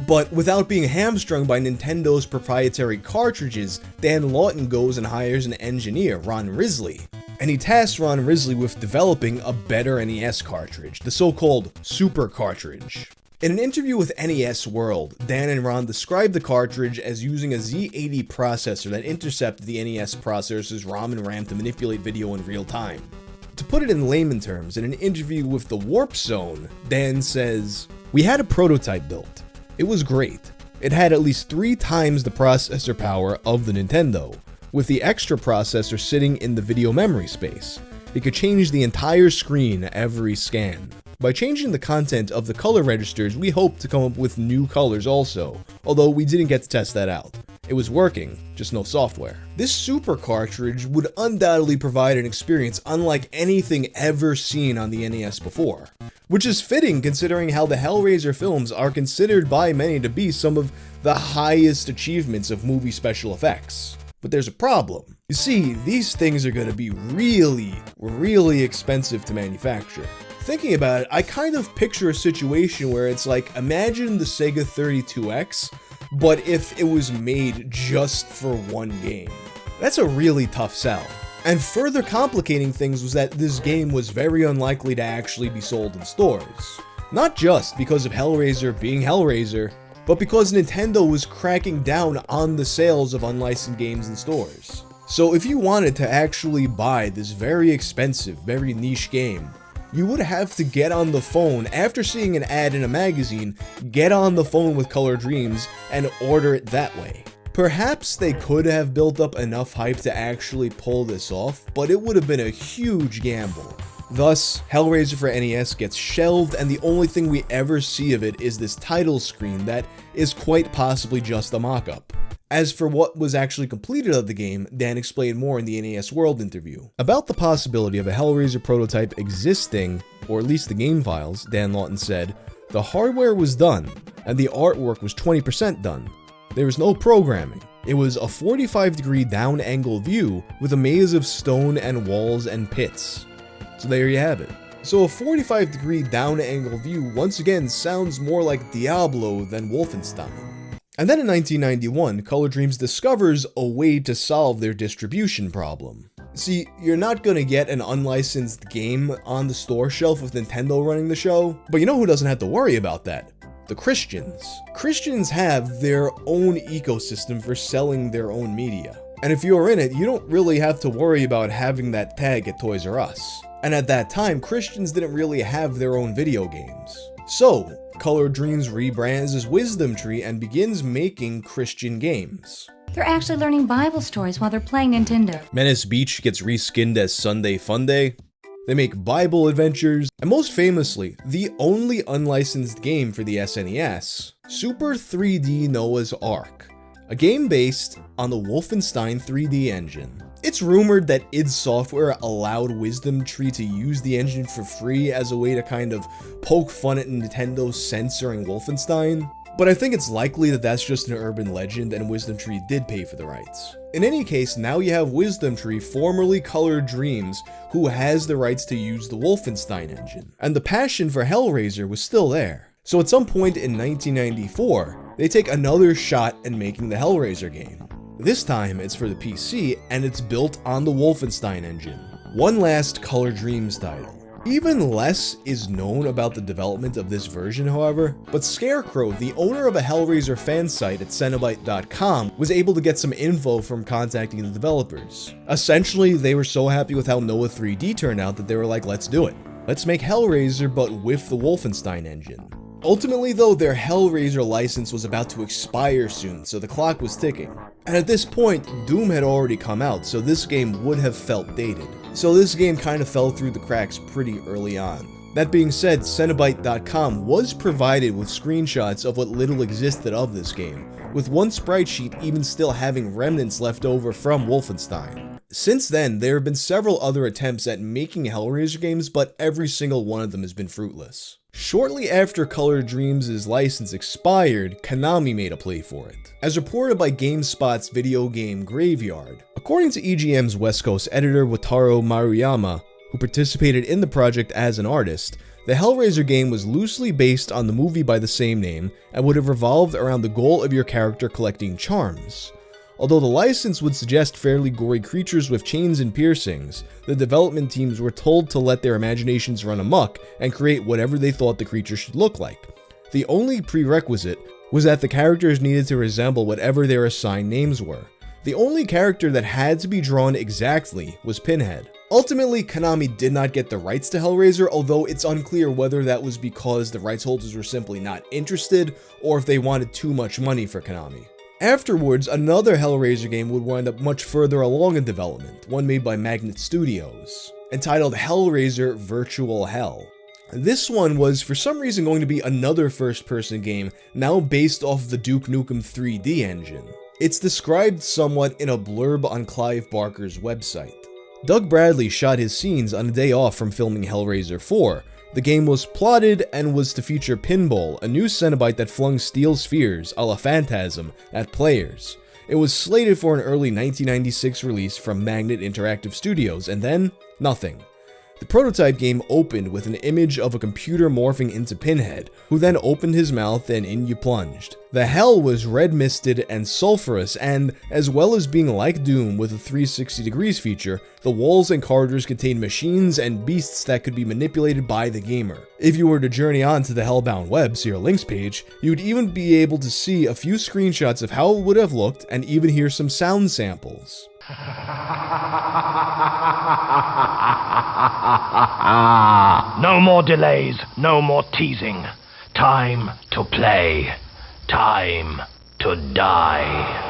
But without being hamstrung by Nintendo's proprietary cartridges, Dan Lawton goes and hires an engineer, Ron Risley. And he tasks Ron Risley with developing a better NES cartridge, the so-called Super Cartridge. In an interview with NES World, Dan and Ron described the cartridge as using a Z80 processor that intercepted the NES processor's ROM and RAM to manipulate video in real time. To put it in layman terms, in an interview with the Warp Zone, Dan says, "We had a prototype built. It was great. It had at least 3 times the processor power of the Nintendo, with the extra processor sitting in the video memory space. It could change the entire screen every scan. By changing the content of the color registers, we hoped to come up with new colors also, although we didn't get to test that out. It was working, just no software." This Super Cartridge would undoubtedly provide an experience unlike anything ever seen on the NES before. Which is fitting considering how the Hellraiser films are considered by many to be some of the highest achievements of movie special effects. But there's a problem. You see, these things are going to be really, really expensive to manufacture. Thinking about it, I kind of picture a situation where it's like, imagine the Sega 32X, but if it was made just for one game. That's a really tough sell. And further complicating things was that this game was very unlikely to actually be sold in stores. Not just because of Hellraiser being Hellraiser, but because Nintendo was cracking down on the sales of unlicensed games in stores. So if you wanted to actually buy this very expensive, very niche game, you would have to get on the phone after seeing an ad in a magazine, get on the phone with Color Dreams and order it that way. Perhaps they could have built up enough hype to actually pull this off, but it would have been a huge gamble. Thus, Hellraiser for NES gets shelved, and the only thing we ever see of it is this title screen that is quite possibly just a mock-up. As for what was actually completed of the game, Dan explained more in the NES World interview. About the possibility of a Hellraiser prototype existing, or at least the game files, Dan Lawton said, "The hardware was done, and the artwork was 20% done. There was no programming. It was a 45-degree down angle view with a maze of stone and walls and pits." So there you have it. So a 45-degree down angle view once again sounds more like Diablo than Wolfenstein. And then in 1991, Color Dreams discovers a way to solve their distribution problem. See, you're not gonna get an unlicensed game on the store shelf with Nintendo running the show, but you know who doesn't have to worry about that? the Christians. Christians have their own ecosystem for selling their own media. And if you're in it, you don't really have to worry about having that tag at Toys R Us. And at that time, Christians didn't really have their own video games. So, Colored Dreams rebrands as Wisdom Tree and begins making Christian games. They're actually learning Bible stories while they're playing Nintendo. Menace Beach gets reskinned as Sunday Funday. They make Bible adventures, and most famously, the only unlicensed game for the SNES, Super 3D Noah's Ark, a game based on the Wolfenstein 3D engine. It's rumored that id Software allowed Wisdom Tree to use the engine for free as a way to kind of poke fun at Nintendo's censoring Wolfenstein, but I think it's likely that that's just an urban legend and Wisdom Tree did pay for the rights. In any case, now you have Wisdom Tree, formerly Colored Dreams, who has the rights to use the Wolfenstein engine, and the passion for Hellraiser was still there. So at some point in 1994, they take another shot at making the Hellraiser game. This time, it's for the PC, and it's built on the Wolfenstein engine. One last Colored Dreams title. Even less is known about the development of this version, however, but Scarecrow, the owner of a Hellraiser fan site at Cenobite.com, was able to get some info from contacting the developers. Essentially, they were so happy with how Noah 3D turned out that they were like, let's do it. Let's make Hellraiser, but with the Wolfenstein engine. Ultimately though, their Hellraiser license was about to expire soon, so the clock was ticking. And at this point, Doom had already come out, so this game would have felt dated. So this game kind of fell through the cracks pretty early on. That being said, Cenobite.com was provided with screenshots of what little existed of this game, with one sprite sheet even still having remnants left over from Wolfenstein. Since then, there have been several other attempts at making Hellraiser games, but every single one of them has been fruitless. Shortly after Colored Dreams' license expired, Konami made a play for it. As reported by GameSpot's video game Graveyard, according to EGM's West Coast editor Wataru Maruyama, who participated in the project as an artist, the Hellraiser game was loosely based on the movie by the same name and would have revolved around the goal of your character collecting charms. Although the license would suggest fairly gory creatures with chains and piercings, the development teams were told to let their imaginations run amok and create whatever they thought the creature should look like. The only prerequisite was that the characters needed to resemble whatever their assigned names were. The only character that had to be drawn exactly was Pinhead. Ultimately, Konami did not get the rights to Hellraiser, although it's unclear whether that was because the rights holders were simply not interested or if they wanted too much money for Konami. Afterwards, another Hellraiser game would wind up much further along in development, one made by Magnet Studios, entitled Hellraiser Virtual Hell. This one was for some reason going to be another first-person game, now based off the Duke Nukem 3D engine. It's described somewhat in a blurb on Clive Barker's website. Doug Bradley shot his scenes on a day off from filming Hellraiser 4. The game was plotted and was to feature Pinball, a new Cenobite that flung steel spheres, a la Phantasm, at players. It was slated for an early 1996 release from Magnet Interactive Studios, and then, nothing. The prototype game opened with an image of a computer morphing into Pinhead, who then opened his mouth and in you plunged. The hell was red misted and sulfurous, and as well as being like Doom with a 360 degrees feature, the walls and corridors contained machines and beasts that could be manipulated by the gamer. If you were to journey on to the Hellbound Web, see our links page, you would even be able to see a few screenshots of how it would have looked and even hear some sound samples. No more delays, no more teasing. Time to play. Time to die.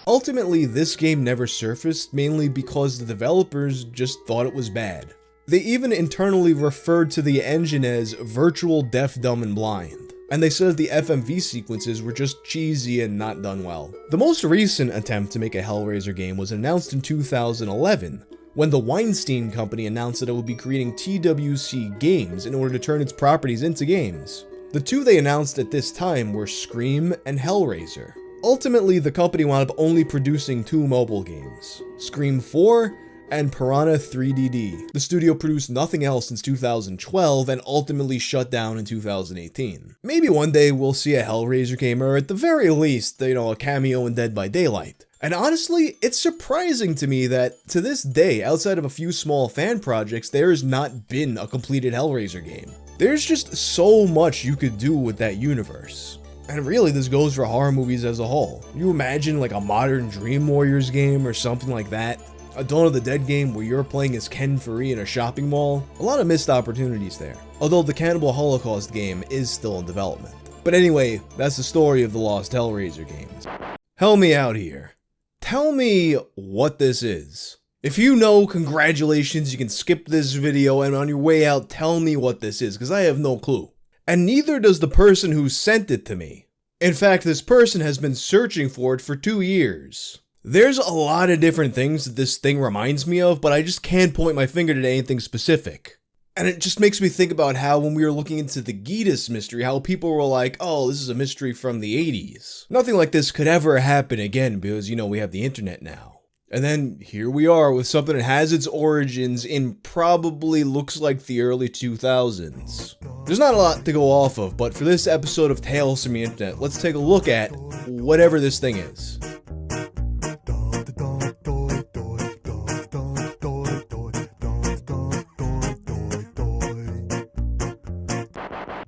Ultimately, this game never surfaced, mainly because the developers just thought it was bad. They even internally referred to the engine as Virtual Deaf, Dumb, and Blind. And they said the FMV sequences were just cheesy and not done well. The most recent attempt to make a Hellraiser game was announced in 2011, when the Weinstein Company announced that it would be creating TWC Games in order to turn its properties into games. The two they announced at this time were Scream and Hellraiser. Ultimately, the company wound up only producing two mobile games, Scream 4 and Piranha 3DD. The studio produced nothing else since 2012 and ultimately shut down in 2018. Maybe one day we'll see a Hellraiser game, or at the very least, a cameo in Dead by Daylight. And honestly, it's surprising to me that, to this day, outside of a few small fan projects, there has not been a completed Hellraiser game. There's just so much you could do with that universe. And really, this goes for horror movies as a whole. You imagine like a modern Dream Warriors game or something like that. A Dawn of the Dead game where you're playing as Ken Faree in a shopping mall. A lot of missed opportunities there. Although the Cannibal Holocaust game is still in development. But anyway, that's the story of the lost Hellraiser games. Help me out here. Tell me what this is. If you know, congratulations, you can skip this video, and on your way out, tell me what this is, because I have no clue. And neither does the person who sent it to me. In fact, this person has been searching for it for 2 years. There's a lot of different things that this thing reminds me of, but I just can't point my finger to anything specific. And it just makes me think about how when we were looking into the Geedis mystery, how people were like, oh, this is a mystery from the 80s. Nothing like this could ever happen again because, you know, we have the internet now. And then here we are with something that has its origins in probably looks like the early 2000s. There's not a lot to go off of, but for this episode of Tales from the Internet, let's take a look at whatever this thing is.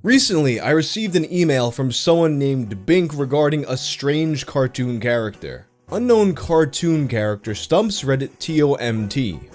Recently, I received an email from someone named Bink regarding a strange cartoon character. Unknown cartoon character stumps Reddit TOMT.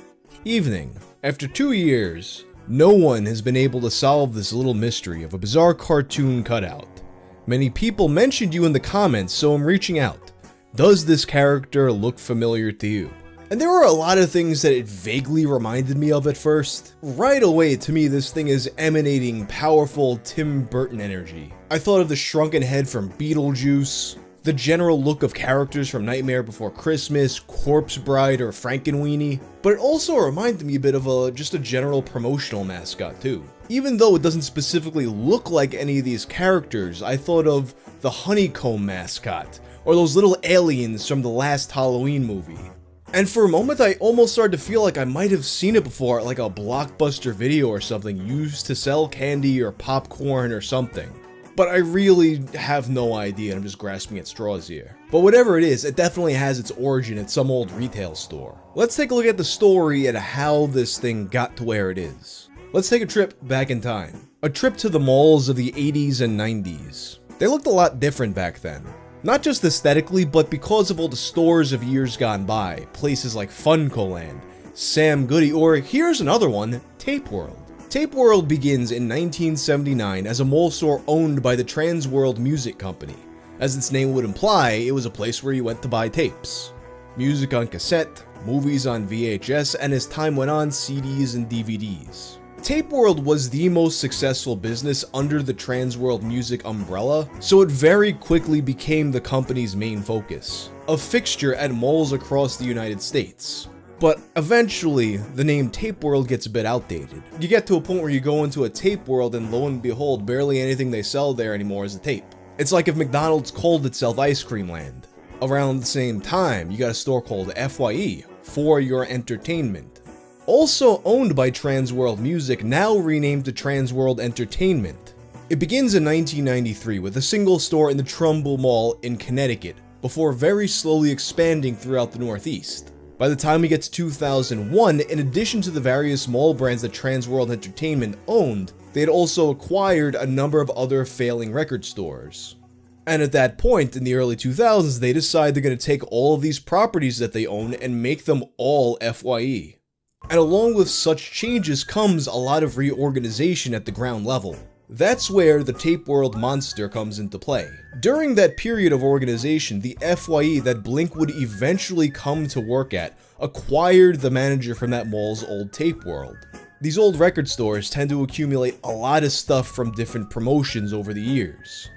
Evening. After 2 years, no one has been able to solve this little mystery of a bizarre cartoon cutout. Many people mentioned you in the comments, so I'm reaching out. Does this character look familiar to you? And there were a lot of things that it vaguely reminded me of at first. Right away, to me, this thing is emanating powerful Tim Burton energy. I thought of the shrunken head from Beetlejuice, the general look of characters from Nightmare Before Christmas, Corpse Bride, or Frankenweenie, but it also reminded me a bit of just a general promotional mascot too. Even though it doesn't specifically look like any of these characters, I thought of the Honeycomb mascot, or those little aliens from the last Halloween movie. And for a moment, I almost started to feel like I might have seen it before at like a Blockbuster video or something used to sell candy or popcorn or something. But I really have no idea, and I'm just grasping at straws here. But whatever it is, it definitely has its origin at some old retail store. Let's take a look at the story and how this thing got to where it is. Let's take a trip back in time. A trip to the malls of the 80s and 90s. They looked a lot different back then. Not just aesthetically, but because of all the stores of years gone by. Places like Funcoland, Sam Goody, or here's another one, Tape World. Tape World begins in 1979 as a mall store owned by the Trans World Music Company. As its name would imply, it was a place where you went to buy tapes. Music on cassette, movies on VHS, and as time went on, CDs and DVDs. Tape World was the most successful business under the Trans World Music umbrella, so it very quickly became the company's main focus, a fixture at malls across the United States. But eventually, the name Tape World gets a bit outdated. You get to a point where you go into a Tape World and lo and behold, barely anything they sell there anymore is a tape. It's like if McDonald's called itself Ice Cream Land. Around the same time, you got a store called FYE, For Your Entertainment. Also owned by Trans World Music, now renamed to Trans World Entertainment. It begins in 1993 with a single store in the Trumbull Mall in Connecticut, before very slowly expanding throughout the Northeast. By the time we get to 2001, in addition to the various mall brands that Trans World Entertainment owned, they had also acquired a number of other failing record stores. And at that point, in the early 2000s, they decide they're going to take all of these properties that they own and make them all FYE. And along with such changes comes a lot of reorganization at the ground level. That's where the Tape World monster comes into play. During that period of organization, the FYE that Blink would eventually come to work at acquired the manager from that mall's old Tape World. These old record stores tend to accumulate a lot of stuff from different promotions over the years.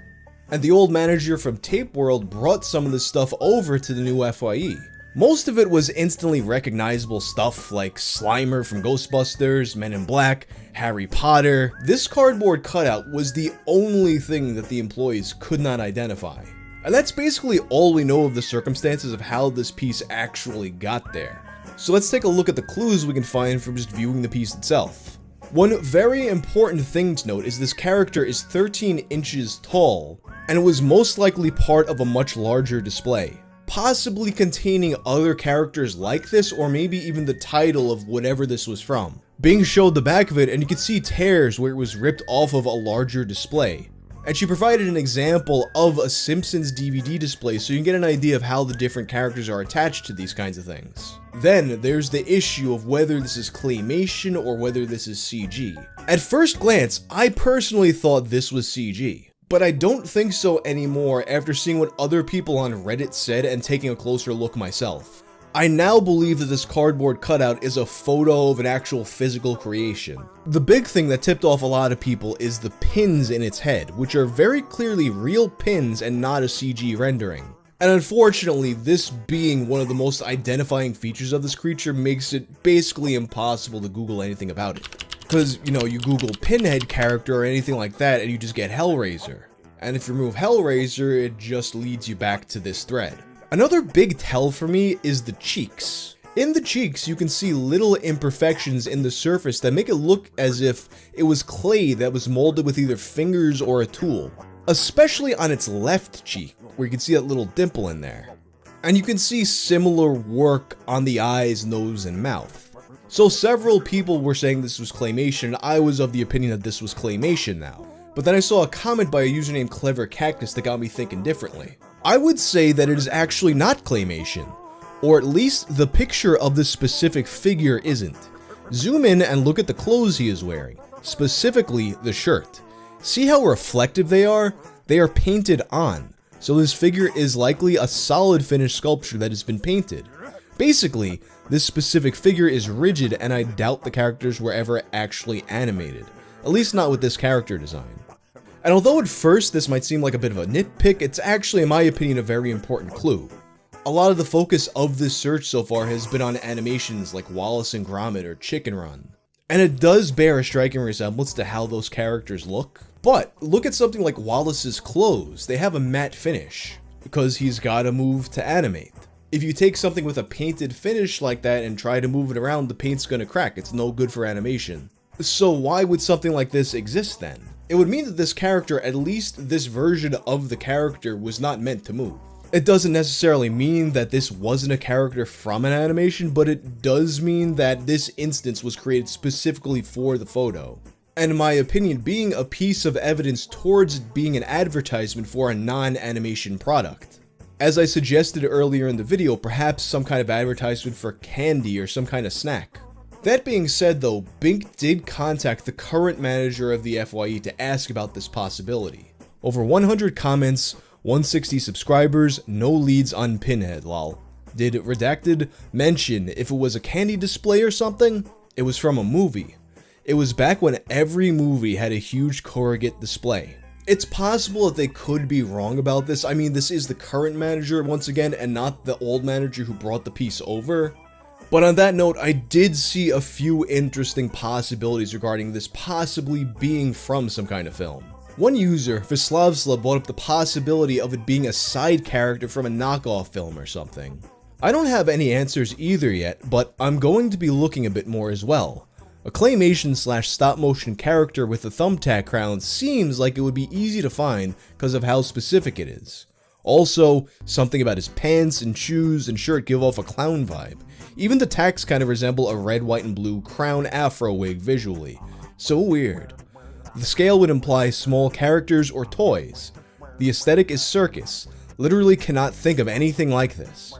And the old manager from Tape World brought some of this stuff over to the new FYE. Most of it was instantly recognizable stuff like Slimer from Ghostbusters, Men in Black, Harry Potter. This cardboard cutout was the only thing that the employees could not identify. And that's basically all we know of the circumstances of how this piece actually got there. So let's take a look at the clues we can find from just viewing the piece itself. One very important thing to note is this character is 13 inches tall, and it was most likely part of a much larger display, possibly containing other characters like this, or maybe even the title of whatever this was from. Bing showed the back of it, and you could see tears where it was ripped off of a larger display. And she provided an example of a Simpsons DVD display so you can get an idea of how the different characters are attached to these kinds of things. Then, there's the issue of whether this is claymation or whether this is CG. At first glance, I personally thought this was CG, but I don't think so anymore after seeing what other people on Reddit said and taking a closer look myself. I now believe that this cardboard cutout is a photo of an actual physical creation. The big thing that tipped off a lot of people is the pins in its head, which are very clearly real pins and not a CG rendering. And unfortunately, this being one of the most identifying features of this creature makes it basically impossible to Google anything about it. Because, you know, you Google Pinhead character or anything like that and you just get Hellraiser. And if you remove Hellraiser, it just leads you back to this thread. Another big tell for me is the cheeks. In the cheeks, you can see little imperfections in the surface that make it look as if it was clay that was molded with either fingers or a tool. Especially on its left cheek, where you can see that little dimple in there. And you can see similar work on the eyes, nose, and mouth. So several people were saying this was claymation, and I was of the opinion that this was claymation now. But then I saw a comment by a user named Clever Cactus that got me thinking differently. I would say that it is actually not claymation, or at least the picture of this specific figure isn't. Zoom in and look at the clothes he is wearing, specifically the shirt. See how reflective they are? They are painted on, so this figure is likely a solid finished sculpture that has been painted. Basically, this specific figure is rigid and I doubt the characters were ever actually animated, at least not with this character design. And although at first this might seem like a bit of a nitpick, it's actually, in my opinion, a very important clue. A lot of the focus of this search so far has been on animations like Wallace and Gromit or Chicken Run. And it does bear a striking resemblance to how those characters look. But look at something like Wallace's clothes. They have a matte finish, because he's gotta move to animate. If you take something with a painted finish like that and try to move it around, the paint's gonna crack. It's no good for animation. So why would something like this exist then? It would mean that this character, at least this version of the character, was not meant to move. It doesn't necessarily mean that this wasn't a character from an animation, but it does mean that this instance was created specifically for the photo. And in my opinion, being a piece of evidence towards it being an advertisement for a non-animation product. As I suggested earlier in the video, perhaps some kind of advertisement for candy or some kind of snack. That being said though, Bink did contact the current manager of the FYE to ask about this possibility. Over 100 comments, 160 subscribers, no leads on Pinhead, lol. Did Redacted mention if it was a candy display or something? It was from a movie. It was back when every movie had a huge corrugate display. It's possible that they could be wrong about this. I mean, this is the current manager once again and not the old manager who brought the piece over. But on that note, I did see a few interesting possibilities regarding this possibly being from some kind of film. One user, Vislavsla, brought up the possibility of it being a side character from a knockoff film or something. I don't have any answers either yet, but I'm going to be looking a bit more as well. A claymation / stop motion character with a thumbtack crown seems like it would be easy to find because of how specific it is. Also, something about his pants and shoes and shirt give off a clown vibe. Even the tacks kind of resemble a red, white, and blue crown afro wig visually. So weird. The scale would imply small characters or toys. The aesthetic is circus. Literally cannot think of anything like this.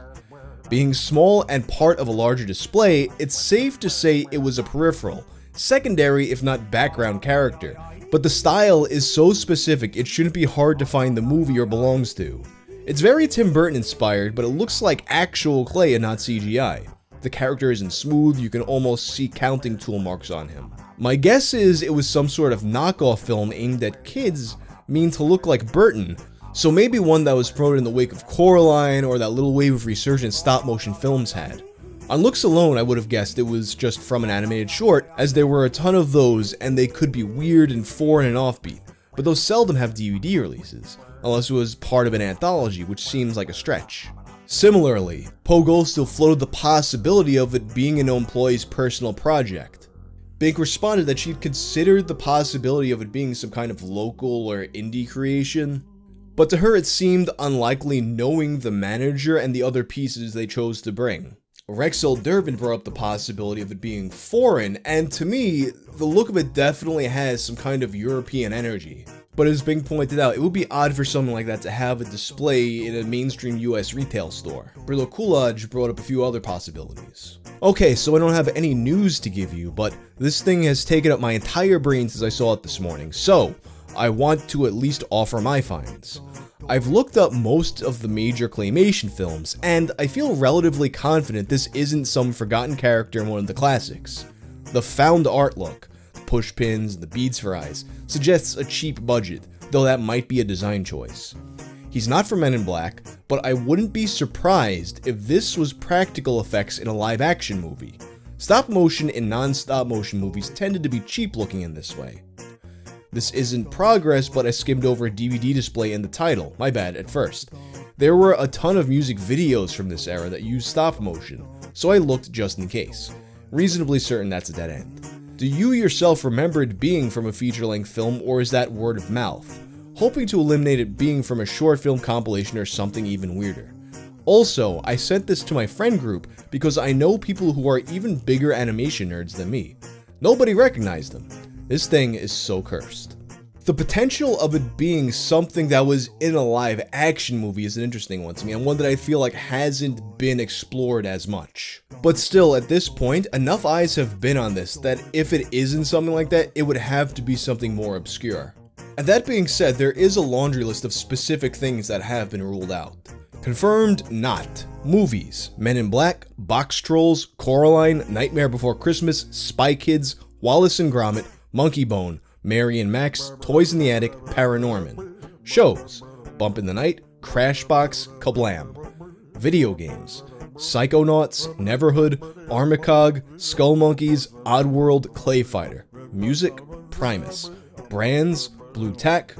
Being small and part of a larger display, it's safe to say it was a peripheral, secondary if not background character. But the style is so specific it shouldn't be hard to find the movie or belongs to. It's very Tim Burton inspired, but it looks like actual clay and not CGI. The character isn't smooth, you can almost see counting tool marks on him. My guess is it was some sort of knockoff film aimed at kids, mean to look like Burton, so maybe one that was promoted in the wake of Coraline or that little wave of resurgent stop motion films had. On looks alone, I would have guessed it was just from an animated short, as there were a ton of those and they could be weird and foreign and offbeat, but those seldom have DVD releases, unless it was part of an anthology, which seems like a stretch. Similarly, Pogo still floated the possibility of it being an employee's personal project. Bink responded that she'd considered the possibility of it being some kind of local or indie creation, but to her it seemed unlikely knowing the manager and the other pieces they chose to bring. Rexel Durbin brought up the possibility of it being foreign, and to me, the look of it definitely has some kind of European energy. But as Bing pointed out, it would be odd for something like that to have a display in a mainstream US retail store. Brillo Coolidge brought up a few other possibilities. Okay, so I don't have any news to give you, but this thing has taken up my entire brain since I saw it this morning, so I want to at least offer my finds. I've looked up most of the major claymation films, and I feel relatively confident this isn't some forgotten character in one of the classics. The found art look, the push pins, and the beads for eyes, suggests a cheap budget, though that might be a design choice. He's not from Men in Black, but I wouldn't be surprised if this was practical effects in a live-action movie. Stop motion and non-stop motion movies tended to be cheap looking in this way. This isn't progress, but I skimmed over a DVD display and the title. My bad at first. There were a ton of music videos from this era that used stop motion, so I looked just in case. Reasonably certain that's a dead end. Do you yourself remember it being from a feature-length film, or is that word of mouth? Hoping to eliminate it being from a short film compilation or something even weirder. Also, I sent this to my friend group because I know people who are even bigger animation nerds than me. Nobody recognized them. This thing is so cursed. The potential of it being something that was in a live action movie is an interesting one to me, and one that I feel like hasn't been explored as much. But still, at this point, enough eyes have been on this that if it isn't something like that, it would have to be something more obscure. And that being said, there is a laundry list of specific things that have been ruled out. Confirmed not. Movies: Men in Black, Box Trolls, Coraline, Nightmare Before Christmas, Spy Kids, Wallace and Gromit, Monkey Bone, Mary and Max, Toys in the Attic, Paranorman. Shows: Bump in the Night, Crashbox, Kablam. Video games: Psychonauts, Neverhood, Armicog, Skull Monkeys, Oddworld, Clay Fighter. Music: Primus. Brands: Blue Tack,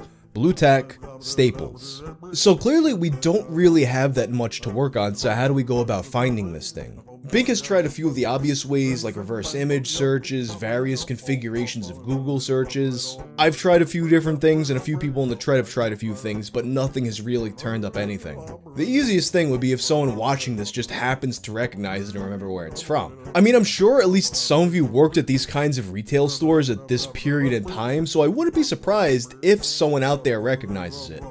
Staples. So clearly we don't really have that much to work on, so how do we go about finding this thing? Bing has tried a few of the obvious ways, like reverse image searches, various configurations of Google searches. I've tried a few different things, and a few people in the thread have tried a few things, but nothing has really turned up anything. The easiest thing would be if someone watching this just happens to recognize it and remember where it's from. I mean, I'm sure at least some of you worked at these kinds of retail stores at this period in time, so I wouldn't be surprised if someone out there recognizes it.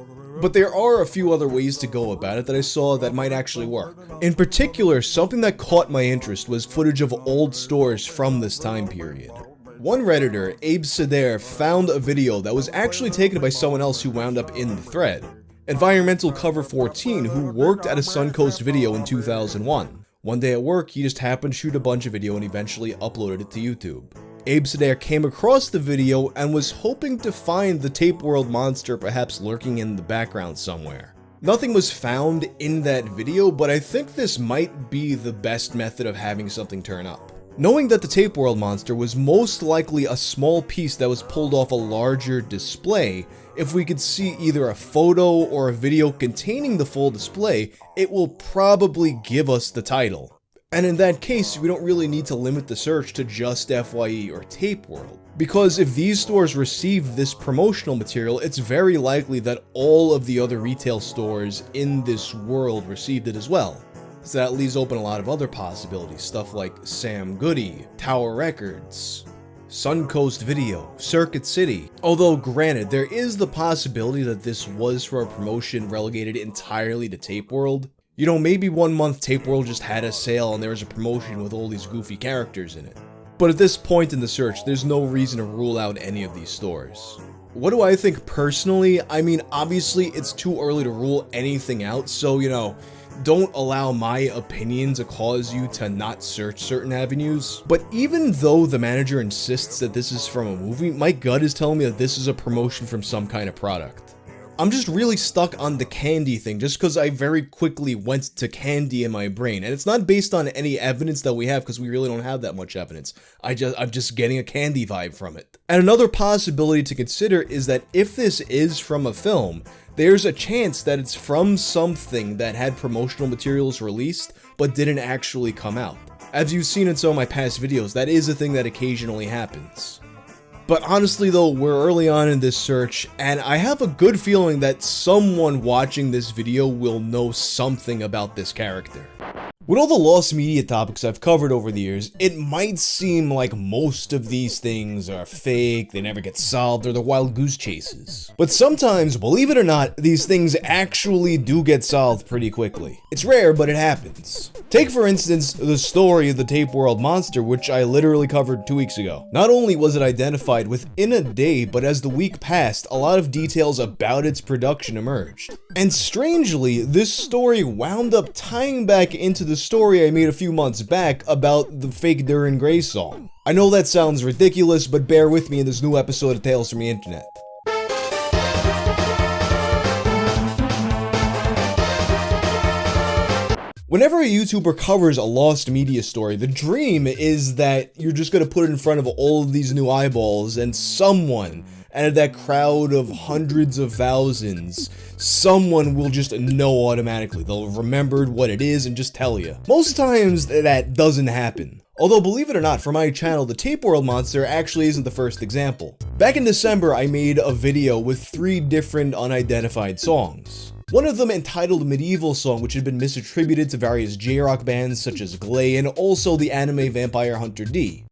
But there are a few other ways to go about it that I saw that might actually work. In particular, something that caught my interest was footage of old stores from this time period. One Redditor, Abe Seder, found a video that was actually taken by someone else who wound up in the thread. Environmental Cover 14, who worked at a Suncoast Video in 2001. One day at work, he just happened to shoot a bunch of video and eventually uploaded it to YouTube. Abe Seder came across the video and was hoping to find the Tape World monster perhaps lurking in the background somewhere. Nothing was found in that video, but I think this might be the best method of having something turn up. Knowing that the Tape World monster was most likely a small piece that was pulled off a larger display, if we could see either a photo or a video containing the full display, it will probably give us the title. And in that case, we don't really need to limit the search to just FYE or Tape World. Because if these stores receive this promotional material, it's very likely that all of the other retail stores in this world received it as well. So that leaves open a lot of other possibilities, stuff like Sam Goody, Tower Records, Suncoast Video, Circuit City. Although granted, there is the possibility that this was for a promotion relegated entirely to Tape World. You know, maybe 1 month Tape World just had a sale and there was a promotion with all these goofy characters in it. But at this point in the search, there's no reason to rule out any of these stores. What do I think personally? I mean, obviously it's too early to rule anything out, so, you know, don't allow my opinion to cause you to not search certain avenues. But even though the manager insists that this is from a movie, my gut is telling me that this is a promotion from some kind of product. I'm just really stuck on the candy thing just because I very quickly went to candy in my brain, and it's not based on any evidence that we have because we really don't have that much evidence. I'm just getting a candy vibe from it. And another possibility to consider is that if this is from a film, there's a chance that it's from something that had promotional materials released but didn't actually come out. As you've seen in some of my past videos, that is a thing that occasionally happens. But honestly though, we're early on in this search, and I have a good feeling that someone watching this video will know something about this character. With all the lost media topics I've covered over the years, it might seem like most of these things are fake, they never get solved, or they're wild goose chases. But sometimes, believe it or not, these things actually do get solved pretty quickly. It's rare, but it happens. Take for instance, the story of the Tape World monster, which I literally covered 2 weeks ago. Not only was it identified within a day, but as the week passed, a lot of details about its production emerged. And strangely, this story wound up tying back into the story I made a few months back about the fake Dorian Gray song. I know that sounds ridiculous, but bear with me in this new episode of Tales from the Internet. Whenever a YouTuber covers a lost media story, the dream is that you're just gonna put it in front of all of these new eyeballs and someone out of that crowd of hundreds of thousands, someone will just know automatically. They'll have remembered what it is and just tell you. Most times that doesn't happen. Although, believe it or not, for my channel, the Tape World monster actually isn't the first example. Back in December, I made a video with 3 different unidentified songs. One of them entitled Medieval Song, which had been misattributed to various J-rock bands such as Glay and also the anime Vampire Hunter D.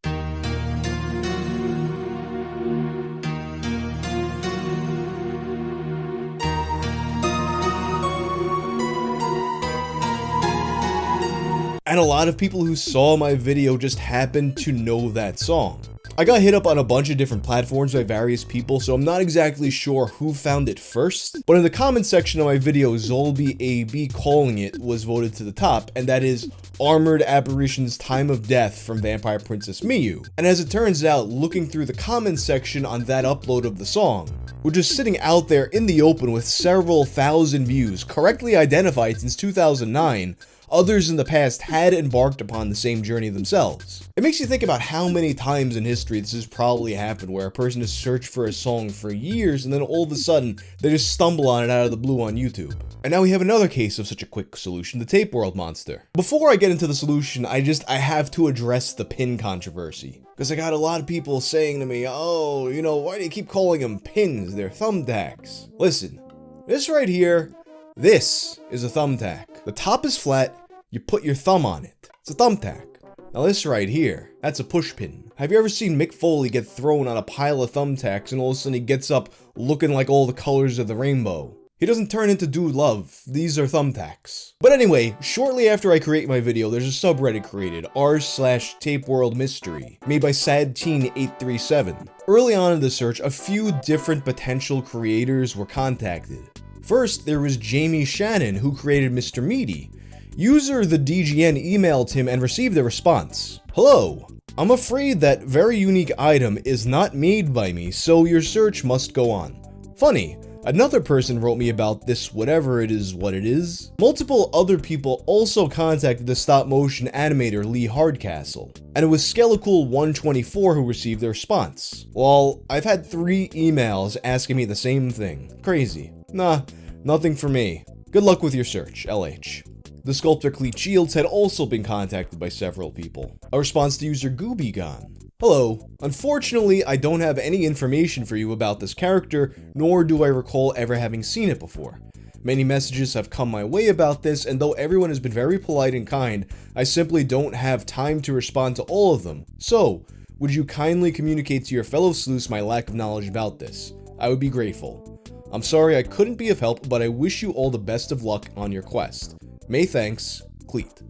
And a lot of people who saw my video just happened to know that song. I got hit up on a bunch of different platforms by various people, so I'm not exactly sure who found it first, but in the comment section of my video, ZolbyAB calling it was voted to the top, and that is Armored Apparition's Time of Death from Vampire Princess Miyu. And as it turns out, looking through the comment section on that upload of the song, which is sitting out there in the open with several thousand views, correctly identified since 2009, others in the past had embarked upon the same journey themselves. It makes you think about how many times in history this has probably happened, where a person has searched for a song for years and then all of a sudden they just stumble on it out of the blue on YouTube. And now we have another case of such a quick solution, the Tape World monster. Before I get into the solution, I have to address the pin controversy. Because I got a lot of people saying to me, oh, you know, why do you keep calling them pins? They're thumbtacks. Listen, this right here, this is a thumbtack. The top is flat, you put your thumb on it. It's a thumbtack. Now this right here, that's a push pin. Have you ever seen Mick Foley get thrown on a pile of thumbtacks and all of a sudden he gets up looking like all the colors of the rainbow? He doesn't turn into Dude Love. These are thumbtacks. But anyway, shortly after I create my video, there's a subreddit created, r/TapeWorldMystery, made by SadTeen837. Early on in the search, a few different potential creators were contacted. First, there was Jamie Shannon, who created Mr. Meaty. User the DGN emailed him and received a response. Hello, I'm afraid that very unique item is not made by me, so your search must go on. Funny, another person wrote me about this whatever it is what it is. Multiple other people also contacted the stop motion animator Lee Hardcastle, and it was Skelecool124 who received the response. Well, I've had 3 emails asking me the same thing. Crazy. Nah, nothing for me. Good luck with your search, LH. The sculptor Cleat Shields had also been contacted by several people. A response to user Goobygon. Hello. Unfortunately, I don't have any information for you about this character, nor do I recall ever having seen it before. Many messages have come my way about this, and though everyone has been very polite and kind, I simply don't have time to respond to all of them. So, would you kindly communicate to your fellow sleuths my lack of knowledge about this? I would be grateful. I'm sorry I couldn't be of help, but I wish you all the best of luck on your quest. May thanks, Cleat.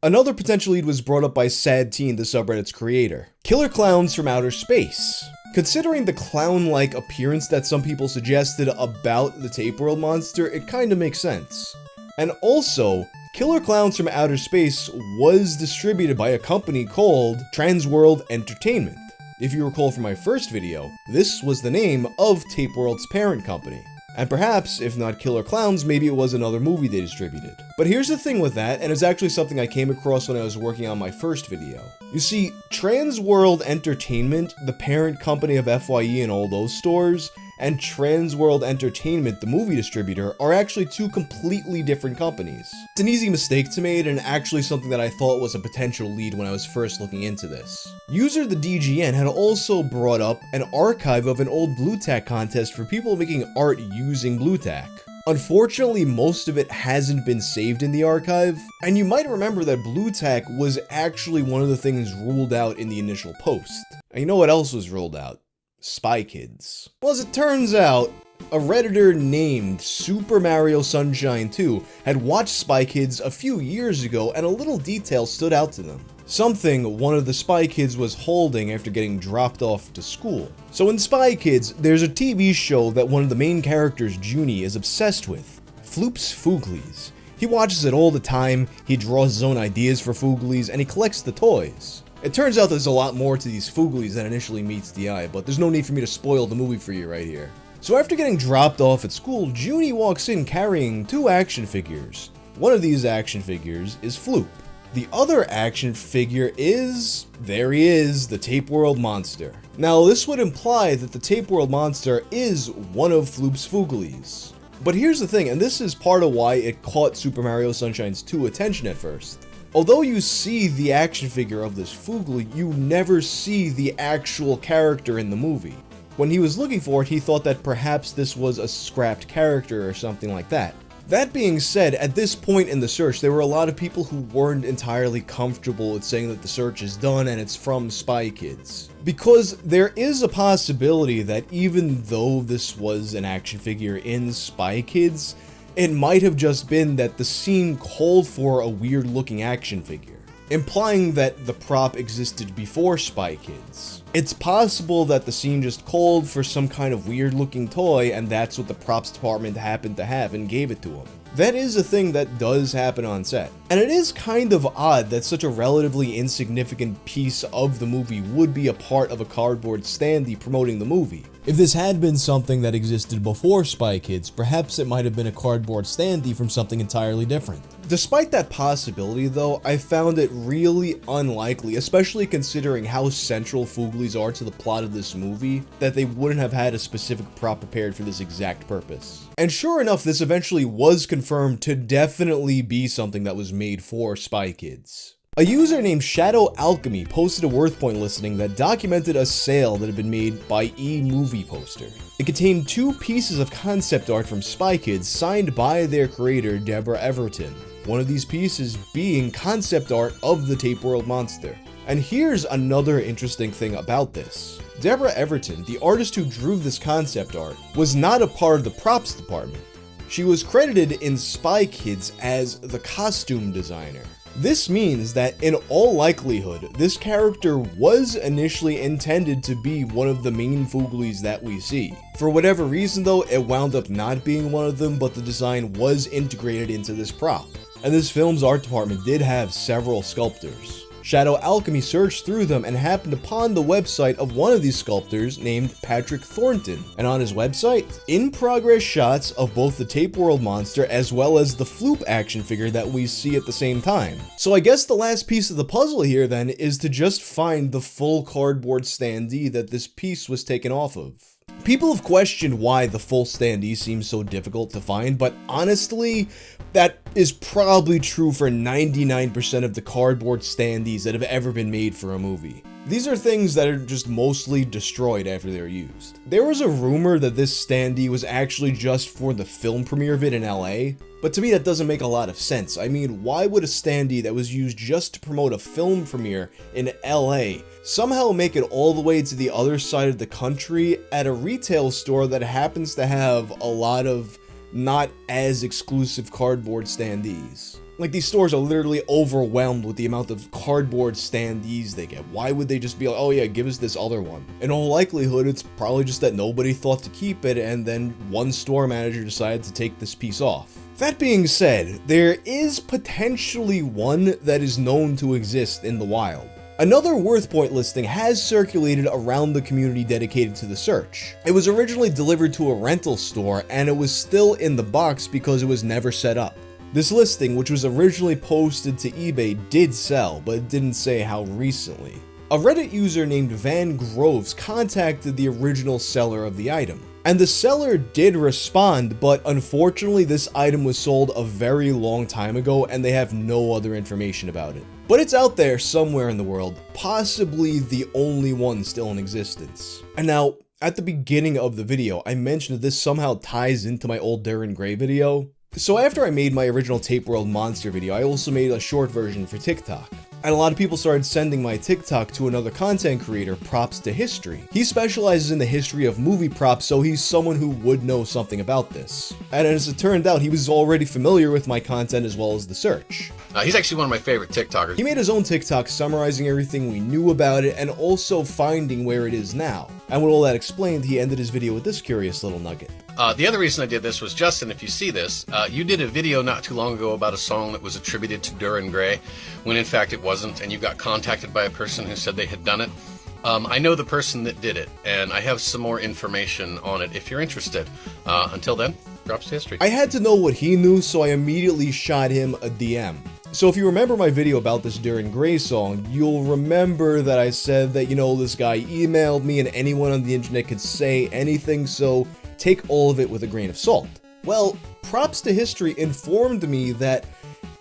Another potential lead was brought up by Sad Teen, the subreddit's creator. Killer clowns from outer space. Considering the clown-like appearance that some people suggested about the Tape World monster, it kinda makes sense. And also, Killer Clowns from Outer Space was distributed by a company called Transworld Entertainment. If you recall from my first video, this was the name of Tape World's parent company. And perhaps, if not Killer Clowns, maybe it was another movie they distributed. But here's the thing with that, and it's actually something I came across when I was working on my first video. You see, Transworld Entertainment, the parent company of FYE and all those stores, and Transworld Entertainment, the movie distributor, are actually 2 completely different companies. It's an easy mistake to make, and actually something that I thought was a potential lead when I was first looking into this. User the DGN had also brought up an archive of an old blue tack contest for people making art using blue tack. Unfortunately, most of it hasn't been saved in the archive, and you might remember that blue tack was actually one of the things ruled out in the initial post. And you know what else was ruled out? Spy Kids. Well, as it turns out, a Redditor named Super Mario Sunshine 2 had watched Spy Kids a few years ago, and a little detail stood out to them. Something one of the Spy Kids was holding after getting dropped off to school. So in Spy Kids, there's a TV show that one of the main characters, Junie, is obsessed with. Floop's Fooglies. He watches it all the time, he draws his own ideas for Fooglies, and he collects the toys. It turns out there's a lot more to these Fooglies than initially meets the eye, but there's no need for me to spoil the movie for you right here. So after getting dropped off at school, Junie walks in carrying 2 action figures. One of these action figures is Floop. The other action figure is, there he is, the Tape World Monster. Now this would imply that the Tape World Monster is one of Floop's Fooglies. But here's the thing, and this is part of why it caught Super Mario Sunshine's 2 attention at first. Although you see the action figure of this Foogly, you never see the actual character in the movie. When he was looking for it, he thought that perhaps this was a scrapped character or something like that. That being said, at this point in the search, there were a lot of people who weren't entirely comfortable with saying that the search is done and it's from Spy Kids. Because there is a possibility that even though this was an action figure in Spy Kids, it might have just been that the scene called for a weird looking action figure, implying that the prop existed before Spy Kids. It's possible that the scene just called for some kind of weird looking toy and that's what the props department happened to have and gave it to him. That is a thing that does happen on set. And it is kind of odd that such a relatively insignificant piece of the movie would be a part of a cardboard standee promoting the movie. If this had been something that existed before Spy Kids, perhaps it might have been a cardboard standee from something entirely different. Despite that possibility though, I found it really unlikely, especially considering how central Fooglies are to the plot of this movie, that they wouldn't have had a specific prop prepared for this exact purpose. And sure enough, this eventually was confirmed to definitely be something that was made for Spy Kids. A user named Shadow Alchemy posted a WorthPoint listing that documented a sale that had been made by E-Movie Poster. It contained 2 pieces of concept art from Spy Kids signed by their creator, Deborah Everton. One of these pieces being concept art of the Tape World Monster. And here's another interesting thing about this. Deborah Everton, the artist who drew this concept art, was not a part of the props department. She was credited in Spy Kids as the costume designer. This means that in all likelihood, this character was initially intended to be one of the main Fooglies that we see. For whatever reason though, it wound up not being one of them, but the design was integrated into this prop. And this film's art department did have several sculptors. Shadow Alchemy searched through them and happened upon the website of one of these sculptors named Patrick Thornton. And on his website, in-progress shots of both the Tape World Monster as well as the Floop action figure that we see at the same time. So I guess the last piece of the puzzle here then is to just find the full cardboard standee that this piece was taken off of. People have questioned why the full standee seems so difficult to find, but honestly, that is probably true for 99% of the cardboard standees that have ever been made for a movie. These are things that are just mostly destroyed after they're used. There was a rumor that this standee was actually just for the film premiere of it in LA, but to me that doesn't make a lot of sense. I mean, why would a standee that was used just to promote a film premiere in LA somehow make it all the way to the other side of the country at a retail store that happens to have a lot of not as exclusive cardboard standees? Like, these stores are literally overwhelmed with the amount of cardboard standees they get. Why would they just be like, oh yeah, give us this other one? In all likelihood, it's probably just that nobody thought to keep it, and then one store manager decided to take this piece off. That being said, there is potentially one that is known to exist in the wild. Another WorthPoint listing has circulated around the community dedicated to the search. It was originally delivered to a rental store, and it was still in the box because it was never set up. This listing, which was originally posted to eBay, did sell, but it didn't say how recently. A Reddit user named Van Groves contacted the original seller of the item, and the seller did respond, but unfortunately this item was sold a very long time ago and they have no other information about it. But it's out there somewhere in the world, possibly the only one still in existence. And now, At the beginning of the video, I mentioned that this somehow ties into my old Darren Gray video. So after I made my original Tape World Monster video, I also made a short version for TikTok. And a lot of people started sending my TikTok to another content creator, Props to History. He specializes in the history of movie props, so he's someone who would know something about this. And as it turned out, he was already familiar with my content as well as the search. He's actually one of my favorite TikTokers. He made his own TikTok summarizing everything we knew about it and also finding where it is now. And with all that explained, he ended his video with this curious little nugget. The other reason I did this was, Justin, if you see this, you did a video not too long ago about a song that was attributed to Darren Gray, when in fact it wasn't, and you got contacted by a person who said they had done it. I know the person that did it, and I have some more information on it if you're interested. Until then, Props to History. I had to know what he knew, so I immediately shot him a DM. So if you remember my video about this Darren Gray song, you'll remember that I said that, this guy emailed me and anyone on the internet could say anything, so take all of it with a grain of salt. Well, Props to History informed me that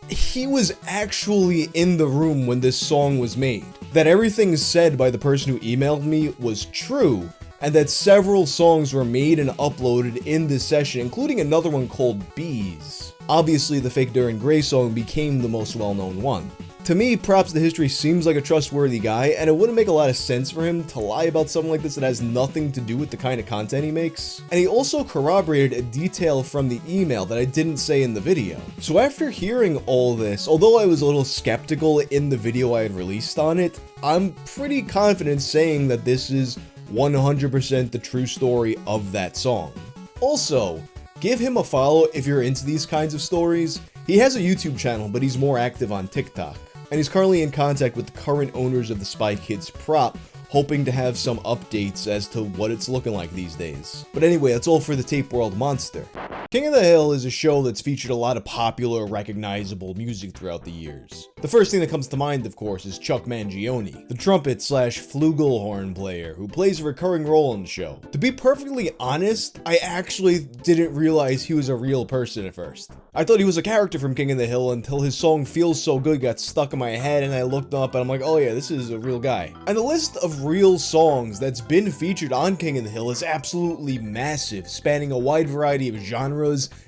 he was actually in the room when this song was made, that everything said by the person who emailed me was true, and that several songs were made and uploaded in this session, including another one called Bees. Obviously, the fake Darren Gray song became the most well-known one. To me, Props to History seems like a trustworthy guy, and it wouldn't make a lot of sense for him to lie about something like this that has nothing to do with the kind of content he makes. And he also corroborated a detail from the email that I didn't say in the video. So after hearing all this, although I was a little skeptical in the video I had released on it, I'm pretty confident saying that this is 100% the true story of that song. Also, give him a follow if you're into these kinds of stories. He has a YouTube channel, but he's more active on TikTok. And he's currently in contact with the current owners of the Spy Kids prop, hoping to have some updates as to what it's looking like these days. But anyway, that's all for the Tape World Monster. King of the Hill is a show that's featured a lot of popular, recognizable music throughout the years. The first thing that comes to mind, of course, is Chuck Mangione, the trumpet/flugelhorn player who plays a recurring role in the show. To be perfectly honest, I actually didn't realize he was a real person at first. I thought he was a character from King of the Hill until his song Feels So Good got stuck in my head and I looked up and I'm like, oh yeah, this is a real guy. And the list of real songs that's been featured on King of the Hill is absolutely massive, spanning a wide variety of genres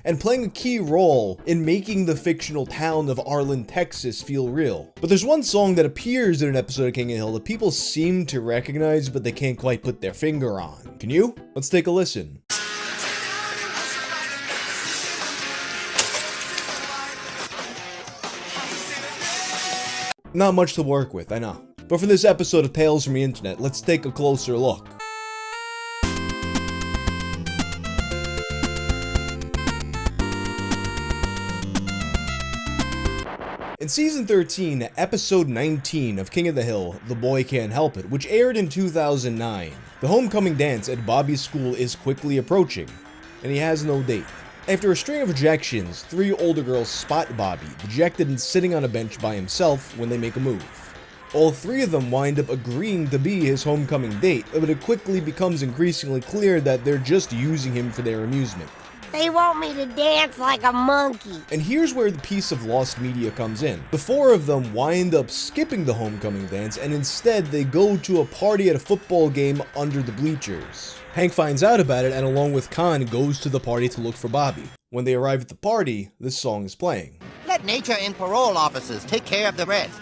and playing a key role in making the fictional town of Arlen, Texas feel real. But there's one song that appears in an episode of King of the Hill that people seem to recognize but they can't quite put their finger on. Can you? Let's take a listen. Not much to work with, I know. But for this episode of Tales from the Internet, let's take a closer look. In Season 13, Episode 19 of King of the Hill, The Boy Can't Help It, which aired in 2009, the homecoming dance at Bobby's school is quickly approaching, and he has no date. After a string of rejections, 3 older girls spot Bobby, dejected and sitting on a bench by himself when they make a move. All 3 of them wind up agreeing to be his homecoming date, but it quickly becomes increasingly clear that they're just using him for their amusement. They want me to dance like a monkey. And here's where the piece of lost media comes in. The 4 of them wind up skipping the homecoming dance, and instead they go to a party at a football game under the bleachers. Hank finds out about it and along with Con goes to the party to look for Bobby. When they arrive at the party, this song is playing. Let nature and parole officers take care of the rest.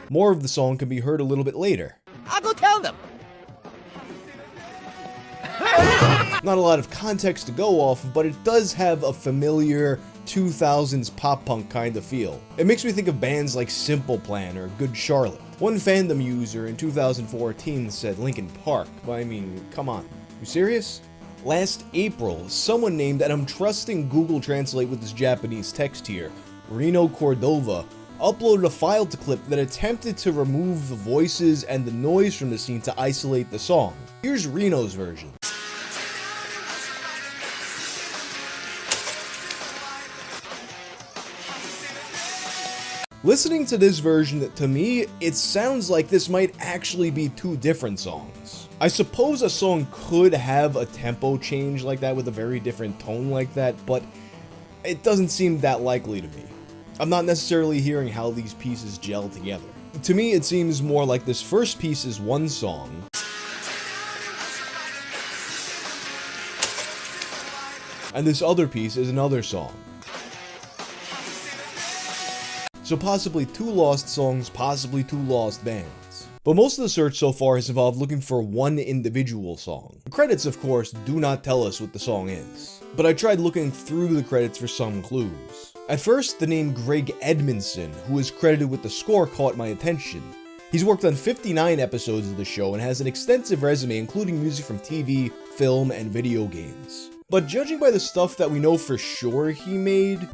More of the song can be heard a little bit later. I'll go tell them. Not a lot of context to go off of, but it does have a familiar 2000s pop punk kind of feel. It makes me think of bands like Simple Plan or Good Charlotte. One fandom user in 2014 said Linkin Park, but I mean, come on, you serious? Last April, someone named, and I'm trusting Google Translate with this Japanese text here, Reno Cordova, uploaded a file to clip that attempted to remove the voices and the noise from the scene to isolate the song. Here's Reno's version. Listening to this version, to me, it sounds like this might actually be 2 different songs. I suppose a song could have a tempo change like that with a very different tone like that, but it doesn't seem that likely to me. I'm not necessarily hearing how these pieces gel together. To me, it seems more like this first piece is one song, and this other piece is another song. So possibly 2 lost songs, possibly 2 lost bands. But most of the search so far has involved looking for one individual song. The credits, of course, do not tell us what the song is, but I tried looking through the credits for some clues. At first, the name Greg Edmondson, who is credited with the score, caught my attention. He's worked on 59 episodes of the show and has an extensive resume including music from TV, film, and video games. But judging by the stuff that we know for sure he made,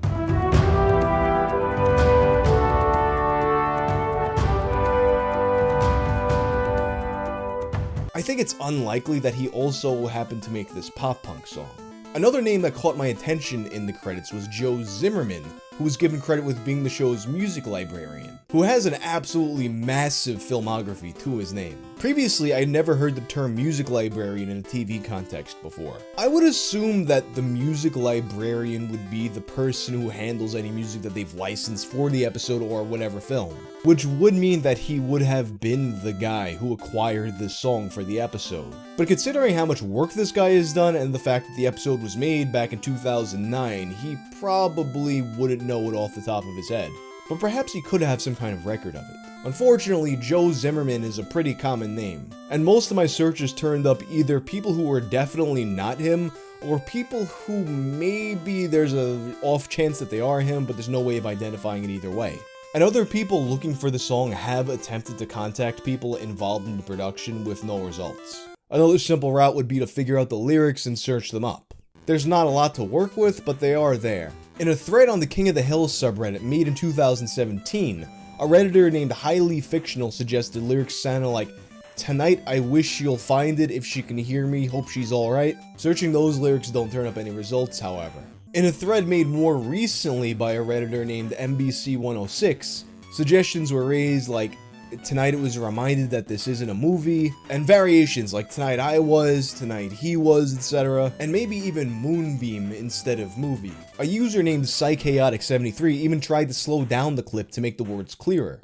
I think it's unlikely that he also happened to make this pop-punk song. Another name that caught my attention in the credits was Joe Zimmerman, who was given credit with being the show's music librarian, who has an absolutely massive filmography to his name. Previously, I'd never heard the term music librarian in a TV context before. I would assume that the music librarian would be the person who handles any music that they've licensed for the episode or whatever film, which would mean that he would have been the guy who acquired this song for the episode. But considering how much work this guy has done and the fact that the episode was made back in 2009, he probably wouldn't know it off the top of his head. But perhaps he could have some kind of record of it. Unfortunately, Joe Zimmerman is a pretty common name, and most of my searches turned up either people who were definitely not him, or people who maybe there's a off chance that they are him, but there's no way of identifying it either way. And other people looking for the song have attempted to contact people involved in the production with no results. Another simple route would be to figure out the lyrics and search them up. There's not a lot to work with, but they are there. In a thread on the King of the Hill subreddit made in 2017, a redditor named Highly Fictional suggested lyrics sounding like, "Tonight I wish you'll find it, if she can hear me, hope she's alright." Searching those lyrics don't turn up any results, however. In a thread made more recently by a redditor named MBC106, suggestions were raised like, "Tonight it was reminded that this isn't a movie," and variations like "Tonight I was," "Tonight he was," etc., and maybe even "Moonbeam" instead of "movie." A user named Psychaotic73 even tried to slow down the clip to make the words clearer.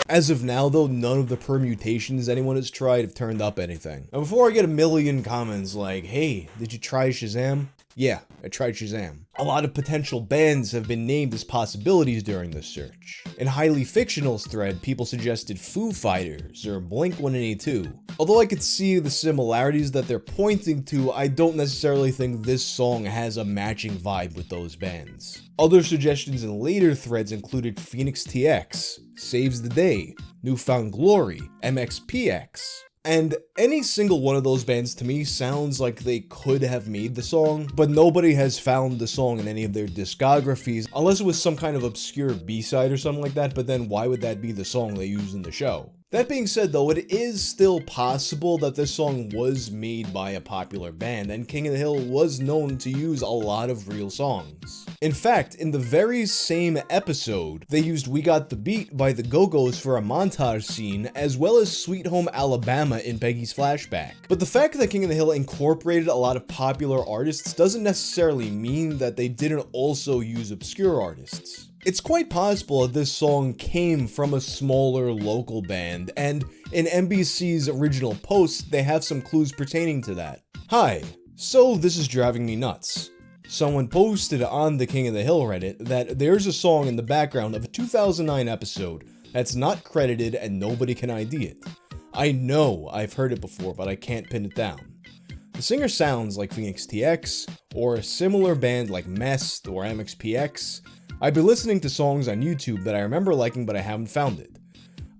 As of now though, none of the permutations anyone has tried have turned up anything. And before I get a million comments like, "Hey, did you try Shazam?" Yeah, I tried Shazam. A lot of potential bands have been named as possibilities during this search. In Highly Fictional's thread, people suggested Foo Fighters or Blink-182. Although I could see the similarities that they're pointing to, I don't necessarily think this song has a matching vibe with those bands. Other suggestions in later threads included Phoenix TX, Saves the Day, Newfound Glory, MXPX. And any single one of those bands to me sounds like they could have made the song, but nobody has found the song in any of their discographies, unless it was some kind of obscure B-side or something like that, but then why would that be the song they used in the show? That being said though, it is still possible that this song was made by a popular band, and King of the Hill was known to use a lot of real songs. In fact, in the very same episode, they used We Got the Beat by the Go-Go's for a montage scene, as well as Sweet Home Alabama in Peggy's flashback. But the fact that King of the Hill incorporated a lot of popular artists doesn't necessarily mean that they didn't also use obscure artists. It's quite possible that this song came from a smaller local band, and in NBC's original post, they have some clues pertaining to that. Hi, so this is driving me nuts. Someone posted on the King of the Hill Reddit that there's a song in the background of a 2009 episode that's not credited and nobody can ID it. I know I've heard it before, but I can't pin it down. The singer sounds like Phoenix TX, or a similar band like Mest or MXPX. I've been listening to songs on YouTube that I remember liking, but I haven't found it.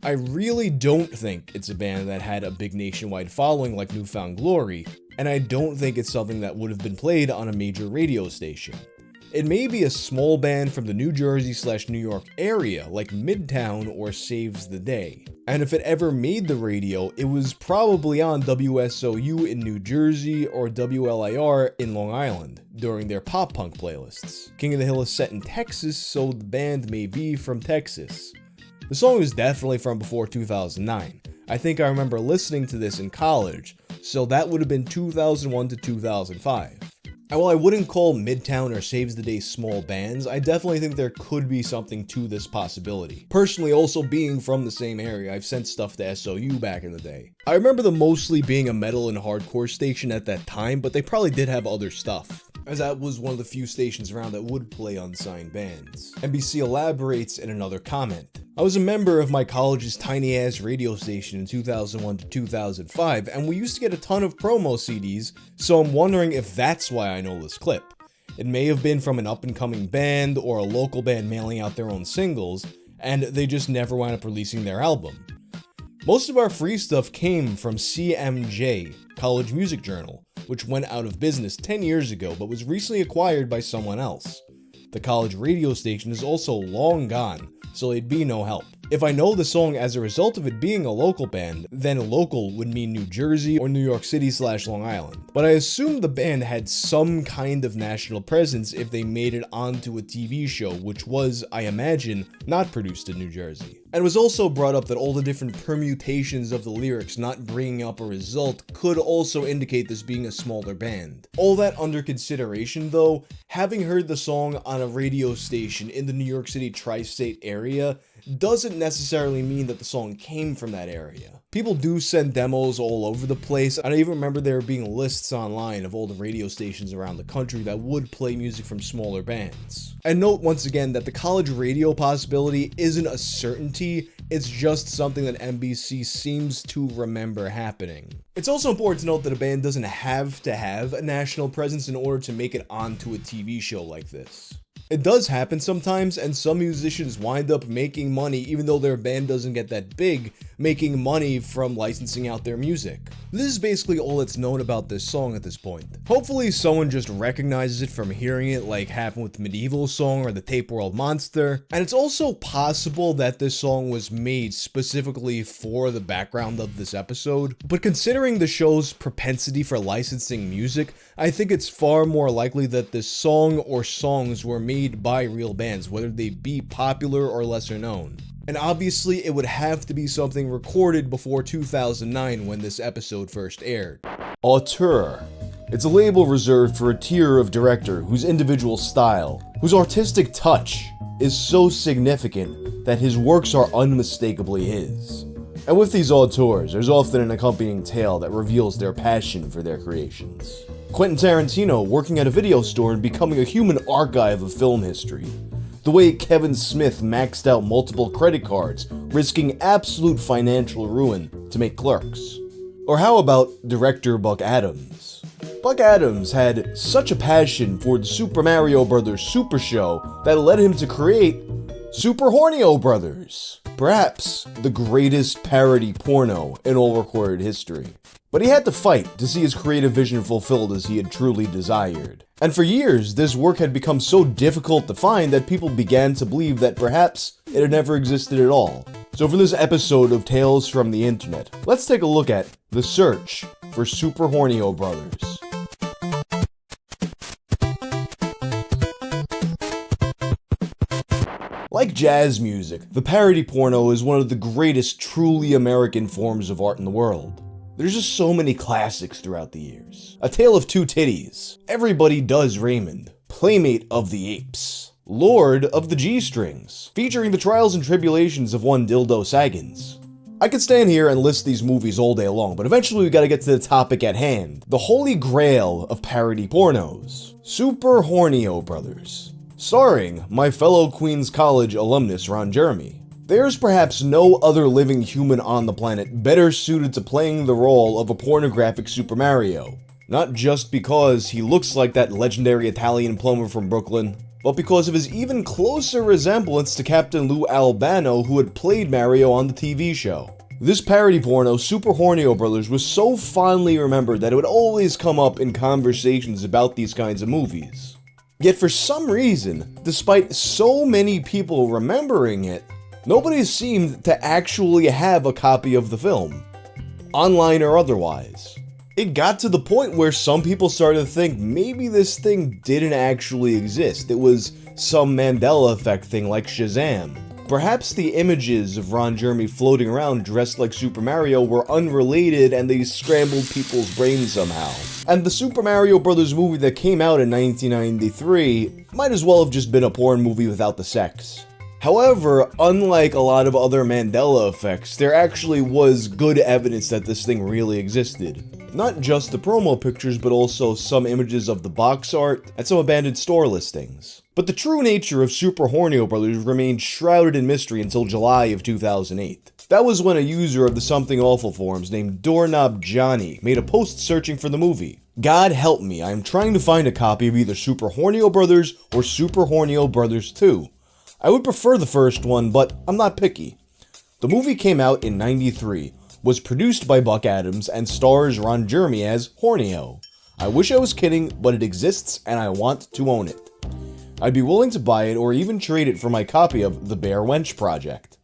I really don't think it's a band that had a big nationwide following like Newfound Glory, and I don't think it's something that would have been played on a major radio station. It may be a small band from the New Jersey/New York area like Midtown or Saves the Day. And if it ever made the radio, it was probably on WSOU in New Jersey or WLIR in Long Island during their pop-punk playlists. King of the Hill is set in Texas, so the band may be from Texas. The song is definitely from before 2009. I think I remember listening to this in college, so that would have been 2001 to 2005. And while I wouldn't call Midtown or Saves the Day small bands, I definitely think there could be something to this possibility. Personally, also being from the same area, I've sent stuff to SOU back in the day. I remember them mostly being a metal and hardcore station at that time, but they probably did have other stuff, as that was one of the few stations around that would play unsigned bands. NBC elaborates in another comment. I was a member of my college's tiny-ass radio station in 2001 to 2005, and we used to get a ton of promo CDs, so I'm wondering if that's why I know this clip. It may have been from an up-and-coming band or a local band mailing out their own singles, and they just never wound up releasing their album. Most of our free stuff came from CMJ, College Music Journal, which went out of business 10 years ago but was recently acquired by someone else. The college radio station is also long gone, so it'd be no help. If I know the song as a result of it being a local band, then local would mean New Jersey or New York City / Long Island. But I assume the band had some kind of national presence if they made it onto a TV show, which was, I imagine, not produced in New Jersey. And it was also brought up that all the different permutations of the lyrics not bringing up a result could also indicate this being a smaller band. All that under consideration though, having heard the song on a radio station in the New York City tri-state area doesn't necessarily mean that the song came from that area. People do send demos all over the place, and I even remember there being lists online of all the radio stations around the country that would play music from smaller bands. And note once again that the college radio possibility isn't a certainty, it's just something that NBC seems to remember happening. It's also important to note that a band doesn't have to have a national presence in order to make it onto a TV show like this. It does happen sometimes, and some musicians wind up making money even though their band doesn't get that big, making money from licensing out their music. This is basically all that's known about this song at this point. Hopefully someone just recognizes it from hearing it like happened with the Medieval song or the Tape World Monster, and it's also possible that this song was made specifically for the background of this episode, but considering the show's propensity for licensing music, I think it's far more likely that this song or songs were made by real bands, whether they be popular or lesser known. And obviously it would have to be something recorded before 2009 when this episode first aired. Auteur. It's a label reserved for a tier of director whose individual style, whose artistic touch, is so significant that his works are unmistakably his. And with these auteurs, there's often an accompanying tale that reveals their passion for their creations. Quentin Tarantino working at a video store and becoming a human archive of film history. The way Kevin Smith maxed out multiple credit cards, risking absolute financial ruin to make Clerks. Or how about director Buck Adams? Buck Adams had such a passion for the Super Mario Bros. Super Show that led him to create Super Hornio Brothers, perhaps the greatest parody porno in all recorded history. But he had to fight to see his creative vision fulfilled as he had truly desired. And for years, this work had become so difficult to find that people began to believe that perhaps it had never existed at all. So for this episode of Tales from the Internet, let's take a look at the search for Super Hornio Brothers. Like jazz music, the parody porno is one of the greatest truly American forms of art in the world. There's just so many classics throughout the years. A Tale of Two Titties, Everybody Does Raymond, Playmate of the Apes, Lord of the G-Strings, featuring the trials and tribulations of one Dildo Saggins. I could stand here and list these movies all day long, but eventually we gotta get to the topic at hand. The holy grail of parody pornos, Super Hornio Brothers, starring my fellow Queens College alumnus Ron Jeremy. There's perhaps no other living human on the planet better suited to playing the role of a pornographic Super Mario. Not just because he looks like that legendary Italian plumber from Brooklyn, but because of his even closer resemblance to Captain Lou Albano, who had played Mario on the TV show. This parody porno, Super Hornio Brothers, was so fondly remembered that it would always come up in conversations about these kinds of movies. Yet for some reason, despite so many people remembering it, nobody seemed to actually have a copy of the film, online or otherwise. It got to the point where some people started to think maybe this thing didn't actually exist. It was some Mandela effect thing like Shazam. Perhaps the images of Ron Jeremy floating around dressed like Super Mario were unrelated and they scrambled people's brains somehow. And the Super Mario Bros. Movie that came out in 1993 might as well have just been a porn movie without the sex. However, unlike a lot of other Mandela effects, there actually was good evidence that this thing really existed. Not just the promo pictures, but also some images of the box art and some abandoned store listings. But the true nature of Super Hornio Brothers remained shrouded in mystery until July of 2008. That was when a user of the Something Awful forums named Doorknob Johnny made a post searching for the movie. God help me, I am trying to find a copy of either Super Hornio Brothers or Super Hornio Brothers 2. I would prefer the first one, but I'm not picky. The movie came out in '93, was produced by Buck Adams, and stars Ron Jeremy as Hornio. I wish I was kidding, but it exists and I want to own it. I'd be willing to buy it or even trade it for my copy of The Bear Wench Project.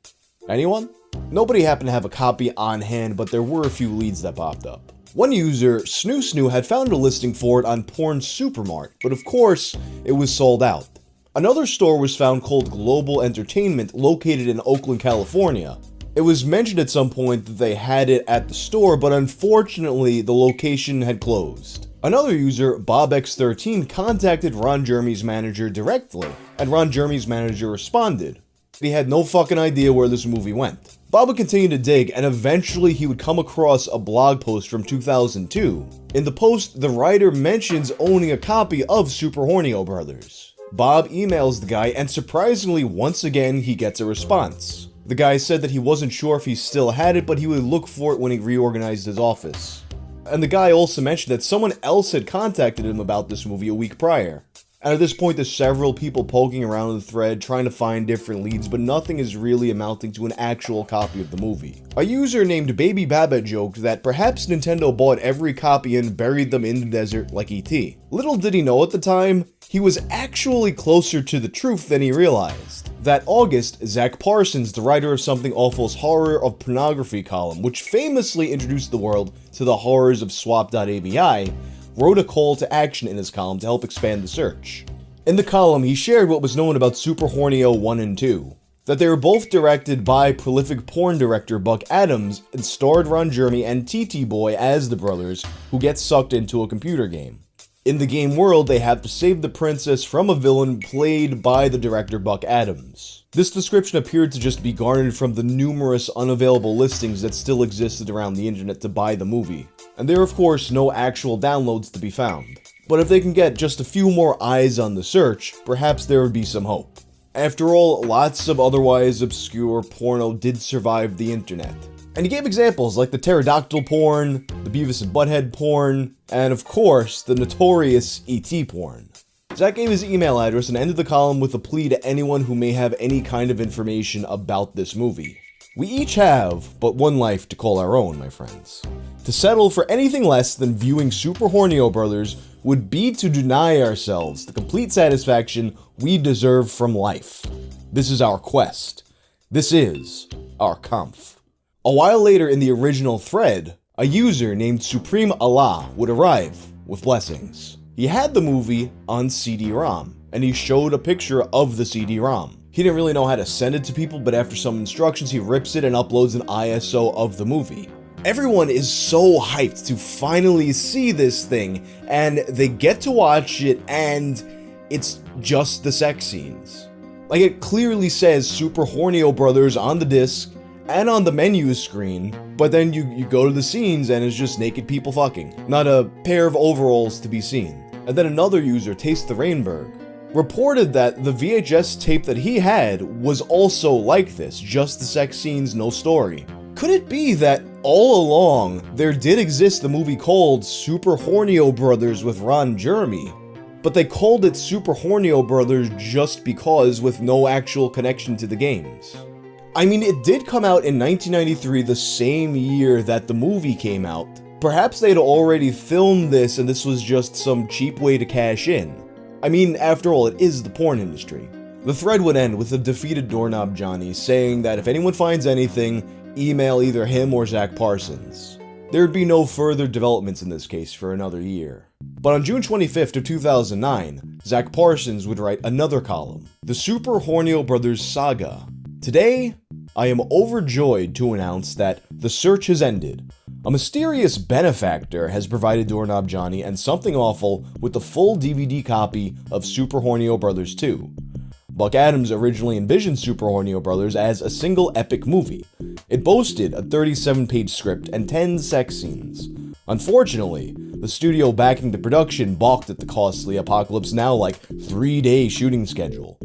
Anyone? Nobody happened to have a copy on hand, but there were a few leads that popped up. One user, Snoo, had found a listing for it on Porn Supermart, but of course, it was sold out. Another store was found called Global Entertainment, located in Oakland, California. It was mentioned at some point that they had it at the store, but unfortunately, the location had closed. Another user, BobX13, contacted Ron Jeremy's manager directly, and Ron Jeremy's manager responded. He had no fucking idea where this movie went. Bob would continue to dig, and eventually he would come across a blog post from 2002. In the post, the writer mentions owning a copy of Super Hornio Brothers. Bob emails the guy, and surprisingly, once again, he gets a response. The guy said that he wasn't sure if he still had it, but he would look for it when he reorganized his office. And the guy also mentioned that someone else had contacted him about this movie a week prior. And at this point, there's several people poking around the thread trying to find different leads, but nothing is really amounting to an actual copy of the movie. A user named Baby Baba joked that perhaps Nintendo bought every copy and buried them in the desert like E.T. Little did he know at the time, he was actually closer to the truth than he realized. That August, Zach Parsons, the writer of Something Awful's Horror of Pornography column, which famously introduced the world to the horrors of swap.avi, wrote a call to action in his column to help expand the search. In the column, he shared what was known about Super Hornio 1 and 2. That they were both directed by prolific porn director Buck Adams and starred Ron Jeremy and TT Boy as the brothers who get sucked into a computer game. In the game world, they have to save the princess from a villain played by the director Buck Adams. This description appeared to just be garnered from the numerous unavailable listings that still existed around the internet to buy the movie. And there are of course no actual downloads to be found. But if they can get just a few more eyes on the search, perhaps there would be some hope. After all, lots of otherwise obscure porno did survive the internet. And he gave examples like the pterodactyl porn, the Beavis and Butthead porn, and of course, the notorious E.T. porn. Zach gave his email address and ended the column with a plea to anyone who may have any kind of information about this movie. We each have but one life to call our own, my friends. To settle for anything less than viewing Super Hornio Brothers would be to deny ourselves the complete satisfaction we deserve from life. This is our quest. This is our Kampf. A while later in the original thread, a user named Supreme Allah would arrive with blessings. He had the movie on CD-ROM, and he showed a picture of the CD-ROM. He didn't really know how to send it to people, but after some instructions, he rips it and uploads an ISO of the movie. Everyone is so hyped to finally see this thing, and they get to watch it, and it's just the sex scenes. Like, it clearly says Super Hornio Brothers on the disc, and on the menu screen, but then you go to the scenes and it's just naked people fucking. Not a pair of overalls to be seen. And then another user, Taste the Rainberg, reported that the VHS tape that he had was also like this, just the sex scenes, no story. Could it be that all along there did exist a movie called Super Hornio Brothers with Ron Jeremy, but they called it Super Hornio Brothers just because, with no actual connection to the games? I mean, it did come out in 1993, the same year that the movie came out. Perhaps they'd already filmed this and this was just some cheap way to cash in. I mean, after all, it is the porn industry. The thread would end with a defeated Doorknob Johnny saying that if anyone finds anything, email either him or Zach Parsons. There would be no further developments in this case for another year. But on June 25th of 2009, Zach Parsons would write another column, The Super Hornio Brothers Saga. Today, I am overjoyed to announce that the search has ended. A mysterious benefactor has provided Doorknob Johnny and Something Awful with the full DVD copy of Super Hornio Brothers 2. Buck Adams originally envisioned Super Hornio Brothers as a single epic movie. It boasted a 37-page script and 10 sex scenes. Unfortunately, the studio backing the production balked at the costly Apocalypse Now 3-day shooting schedule.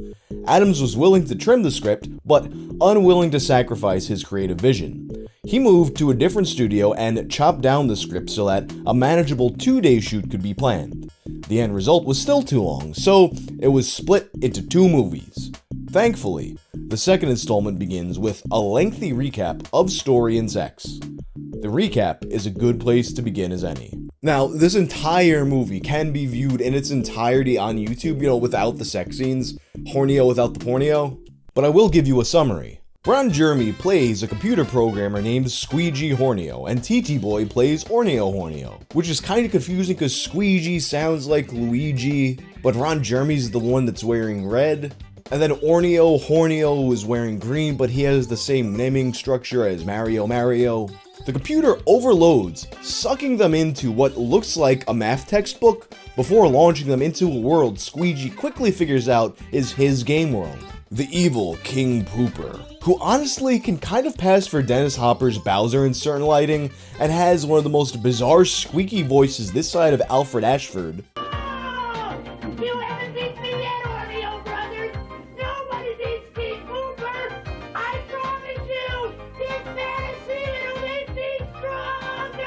Adams was willing to trim the script, but unwilling to sacrifice his creative vision. He moved to a different studio and chopped down the script so that a manageable 2-day shoot could be planned. The end result was still too long, so it was split into 2 movies. Thankfully, the second installment begins with a lengthy recap of story and sex. The recap is a good place to begin as any. Now, this entire movie can be viewed in its entirety on YouTube, without the sex scenes, Hornio without the pornio, but I will give you a summary. Ron Jeremy plays a computer programmer named Squeegee Hornio, and TT Boy plays Orneo Hornio, which is kind of confusing because Squeegee sounds like Luigi, but Ron Jeremy's the one that's wearing red. And then Hornio is wearing green, but he has the same naming structure as Mario. The computer overloads, sucking them into what looks like a math textbook before launching them into a world Squeegee quickly figures out is his game world. The evil King Pooper, who honestly can kind of pass for Dennis Hopper's Bowser in certain lighting, and has one of the most bizarre squeaky voices this side of Alfred Ashford. You haven't beat me yet, Hornio Brothers! Nobody beats King Pooper! I promise you, this fantasy will make me stronger!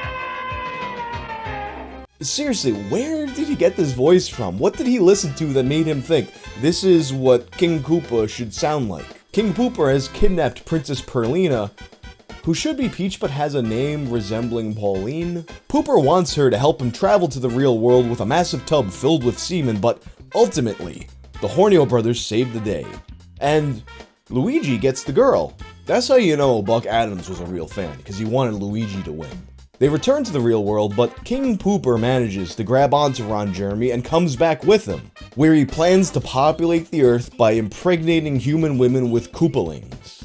Seriously, where did he get this voice from? What did he listen to that made him think, this is what King Koopa should sound like? King Pooper has kidnapped Princess Perlina, who should be Peach but has a name resembling Pauline. Pooper wants her to help him travel to the real world with a massive tub filled with semen, but ultimately, the Hornio brothers save the day. And Luigi gets the girl. That's how you know Buck Adams was a real fan, because he wanted Luigi to win. They return to the real world, but King Pooper manages to grab onto Ron Jeremy and comes back with him, where he plans to populate the Earth by impregnating human women with Koopalings,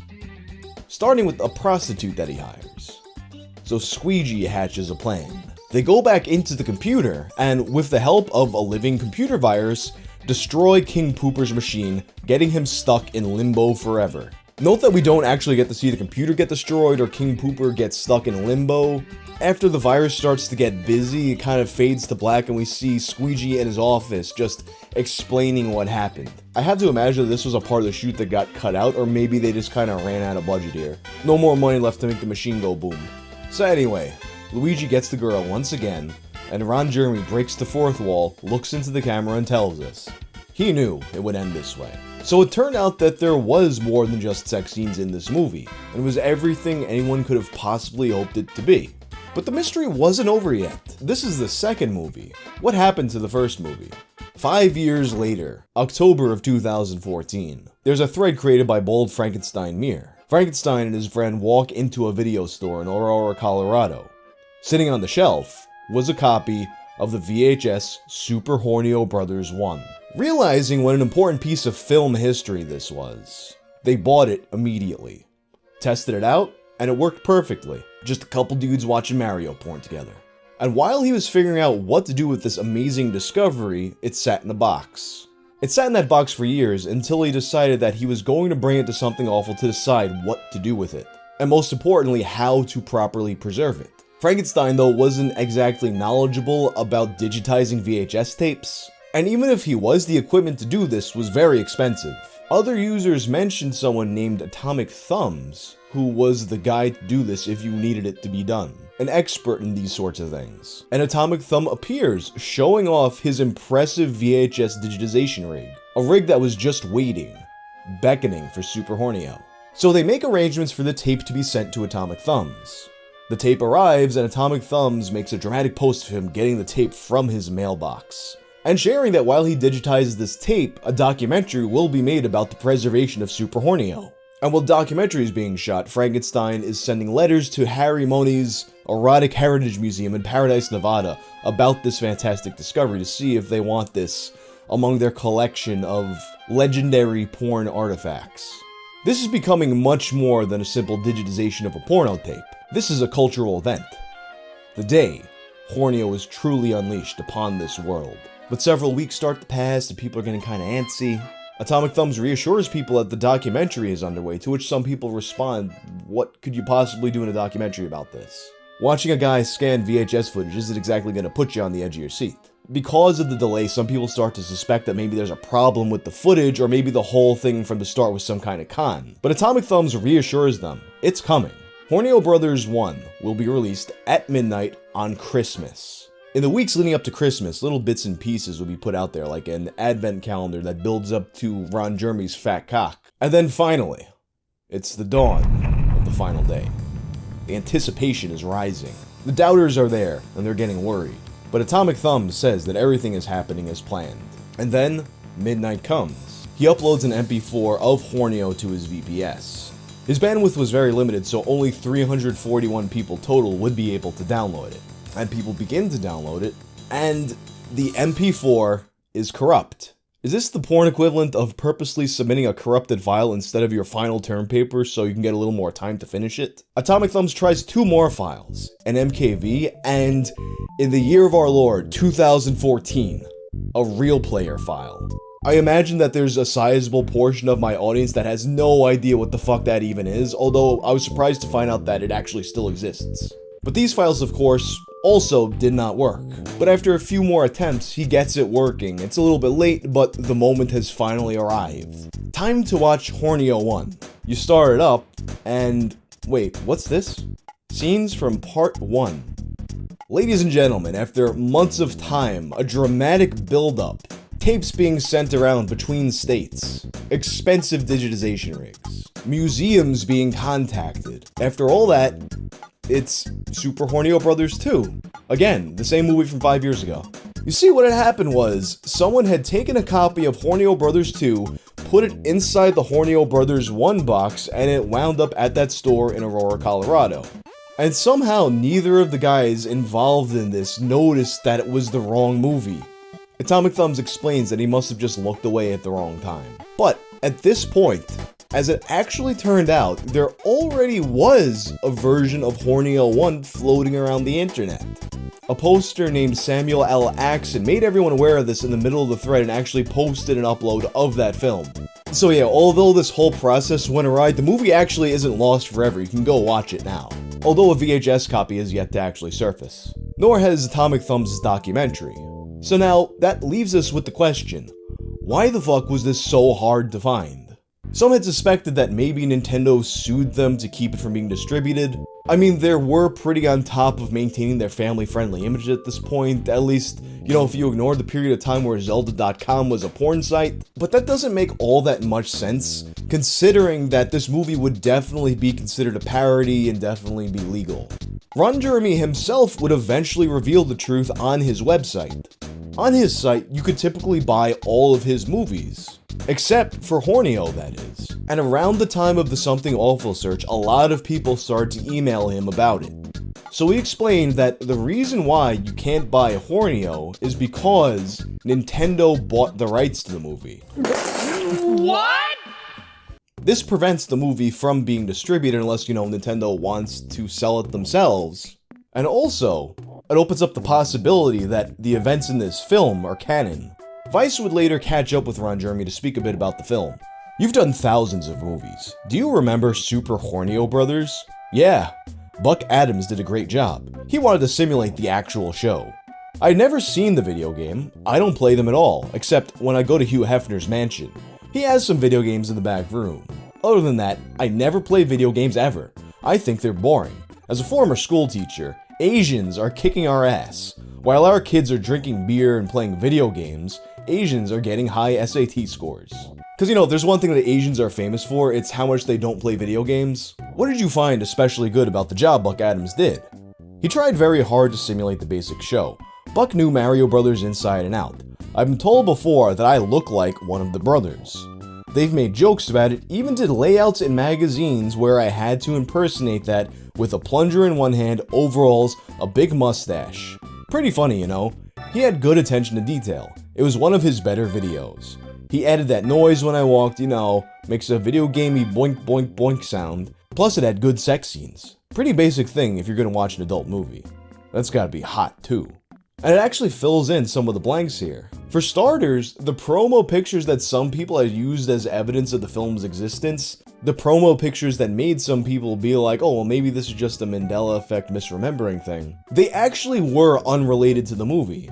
starting with a prostitute that he hires. So Squeegee hatches a plan. They go back into the computer, and with the help of a living computer virus, destroy King Pooper's machine, getting him stuck in limbo forever. Note that we don't actually get to see the computer get destroyed or King Pooper get stuck in limbo. After the virus starts to get busy, it kind of fades to black and we see Squeegee in his office just explaining what happened. I have to imagine this was a part of the shoot that got cut out, or maybe they just kind of ran out of budget here. No more money left to make the machine go boom. So anyway, Luigi gets the girl once again, and Ron Jeremy breaks the fourth wall, looks into the camera and tells us. He knew it would end this way. So it turned out that there was more than just sex scenes in this movie, and it was everything anyone could have possibly hoped it to be. But the mystery wasn't over yet. This is the second movie. What happened to the first movie? 5 years later, October of 2014, there's a thread created by Bold Frankenstein Mir. Frankenstein and his friend walk into a video store in Aurora, Colorado. Sitting on the shelf was a copy of the VHS Super Hornio Brothers 1. Realizing what an important piece of film history this was, they bought it immediately, tested it out, and it worked perfectly. Just a couple dudes watching Mario porn together. And while he was figuring out what to do with this amazing discovery, it sat in the box. It sat in that box for years until he decided that he was going to bring it to Something Awful to decide what to do with it, and most importantly, how to properly preserve it. Frankenstein, though, wasn't exactly knowledgeable about digitizing VHS tapes, and even if he was, the equipment to do this was very expensive. Other users mentioned someone named Atomic Thumbs, who was the guy to do this if you needed it to be done. An expert in these sorts of things. And Atomic Thumb appears, showing off his impressive VHS digitization rig. A rig that was just waiting, beckoning for Super Hornio. So they make arrangements for the tape to be sent to Atomic Thumbs. The tape arrives and Atomic Thumbs makes a dramatic post of him getting the tape from his mailbox, and sharing that while he digitizes this tape, a documentary will be made about the preservation of Super Hornio. And while the documentary is being shot, Frankenstein is sending letters to Harry Money's Erotic Heritage Museum in Paradise, Nevada about this fantastic discovery to see if they want this among their collection of legendary porn artifacts. This is becoming much more than a simple digitization of a porno tape. This is a cultural event. The day Hornio is truly unleashed upon this world. But several weeks start to pass and people are getting kinda antsy. Atomic Thumbs reassures people that the documentary is underway, to which some people respond, what could you possibly do in a documentary about this? Watching a guy scan VHS footage isn't exactly gonna put you on the edge of your seat. Because of the delay, some people start to suspect that maybe there's a problem with the footage, or maybe the whole thing from the start was some kind of con. But Atomic Thumbs reassures them, it's coming. Hornio Brothers 1 will be released at midnight on Christmas. In the weeks leading up to Christmas, little bits and pieces will be put out there, like an advent calendar that builds up to Ron Jeremy's fat cock. And then finally, it's the dawn of the final day. The anticipation is rising. The doubters are there, and they're getting worried. But Atomic Thumbs says that everything is happening as planned. And then, midnight comes. He uploads an MP4 of Hornio to his VPS. His bandwidth was very limited, so only 341 people total would be able to download it. And people begin to download it, and the MP4 is corrupt. Is this the porn equivalent of purposely submitting a corrupted file instead of your final term paper so you can get a little more time to finish it? Atomic Thumbs tries 2 more files, an MKV, and in the year of our Lord, 2014, a real player file. I imagine that there's a sizable portion of my audience that has no idea what the fuck that even is, although I was surprised to find out that it actually still exists. But these files, of course, also did not work. But after a few more attempts, he gets it working. It's a little bit late, but the moment has finally arrived. Time to watch Hornio 1. You start it up, and wait, what's this? Scenes from part 1. Ladies and gentlemen, after months of time, a dramatic build-up, tapes being sent around between states, expensive digitization rigs, museums being contacted. After all that, it's Super Hornio Brothers 2. Again, the same movie from 5 years ago. You see, what had happened was, someone had taken a copy of Hornio Brothers 2, put it inside the Hornio Brothers 1 box, and it wound up at that store in Aurora, Colorado. And somehow, neither of the guys involved in this noticed that it was the wrong movie. Atomic Thumbs explains that he must have just looked away at the wrong time. But, at this point, as it actually turned out, there already was a version of Hornio 1 floating around the internet. A poster named Samuel L. Axon made everyone aware of this in the middle of the thread and actually posted an upload of that film. So yeah, although this whole process went awry, the movie actually isn't lost forever. You can go watch it now. Although a VHS copy is yet to actually surface. Nor has Atomic Thumbs' documentary. So now, that leaves us with the question, why the fuck was this so hard to find? Some had suspected that maybe Nintendo sued them to keep it from being distributed. I mean, they were pretty on top of maintaining their family-friendly image at this point, at least, you know, if you ignore the period of time where Zelda.com was a porn site. But that doesn't make all that much sense, considering that this movie would definitely be considered a parody and definitely be legal. Ron Jeremy himself would eventually reveal the truth on his website. On his site, you could typically buy all of his movies. Except for Hornio, that is. And around the time of the Something Awful search, a lot of people started to email him about it. So he explained that the reason why you can't buy Hornio is because Nintendo bought the rights to the movie. What? This prevents the movie from being distributed unless, you know, Nintendo wants to sell it themselves. And also, it opens up the possibility that the events in this film are canon. Vice would later catch up with Ron Jeremy to speak a bit about the film. You've done thousands of movies. Do you remember Super Hornio Brothers? Yeah, Buck Adams did a great job. He wanted to simulate the actual show. I'd never seen the video game. I don't play them at all, except when I go to Hugh Hefner's mansion. He has some video games in the back room. Other than that, I never play video games ever. I think they're boring. As a former school teacher, Asians are kicking our ass. While our kids are drinking beer and playing video games, Asians are getting high SAT scores. Because, you know, if there's one thing that Asians are famous for, it's how much they don't play video games. What did you find especially good about the job Buck Adams did? He tried very hard to simulate the basic show. Buck knew Mario Brothers inside and out. I've been told before that I look like one of the brothers. They've made jokes about it, even did layouts in magazines where I had to impersonate that with a plunger in one hand, overalls, a big mustache. Pretty funny, you know. He had good attention to detail. It was one of his better videos. He added that noise when I walked, makes a video gamey boink boink boink sound. Plus it had good sex scenes. Pretty basic thing if you're gonna watch an adult movie. That's gotta be hot too. And it actually fills in some of the blanks here. For starters, the promo pictures that some people had used as evidence of the film's existence, the promo pictures that made some people be like, oh, well, maybe this is just a Mandela effect misremembering thing, they actually were unrelated to the movie.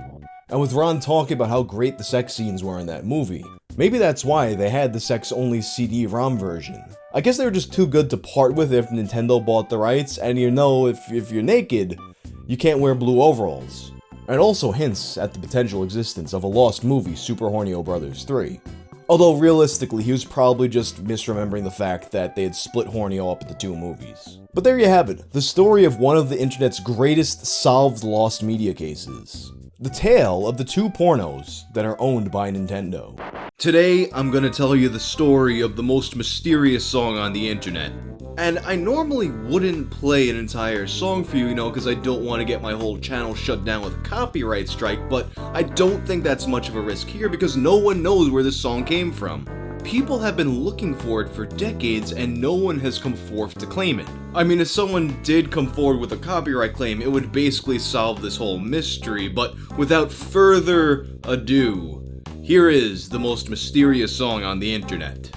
And with Ron talking about how great the sex scenes were in that movie, maybe that's why they had the sex-only CD-ROM version. I guess they were just too good to part with if Nintendo bought the rights, and if you're naked, you can't wear blue overalls. And also hints at the potential existence of a lost movie, Super Hornio Brothers 3. Although realistically, he was probably just misremembering the fact that they had split Hornio up into two movies. But there you have it, the story of one of the internet's greatest solved lost media cases. The tale of the two pornos that are owned by Nintendo. Today, I'm gonna tell you the story of the most mysterious song on the internet. And I normally wouldn't play an entire song for you, because I don't want to get my whole channel shut down with a copyright strike, but I don't think that's much of a risk here because no one knows where this song came from. People have been looking for it for decades and no one has come forth to claim it. I mean, if someone did come forward with a copyright claim, it would basically solve this whole mystery, but without further ado, here is the most mysterious song on the internet.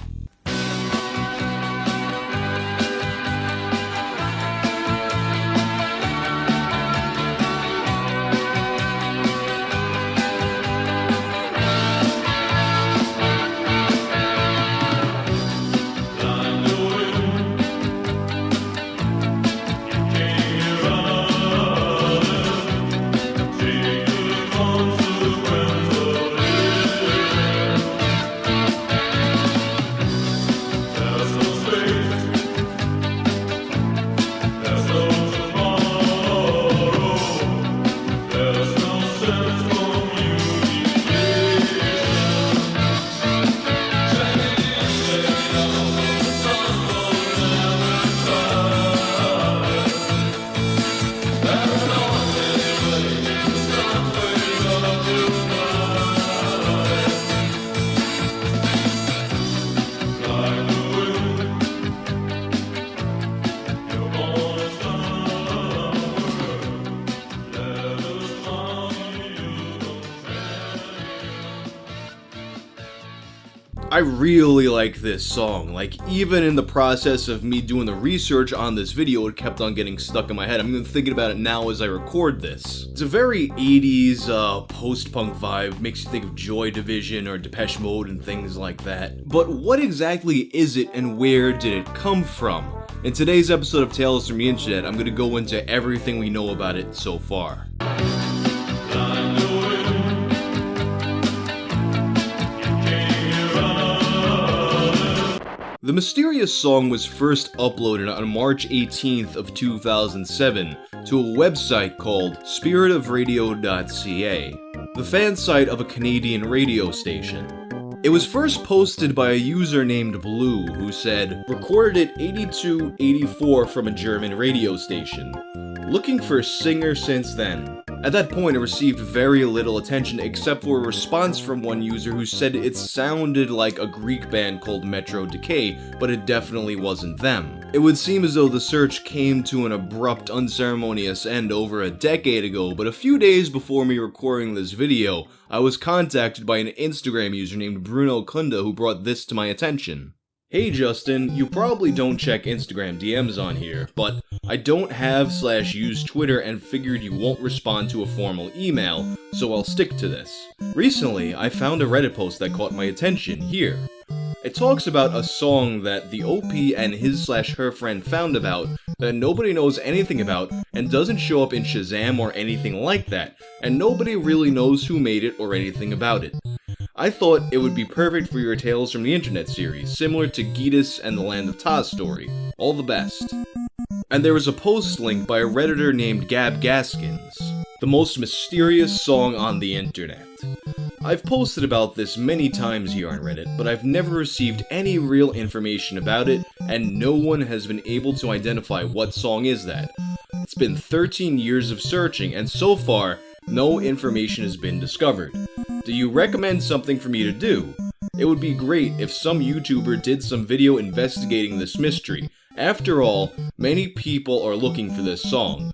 I really like this song. Even in the process of me doing the research on this video, it kept on getting stuck in my head. I'm even thinking about it now as I record this. It's a very 80s post-punk vibe, makes you think of Joy Division or Depeche Mode and things like that. But what exactly is it and where did it come from? In today's episode of Tales from the Internet, I'm going to go into everything we know about it so far. The mysterious song was first uploaded on March 18th of 2007 to a website called spiritofradio.ca, the fan site of a Canadian radio station. It was first posted by a user named Blue who said, recorded at 8284 from a German radio station. Looking for a singer since then. At that point, it received very little attention except for a response from one user who said it sounded like a Greek band called Metro Decay, but it definitely wasn't them. It would seem as though the search came to an abrupt, unceremonious end over a decade ago, but a few days before me recording this video, I was contacted by an Instagram user named Bruno Kunda who brought this to my attention. Hey Justin, you probably don't check Instagram DMs on here, but I don't have/use Twitter and figured you won't respond to a formal email, so I'll stick to this. Recently, I found a Reddit post that caught my attention here. It talks about a song that the OP and his/her friend found about that nobody knows anything about and doesn't show up in Shazam or anything like that, and nobody really knows who made it or anything about it. I thought it would be perfect for your Tales from the Internet series, similar to Geedis and the Land of Taz story. All the best. And there was a post link by a Redditor named Gab Gaskins. The most mysterious song on the internet. I've posted about this many times here on Reddit, but I've never received any real information about it, and no one has been able to identify what song is that. It's been 13 years of searching, and so far, no information has been discovered. Do you recommend something for me to do? It would be great if some YouTuber did some video investigating this mystery. After all, many people are looking for this song.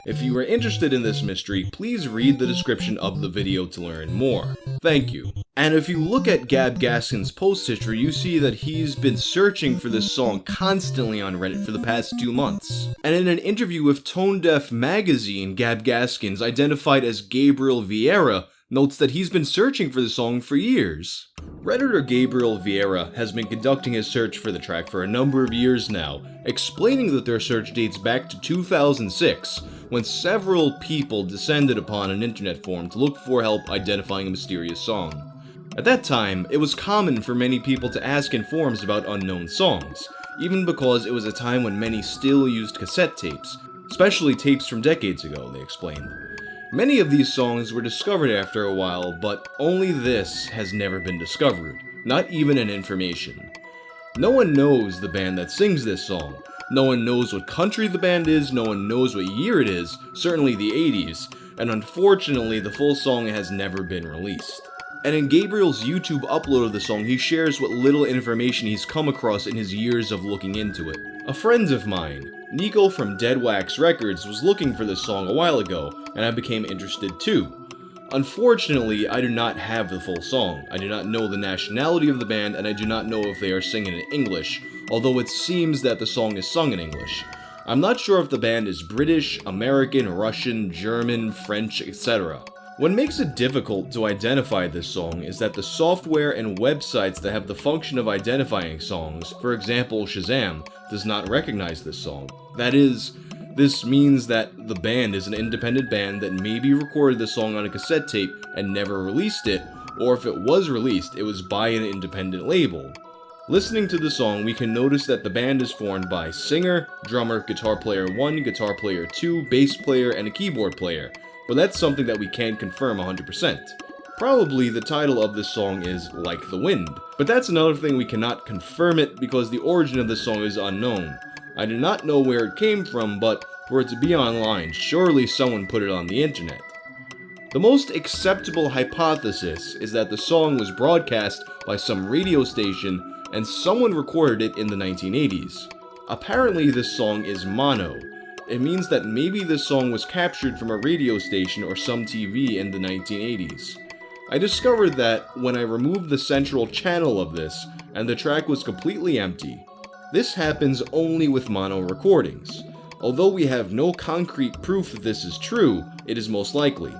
If you are interested in this mystery, please read the description of the video to learn more. Thank you. And if you look at Gab Gaskin's post history, you see that he's been searching for this song constantly on Reddit for the past 2 months. And in an interview with Tone Deaf magazine, Gab Gaskins, identified as Gabriel Vieira, notes that he's been searching for the song for years. Redditor Gabriel Vieira has been conducting his search for the track for a number of years now, explaining that their search dates back to 2006, when several people descended upon an internet forum to look for help identifying a mysterious song. At that time, it was common for many people to ask in forums about unknown songs, even because it was a time when many still used cassette tapes, especially tapes from decades ago, they explained. Many of these songs were discovered after a while, but only this has never been discovered, not even an information. No one knows the band that sings this song. No one knows what country the band is, no one knows what year it is, certainly the 80s, and unfortunately the full song has never been released. And in Gabriel's YouTube upload of the song, he shares what little information he's come across in his years of looking into it. A friend of mine, Nico from Dead Wax Records, was looking for this song a while ago, and I became interested too. Unfortunately, I do not have the full song. I do not know the nationality of the band, and I do not know if they are singing in English, although it seems that the song is sung in English. I'm not sure if the band is British, American, Russian, German, French, etc. What makes it difficult to identify this song is that the software and websites that have the function of identifying songs, for example Shazam, does not recognize this song. That is, this means that the band is an independent band that maybe recorded the song on a cassette tape and never released it, or if it was released, it was by an independent label. Listening to the song, we can notice that the band is formed by singer, drummer, guitar player 1, guitar player 2, bass player, and a keyboard player, but that's something that we can't confirm 100%. Probably the title of this song is Like the Wind, but that's another thing we cannot confirm it because the origin of this song is unknown. I do not know where it came from, but for it to be online, surely someone put it on the internet. The most acceptable hypothesis is that the song was broadcast by some radio station and someone recorded it in the 1980s. Apparently this song is mono. It means that maybe this song was captured from a radio station or some TV in the 1980s. I discovered that when I removed the central channel of this, and the track was completely empty. This happens only with mono recordings. Although we have no concrete proof that this is true, it is most likely.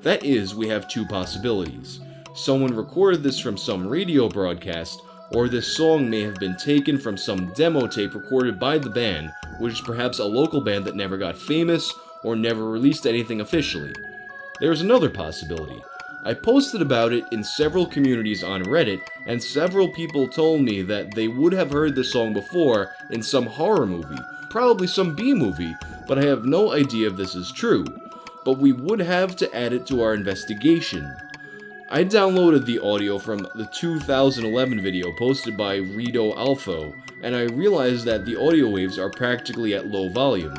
That is, we have two possibilities. Someone recorded this from some radio broadcast, or this song may have been taken from some demo tape recorded by the band, which is perhaps a local band that never got famous or never released anything officially. There is another possibility. I posted about it in several communities on Reddit, and several people told me that they would have heard this song before in some horror movie, probably some B-movie, but I have no idea if this is true. But we would have to add it to our investigation. I downloaded the audio from the 2011 video posted by Rito Alpho, and I realized that the audio waves are practically at low volume.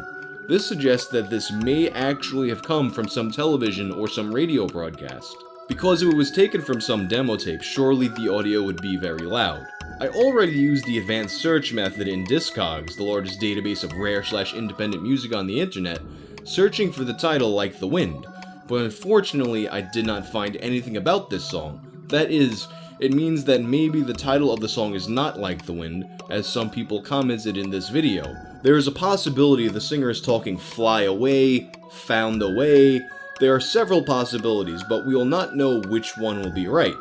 This suggests that this may actually have come from some television or some radio broadcast. Because if it was taken from some demo tape, surely the audio would be very loud. I already used the advanced search method in Discogs, the largest database of rare/independent music on the internet, searching for the title Like the Wind, but unfortunately I did not find anything about this song. That is, it means that maybe the title of the song is not Like the Wind, as some people commented in this video. There is a possibility the singer is talking fly away, found away. There are several possibilities, but we will not know which one will be right.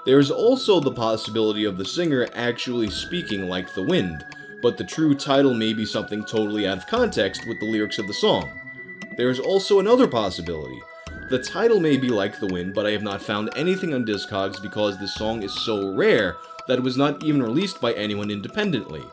There is also the possibility of the singer actually speaking like the wind, but the true title may be something totally out of context with the lyrics of the song. There is also another possibility. The title may be Like the Wind, but I have not found anything on Discogs because this song is so rare that it was not even released by anyone independently.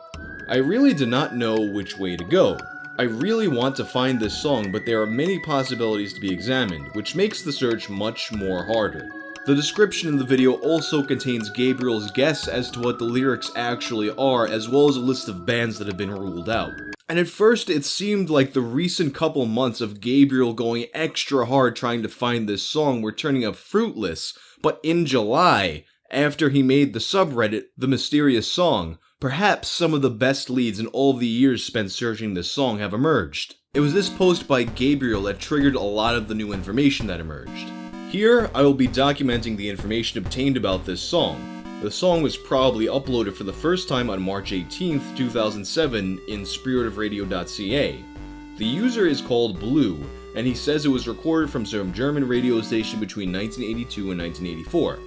I really do not know which way to go. I really want to find this song, but there are many possibilities to be examined, which makes the search much more harder. The description in the video also contains Gabriel's guess as to what the lyrics actually are, as well as a list of bands that have been ruled out. And at first it seemed like the recent couple months of Gabriel going extra hard trying to find this song were turning up fruitless, but in July, After he made the subreddit The Mysterious Song, perhaps some of the best leads in all of the years spent searching this song have emerged. It was this post by Gabriel that triggered a lot of the new information that emerged. Here, I will be documenting the information obtained about this song. The song was probably uploaded for the first time on March 18th, 2007 in spiritofradio.ca. The user is called Blue, and he says it was recorded from some German radio station between 1982 and 1984.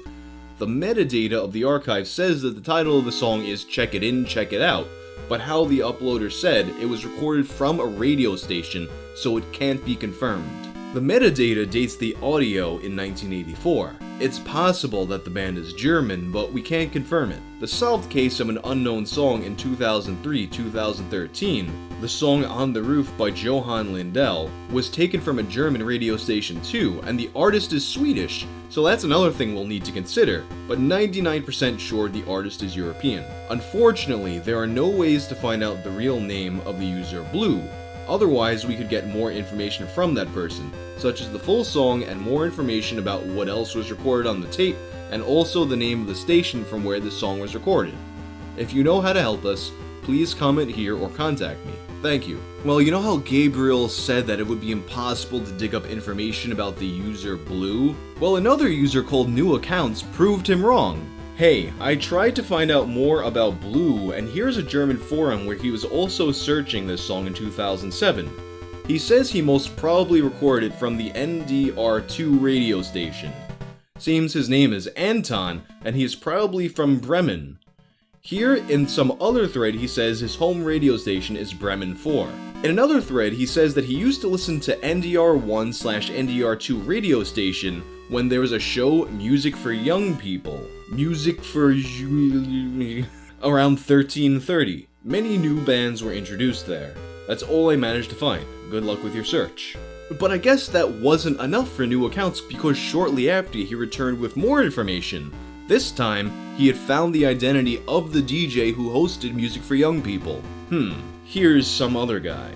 The metadata of the archive says that the title of the song is Check It In, Check It Out, but how the uploader said it was recorded from a radio station, so it can't be confirmed. The metadata dates the audio in 1984. It's possible that the band is German, but we can't confirm it. The solved case of an unknown song in 2003-2013, the song On the Roof by Johann Lindell, was taken from a German radio station too, and the artist is Swedish, so that's another thing we'll need to consider, but 99% sure the artist is European. Unfortunately, there are no ways to find out the real name of the user Blue. Otherwise, we could get more information from that person, such as the full song and more information about what else was recorded on the tape, and also the name of the station from where the song was recorded. If you know how to help us, please comment here or contact me. Thank you. Well, you know how Gabriel said that it would be impossible to dig up information about the user Blue? Well, another user called New Accounts proved him wrong. Hey, I tried to find out more about Blue, and here's a German forum where he was also searching this song in 2007. He says he most probably recorded it from the NDR2 radio station. Seems his name is Anton, and he is probably from Bremen. Here, in some other thread, he says his home radio station is Bremen 4. In another thread, he says that he used to listen to NDR1/NDR2 radio station when there was a show, Music for Young People. Music for around 1330. Many new bands were introduced there. That's all I managed to find. Good luck with your search. But I guess that wasn't enough for New Accounts, because shortly after he returned with more information. This time, he had found the identity of the DJ who hosted Music for Young People. Here's some other guy.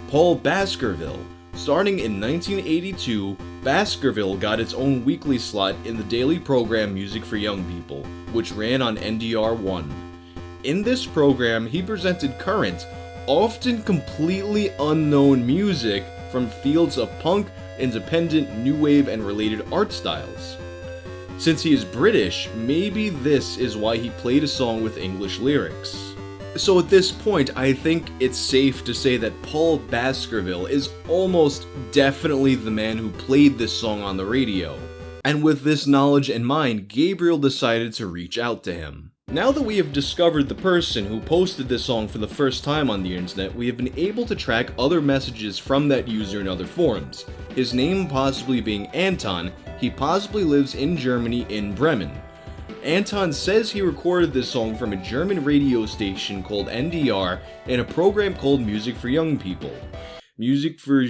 Paul Baskerville. Starting in 1982, Baskerville got its own weekly slot in the daily program Music for Young People, which ran on NDR1. In this program, he presented current, often completely unknown music from fields of punk, independent, new wave, and related art styles. Since he is British, maybe this is why he played a song with English lyrics. So at this point, I think it's safe to say that Paul Baskerville is almost definitely the man who played this song on the radio. And with this knowledge in mind, Gabriel decided to reach out to him. Now that we have discovered the person who posted this song for the first time on the internet, we have been able to track other messages from that user in other forums. His name possibly being Anton, he possibly lives in Germany in Bremen. Anton says he recorded this song from a German radio station called NDR in a program called Music for Young People. Music for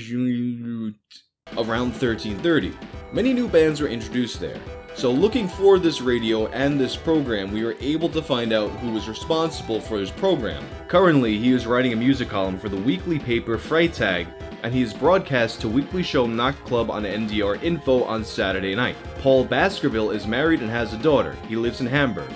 around 1330. Many new bands were introduced there. So looking for this radio and this program, we were able to find out who was responsible for this program. Currently, he is writing a music column for the weekly paper Freitag, and he is broadcast to weekly show Nacht Club on NDR Info on Saturday night. Paul Baskerville is married and has a daughter. He lives in Hamburg.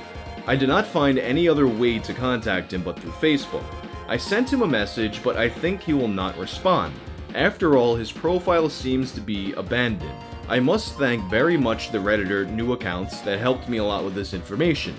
I did not find any other way to contact him but through Facebook. I sent him a message, but I think he will not respond. After all, his profile seems to be abandoned. I must thank very much the Redditor New Accounts that helped me a lot with this information.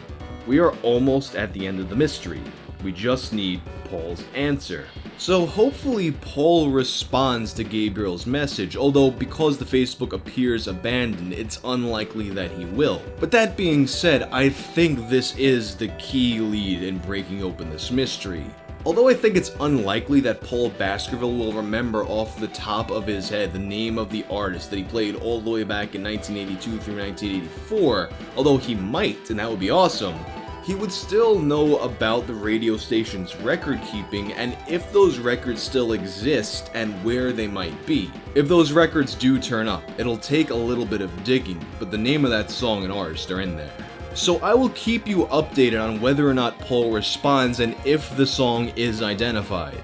We are almost at the end of the mystery. We just need Paul's answer. So hopefully Paul responds to Gabriel's message, although because the Facebook appears abandoned, it's unlikely that he will. But that being said, I think this is the key lead in breaking open this mystery. Although I think it's unlikely that Paul Baskerville will remember off the top of his head the name of the artist that he played all the way back in 1982 through 1984, although he might, and that would be awesome, he would still know about the radio station's record keeping and if those records still exist and where they might be. If those records do turn up, it'll take a little bit of digging, but the name of that song and artist are in there. So I will keep you updated on whether or not Paul responds and if the song is identified.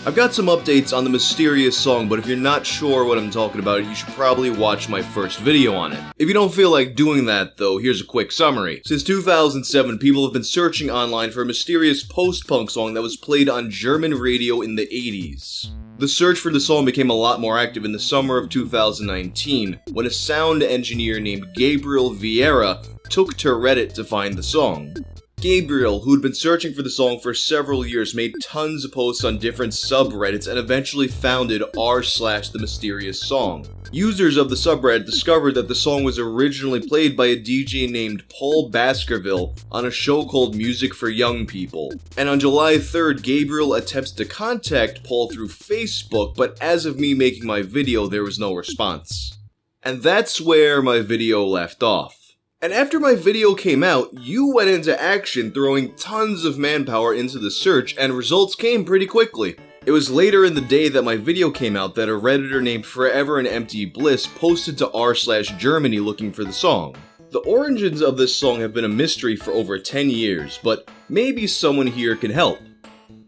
I've got some updates on the mysterious song, but if you're not sure what I'm talking about, you should probably watch my first video on it. If you don't feel like doing that, though, here's a quick summary. Since 2007, people have been searching online for a mysterious post-punk song that was played on German radio in the 80s. The search for the song became a lot more active in the summer of 2019, when a sound engineer named Gabriel Vieira took to Reddit to find the song. Gabriel, who'd been searching for the song for several years, made tons of posts on different subreddits and eventually founded r/themysteriousSong. Users of the subreddit discovered that the song was originally played by a DJ named Paul Baskerville on a show called Music for Young People. And on July 3rd, Gabriel attempts to contact Paul through Facebook, but as of me making my video, there was no response. And that's where my video left off. And after my video came out, you went into action throwing tons of manpower into the search, and results came pretty quickly. It was later in the day that my video came out that a redditor named Forever and Empty Bliss posted to r/Germany looking for the song. The origins of this song have been a mystery for over 10 years, but maybe someone here can help.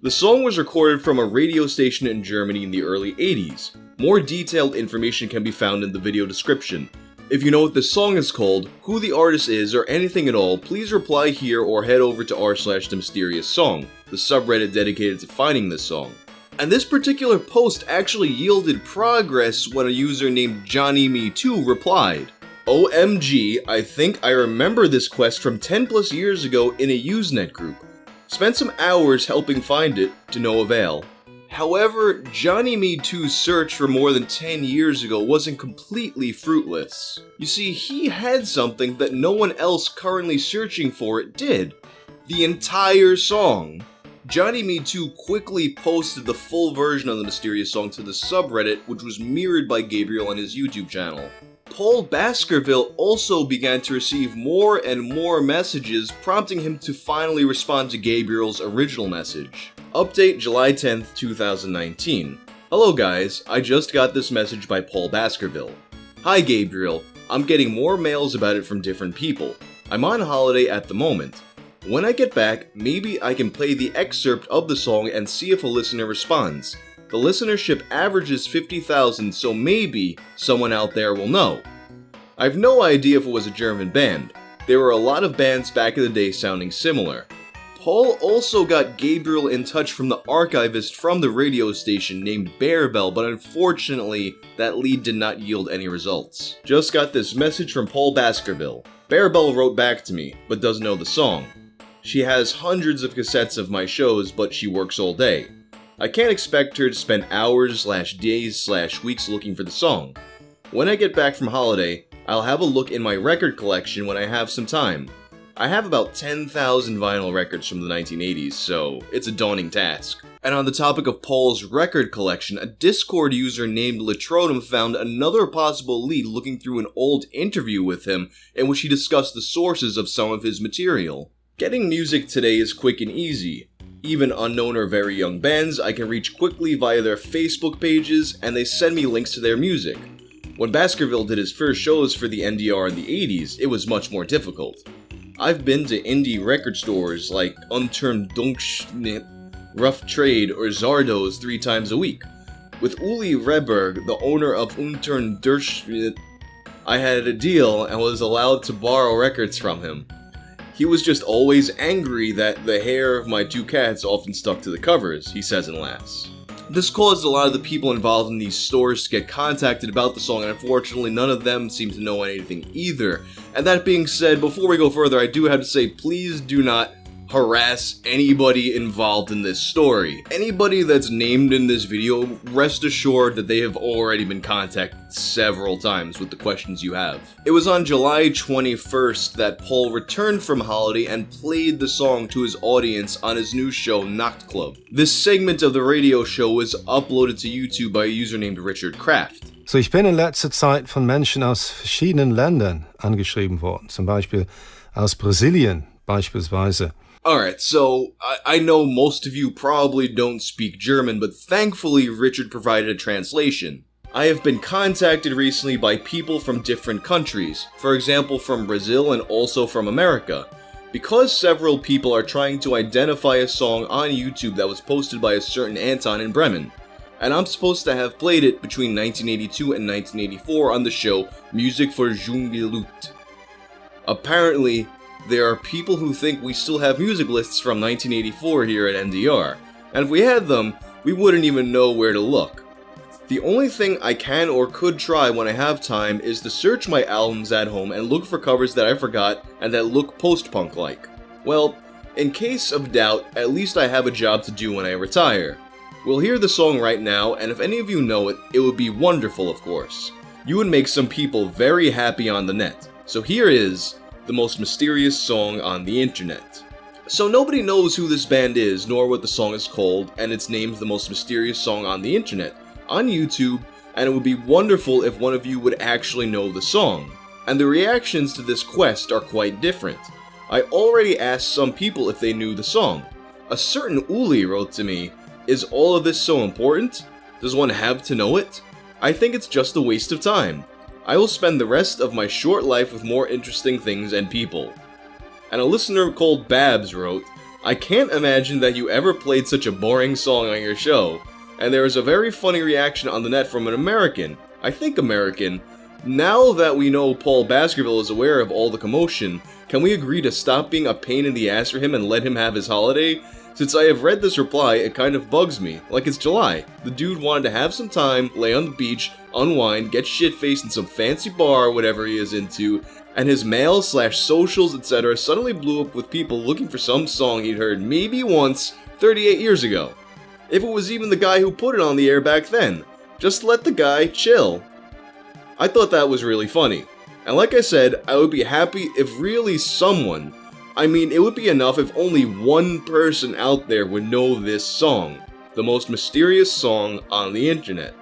The song was recorded from a radio station in Germany in the early 80s. More detailed information can be found in the video description. If you know what this song is called, who the artist is, or anything at all, please reply here or head over to r/themysteriousSong, the subreddit dedicated to finding this song. And this particular post actually yielded progress when a user named JohnnyMe2 replied. OMG, I think I remember this quest from 10 plus years ago in a Usenet group. Spent some hours helping find it, to no avail. However, JohnnyMe2's search for more than 10 years ago wasn't completely fruitless. You see, he had something that no one else currently searching for it did. The entire song. JohnnyMe2 quickly posted the full version of the mysterious song to the subreddit, which was mirrored by Gabriel on his YouTube channel. Paul Baskerville also began to receive more and more messages, prompting him to finally respond to Gabriel's original message. Update July 10th, 2019. Hello guys, I just got this message by Paul Baskerville. Hi Gabriel, I'm getting more mails about it from different people. I'm on holiday at the moment. When I get back, maybe I can play the excerpt of the song and see if a listener responds. The listenership averages 50,000, so maybe someone out there will know. I have no idea if it was a German band. There were a lot of bands back in the day sounding similar. Paul also got Gabriel in touch from the archivist from the radio station named Bearbell, but unfortunately, that lead did not yield any results. Just got this message from Paul Baskerville. Bearbell wrote back to me, but doesn't know the song. She has hundreds of cassettes of my shows, but she works all day. I can't expect her to spend hours/days/weeks looking for the song. When I get back from holiday, I'll have a look in my record collection when I have some time. I have about 10,000 vinyl records from the 1980s, so it's a daunting task. And on the topic of Paul's record collection, a Discord user named Latrotum found another possible lead looking through an old interview with him in which he discussed the sources of some of his material. Getting music today is quick and easy. Even unknown or very young bands, I can reach quickly via their Facebook pages, and they send me links to their music. When Baskerville did his first shows for the NDR in the 80s, it was much more difficult. I've been to indie record stores like Unturned Dunkschnitt, Rough Trade, or Zardoz 3 times a week. With Uli Reberg, the owner of Unturned Durchschnitt, I had a deal and was allowed to borrow records from him. He was just always angry that the hair of my 2 cats often stuck to the covers, he says and laughs. This caused a lot of the people involved in these stores to get contacted about the song, and unfortunately none of them seem to know anything either. And that being said, before we go further, I do have to say, please do not harass anybody involved in this story. Anybody that's named in this video, rest assured that they have already been contacted several times with the questions you have. It was on July 21st that Paul returned from holiday and played the song to his audience on his new show, Nacht Club. This segment of the radio show was uploaded to YouTube by a user named Richard Kraft. So, ich bin in letzter Zeit von Menschen aus verschiedenen Ländern angeschrieben worden, zum Beispiel aus Brasilien beispielsweise. Alright, so I know most of you probably don't speak German, but thankfully Richard provided a translation. I have been contacted recently by people from different countries, for example from Brazil and also from America. Because several people are trying to identify a song on YouTube that was posted by a certain Anton in Bremen, and I'm supposed to have played it between 1982 and 1984 on the show Music for Dschungellut. Apparently, there are people who think we still have music lists from 1984 here at NDR, and if we had them, we wouldn't even know where to look. The only thing I can or could try when I have time is to search my albums at home and look for covers that I forgot and that look post-punk like. Well, in case of doubt, at least I have a job to do when I retire. We'll hear the song right now, and if any of you know it, it would be wonderful, of course. You would make some people very happy on the net. So here is the most mysterious song on the internet. So nobody knows who this band is, nor what the song is called, and it's named the most mysterious song on the internet, on YouTube, and it would be wonderful if one of you would actually know the song. And the reactions to this quest are quite different. I already asked some people if they knew the song. A certain Uli wrote to me, "Is all of this so important? Does one have to know it? I think it's just a waste of time. I will spend the rest of my short life with more interesting things and people." And a listener called Babs wrote, "I can't imagine that you ever played such a boring song on your show." And there was a very funny reaction on the net from an American, I think American. "Now that we know Paul Baskerville is aware of all the commotion, can we agree to stop being a pain in the ass for him and let him have his holiday? Since I have read this reply, it kind of bugs me, like it's July. The dude wanted to have some time, lay on the beach, unwind, get shit-faced in some fancy bar or whatever he is into, and his mail/socials etc. suddenly blew up with people looking for some song he'd heard maybe once 38 years ago. If it was even the guy who put it on the air back then. Just let the guy chill." I thought that was really funny. And like I said, I would be happy if really someone, I mean, it would be enough if only one person out there would know this song, the most mysterious song on the internet.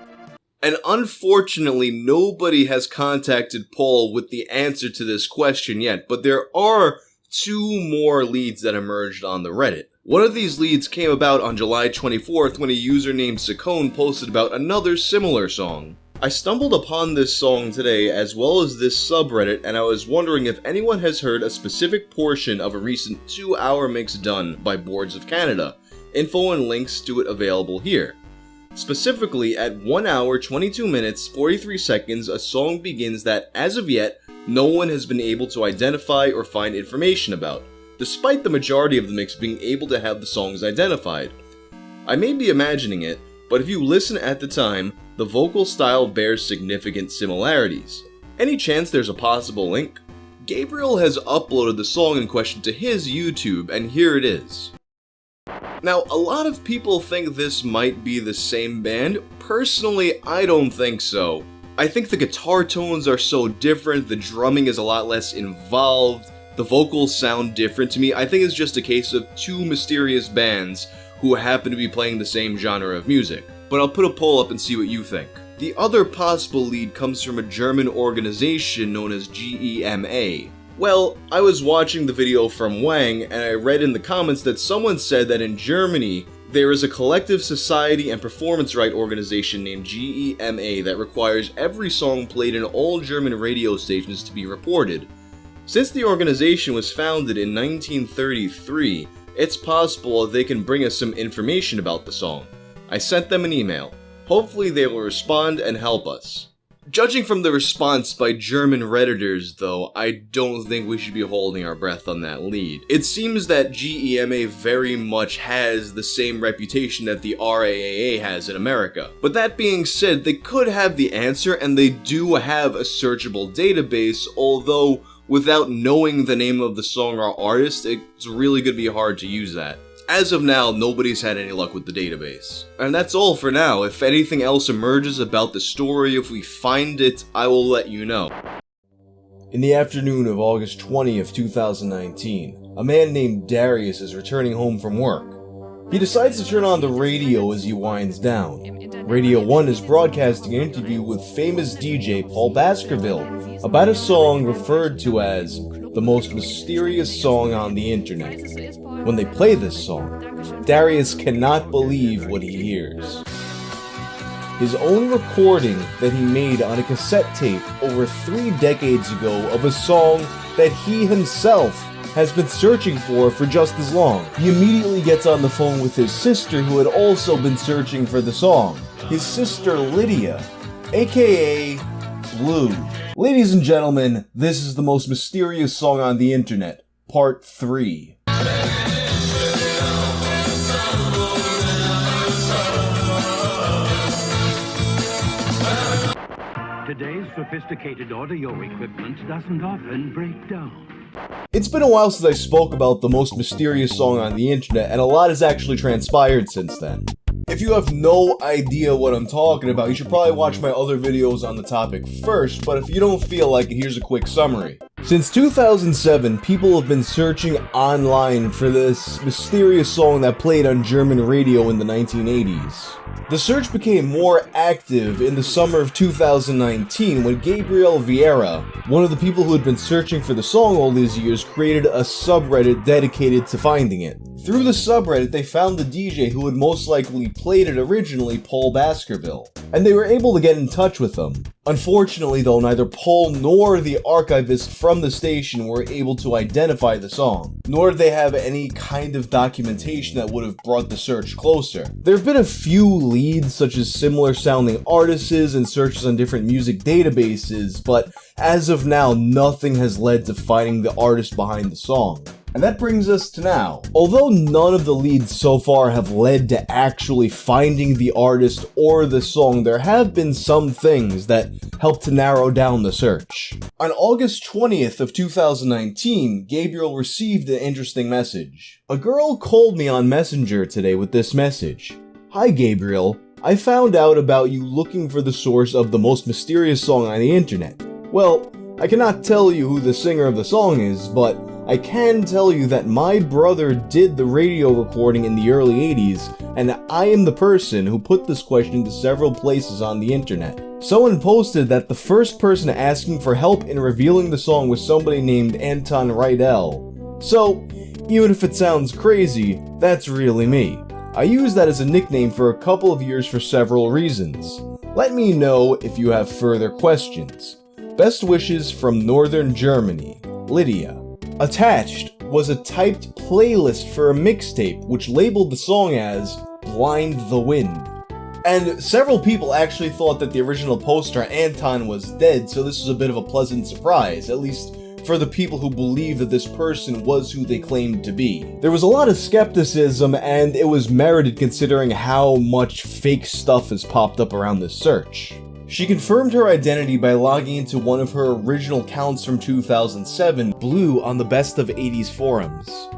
And unfortunately, nobody has contacted Paul with the answer to this question yet, but there are 2 more leads that emerged on the Reddit. One of these leads came about on July 24th when a user named Sakone posted about another similar song. I stumbled upon this song today as well as this subreddit, and I was wondering if anyone has heard a specific portion of a recent 2-hour mix done by Boards of Canada. Info and links to it available here. Specifically, at 1 hour, 22 minutes, 43 seconds, a song begins that, as of yet, no one has been able to identify or find information about, despite the majority of the mix being able to have the songs identified. I may be imagining it, but if you listen at the time, the vocal style bears significant similarities. Any chance there's a possible link? Gabriel has uploaded the song in question to his YouTube, and here it is. Now, a lot of people think this might be the same band. Personally, I don't think so. I think the guitar tones are so different, the drumming is a lot less involved, the vocals sound different to me. I think it's just a case of 2 mysterious bands who happen to be playing the same genre of music. But I'll put a poll up and see what you think. The other possible lead comes from a German organization known as GEMA. Well, I was watching the video from Wang, and I read in the comments that someone said that in Germany, there is a collective society and performance right organization named GEMA that requires every song played in all German radio stations to be reported. Since the organization was founded in 1933, it's possible they can bring us some information about the song. I sent them an email. Hopefully they will respond and help us. Judging from the response by German Redditors, though, I don't think we should be holding our breath on that lead. It seems that GEMA very much has the same reputation that the RAAA has in America. But that being said, they could have the answer, and they do have a searchable database, although without knowing the name of the song or artist, it's really going to be hard to use that. As of now, nobody's had any luck with the database. And that's all for now. If anything else emerges about the story, if we find it, I will let you know. In the afternoon of August 20th, 2019, a man named Darius is returning home from work. He decides to turn on the radio as he winds down. Radio 1 is broadcasting an interview with famous DJ Paul Baskerville about a song referred to as the most mysterious song on the internet. When they play this song, Darius cannot believe what he hears. His own recording that he made on a cassette tape over 3 decades ago of a song that he himself has been searching for just as long. He immediately gets on the phone with his sister, who had also been searching for the song. His sister Lydia, aka Blue. Ladies and gentlemen, this is the most mysterious song on the internet, Part 3. Today's sophisticated audio equipment doesn't often break down. It's been a while since I spoke about the most mysterious song on the internet, and a lot has actually transpired since then. If you have no idea what I'm talking about, you should probably watch my other videos on the topic first, but if you don't feel like it, here's a quick summary. Since 2007, people have been searching online for this mysterious song that played on German radio in the 1980s. The search became more active in the summer of 2019 when Gabriel Vieira, one of the people who had been searching for the song all these years, created a subreddit dedicated to finding it. Through the subreddit, they found the DJ who had most likely played it originally, Paul Baskerville, and they were able to get in touch with him. Unfortunately though, neither Paul nor the archivist from the station were able to identify the song, nor did they have any kind of documentation that would have brought the search closer. There have been a few leads, such as similar sounding artists and searches on different music databases, but as of now, nothing has led to finding the artist behind the song. And that brings us to now. Although none of the leads so far have led to actually finding the artist or the song, there have been some things that helped to narrow down the search. On August 20th of 2019, Gabriel received an interesting message. A girl called me on Messenger today with this message. Hi Gabriel, I found out about you looking for the source of the most mysterious song on the internet. Well, I cannot tell you who the singer of the song is, but I can tell you that my brother did the radio recording in the early 80s, and I am the person who put this question to several places on the internet. Someone posted that the first person asking for help in revealing the song was somebody named Anton Rydell. So, even if it sounds crazy, that's really me. I use that as a nickname for a couple of years for several reasons. Let me know if you have further questions. Best wishes from Northern Germany, Lydia. Attached was a typed playlist for a mixtape which labeled the song as Blind the Wind. And several people actually thought that the original poster Anton was dead, so this was a bit of a pleasant surprise, at least for the people who believed that this person was who they claimed to be. There was a lot of skepticism, and it was merited considering how much fake stuff has popped up around this search. She confirmed her identity by logging into one of her original accounts from 2007, Blue, on the Best of 80s forums.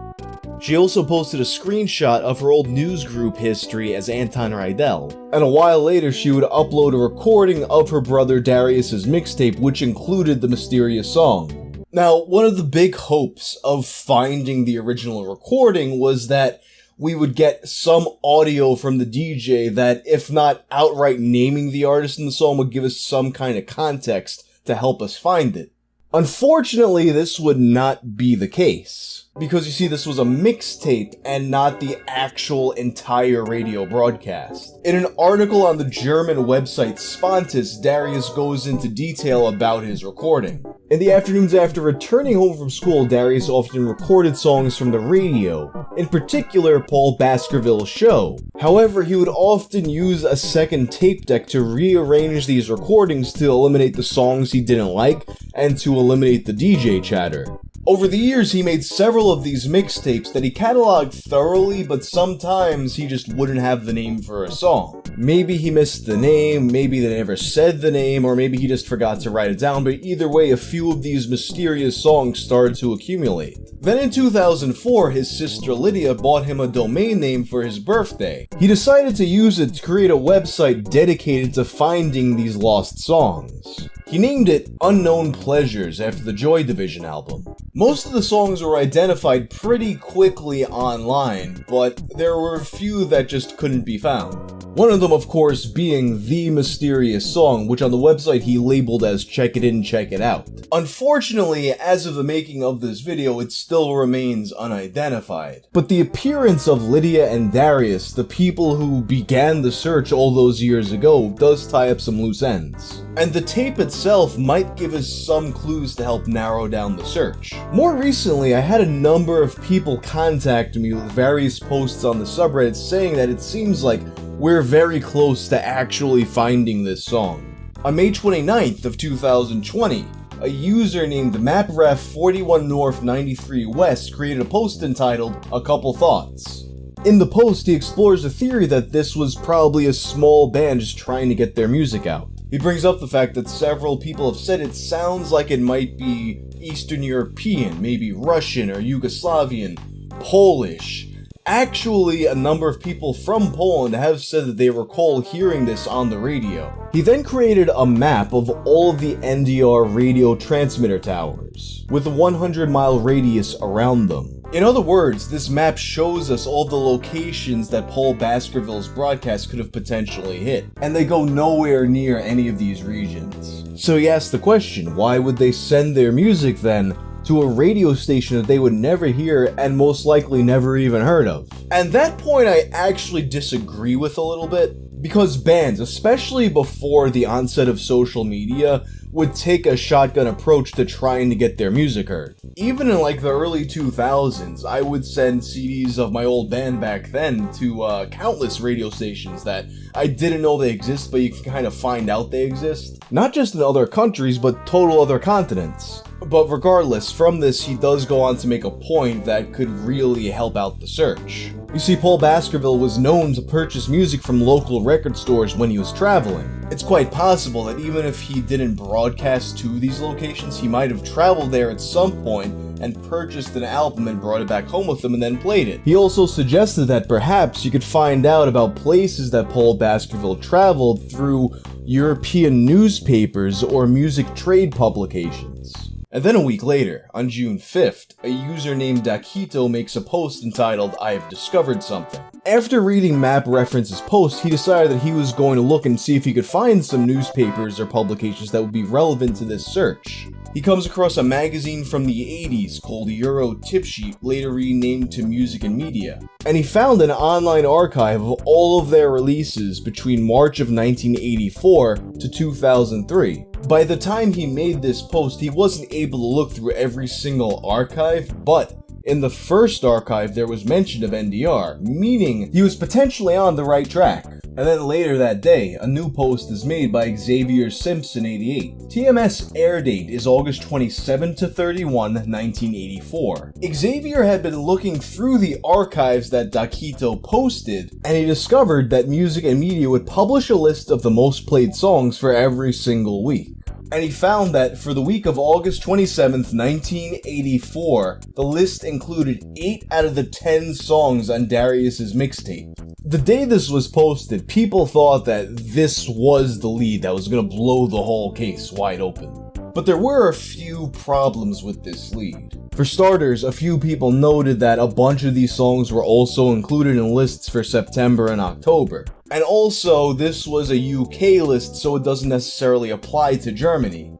She also posted a screenshot of her old newsgroup history as Anton Rydell, and a while later she would upload a recording of her brother Darius's mixtape, which included the mysterious song. Now, one of the big hopes of finding the original recording was that we would get some audio from the DJ that, if not outright naming the artist in the song, would give us some kind of context to help us find it. Unfortunately, this would not be the case, because you see, this was a mixtape and not the actual entire radio broadcast. In an article on the German website Spontis, Darius goes into detail about his recording. In the afternoons after returning home from school, Darius often recorded songs from the radio, in particular Paul Baskerville's show. However, he would often use a second tape deck to rearrange these recordings to eliminate the songs he didn't like and to eliminate the DJ chatter. Over the years, he made several of these mixtapes that he cataloged thoroughly, but sometimes he just wouldn't have the name for a song. Maybe he missed the name, maybe they never said the name, or maybe he just forgot to write it down, but either way, a few of these mysterious songs started to accumulate. Then in 2004, his sister Lydia bought him a domain name for his birthday. He decided to use it to create a website dedicated to finding these lost songs. He named it Unknown Pleasures after the Joy Division album. Most of the songs were identified pretty quickly online, but there were a few that just couldn't be found. One of them, of course, being the mysterious song, which on the website he labeled as Check It In, Check It Out. Unfortunately, as of the making of this video, it still remains unidentified. But the appearance of Lydia and Darius, the people who began the search all those years ago, does tie up some loose ends. And the tape itself might give us some clues to help narrow down the search. More recently, I had a number of people contact me with various posts on the subreddit saying that it seems like we're very close to actually finding this song. On May 29th of 2020, a user named MapRef41North93West created a post entitled, "A Couple Thoughts." In the post, he explores the theory that this was probably a small band just trying to get their music out. He brings up the fact that several people have said it sounds like it might be Eastern European, maybe Russian or Yugoslavian, Polish. Actually, a number of people from Poland have said that they recall hearing this on the radio. He then created a map of all of the NDR radio transmitter towers, with a 100-mile radius around them. In other words, this map shows us all the locations that Paul Baskerville's broadcast could have potentially hit, and they go nowhere near any of these regions. So he asked the question, why would they send their music then to a radio station that they would never hear and most likely never even heard of? And that point I actually disagree with a little bit, because bands, especially before the onset of social media, would take a shotgun approach to trying to get their music heard. Even in like the early 2000s, I would send CDs of my old band back then to countless radio stations that I didn't know they exist, but you can kind of find out they exist. Not just in other countries, but total other continents. But regardless, from this he does go on to make a point that could really help out the search. You see, Paul Baskerville was known to purchase music from local record stores when he was traveling. It's quite possible that even if he didn't broadcast to these locations, he might have traveled there at some point and purchased an album and brought it back home with him and then played it. He also suggested that perhaps you could find out about places that Paul Baskerville traveled through European newspapers or music trade publications. And then a week later, on June 5th, a user named Dakito makes a post entitled, "I have discovered something." After reading Map Reference's post, he decided that he was going to look and see if he could find some newspapers or publications that would be relevant to this search. He comes across a magazine from the 80s called Euro Tip Sheet, later renamed to Music and Media. And he found an online archive of all of their releases between March of 1984 to 2003. By the time he made this post, he wasn't able to look through every single archive, but in the first archive there was mention of NDR, meaning he was potentially on the right track. And then later that day, a new post is made by Xavier Simpson 88. TMS air date is August 27 to 31, 1984. Xavier had been looking through the archives that Dakito posted, and he discovered that Music and Media would publish a list of the most played songs for every single week. And he found that for the week of August 27th, 1984, the list included 8 out of the 10 songs on Darius's mixtape. The day this was posted, people thought that this was the lead that was going to blow the whole case wide open. But there were a few problems with this lead. For starters, a few people noted that a bunch of these songs were also included in lists for September and October. And also, this was a UK list, so it doesn't necessarily apply to Germany.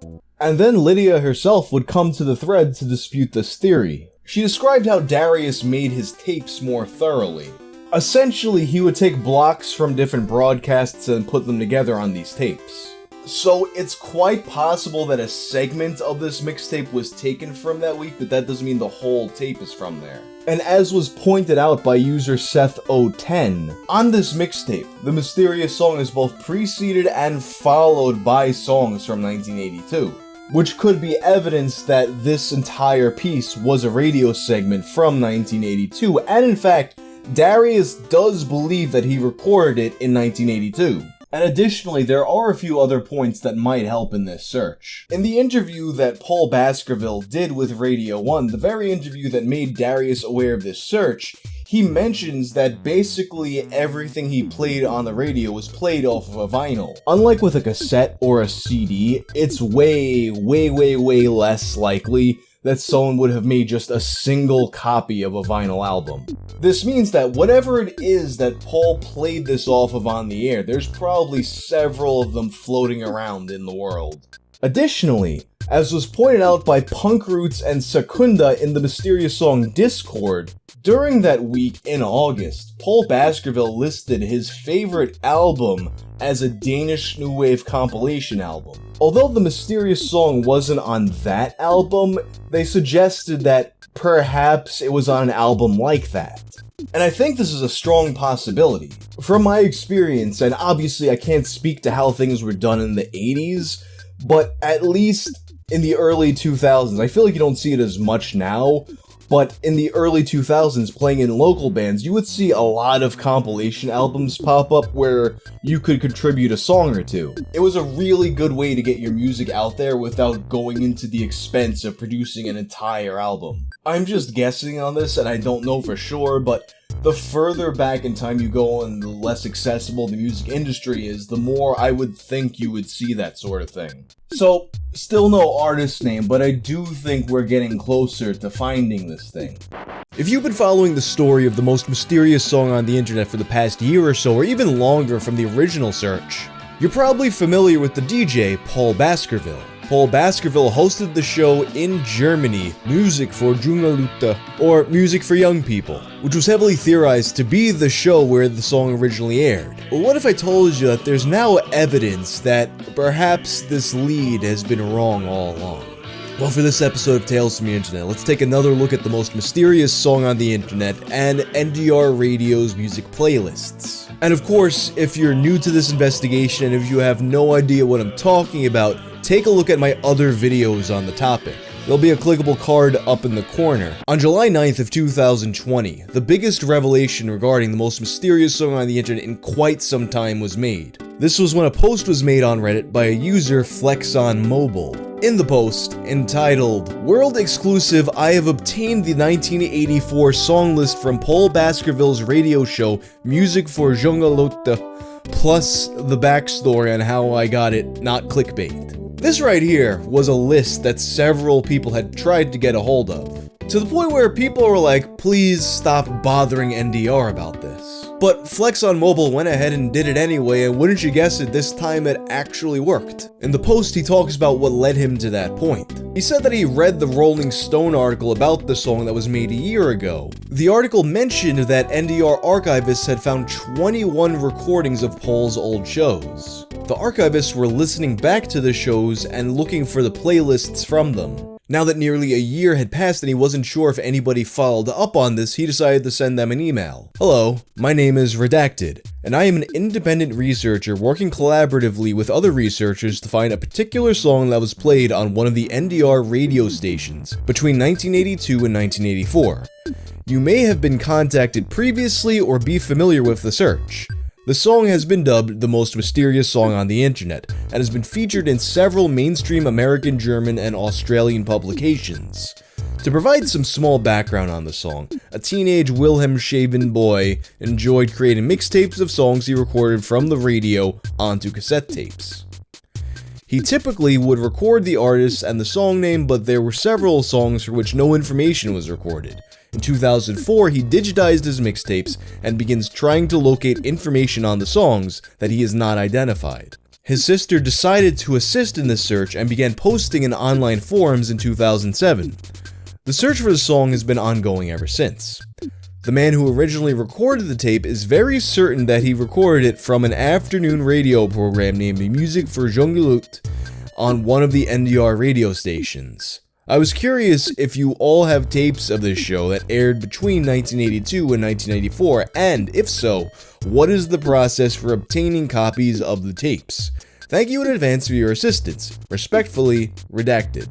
And then Lydia herself would come to the thread to dispute this theory. She described how Darius made his tapes more thoroughly. Essentially, he would take blocks from different broadcasts and put them together on these tapes. So it's quite possible that a segment of this mixtape was taken from that week, but that doesn't mean the whole tape is from there. And as was pointed out by user Seth010, on this mixtape, the mysterious song is both preceded and followed by songs from 1982, which could be evidence that this entire piece was a radio segment from 1982, and in fact, Darius does believe that he recorded it in 1982. And additionally, there are a few other points that might help in this search. In the interview that Paul Baskerville did with Radio 1, the very interview that made Darius aware of this search, he mentions that basically everything he played on the radio was played off of a vinyl. Unlike with a cassette or a CD, it's way less likely that someone would have made just a single copy of a vinyl album. This means that whatever it is that Paul played this off of on the air, there's probably several of them floating around in the world. Additionally, as was pointed out by Punk Roots and Secunda in the mysterious song Discord, during that week in August, Paul Baskerville listed his favorite album as a Danish New Wave compilation album. Although the mysterious song wasn't on that album, they suggested that perhaps it was on an album like that. And I think this is a strong possibility. From my experience, and obviously I can't speak to how things were done in the 80s, but at least in the early 2000s, I feel like you don't see it as much now, but in the early 2000s, playing in local bands, you would see a lot of compilation albums pop up where you could contribute a song or two. It was a really good way to get your music out there without going into the expense of producing an entire album. I'm just guessing on this, and I don't know for sure, but the further back in time you go and the less accessible the music industry is, the more I would think you would see that sort of thing. So, still no artist name, but I do think we're getting closer to finding this thing. If you've been following the story of the most mysterious song on the internet for the past year or so, or even longer from the original search, you're probably familiar with the DJ, Paul Baskerville. Paul Baskerville hosted the show in Germany, Music for Junge Leute, or Music for Young People, which was heavily theorized to be the show where the song originally aired. Well, what if I told you that there's now evidence that perhaps this lead has been wrong all along? Well, for this episode of Tales from the Internet, let's take another look at the most mysterious song on the internet and NDR Radio's music playlists. And of course, if you're new to this investigation and if you have no idea what I'm talking about, take a look at my other videos on the topic. There'll be a clickable card up in the corner. On July 9th of 2020, the biggest revelation regarding the most mysterious song on the internet in quite some time was made. This was when a post was made on Reddit by a user, FlexOnMobile. In the post, entitled, "World Exclusive, I have obtained the 1984 song list from Paul Baskerville's radio show, Music for Junge Leute, plus the backstory on how I got it, not clickbait." This right here was a list that several people had tried to get a hold of, to the point where people were like, please stop bothering NDR about this. But FlexOnMobile went ahead and did it anyway, and wouldn't you guess it, this time it actually worked. In the post, he talks about what led him to that point. He said that he read the Rolling Stone article about the song that was made a year ago. The article mentioned that NDR archivists had found 21 recordings of Paul's old shows. The archivists were listening back to the shows and looking for the playlists from them. Now that nearly a year had passed and he wasn't sure if anybody followed up on this, he decided to send them an email. "Hello, my name is Redacted, and I am an independent researcher working collaboratively with other researchers to find a particular song that was played on one of the NDR radio stations between 1982 and 1984. You may have been contacted previously or be familiar with the search. The song has been dubbed the most mysterious song on the internet, and has been featured in several mainstream American, German, and Australian publications. To provide some small background on the song, a teenage Wilhelmshaven boy enjoyed creating mixtapes of songs he recorded from the radio onto cassette tapes. He typically would record the artist and the song name, but there were several songs for which no information was recorded. In 2004, he digitized his mixtapes and begins trying to locate information on the songs that he has not identified. His sister decided to assist in this search and began posting in online forums in 2007. The search for the song has been ongoing ever since. The man who originally recorded the tape is very certain that he recorded it from an afternoon radio program named Music for Junge Leute on one of the NDR radio stations. I was curious if you all have tapes of this show that aired between 1982 and 1994, and if so, what is the process for obtaining copies of the tapes? Thank you in advance for your assistance. Respectfully, Redacted."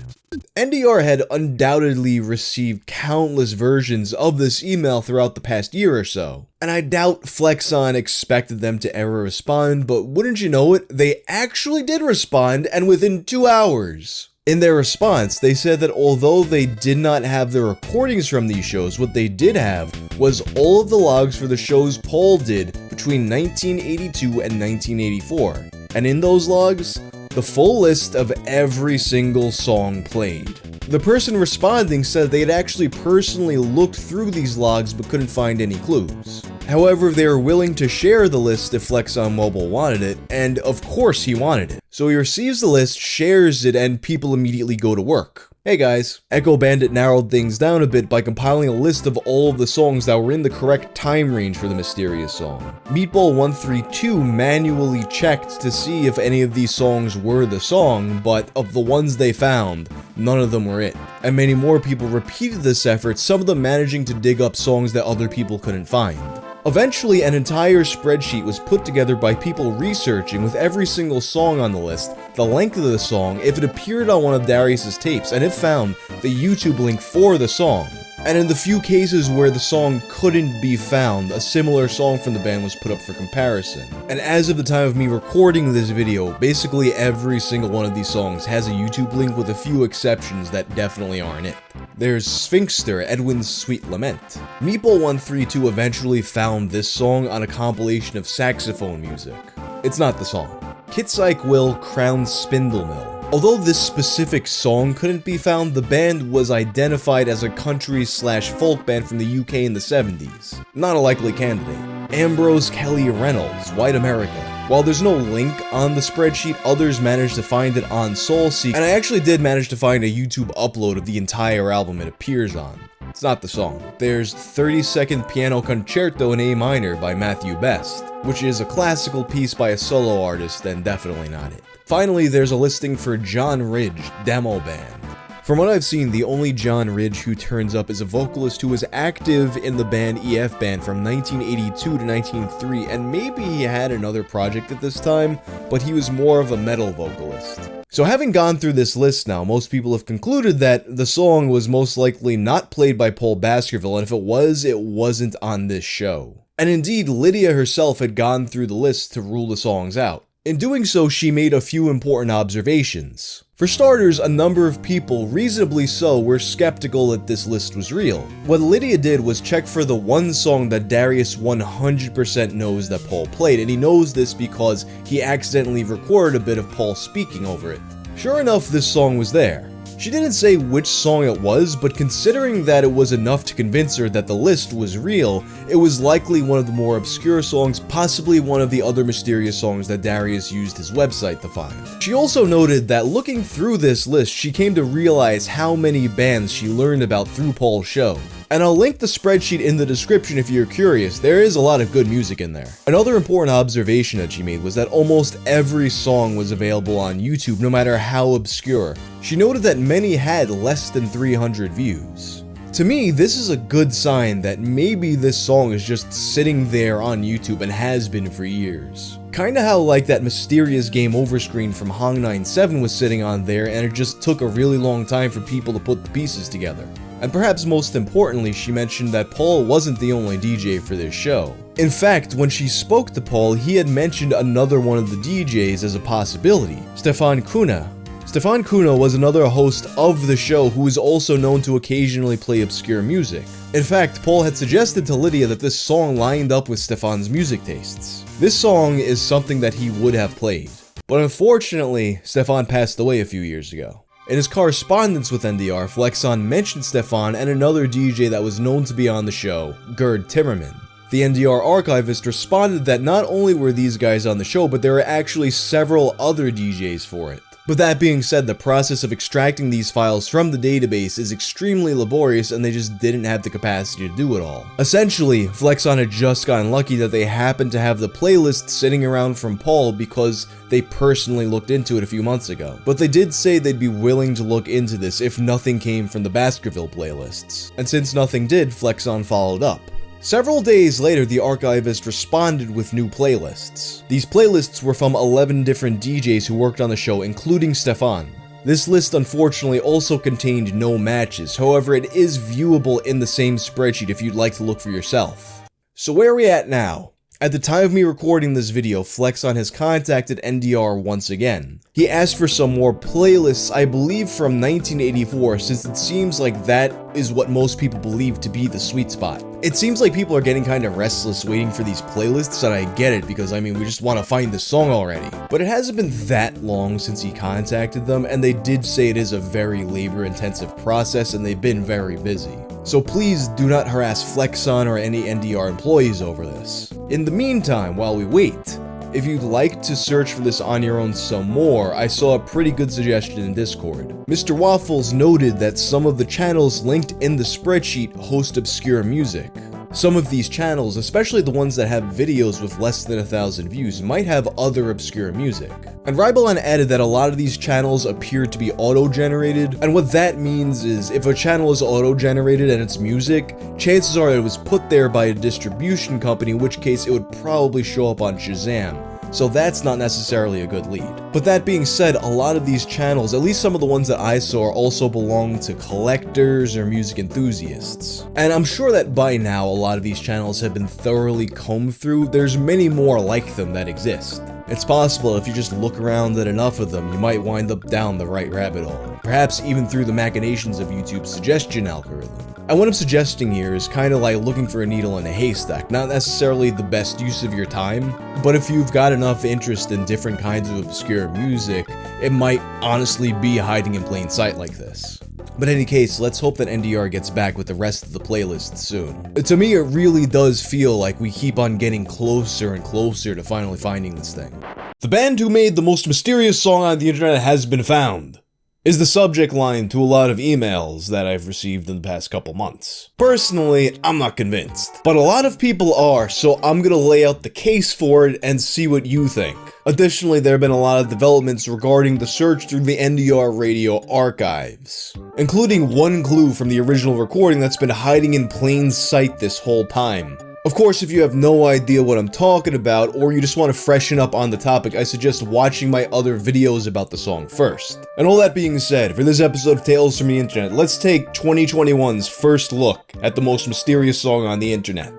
NDR had undoubtedly received countless versions of this email throughout the past year or so, and I doubt Flexon expected them to ever respond, but wouldn't you know it, they actually did respond, and within 2 hours. In their response, they said that although they did not have the recordings from these shows, what they did have was all of the logs for the shows Paul did between 1982 and 1984. And in those logs, the full list of every single song played. The person responding said they had actually personally looked through these logs but couldn't find any clues. However, they were willing to share the list if Flex on Mobile wanted it, and of course he wanted it. So he receives the list, shares it, and people immediately go to work. Hey guys, Echo Bandit narrowed things down a bit by compiling a list of all of the songs that were in the correct time range for the mysterious song. Meatball132 manually checked to see if any of these songs were the song, but of the ones they found, none of them were it. And many more people repeated this effort, some of them managing to dig up songs that other people couldn't find. Eventually, an entire spreadsheet was put together by people researching with every single song on the list, the length of the song, if it appeared on one of Darius's tapes, and if found, the YouTube link for the song. And in the few cases where the song couldn't be found, a similar song from the band was put up for comparison. And as of the time of me recording this video, basically every single one of these songs has a YouTube link with a few exceptions that definitely aren't it. There's Sphinxter, Edwin's Sweet Lament. Meatball132 eventually found this song on a compilation of saxophone music. It's not the song. Kitsyke Will, Crown Spindle Mill. Although this specific song couldn't be found, the band was identified as a country/folk band from the UK in the 70s. Not a likely candidate. Ambrose Kelly Reynolds, White America. While there's no link on the spreadsheet, others managed to find it on SoulSeek, and I actually did manage to find a YouTube upload of the entire album it appears on. It's not the song. There's 30-second Piano Concerto in A minor by Matthew Best, which is a classical piece by a solo artist and definitely not it. Finally, there's a listing for John Ridge, Demo Band. From what I've seen, the only John Ridge who turns up is a vocalist who was active in the band EF Band from 1982 to 1903, and maybe he had another project at this time, but he was more of a metal vocalist. So having gone through this list now, most people have concluded that the song was most likely not played by Paul Baskerville, and if it was, it wasn't on this show. And indeed, Lydia herself had gone through the list to rule the songs out. In doing so, she made a few important observations. For starters, a number of people, reasonably so, were skeptical that this list was real. What Lydia did was check for the one song that Darius 100% knows that Paul played, and he knows this because he accidentally recorded a bit of Paul speaking over it. Sure enough, this song was there. She didn't say which song it was, but considering that it was enough to convince her that the list was real, it was likely one of the more obscure songs, possibly one of the other mysterious songs that Darius used his website to find. She also noted that looking through this list, she came to realize how many bands she learned about through Paul's show. And I'll link the spreadsheet in the description if you're curious, there is a lot of good music in there. Another important observation that she made was that almost every song was available on YouTube, no matter how obscure. She noted that many had less than 300 views. To me, this is a good sign that maybe this song is just sitting there on YouTube and has been for years. Kinda how like that mysterious game over screen from Hong97 was sitting on there and it just took a really long time for people to put the pieces together. And perhaps most importantly, she mentioned that Paul wasn't the only DJ for this show. In fact, when she spoke to Paul, he had mentioned another one of the DJs as a possibility, Stefan Kuna. Stefan Kuna was another host of the show who is also known to occasionally play obscure music. In fact, Paul had suggested to Lydia that this song lined up with Stefan's music tastes. This song is something that he would have played. But unfortunately, Stefan passed away a few years ago. In his correspondence with NDR, Flexon mentioned Stefan and another DJ that was known to be on the show, Gerd Timmerman. The NDR archivist responded that not only were these guys on the show, but there were actually several other DJs for it. But that being said, the process of extracting these files from the database is extremely laborious and they just didn't have the capacity to do it all. Essentially, Flexon had just gotten lucky that they happened to have the playlist sitting around from Paul because they personally looked into it a few months ago. But they did say they'd be willing to look into this if nothing came from the Baskerville playlists. And since nothing did, Flexon followed up. Several days later, the archivist responded with new playlists. These playlists were from 11 different DJs who worked on the show, including Stefan. This list unfortunately also contained no matches, however it is viewable in the same spreadsheet if you'd like to look for yourself. So where are we at now? At the time of me recording this video, Flexon has contacted NDR once again. He asked for some more playlists, I believe from 1984, since it seems like that is what most people believe to be the sweet spot. It seems like people are getting kind of restless waiting for these playlists, and I get it because I mean we just want to find the song already. But it hasn't been that long since he contacted them, and they did say it is a very labor-intensive process and they've been very busy. So please do not harass Flexon or any NDR employees over this. In the meantime, while we wait, if you'd like to search for this on your own some more, I saw a pretty good suggestion in Discord. Mr. Waffles noted that some of the channels linked in the spreadsheet host obscure music. Some of these channels, especially the ones that have videos with less than 1,000 views, might have other obscure music. And Rybalon added that a lot of these channels appear to be auto-generated, and what that means is if a channel is auto-generated and it's music, chances are it was put there by a distribution company, in which case it would probably show up on Shazam. So that's not necessarily a good lead. But that being said, a lot of these channels, at least some of the ones that I saw, also belong to collectors or music enthusiasts. And I'm sure that by now a lot of these channels have been thoroughly combed through. There's many more like them that exist. It's possible if you just look around at enough of them, you might wind up down the right rabbit hole. Perhaps even through the machinations of YouTube's suggestion algorithm. And what I'm suggesting here is kind of like looking for a needle in a haystack, not necessarily the best use of your time, but if you've got enough interest in different kinds of obscure music, it might honestly be hiding in plain sight like this. But in any case, let's hope that NDR gets back with the rest of the playlist soon. To me, it really does feel like we keep on getting closer and closer to finally finding this thing. The band who made the most mysterious song on the internet has been found, is the subject line to a lot of emails that I've received in the past couple months. Personally, I'm not convinced, but a lot of people are, so I'm gonna lay out the case for it and see what you think. Additionally, there have been a lot of developments regarding the search through the NDR radio archives, including one clue from the original recording that's been hiding in plain sight this whole time. Of course, if you have no idea what I'm talking about, or you just want to freshen up on the topic, I suggest watching my other videos about the song first. And all that being said, for this episode of Tales from the Internet, let's take 2021's first look at the most mysterious song on the internet.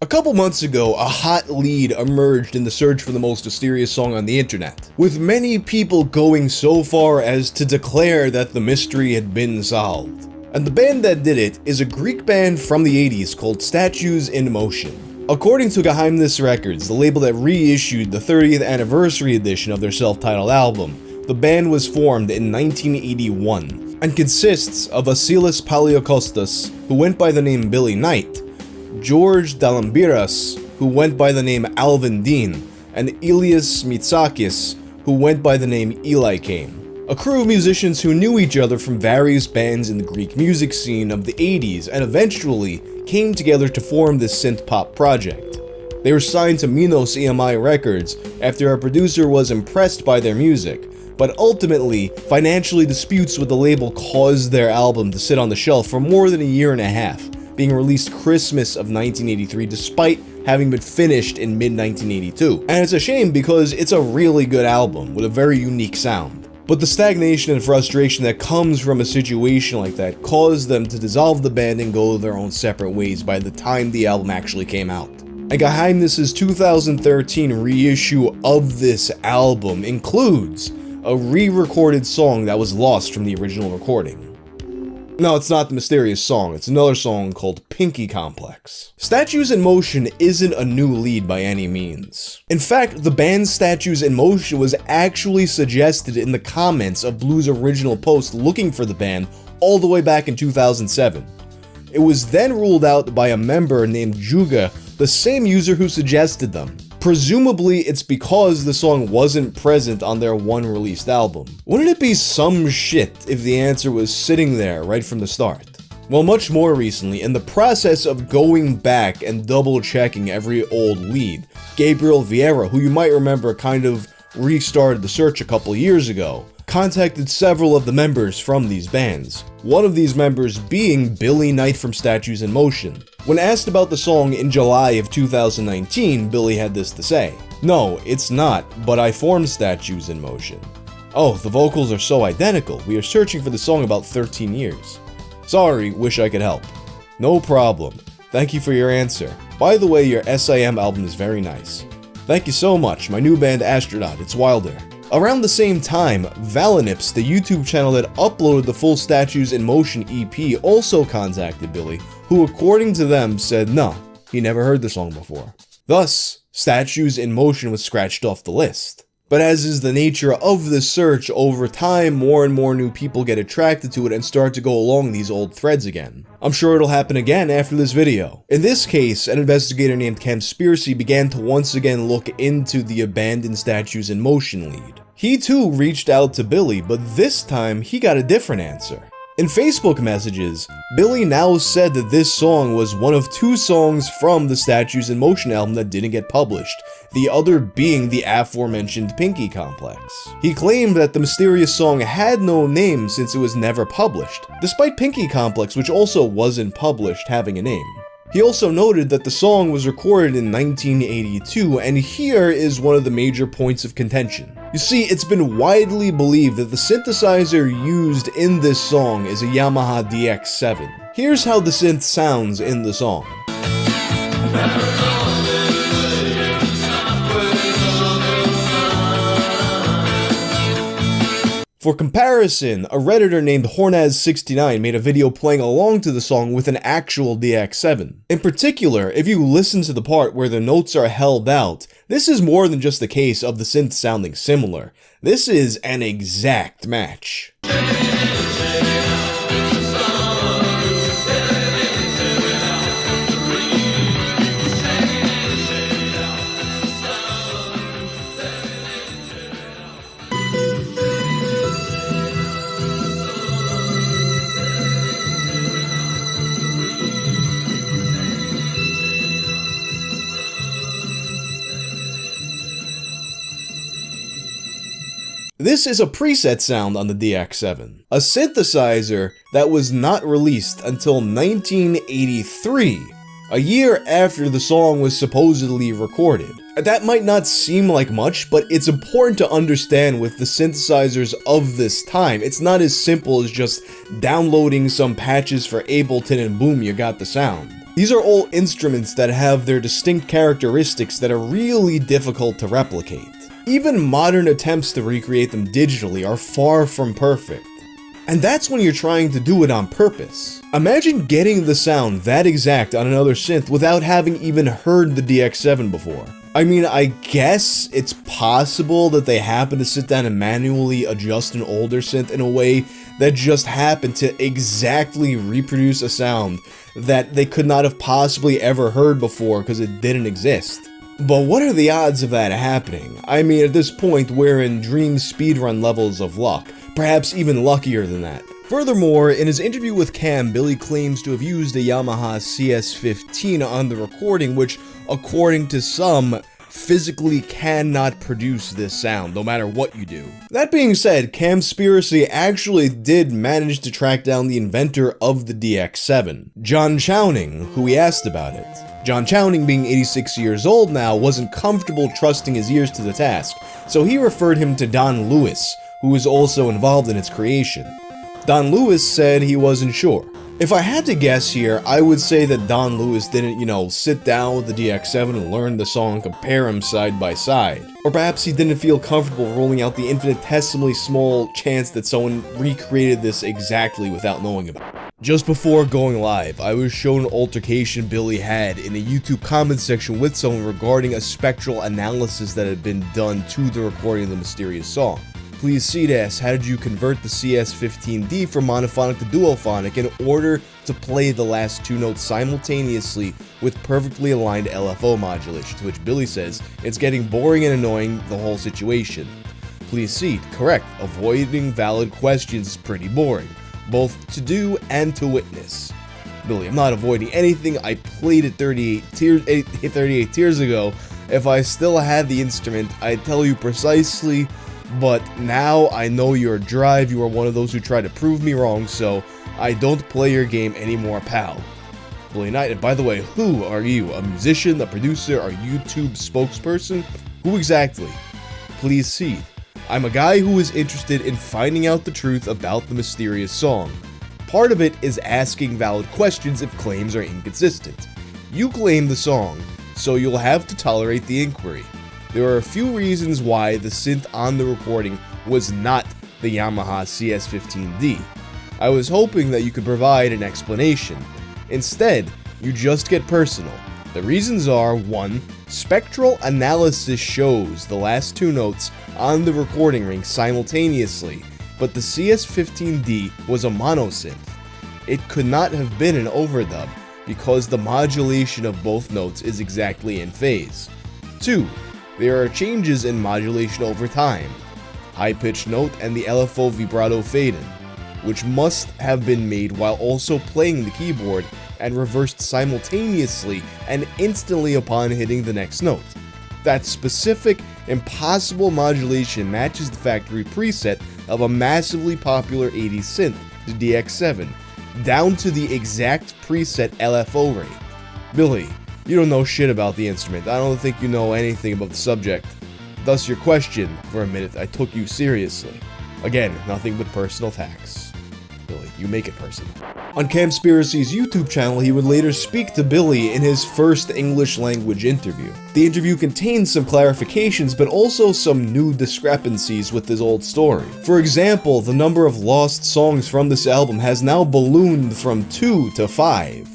A couple months ago, a hot lead emerged in the search for the most mysterious song on the internet, with many people going so far as to declare that the mystery had been solved. And the band that did it is a Greek band from the 80s called Statues in Motion. According to Geheimnis Records, the label that reissued the 30th anniversary edition of their self-titled album, the band was formed in 1981, and consists of Vasilis Paliokostas, who went by the name Billy Knight, George Dalambiras, who went by the name Alvin Dean, and Ilias Mitsakis, who went by the name Eli Kane. A crew of musicians who knew each other from various bands in the Greek music scene of the 80s and eventually came together to form this synth-pop project. They were signed to Minos EMI Records after a producer was impressed by their music, but ultimately, financially disputes with the label caused their album to sit on the shelf for more than a year and a half, being released Christmas of 1983 despite having been finished in mid-1982. And it's a shame because it's a really good album with a very unique sound. But the stagnation and frustration that comes from a situation like that caused them to dissolve the band and go their own separate ways by the time the album actually came out. And Geheimnis's 2013 reissue of this album includes a re-recorded song that was lost from the original recording. No, it's not the mysterious song, it's another song called Pinky Complex. Statues in Motion isn't a new lead by any means. In fact, the band Statues in Motion was actually suggested in the comments of Blue's original post looking for the band all the way back in 2007. It was then ruled out by a member named Juga, the same user who suggested them. Presumably, it's because the song wasn't present on their one released album. Wouldn't it be some shit if the answer was sitting there right from the start? Well, much more recently, in the process of going back and double checking every old lead, Gabriel Vieira, who you might remember kind of restarted the search a couple years ago, contacted several of the members from these bands, one of these members being Billy Knight from Statues in Motion. When asked about the song in July of 2019, Billy had this to say: "No, it's not, but I formed Statues in Motion. Oh, the vocals are so identical, we are searching for the song about 13 years. Sorry, wish I could help." No problem. Thank you for your answer. By the way, your SIM album is very nice. Thank you so much, my new band Astronaut, it's Wilder. Around the same time, Valinips, the YouTube channel that uploaded the full Statues in Motion EP, also contacted Billy, who according to them said no, he never heard the song before. Thus, Statues in Motion was scratched off the list. But as is the nature of this search, over time more and more new people get attracted to it and start to go along these old threads again. I'm sure it'll happen again after this video. In this case, an investigator named Campspiracy began to once again look into the abandoned Statues in Motion lead. He too reached out to Billy, but this time he got a different answer. In Facebook messages, Billy now said that this song was one of 2 songs from the Statues in Motion album that didn't get published, the other being the aforementioned Pinky Complex. He claimed that the mysterious song had no name since it was never published, despite Pinky Complex, which also wasn't published, having a name. He also noted that the song was recorded in 1982, and here is one of the major points of contention. You see, it's been widely believed that the synthesizer used in this song is a Yamaha DX7. Here's how the synth sounds in the song. For comparison, a Redditor named Hornaz69 made a video playing along to the song with an actual DX7. In particular, if you listen to the part where the notes are held out, this is more than just the case of the synth sounding similar. This is an exact match. This is a preset sound on the DX7, a synthesizer that was not released until 1983, a year after the song was supposedly recorded. That might not seem like much, but it's important to understand with the synthesizers of this time, it's not as simple as just downloading some patches for Ableton and boom, you got the sound. These are all instruments that have their distinct characteristics that are really difficult to replicate. Even modern attempts to recreate them digitally are far from perfect. And that's when you're trying to do it on purpose. Imagine getting the sound that exact on another synth without having even heard the DX7 before. I mean, I guess it's possible that they happen to sit down and manually adjust an older synth in a way that just happened to exactly reproduce a sound that they could not have possibly ever heard before because it didn't exist. But what are the odds of that happening? I mean, at this point, we're in dream speedrun levels of luck, perhaps even luckier than that. Furthermore, in his interview with Cam, Billy claims to have used a Yamaha CS15 on the recording, which, according to some, physically cannot produce this sound, no matter what you do. That being said, Campspiracy actually did manage to track down the inventor of the DX7, John Chowning, who he asked about it. John Chowning, being 86 years old now, wasn't comfortable trusting his ears to the task, so he referred him to Don Lewis, who was also involved in its creation. Don Lewis said he wasn't sure. If I had to guess here, I would say that Don Lewis didn't, sit down with the DX7 and learn the song and compare them side by side. Or perhaps he didn't feel comfortable rolling out the infinitesimally small chance that someone recreated this exactly without knowing about it. Just before going live, I was shown an altercation Billy had in the YouTube comment section with someone regarding a spectral analysis that had been done to the recording of the mysterious song. Please see asks, how did you convert the CS15D from monophonic to duophonic in order to play the last 2 notes simultaneously with perfectly aligned LFO modulation? To which Billy says, it's getting boring and annoying, the whole situation. Please see, correct, avoiding valid questions is pretty boring, both to do and to witness. Billy, I'm not avoiding anything, I played it 38 years ago. If I still had the instrument, I'd tell you precisely. But now I know your drive, you are one of those who try to prove me wrong, so I don't play your game anymore, pal. Billy Knight, and by the way, who are you? A musician, a producer, a YouTube spokesperson? Who exactly? Please see. I'm a guy who is interested in finding out the truth about the mysterious song. Part of it is asking valid questions if claims are inconsistent. You claim the song, so you'll have to tolerate the inquiry. There are a few reasons why the synth on the recording was not the Yamaha CS15D. I was hoping that you could provide an explanation. Instead, you just get personal. The reasons are: 1. Spectral analysis shows the last two notes on the recording ring simultaneously, but the CS15D was a monosynth. It could not have been an overdub, because the modulation of both notes is exactly in phase. 2. There are changes in modulation over time. High-pitched note and the LFO vibrato fade-in, which must have been made while also playing the keyboard and reversed simultaneously and instantly upon hitting the next note. That specific, impossible modulation matches the factory preset of a massively popular 80s synth, the DX7, down to the exact preset LFO rate. Billy, you don't know shit about the instrument. I don't think you know anything about the subject. Thus your question, for a minute, I took you seriously. Again, nothing but personal attacks. Billy, you make it personal. On Campspiracy's YouTube channel, he would later speak to Billy in his first English language interview. The interview contains some clarifications, but also some new discrepancies with his old story. For example, the number of lost songs from this album has now ballooned from 2 to 5.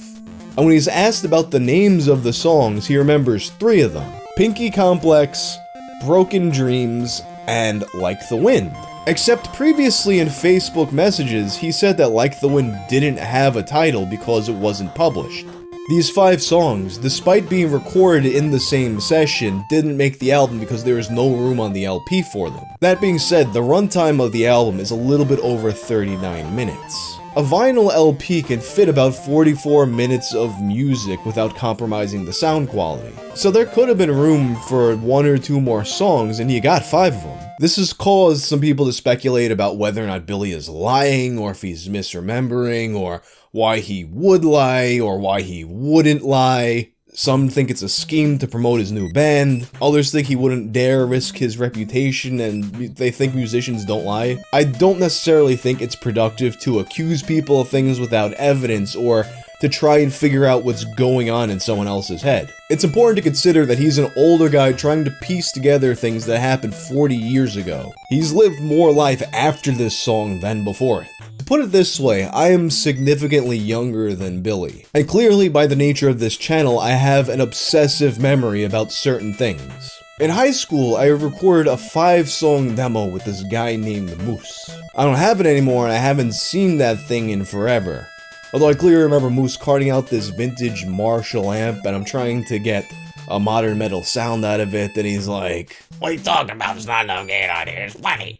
And when he's asked about the names of the songs, he remembers 3 of them: Pinky Complex, Broken Dreams, and Like the Wind. Except previously in Facebook messages, he said that Like the Wind didn't have a title because it wasn't published. These 5 songs, despite being recorded in the same session, didn't make the album because there was no room on the LP for them. That being said, the runtime of the album is a little bit over 39 minutes. A vinyl LP can fit about 44 minutes of music without compromising the sound quality. So there could have been room for 1 or 2 more songs, and you got 5 of them. This has caused some people to speculate about whether or not Billy is lying, or if he's misremembering, or why he would lie, or why he wouldn't lie. Some think it's a scheme to promote his new band. Others think he wouldn't dare risk his reputation, and they think musicians don't lie. I don't necessarily think it's productive to accuse people of things without evidence, or to try and figure out what's going on in someone else's head. It's important to consider that he's an older guy trying to piece together things that happened 40 years ago. He's lived more life after this song than before it. To put it this way, I am significantly younger than Billy, and clearly by the nature of this channel, I have an obsessive memory about certain things. In high school, I recorded a 5-song demo with this guy named Moose. I don't have it anymore, and I haven't seen that thing in forever. Although I clearly remember Moose carting out this vintage Marshall amp, and I'm trying to get a modern metal sound out of it, and he's like, "What are you talking about? There's not no gain on here, it's plenty."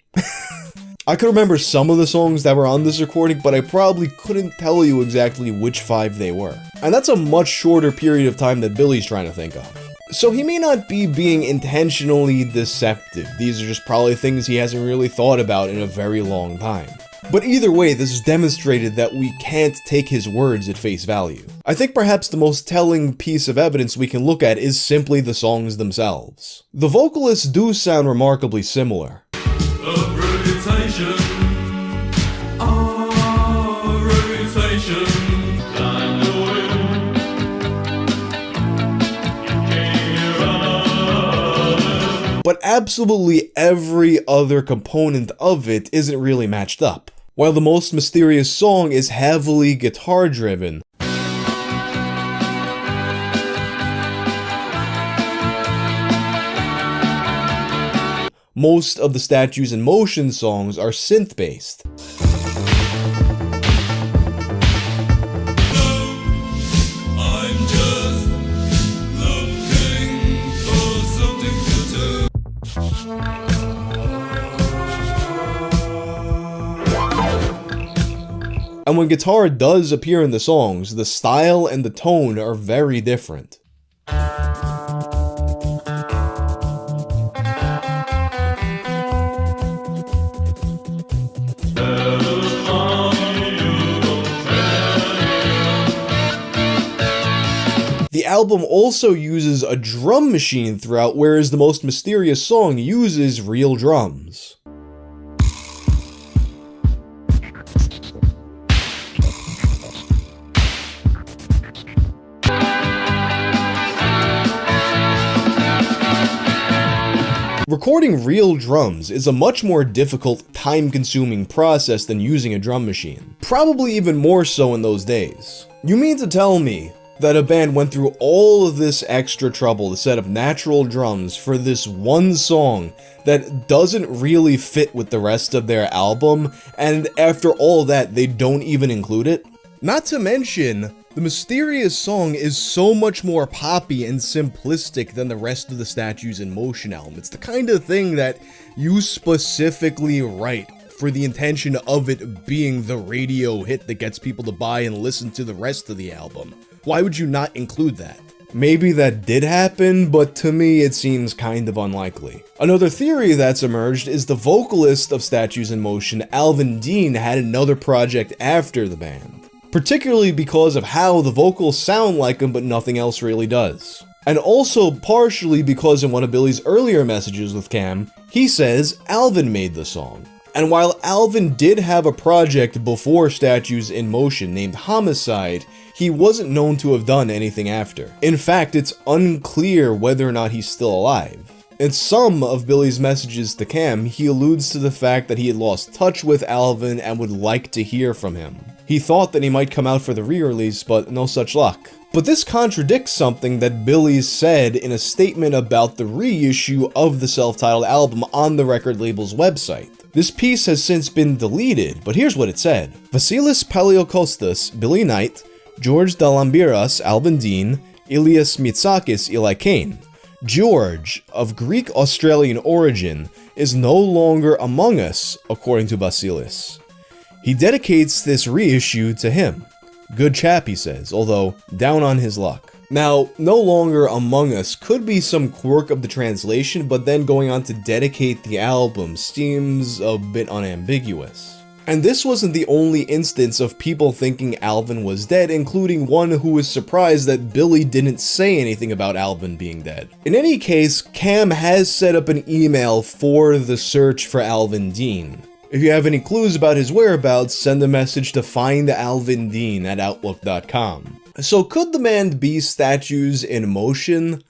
I could remember some of the songs that were on this recording, but I probably couldn't tell you exactly which 5 they were. And that's a much shorter period of time that Billy's trying to think of. So he may not be being intentionally deceptive. These are just probably things he hasn't really thought about in a very long time. But either way, this has demonstrated that we can't take his words at face value. I think perhaps the most telling piece of evidence we can look at is simply the songs themselves. The vocalists do sound remarkably similar. But absolutely every other component of it isn't really matched up. While the most mysterious song is heavily guitar-driven, most of the Statues in Motion songs are synth-based. And when guitar does appear in the songs, the style and the tone are very different. The album also uses a drum machine throughout, whereas the most mysterious song uses real drums. Recording real drums is a much more difficult, time-consuming process than using a drum machine. Probably even more so in those days. You mean to tell me that a band went through all of this extra trouble to set up natural drums for this one song that doesn't really fit with the rest of their album, and after all that, they don't even include it? Not to mention, the mysterious song is so much more poppy and simplistic than the rest of the Statues in Motion album. It's the kind of thing that you specifically write for the intention of it being the radio hit that gets people to buy and listen to the rest of the album. Why would you not include that? Maybe that did happen, but to me it seems kind of unlikely. Another theory that's emerged is the vocalist of Statues in Motion, Alvin Dean, had another project after the band. Particularly because of how the vocals sound like him but nothing else really does. And also partially because in one of Billy's earlier messages with Cam, he says Alvin made the song. And while Alvin did have a project before Statues in Motion named Homicide, he wasn't known to have done anything after. In fact, it's unclear whether or not he's still alive. In some of Billy's messages to Cam, he alludes to the fact that he had lost touch with Alvin and would like to hear from him. He thought that he might come out for the re-release, but no such luck. But this contradicts something that Billy said in a statement about the reissue of the self-titled album on the record label's website. This piece has since been deleted, but here's what it said. Vasilis Paleokostas, Billy Knight, George Dalambiras, Alvin Dean, Ilias Mitsakis, Eli Kane. George, of Greek-Australian origin, is no longer among us, according to Vasilis. He dedicates this reissue to him. Good chap, he says, although down on his luck. Now, no longer among us could be some quirk of the translation, but then going on to dedicate the album seems a bit unambiguous. And this wasn't the only instance of people thinking Alvin was dead, including one who was surprised that Billy didn't say anything about Alvin being dead. In any case, Cam has set up an email for the search for Alvin Dean. If you have any clues about his whereabouts, send a message to findalvindean@outlook.com. So could the band be Statues in Motion?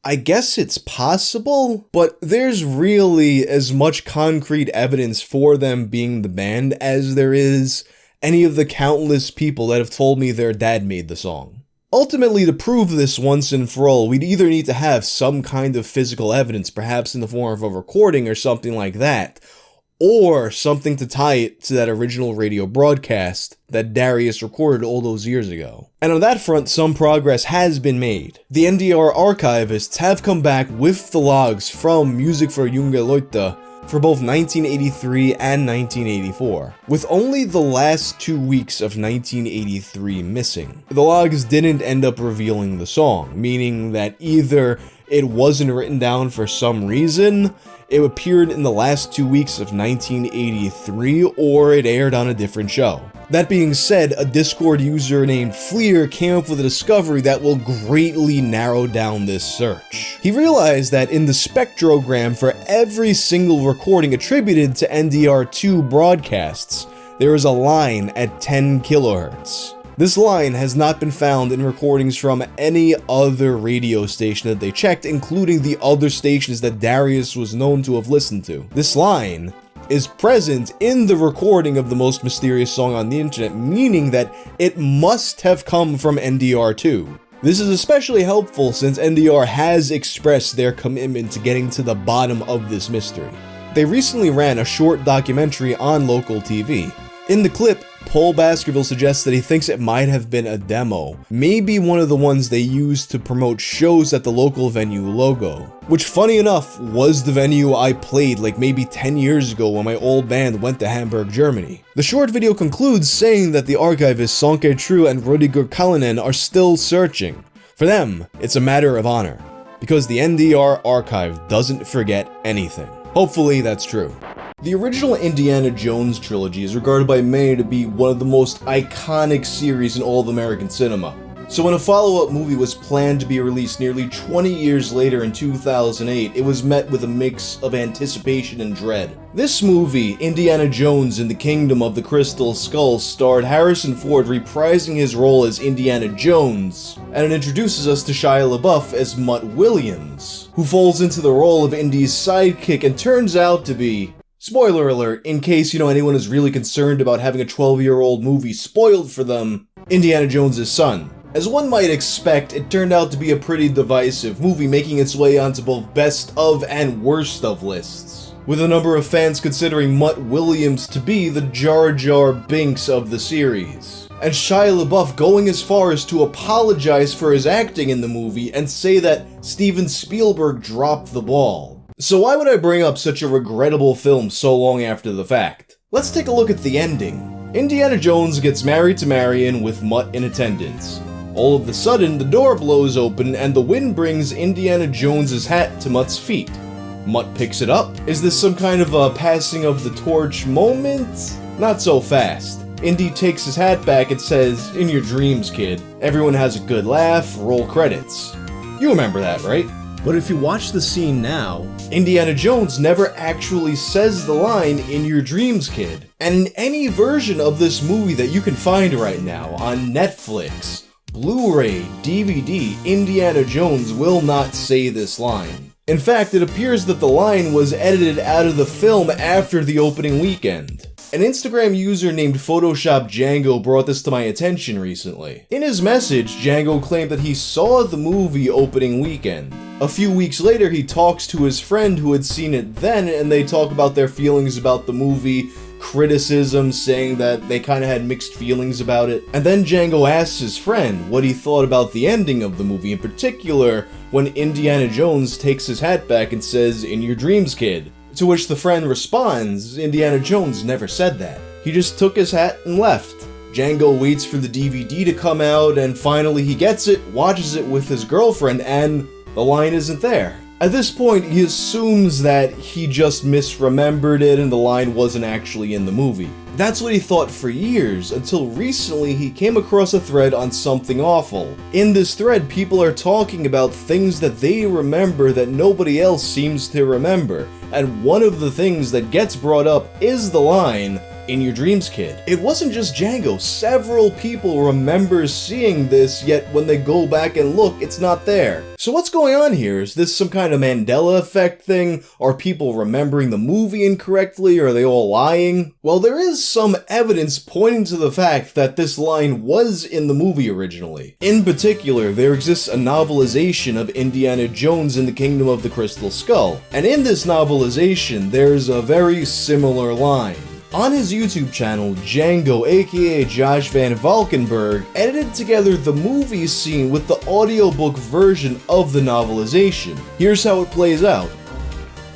I guess it's possible, but there's really as much concrete evidence for them being the band as there is any of the countless people that have told me their dad made the song. Ultimately, to prove this once and for all, we'd either need to have some kind of physical evidence, perhaps in the form of a recording or something like that, or something to tie it to that original radio broadcast that Darius recorded all those years ago. And on that front, some progress has been made. The NDR archivists have come back with the logs from Music for Junge Leute for both 1983 and 1984, with only the last 2 weeks of 1983 missing. The logs didn't end up revealing the song, meaning that either it wasn't written down for some reason, it appeared in the last 2 weeks of 1983, or it aired on a different show. That being said, a Discord user named Fleer came up with a discovery that will greatly narrow down this search. He realized that in the spectrogram for every single recording attributed to NDR2 broadcasts, there is a line at 10 kilohertz. This line has not been found in recordings from any other radio station that they checked, including the other stations that Darius was known to have listened to. This line is present in the recording of the most mysterious song on the internet, meaning that it must have come from NDR2. This is especially helpful since NDR has expressed their commitment to getting to the bottom of this mystery. They recently ran a short documentary on local TV. In the clip, Paul Baskerville suggests that he thinks it might have been a demo, maybe one of the ones they used to promote shows at the local venue Logo, which funny enough was the venue I played like maybe 10 years ago when my old band went to Hamburg, Germany. The short video concludes saying that the archivists Sonke True and Rüdiger Kalinen are still searching. For them, it's a matter of honor, because the NDR archive doesn't forget anything. Hopefully that's true. The original Indiana Jones trilogy is regarded by many to be one of the most iconic series in all of American cinema. So when a follow-up movie was planned to be released nearly 20 years later in 2008, it was met with a mix of anticipation and dread. This movie, Indiana Jones and the Kingdom of the Crystal Skull, starred Harrison Ford reprising his role as Indiana Jones, and it introduces us to Shia LaBeouf as Mutt Williams, who falls into the role of Indy's sidekick and turns out to be, spoiler alert, in case anyone is really concerned about having a 12-year-old movie spoiled for them, Indiana Jones' son. As one might expect, it turned out to be a pretty divisive movie, making its way onto both best of and worst of lists, with a number of fans considering Mutt Williams to be the Jar Jar Binks of the series, and Shia LaBeouf going as far as to apologize for his acting in the movie and say that Steven Spielberg dropped the ball. So why would I bring up such a regrettable film so long after the fact? Let's take a look at the ending. Indiana Jones gets married to Marion with Mutt in attendance. All of a sudden, the door blows open and the wind brings Indiana Jones's hat to Mutt's feet. Mutt picks it up. Is this some kind of a passing of the torch moment? Not so fast. Indy takes his hat back and says, "In your dreams, kid." Everyone has a good laugh, roll credits. You remember that, right? But if you watch the scene now, Indiana Jones never actually says the line, "In your dreams, kid." And in any version of this movie that you can find right now on Netflix, Blu-ray, DVD, Indiana Jones will not say this line. In fact, it appears that the line was edited out of the film after the opening weekend. An Instagram user named Photoshop Django brought this to my attention recently. In his message, Django claimed that he saw the movie opening weekend. A few weeks later, he talks to his friend who had seen it then, and they talk about their feelings about the movie, criticism, saying that they kind of had mixed feelings about it. And then Django asks his friend what he thought about the ending of the movie, in particular when Indiana Jones takes his hat back and says, "In your dreams, kid." To which the friend responds, Indiana Jones never said that. He just took his hat and left. Django waits for the DVD to come out, and finally he gets it, watches it with his girlfriend, and the line isn't there. At this point, he assumes that he just misremembered it and the line wasn't actually in the movie. That's what he thought for years, until recently he came across a thread on Something Awful. In this thread, people are talking about things that they remember that nobody else seems to remember, and one of the things that gets brought up is the line, "In your dreams, kid." It wasn't just Django, several people remember seeing this, yet when they go back and look, it's not there. So what's going on here? Is this some kind of Mandela effect thing? Are people remembering the movie incorrectly? Are they all lying? Well, there is some evidence pointing to the fact that this line was in the movie originally. In particular, there exists a novelization of Indiana Jones and the Kingdom of the Crystal Skull, and in this novelization, there's a very similar line. On his YouTube channel, Django, aka Josh Van Valkenburg, edited together the movie scene with the audiobook version of the novelization. Here's how it plays out.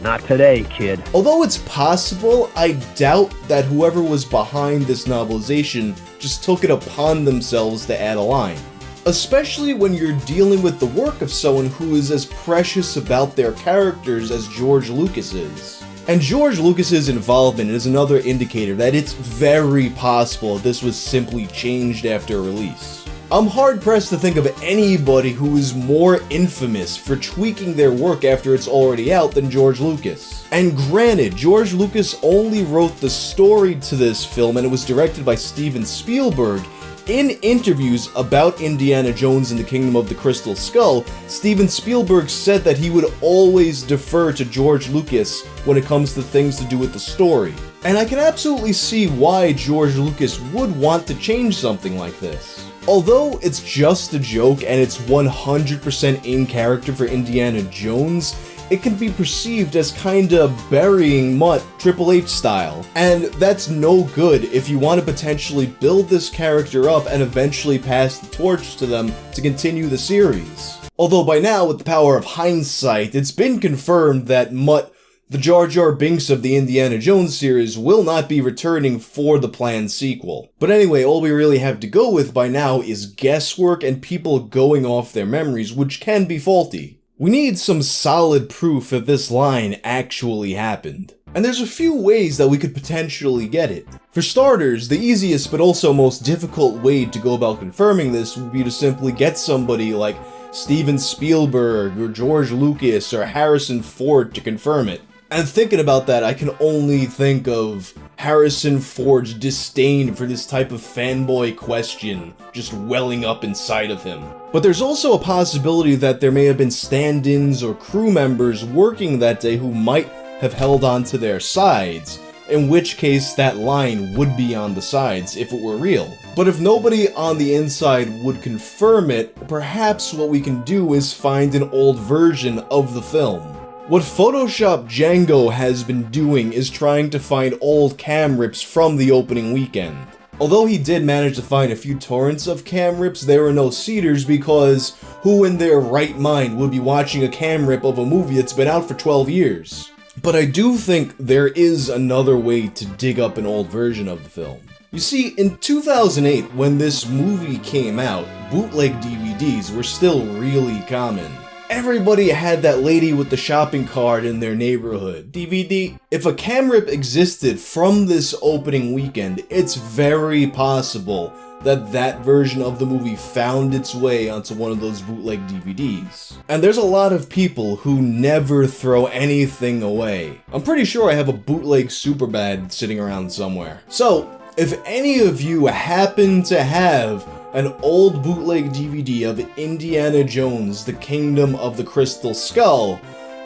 Not today, kid. Although it's possible, I doubt that whoever was behind this novelization just took it upon themselves to add a line. Especially when you're dealing with the work of someone who is as precious about their characters as George Lucas is. And George Lucas's involvement is another indicator that it's very possible this was simply changed after release. I'm hard-pressed to think of anybody who is more infamous for tweaking their work after it's already out than George Lucas. And granted, George Lucas only wrote the story to this film and it was directed by Steven Spielberg. In interviews about Indiana Jones and the Kingdom of the Crystal Skull, Steven Spielberg said that he would always defer to George Lucas when it comes to things to do with the story. And I can absolutely see why George Lucas would want to change something like this. Although it's just a joke and it's 100% in character for Indiana Jones, it can be perceived as kinda burying Mutt Triple H style. And that's no good if you want to potentially build this character up and eventually pass the torch to them to continue the series. Although by now, with the power of hindsight, it's been confirmed that Mutt, the Jar Jar Binks of the Indiana Jones series, will not be returning for the planned sequel. But anyway, all we really have to go with by now is guesswork and people going off their memories, which can be faulty. We need some solid proof that this line actually happened. And there's a few ways that we could potentially get it. For starters, the easiest but also most difficult way to go about confirming this would be to simply get somebody like Steven Spielberg or George Lucas or Harrison Ford to confirm it. And thinking about that, I can only think of Harrison Ford's disdain for this type of fanboy question just welling up inside of him. But there's also a possibility that there may have been stand-ins or crew members working that day who might have held on to their sides, in which case that line would be on the sides if it were real. But if nobody on the inside would confirm it, perhaps what we can do is find an old version of the film. What Photoshop Django has been doing is trying to find old cam rips from the opening weekend. Although he did manage to find a few torrents of cam rips, there were no seeders because who in their right mind would be watching a cam rip of a movie that's been out for 12 years? But I do think there is another way to dig up an old version of the film. You see, in 2008, when this movie came out, bootleg DVDs were still really common. Everybody had that lady with the shopping cart in their neighborhood. DVD. If a cam rip existed from this opening weekend, it's very possible that that version of the movie found its way onto one of those bootleg DVDs. And there's a lot of people who never throw anything away. I'm pretty sure I have a bootleg Superbad sitting around somewhere. So, if any of you happen to have an old bootleg DVD of Indiana Jones, The Kingdom of the Crystal Skull,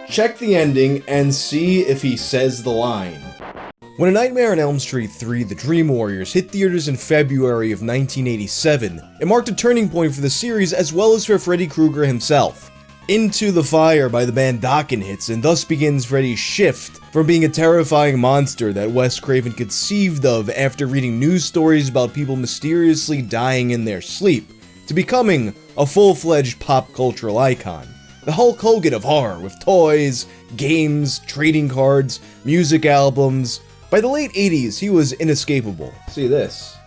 check the ending and see if he says the line. When A Nightmare on Elm Street 3: The Dream Warriors hit theaters in February of 1987, it marked a turning point for the series as well as for Freddy Krueger himself. Into the Fire by the band Dokken hits, and thus begins Freddy's shift from being a terrifying monster that Wes Craven conceived of after reading news stories about people mysteriously dying in their sleep, to becoming a full-fledged pop cultural icon. The Hulk Hogan of horror, with toys, games, trading cards, music albums. By the late 80s, he was inescapable. See this?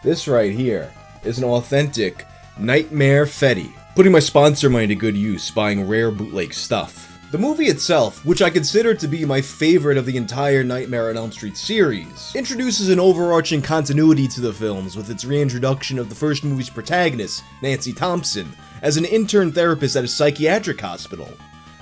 This right here is an authentic Nightmare Freddy. Putting my sponsor money to good use, buying rare bootleg stuff. The movie itself, which I consider to be my favorite of the entire Nightmare on Elm Street series, introduces an overarching continuity to the films with its reintroduction of the first movie's protagonist, Nancy Thompson, as an intern therapist at a psychiatric hospital.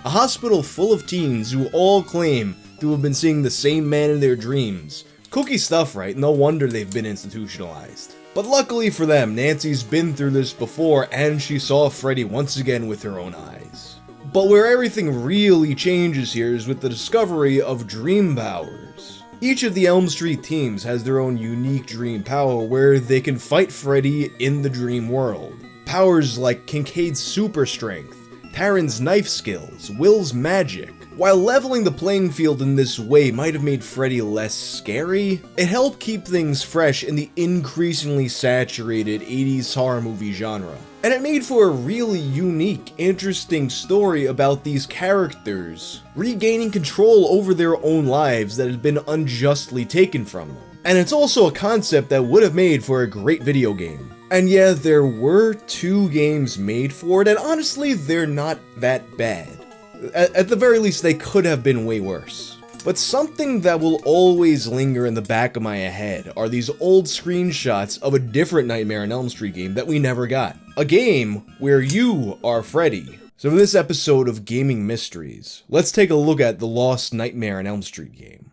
A hospital full of teens who all claim to have been seeing the same man in their dreams. Kooky stuff, right? No wonder they've been institutionalized. But luckily for them, Nancy's been through this before and she saw Freddy once again with her own eyes. But where everything really changes here is with the discovery of dream powers. Each of the Elm Street teams has their own unique dream power where they can fight Freddy in the dream world. Powers like Kincaid's super strength, Taran's knife skills, Will's magic. While leveling the playing field in this way might have made Freddy less scary, it helped keep things fresh in the increasingly saturated 80s horror movie genre. And it made for a really unique, interesting story about these characters regaining control over their own lives that had been unjustly taken from them. And it's also a concept that would have made for a great video game. And yeah, there were 2 games made for it, and honestly, they're not that bad. At the very least, they could have been way worse. But something that will always linger in the back of my head are these old screenshots of a different Nightmare on Elm Street game that we never got. A game where you are Freddy. So in this episode of Gaming Mysteries, let's take a look at the lost Nightmare on Elm Street game.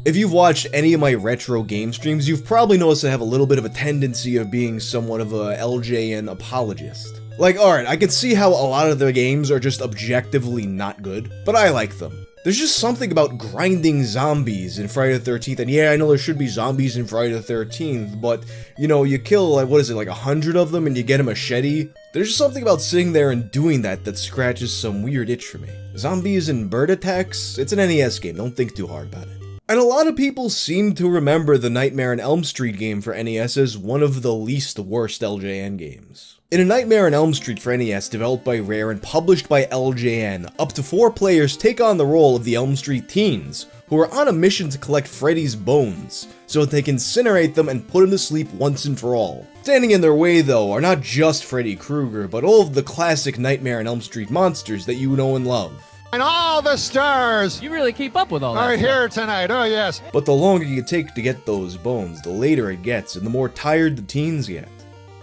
If you've watched any of my retro game streams, you've probably noticed I have a little bit of a tendency of being somewhat of a LJN apologist. Like, alright, I can see how a lot of their games are just objectively not good, but I like them. There's just something about grinding zombies in Friday the 13th, and yeah, I know there should be zombies in Friday the 13th, but, you know, you kill, like, what is it, like 100 of them and you get a machete? There's just something about sitting there and doing that scratches some weird itch for me. Zombies and bird attacks? It's an NES game, don't think too hard about it. And a lot of people seem to remember the Nightmare on Elm Street game for NES as one of the least worst LJN games. In A Nightmare on Elm Street for NES, developed by Rare and published by LJN, up to 4 players take on the role of the Elm Street teens, who are on a mission to collect Freddy's bones, so that they can incinerate them and put him to sleep once and for all. Standing in their way, though, are not just Freddy Krueger, but all of the classic Nightmare on Elm Street monsters that you know and love. And all the stars! You really keep up with all that are stuff. here tonight, oh yes. But the longer you take to get those bones, the later it gets, and the more tired the teens get.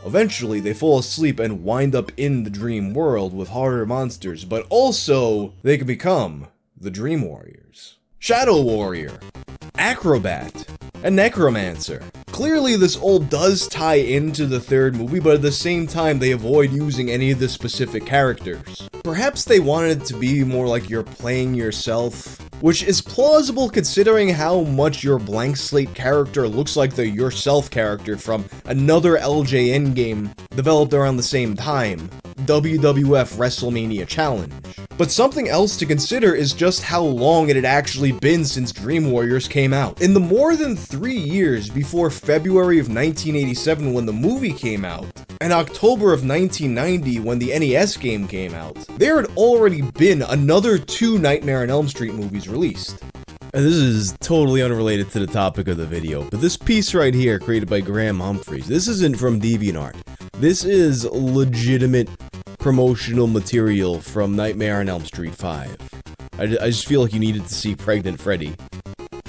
Eventually, they fall asleep and wind up in the dream world with harder monsters, but also, they can become the Dream Warriors. Shadow Warrior, Acrobat, and Necromancer. Clearly, this all does tie into the third movie, but at the same time, they avoid using any of the specific characters. Perhaps they wanted it to be more like you're playing yourself, which is plausible considering how much your blank slate character looks like the yourself character from another LJN game developed around the same time, WWF WrestleMania Challenge. But something else to consider is just how long it had actually been since Dream Warriors came out. In the more than 3 years before February of 1987 when the movie came out, and October of 1990 when the NES game came out, there had already been another 2 Nightmare on Elm Street movies released. And this is totally unrelated to the topic of the video, but this piece right here, created by Graham Humphreys, this isn't from DeviantArt. This is legitimate promotional material from Nightmare on Elm Street 5. I just feel like you needed to see Pregnant Freddy.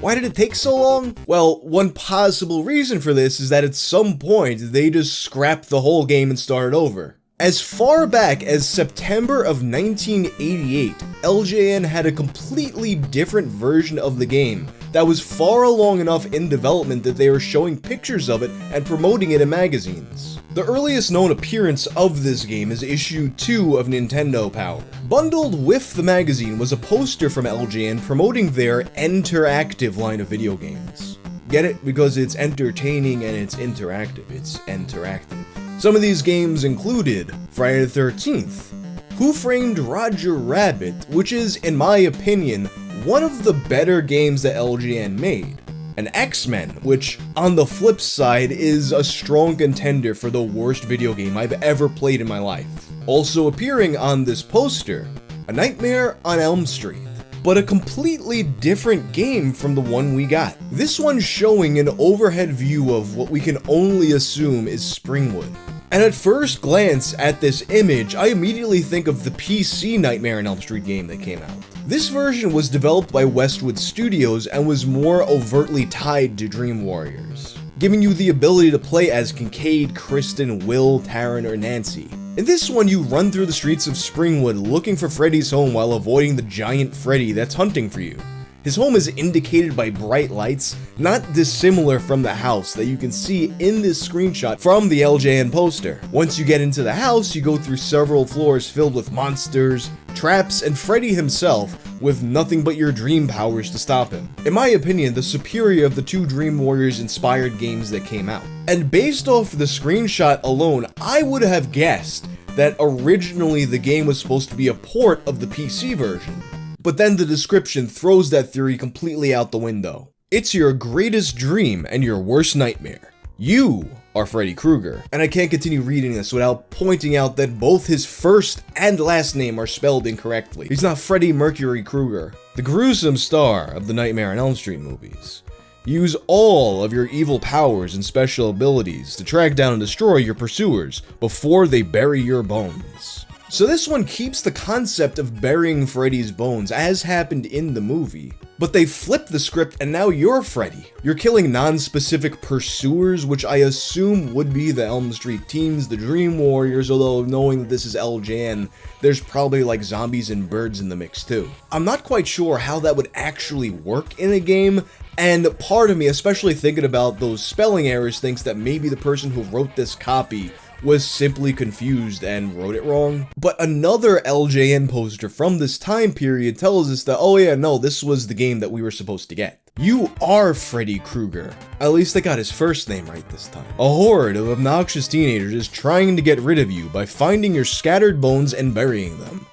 Why did it take so long? Well, one possible reason for this is that at some point, they just scrapped the whole game and started over. As far back as September of 1988, LJN had a completely different version of the game that was far along enough in development that they were showing pictures of it and promoting it in magazines. The earliest known appearance of this game is issue 2 of Nintendo Power. Bundled with the magazine was a poster from LJN promoting their Enteractive line of video games. Get it? Because it's entertaining and it's interactive. It's interactive. Some of these games included Friday the 13th, Who Framed Roger Rabbit, which is, in my opinion, one of the better games that LJN made, and X-Men, which, on the flip side, is a strong contender for the worst video game I've ever played in my life. Also appearing on this poster, A Nightmare on Elm Street, but a completely different game from the one we got. This one showing an overhead view of what we can only assume is Springwood. And at first glance at this image, I immediately think of the PC Nightmare on Elm Street game that came out. This version was developed by Westwood Studios and was more overtly tied to Dream Warriors, giving you the ability to play as Kincaid, Kristen, Will, Taryn, or Nancy. In this one, you run through the streets of Springwood looking for Freddy's home while avoiding the giant Freddy that's hunting for you. His home is indicated by bright lights, not dissimilar from the house that you can see in this screenshot from the LJN poster. Once you get into the house, you go through several floors filled with monsters, traps, and Freddy himself, with nothing but your dream powers to stop him. In my opinion, the superior of the 2 Dream Warriors inspired games that came out. And based off the screenshot alone, I would have guessed that originally the game was supposed to be a port of the PC version. But then the description throws that theory completely out the window. It's your greatest dream and your worst nightmare. You are Freddy Krueger. And I can't continue reading this without pointing out that both his first and last name are spelled incorrectly. He's not Freddy Mercury Krueger, the gruesome star of the Nightmare on Elm Street movies. Use all of your evil powers and special abilities to track down and destroy your pursuers before they bury your bones. So this one keeps the concept of burying Freddy's bones as happened in the movie, but they flipped the script and now you're Freddy. You're killing non-specific pursuers, which I assume would be the Elm Street teens, the Dream Warriors, although knowing that this is LJN, there's probably like zombies and birds in the mix too. I'm not quite sure how that would actually work in a game, and part of me, especially thinking about those spelling errors, thinks that maybe the person who wrote this copy was simply confused and wrote it wrong. But another LJN poster from this time period tells us that, oh yeah, no, this was the game that we were supposed to get. You are Freddy Krueger. At least they got his first name right this time. A horde of obnoxious teenagers is trying to get rid of you by finding your scattered bones and burying them.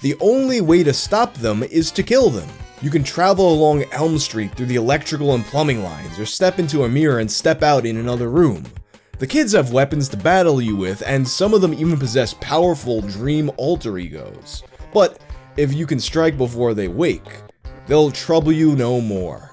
The only way to stop them is to kill them. You can travel along Elm Street through the electrical and plumbing lines, or step into a mirror and step out in another room. The kids have weapons to battle you with, and some of them even possess powerful dream alter egos. But if you can strike before they wake, they'll trouble you no more.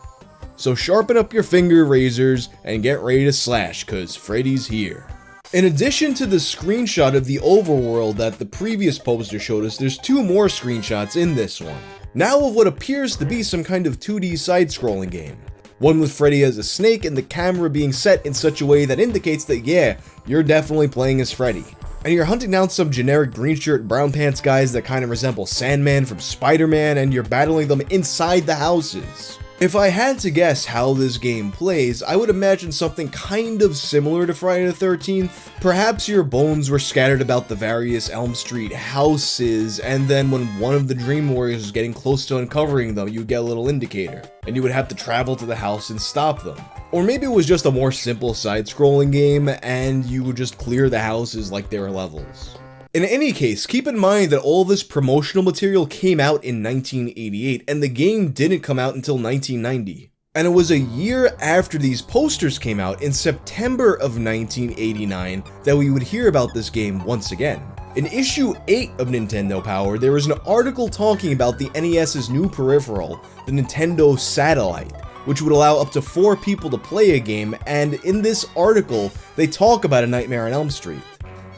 So sharpen up your finger razors and get ready to slash, cause Freddy's here. In addition to the screenshot of the overworld that the previous poster showed us, there's 2 more screenshots in this one. Now of what appears to be some kind of 2D side-scrolling game. One with Freddy as a snake and the camera being set in such a way that indicates that yeah, you're definitely playing as Freddy. And you're hunting down some generic green shirt, brown pants guys that kind of resemble Sandman from Spider-Man, and you're battling them inside the houses. If I had to guess how this game plays, I would imagine something kind of similar to Friday the 13th. Perhaps your bones were scattered about the various Elm Street houses, and then when one of the Dream Warriors was getting close to uncovering them, you'd get a little indicator, and you would have to travel to the house and stop them. Or maybe it was just a more simple side-scrolling game, and you would just clear the houses like they were levels. In any case, keep in mind that all this promotional material came out in 1988, and the game didn't come out until 1990. And it was a year after these posters came out, in September of 1989, that we would hear about this game once again. In issue 8 of Nintendo Power, there was an article talking about the NES's new peripheral, the Nintendo Satellite, which would allow up to 4 people to play a game, and in this article, they talk about A Nightmare on Elm Street.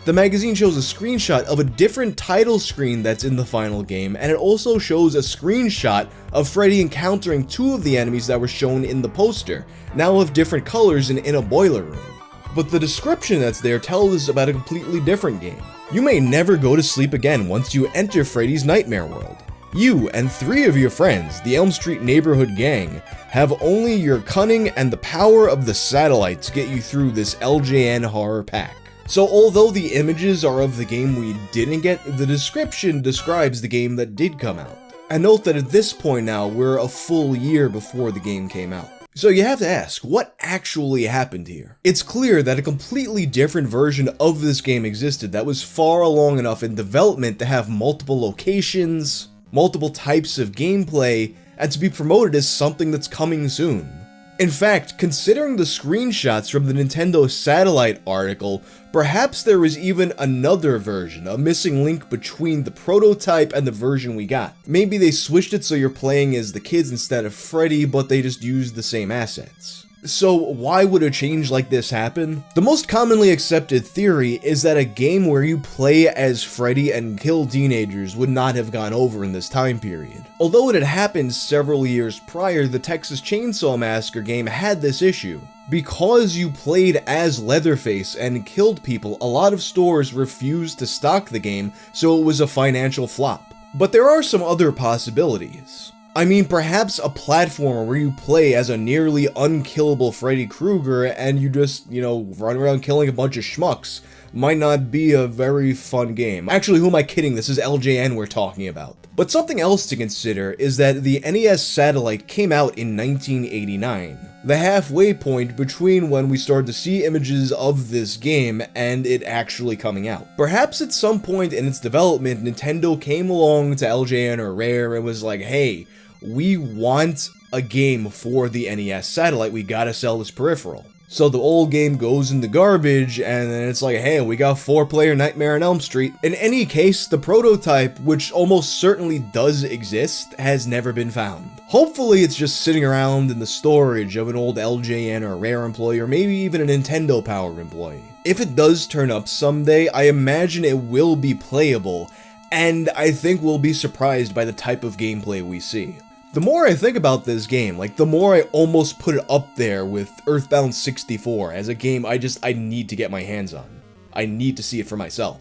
The magazine shows a screenshot of a different title screen that's in the final game, and it also shows a screenshot of Freddy encountering 2 of the enemies that were shown in the poster, now of different colors and in a boiler room. But the description that's there tells us about a completely different game. You may never go to sleep again once you enter Freddy's nightmare world. You and 3 of your friends, the Elm Street neighborhood gang, have only your cunning and the power of the satellite to get you through this LJN horror pack. So although the images are of the game we didn't get, the description describes the game that did come out. And note that at this point now, we're a full year before the game came out. So you have to ask, what actually happened here? It's clear that a completely different version of this game existed that was far along enough in development to have multiple locations, multiple types of gameplay, and to be promoted as something that's coming soon. In fact, considering the screenshots from the Nintendo Satellite article, perhaps there was even another version, a missing link between the prototype and the version we got. Maybe they switched it so you're playing as the kids instead of Freddy, but they just used the same assets. So why would a change like this happen? The most commonly accepted theory is that a game where you play as Freddy and kill teenagers would not have gone over in this time period. Although it had happened several years prior, the Texas Chainsaw Massacre game had this issue. Because you played as Leatherface and killed people, a lot of stores refused to stock the game, so it was a financial flop. But there are some other possibilities. I mean, perhaps a platformer where you play as a nearly unkillable Freddy Krueger and you just, run around killing a bunch of schmucks might not be a very fun game. Actually, who am I kidding? This is LJN we're talking about. But something else to consider is that the NES Satellite came out in 1989, the halfway point between when we started to see images of this game and it actually coming out. Perhaps at some point in its development, Nintendo came along to LJN or Rare and was like, hey, we want a game for the NES Satellite, we gotta sell this peripheral. So the old game goes in the garbage, and then it's like, hey, we got 4-player Nightmare on Elm Street. In any case, the prototype, which almost certainly does exist, has never been found. Hopefully it's just sitting around in the storage of an old LJN or Rare employee, or maybe even a Nintendo Power employee. If it does turn up someday, I imagine it will be playable, and I think we'll be surprised by the type of gameplay we see. The more I think about this game, the more I almost put it up there with Earthbound 64 as a game I need to get my hands on. I need to see it for myself.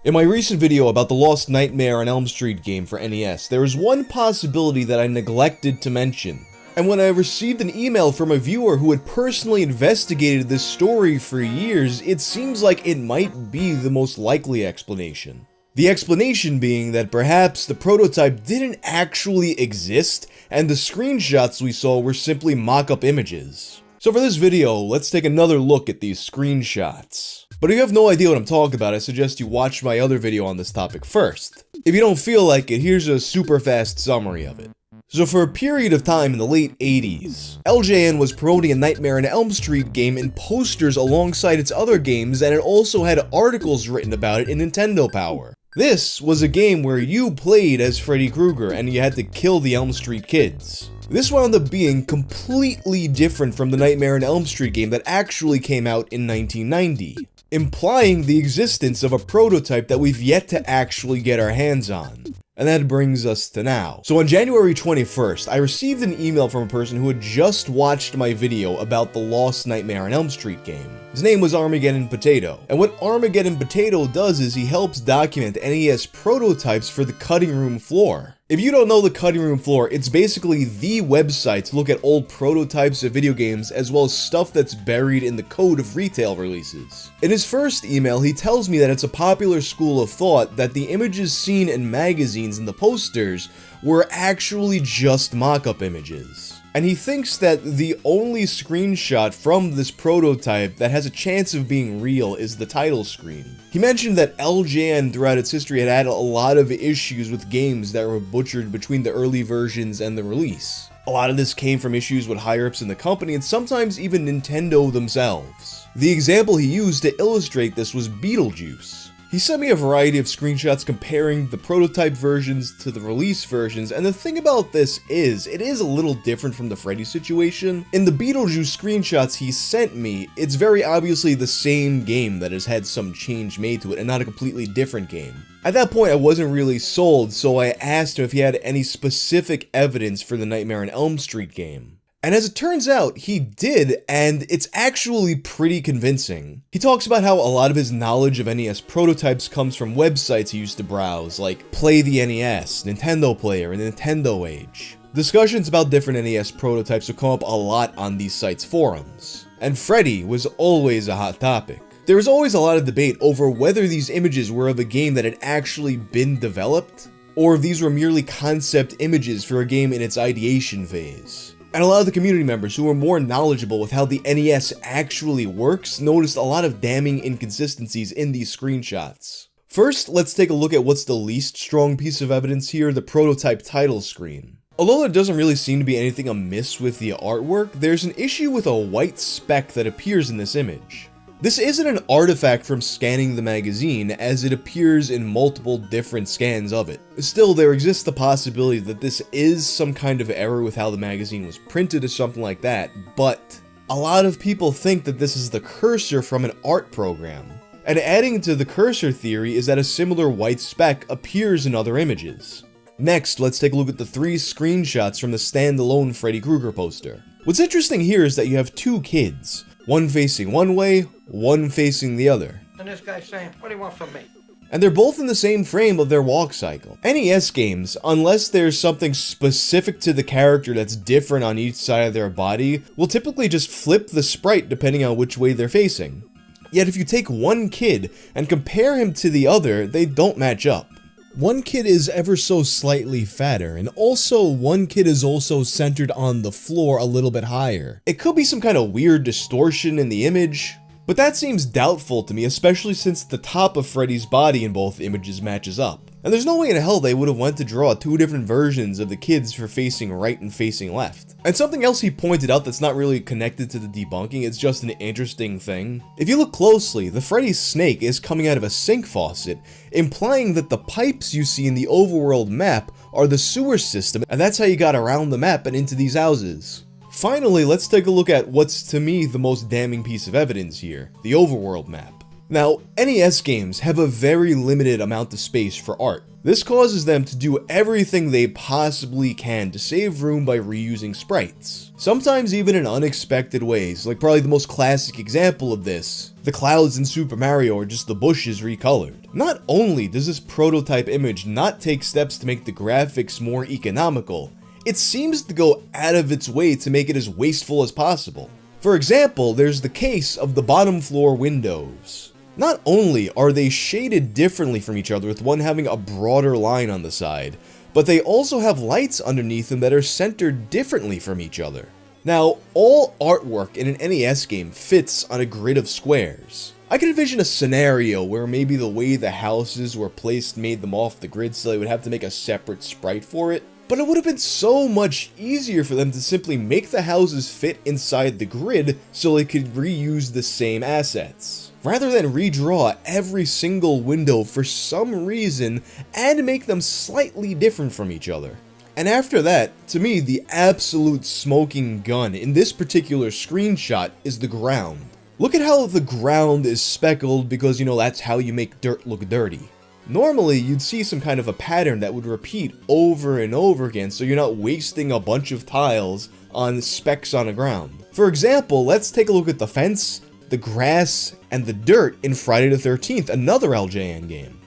In my recent video about the Lost Nightmare on Elm Street game for NES, there was one possibility that I neglected to mention. And when I received an email from a viewer who had personally investigated this story for years, it seems like it might be the most likely explanation. The explanation being that perhaps the prototype didn't actually exist, and the screenshots we saw were simply mock-up images. So for this video, let's take another look at these screenshots. But if you have no idea what I'm talking about, I suggest you watch my other video on this topic first. If you don't feel like it, here's a super fast summary of it. So for a period of time in the late 80s, LJN was promoting a Nightmare on Elm Street game in posters alongside its other games, and it also had articles written about it in Nintendo Power. This was a game where you played as Freddy Krueger and you had to kill the Elm Street kids. This wound up being completely different from the Nightmare on Elm Street game that actually came out in 1990, implying the existence of a prototype that we've yet to actually get our hands on. And that brings us to now. So on January 21st, I received an email from a person who had just watched my video about the lost Nightmare on Elm Street game. His name was Armageddon Potato. And what Armageddon Potato does is he helps document NES prototypes for the cutting room floor. If you don't know the cutting room floor, it's basically the website to look at old prototypes of video games as well as stuff that's buried in the code of retail releases. In his first email, he tells me that it's a popular school of thought that the images seen in magazines and the posters were actually just mock-up images. And he thinks that the only screenshot from this prototype that has a chance of being real is the title screen. He mentioned that LJN throughout its history had a lot of issues with games that were butchered between the early versions and the release. A lot of this came from issues with higher-ups in the company and sometimes even Nintendo themselves. The example he used to illustrate this was Beetlejuice. He sent me a variety of screenshots comparing the prototype versions to the release versions, and the thing about this is, it is a little different from the Freddy situation. In the Beetlejuice screenshots he sent me, it's very obviously the same game that has had some change made to it and not a completely different game. At that point I wasn't really sold, so I asked him if he had any specific evidence for the Nightmare on Elm Street game. And as it turns out, he did, and it's actually pretty convincing. He talks about how a lot of his knowledge of NES prototypes comes from websites he used to browse, like Play the NES, Nintendo Player, and Nintendo Age. Discussions about different NES prototypes would come up a lot on these sites' forums, and Freddy was always a hot topic. There was always a lot of debate over whether these images were of a game that had actually been developed, or if these were merely concept images for a game in its ideation phase. And a lot of the community members who were more knowledgeable with how the NES actually works noticed a lot of damning inconsistencies in these screenshots. First, let's take a look at what's the least strong piece of evidence here, the prototype title screen. Although there doesn't really seem to be anything amiss with the artwork, there's an issue with a white speck that appears in this image. This isn't an artifact from scanning the magazine, as it appears in multiple different scans of it. Still, there exists the possibility that this is some kind of error with how the magazine was printed or something like that, but a lot of people think that this is the cursor from an art program. And adding to the cursor theory is that a similar white speck appears in other images. Next, let's take a look at the 3 screenshots from the standalone Freddy Krueger poster. What's interesting here is that you have 2 kids. One facing one way, one facing the other. And this guy's saying, what do you want from me? And they're both in the same frame of their walk cycle. NES games, unless there's something specific to the character that's different on each side of their body, will typically just flip the sprite depending on which way they're facing. Yet if you take one kid and compare him to the other, they don't match up. One kid is ever so slightly fatter, and also one kid is also centered on the floor a little bit higher. It could be some kind of weird distortion in the image, but that seems doubtful to me, especially since the top of Freddy's body in both images matches up. And there's no way in hell they would have went to draw 2 different versions of the kids for facing right and facing left. And something else he pointed out that's not really connected to the debunking, it's just an interesting thing. If you look closely, the Freddy's snake is coming out of a sink faucet, implying that the pipes you see in the overworld map are the sewer system, and that's how you got around the map and into these houses. Finally, let's take a look at what's to me the most damning piece of evidence here, the overworld map. Now, NES games have a very limited amount of space for art. This causes them to do everything they possibly can to save room by reusing sprites. Sometimes even in unexpected ways, like probably the most classic example of this, the clouds in Super Mario or just the bushes recolored. Not only does this prototype image not take steps to make the graphics more economical, it seems to go out of its way to make it as wasteful as possible. For example, there's the case of the bottom floor windows. Not only are they shaded differently from each other, with one having a broader line on the side, but they also have lights underneath them that are centered differently from each other. Now, all artwork in an NES game fits on a grid of squares. I can envision a scenario where maybe the way the houses were placed made them off the grid so they would have to make a separate sprite for it, But it would have been so much easier for them to simply make the houses fit inside the grid so they could reuse the same assets, rather than redraw every single window for some reason and make them slightly different from each other. And after that, to me, the absolute smoking gun in this particular screenshot is the ground. Look at how the ground is speckled because, you know, that's how you make dirt look dirty. Normally, you'd see some kind of a pattern that would repeat over and over again so you're not wasting a bunch of tiles on specks on the ground. For example, let's take a look at the fence, the grass, and the dirt in Friday the 13th, another LJN game.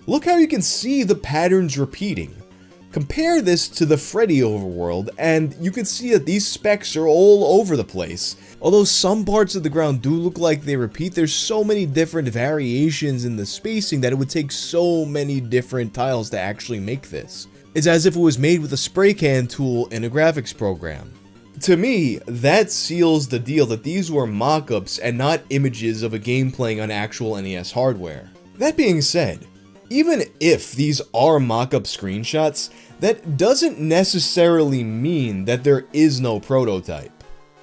Look how you can see the patterns repeating. Compare this to the Freddy overworld, and you can see that these specks are all over the place. Although some parts of the ground do look like they repeat, there's so many different variations in the spacing that it would take so many different tiles to actually make this. It's as if it was made with a spray can tool in a graphics program. To me, that seals the deal that these were mock-ups and not images of a game playing on actual NES hardware. That being said, even if these are mock-up screenshots, that doesn't necessarily mean that there is no prototype.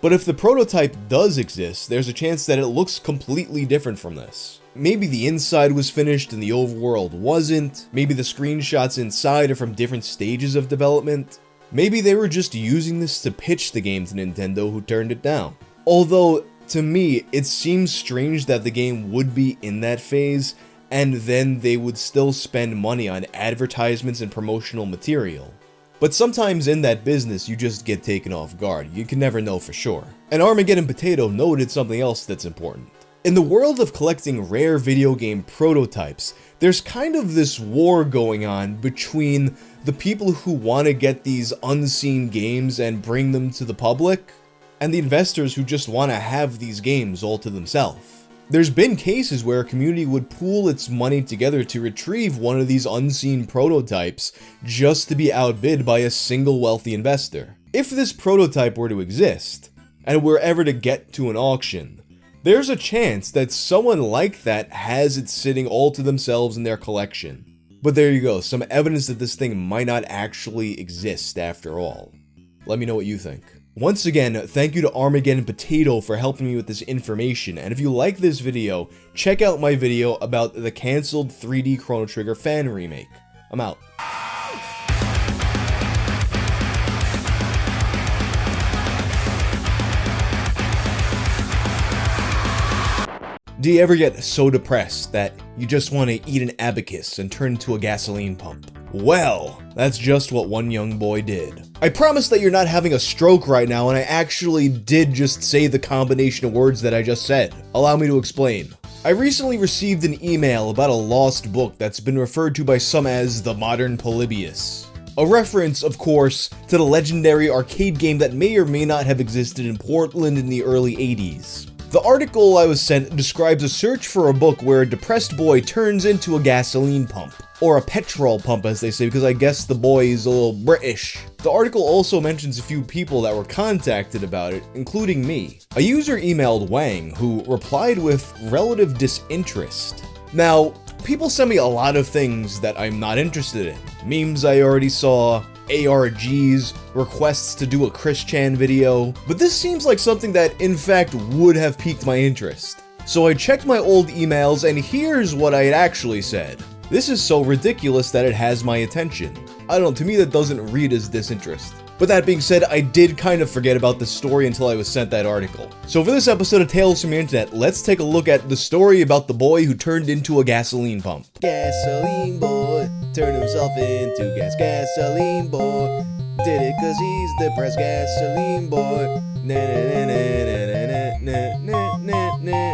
But if the prototype does exist, there's a chance that it looks completely different from this. Maybe the inside was finished and the overworld wasn't, maybe the screenshots inside are from different stages of development, maybe they were just using this to pitch the game to Nintendo who turned it down. Although, to me, it seems strange that the game would be in that phase, and then they would still spend money on advertisements and promotional material. But sometimes in that business, you just get taken off guard. You can never know for sure. And Armageddon Potato noted something else that's important. In the world of collecting rare video game prototypes, there's kind of this war going on between the people who want to get these unseen games and bring them to the public, and the investors who just want to have these games all to themselves. There's been cases where a community would pool its money together to retrieve one of these unseen prototypes just to be outbid by a single wealthy investor. If this prototype were to exist, and were ever to get to an auction, there's a chance that someone like that has it sitting all to themselves in their collection. But there you go, some evidence that this thing might not actually exist after all. Let me know what you think. Once again, thank you to Armageddon Potato for helping me with this information, and if you like this video, check out my video about the cancelled 3D Chrono Trigger fan remake. I'm out. Do you ever get so depressed that you just want to eat an abacus and turn into a gasoline pump? Well, that's just what one young boy did. I promise that you're not having a stroke right now, and I actually did just say the combination of words that I just said. Allow me to explain. I recently received an email about a lost book that's been referred to by some as the Modern Polybius. A reference, of course, to the legendary arcade game that may or may not have existed in Portland in the early 80s. The article I was sent describes a search for a book where a depressed boy turns into a gasoline pump. Or a petrol pump, as they say, because I guess the boy is a little British. The article also mentions a few people that were contacted about it, including me. A user emailed Wang, who replied with relative disinterest. Now, people send me a lot of things that I'm not interested in. Memes I already saw, ARGs, requests to do a Chris Chan video, but this seems like something that, in fact, would have piqued my interest. So I checked my old emails, and here's what I had actually said. This is so ridiculous that it has my attention. I don't know, to me that doesn't read as disinterest. But that being said, I did kind of forget about this story until I was sent that article. So for this episode of Tales from the Internet, let's take a look at the story about the boy who turned into a gasoline pump. Gasoline boy, turned himself into gasoline boy. Did it cause he's depressed, gasoline boy. Na na na na na na na na na.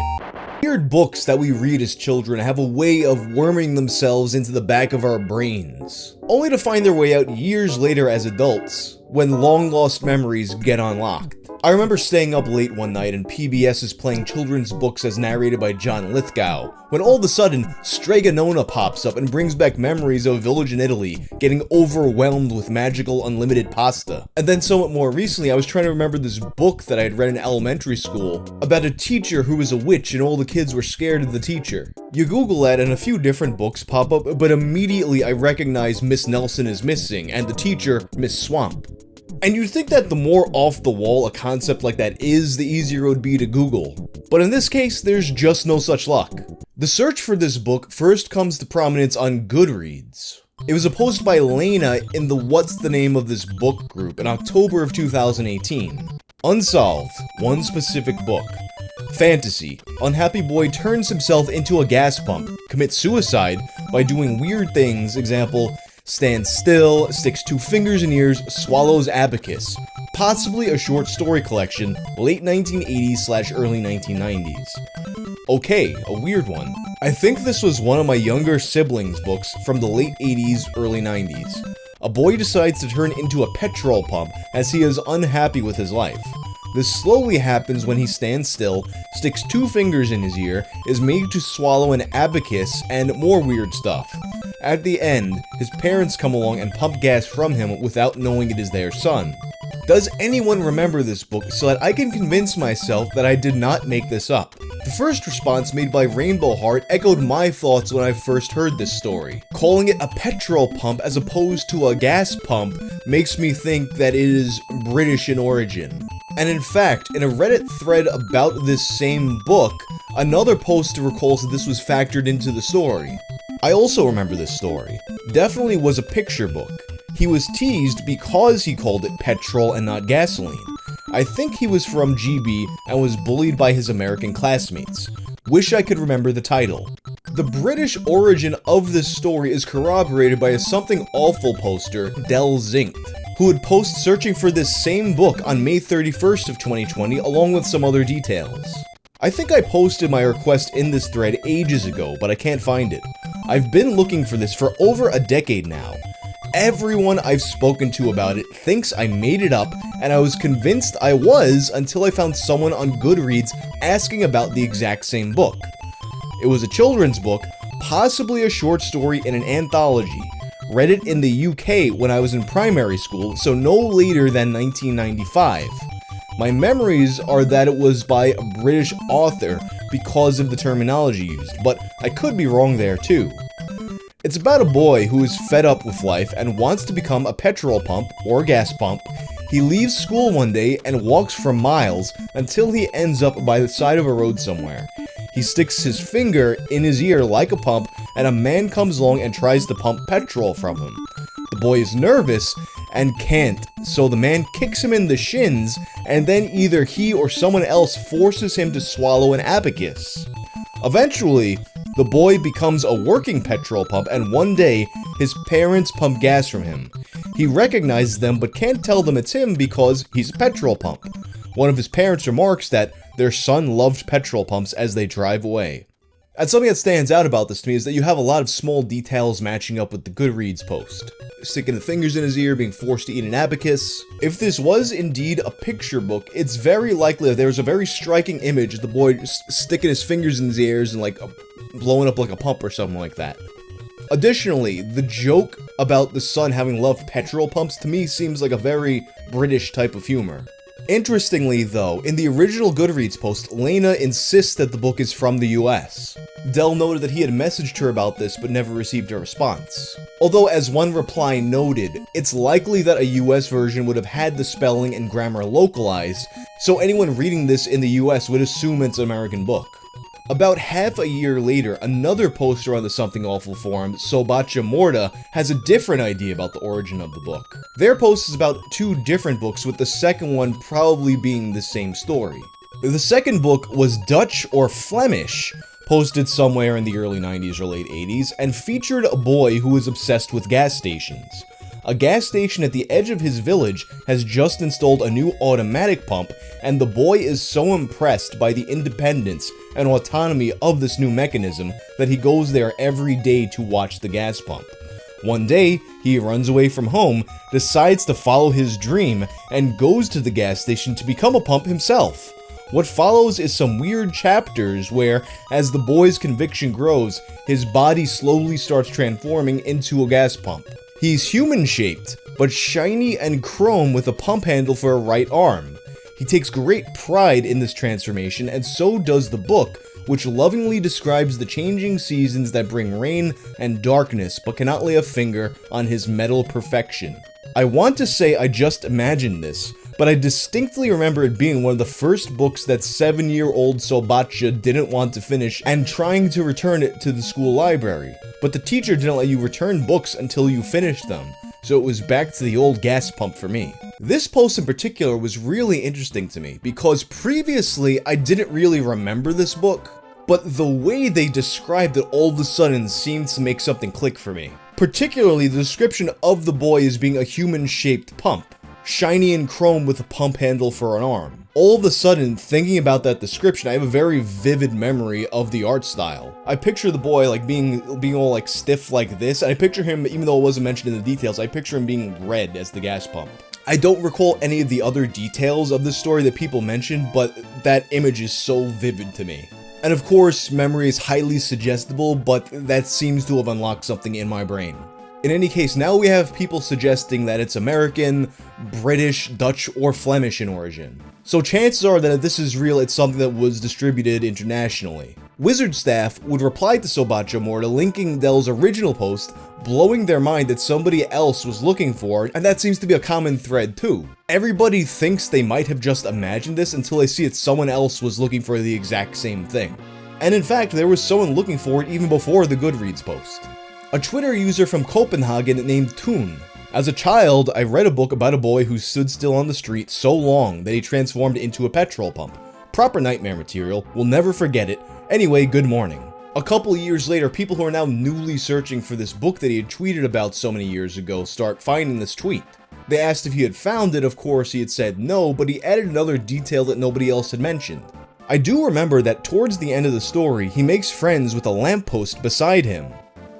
Weird books that we read as children have a way of worming themselves into the back of our brains, only to find their way out years later as adults, when long-lost memories get unlocked. I remember staying up late one night and PBS is playing children's books as narrated by John Lithgow, when all of a sudden, Strega Nona pops up and brings back memories of a village in Italy getting overwhelmed with magical unlimited pasta. And then somewhat more recently, I was trying to remember this book that I had read in elementary school about a teacher who was a witch and all the kids were scared of the teacher. You Google that and a few different books pop up, but immediately I recognize Miss Nelson is missing and the teacher, Miss Swamp. And you'd think that the more off the wall a concept like that is, the easier it would be to Google. But in this case, there's just no such luck. The search for this book first comes to prominence on Goodreads. It was posted by Lena in the What's the Name of This Book group in October of 2018. Unsolved, one specific book. Fantasy. Unhappy boy turns himself into a gas pump, commits suicide by doing weird things, example, stands still, sticks 2 fingers in ears, swallows abacus. Possibly a short story collection, late 1980s/early 1990s. Okay, a weird one. I think this was one of my younger siblings' books from the late 80s, early 90s. A boy decides to turn into a petrol pump as he is unhappy with his life. This slowly happens when he stands still, sticks 2 fingers in his ear, is made to swallow an abacus, and more weird stuff. At the end, his parents come along and pump gas from him without knowing it is their son. Does anyone remember this book so that I can convince myself that I did not make this up? The first response made by Rainbow Heart echoed my thoughts when I first heard this story. Calling it a petrol pump as opposed to a gas pump makes me think that it is British in origin. And in fact, in a Reddit thread about this same book, another poster recalls that this was factored into the story. I also remember this story. Definitely was a picture book. He was teased because he called it petrol and not gasoline. I think he was from GB and was bullied by his American classmates. Wish I could remember the title. The British origin of this story is corroborated by a Something Awful poster, Del Zinked, who would post searching for this same book on May 31st of 2020 along with some other details. I think I posted my request in this thread ages ago, but I can't find it. I've been looking for this for over a decade now. Everyone I've spoken to about it thinks I made it up, and I was convinced I was until I found someone on Goodreads asking about the exact same book. It was a children's book, possibly a short story in an anthology. Read it in the UK when I was in primary school, so no later than 1995. My memories are that it was by a British author because of the terminology used, but I could be wrong there too. It's about a boy who is fed up with life and wants to become a petrol pump or gas pump. He leaves school one day and walks for miles until he ends up by the side of a road somewhere. He sticks his finger in his ear like a pump, and a man comes along and tries to pump petrol from him. The boy is nervous and can't, so the man kicks him in the shins, and then either he or someone else forces him to swallow an abacus. Eventually, the boy becomes a working petrol pump, and one day, his parents pump gas from him. He recognizes them but can't tell them it's him because he's a petrol pump. One of his parents remarks that their son loved petrol pumps as they drive away. And something that stands out about this to me is that you have a lot of small details matching up with the Goodreads post. Sticking the fingers in his ear, being forced to eat an abacus. If this was indeed a picture book, it's very likely that there's a very striking image of the boy just sticking his fingers in his ears and like blowing up like a pump or something like that. Additionally, the joke about the son having loved petrol pumps to me seems like a very British type of humor. Interestingly though, in the original Goodreads post, Lena insists that the book is from the US. Del noted that he had messaged her about this but never received a response. Although, as one reply noted, it's likely that a US version would have had the spelling and grammar localized, so anyone reading this in the US would assume it's an American book. About half a year later, another poster on the Something Awful forum, Sobacha Morta, has a different idea about the origin of the book. Their post is about 2 different books, with the second one probably being the same story. The second book was Dutch or Flemish, posted somewhere in the early 90s or late 80s, and featured a boy who was obsessed with gas stations. A gas station at the edge of his village has just installed a new automatic pump, and the boy is so impressed by the independence and autonomy of this new mechanism that he goes there every day to watch the gas pump. One day, he runs away from home, decides to follow his dream, and goes to the gas station to become a pump himself. What follows is some weird chapters where, as the boy's conviction grows, his body slowly starts transforming into a gas pump. He's human-shaped, but shiny and chrome with a pump handle for a right arm. He takes great pride in this transformation, and so does the book, which lovingly describes the changing seasons that bring rain and darkness but cannot lay a finger on his metal perfection. I want to say I just imagined this, but I distinctly remember it being one of the first books that 7-year-old Sanobashi didn't want to finish and trying to return it to the school library. But the teacher didn't let you return books until you finished them, so it was back to the old gas pump for me. This post in particular was really interesting to me because previously I didn't really remember this book, but the way they described it all of a sudden seemed to make something click for me. Particularly the description of the boy as being a human-shaped pump. Shiny and chrome with a pump handle for an arm. All of a sudden, thinking about that description, I have a very vivid memory of the art style. I picture the boy like being all like stiff like this, and I picture him, even though it wasn't mentioned in the details, I picture him being red as the gas pump. I don't recall any of the other details of the story that people mentioned, but that image is so vivid to me. And of course, memory is highly suggestible, but that seems to have unlocked something in my brain. In any case, now we have people suggesting that it's American, British, Dutch, or Flemish in origin. So chances are that if this is real, it's something that was distributed internationally. Wizard staff would reply to Sanobashi Morta linking Dell's original post, blowing their mind that somebody else was looking for, and that seems to be a common thread too. Everybody thinks they might have just imagined this until they see that someone else was looking for the exact same thing. And in fact, there was someone looking for it even before the Goodreads post. A Twitter user from Copenhagen named Toon. As a child, I read a book about a boy who stood still on the street so long that he transformed into a petrol pump. Proper nightmare material, we'll never forget it. Anyway, good morning. A couple years later, people who are now newly searching for this book that he had tweeted about so many years ago start finding this tweet. They asked if he had found it, of course he had said no, but he added another detail that nobody else had mentioned. I do remember that towards the end of the story, he makes friends with a lamppost beside him,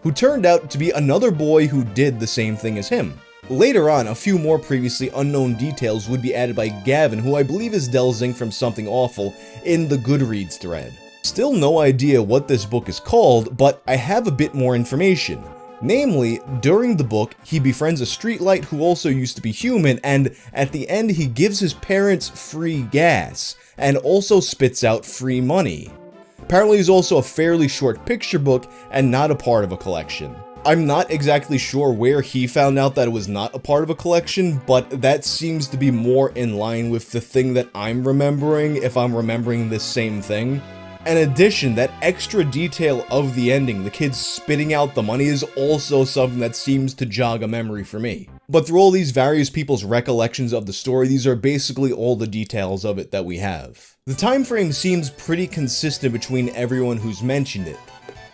who turned out to be another boy who did the same thing as him. Later on, a few more previously unknown details would be added by Gavin, who I believe is Delzing from Something Awful, in the Goodreads thread. Still no idea what this book is called, but I have a bit more information. Namely, during the book, he befriends a streetlight who also used to be human, and at the end he gives his parents free gas, and also spits out free money. Apparently it's also a fairly short picture book and not a part of a collection. I'm not exactly sure where he found out that it was not a part of a collection, but that seems to be more in line with the thing that I'm remembering if I'm remembering this same thing. In addition, that extra detail of the ending, the kids spitting out the money, is also something that seems to jog a memory for me. But through all these various people's recollections of the story, these are basically all the details of it that we have. The time frame seems pretty consistent between everyone who's mentioned it.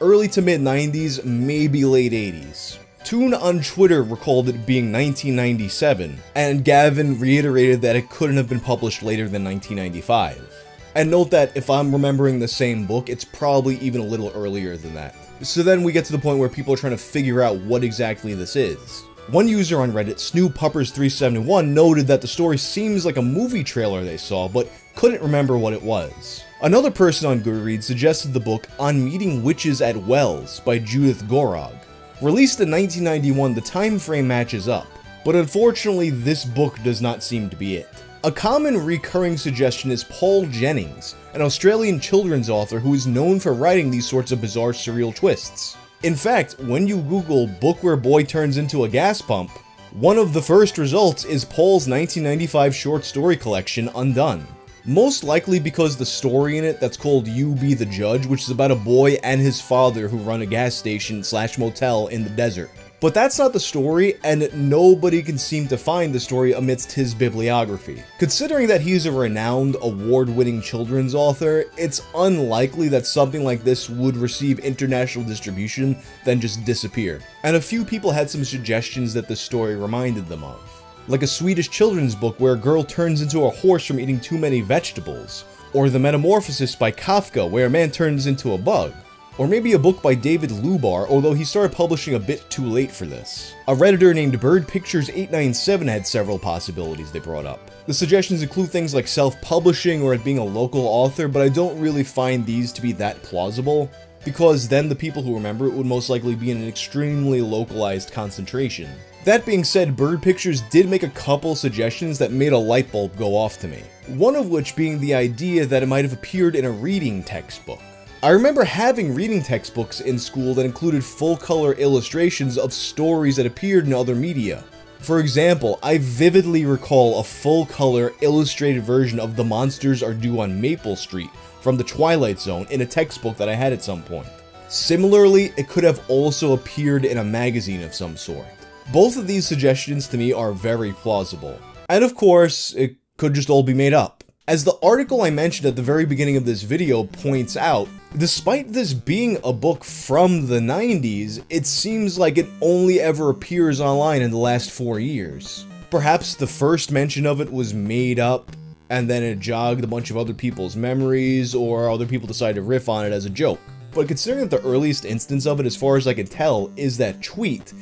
Early to mid 90s, maybe late 80s. Toon on Twitter recalled it being 1997, and Gavin reiterated that it couldn't have been published later than 1995. And note that if I'm remembering the same book, it's probably even a little earlier than that. So then we get to the point where people are trying to figure out what exactly this is. One user on Reddit, SnoopPuppers371, noted that the story seems like a movie trailer they saw, but couldn't remember what it was. Another person on Goodreads suggested the book On Meeting Witches at Wells by Judith Gorog. Released in 1991, the time frame matches up, but unfortunately this book does not seem to be it. A common recurring suggestion is Paul Jennings, an Australian children's author who is known for writing these sorts of bizarre surreal twists. In fact, when you Google book where boy turns into a gas pump, one of the first results is Paul's 1995 short story collection, Undone. Most likely because the story in it that's called You Be the Judge, which is about a boy and his father who run a gas station / motel in the desert. But that's not the story, and nobody can seem to find the story amidst his bibliography. Considering that he's a renowned, award-winning children's author, it's unlikely that something like this would receive international distribution, then just disappear. And a few people had some suggestions that the story reminded them of. Like a Swedish children's book where a girl turns into a horse from eating too many vegetables, or The Metamorphosis by Kafka where a man turns into a bug. Or maybe a book by David Lubar, although he started publishing a bit too late for this. A Redditor named BirdPictures897 had several possibilities they brought up. The suggestions include things like self-publishing or it being a local author, but I don't really find these to be that plausible, because then the people who remember it would most likely be in an extremely localized concentration. That being said, Bird Pictures did make a couple suggestions that made a light bulb go off to me. One of which being the idea that it might have appeared in a reading textbook. I remember having reading textbooks in school that included full-color illustrations of stories that appeared in other media. For example, I vividly recall a full-color illustrated version of The Monsters Are Due on Maple Street from The Twilight Zone in a textbook that I had at some point. Similarly, it could have also appeared in a magazine of some sort. Both of these suggestions to me are very plausible. And of course, it could just all be made up. As the article I mentioned at the very beginning of this video points out, despite this being a book from the 90s, it seems like it only ever appears online in the last 4 years. Perhaps the first mention of it was made up, and then it jogged a bunch of other people's memories, or other people decided to riff on it as a joke. But considering that the earliest instance of it, as far as I can tell, is that tweet,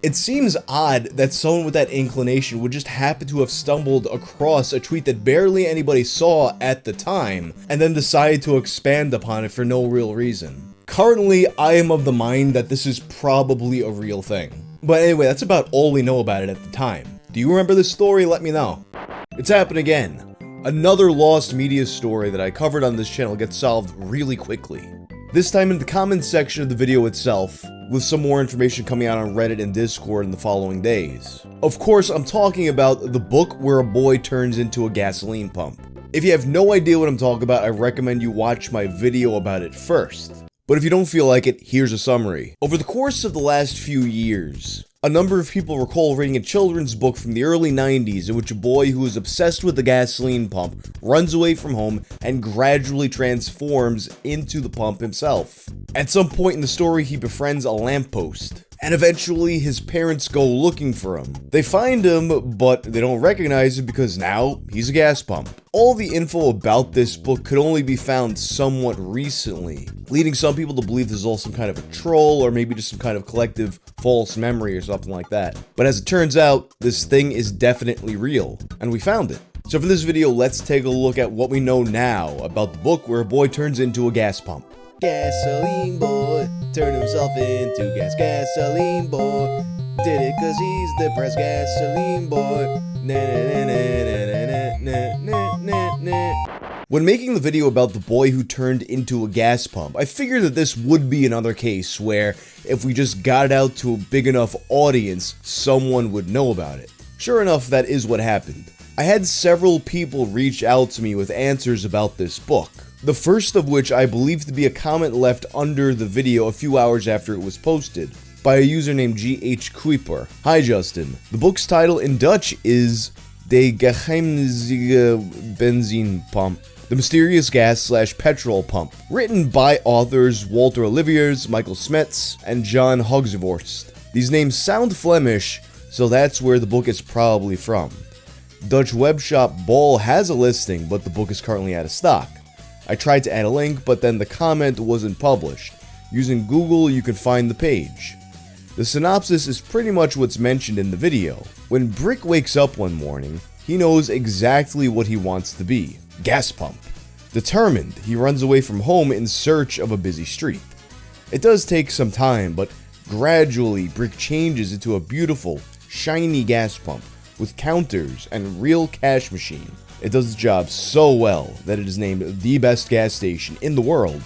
it seems odd that someone with that inclination would just happen to have stumbled across a tweet that barely anybody saw at the time, and then decided to expand upon it for no real reason. Currently, I am of the mind that this is probably a real thing. But anyway, that's about all we know about it at the time. Do you remember this story? Let me know. It's happened again. Another lost media story that I covered on this channel gets solved really quickly. This time in the comments section of the video itself, with some more information coming out on Reddit and Discord in the following days. Of course, I'm talking about the book where a boy turns into a gasoline pump. If you have no idea what I'm talking about, I recommend you watch my video about it first. But if you don't feel like it, here's a summary. Over the course of the last few years, a number of people recall reading a children's book from the early 90s in which a boy who is obsessed with the gasoline pump runs away from home and gradually transforms into the pump himself. At some point in the story, he befriends a lamppost, and eventually his parents go looking for him. They find him, but they don't recognize him because now he's a gas pump. All the info about this book could only be found somewhat recently, leading some people to believe this is all some kind of a troll or maybe just some kind of collective false memory or something like that. But as it turns out, this thing is definitely real, and we found it. So for this video, let's take a look at what we know now about the book where a boy turns into a gas pump. Gasoline boy, turn himself into gasoline boy. Did it cause he's depressed, gasoline boy. When making the video about the boy who turned into a gas pump, I figured that this would be another case where if we just got it out to a big enough audience, someone would know about it. Sure enough, that is what happened. I had several people reach out to me with answers about this book. The first of which I believe to be a comment left under the video a few hours after it was posted, by a user named GH Kuiper. Hi Justin. The book's title in Dutch is De Geheimzinnige Benzinepomp, the mysterious gas/petrol pump, written by authors Walter Oliviers, Michael Smets, and John Hogsvorst. These names sound Flemish, so that's where the book is probably from. Dutch webshop Bol has a listing, but the book is currently out of stock. I tried to add a link, but then the comment wasn't published. Using Google, you can find the page. The synopsis is pretty much what's mentioned in the video. When Brick wakes up one morning, he knows exactly what he wants to be. Gas pump. Determined, he runs away from home in search of a busy street. It does take some time, but gradually Brick changes into a beautiful, shiny gas pump with counters and real cash machine. It does the job so well that it is named the best gas station in the world.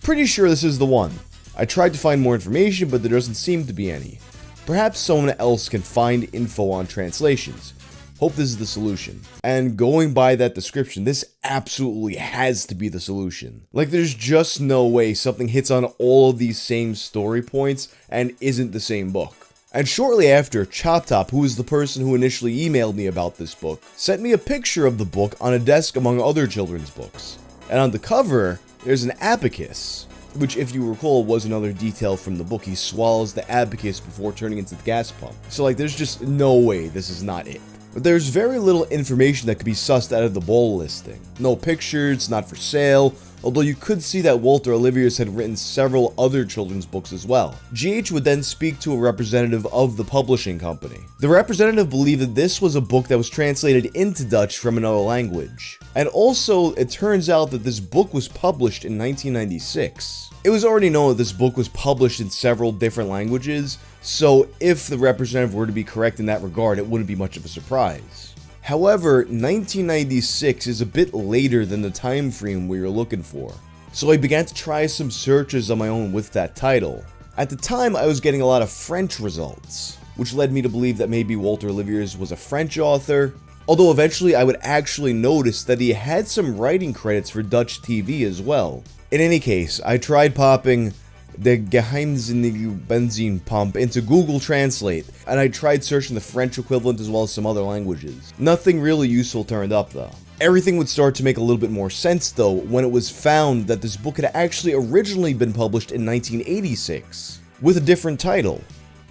Pretty sure this is the one. I tried to find more information, but there doesn't seem to be any. Perhaps someone else can find info on translations. Hope this is the solution. And going by that description, this absolutely has to be the solution. Like, there's just no way something hits on all of these same story points and isn't the same book. And shortly after, Chop Top, who is the person who initially emailed me about this book, sent me a picture of the book on a desk among other children's books. And on the cover, there's an abacus, which, if you recall, was another detail from the book. He swallows the abacus before turning into the gas pump. So, like, there's just no way this is not it. but there's very little information that could be sussed out of the bowl listing. No pictures, not for sale, although you could see that Walter Oliviers had written several other children's books as well. GH would then speak to a representative of the publishing company. The representative believed that this was a book that was translated into Dutch from another language. And also, it turns out that this book was published in 1996. It was already known that this book was published in several different languages, so if the representative were to be correct in that regard, it wouldn't be much of a surprise. However, 1996 is a bit later than the time frame we were looking for, so I began to try some searches on my own with that title. At the time, I was getting a lot of French results, which led me to believe that maybe Walter Oliviers was a French author, although eventually I would actually notice that he had some writing credits for Dutch TV as well. In any case, I tried popping the geheimzinnige benzine pump into Google Translate, and I tried searching the French equivalent as well as some other languages. Nothing really useful turned up though. Everything would start to make a little bit more sense though when it was found that this book had actually originally been published in 1986, with a different title,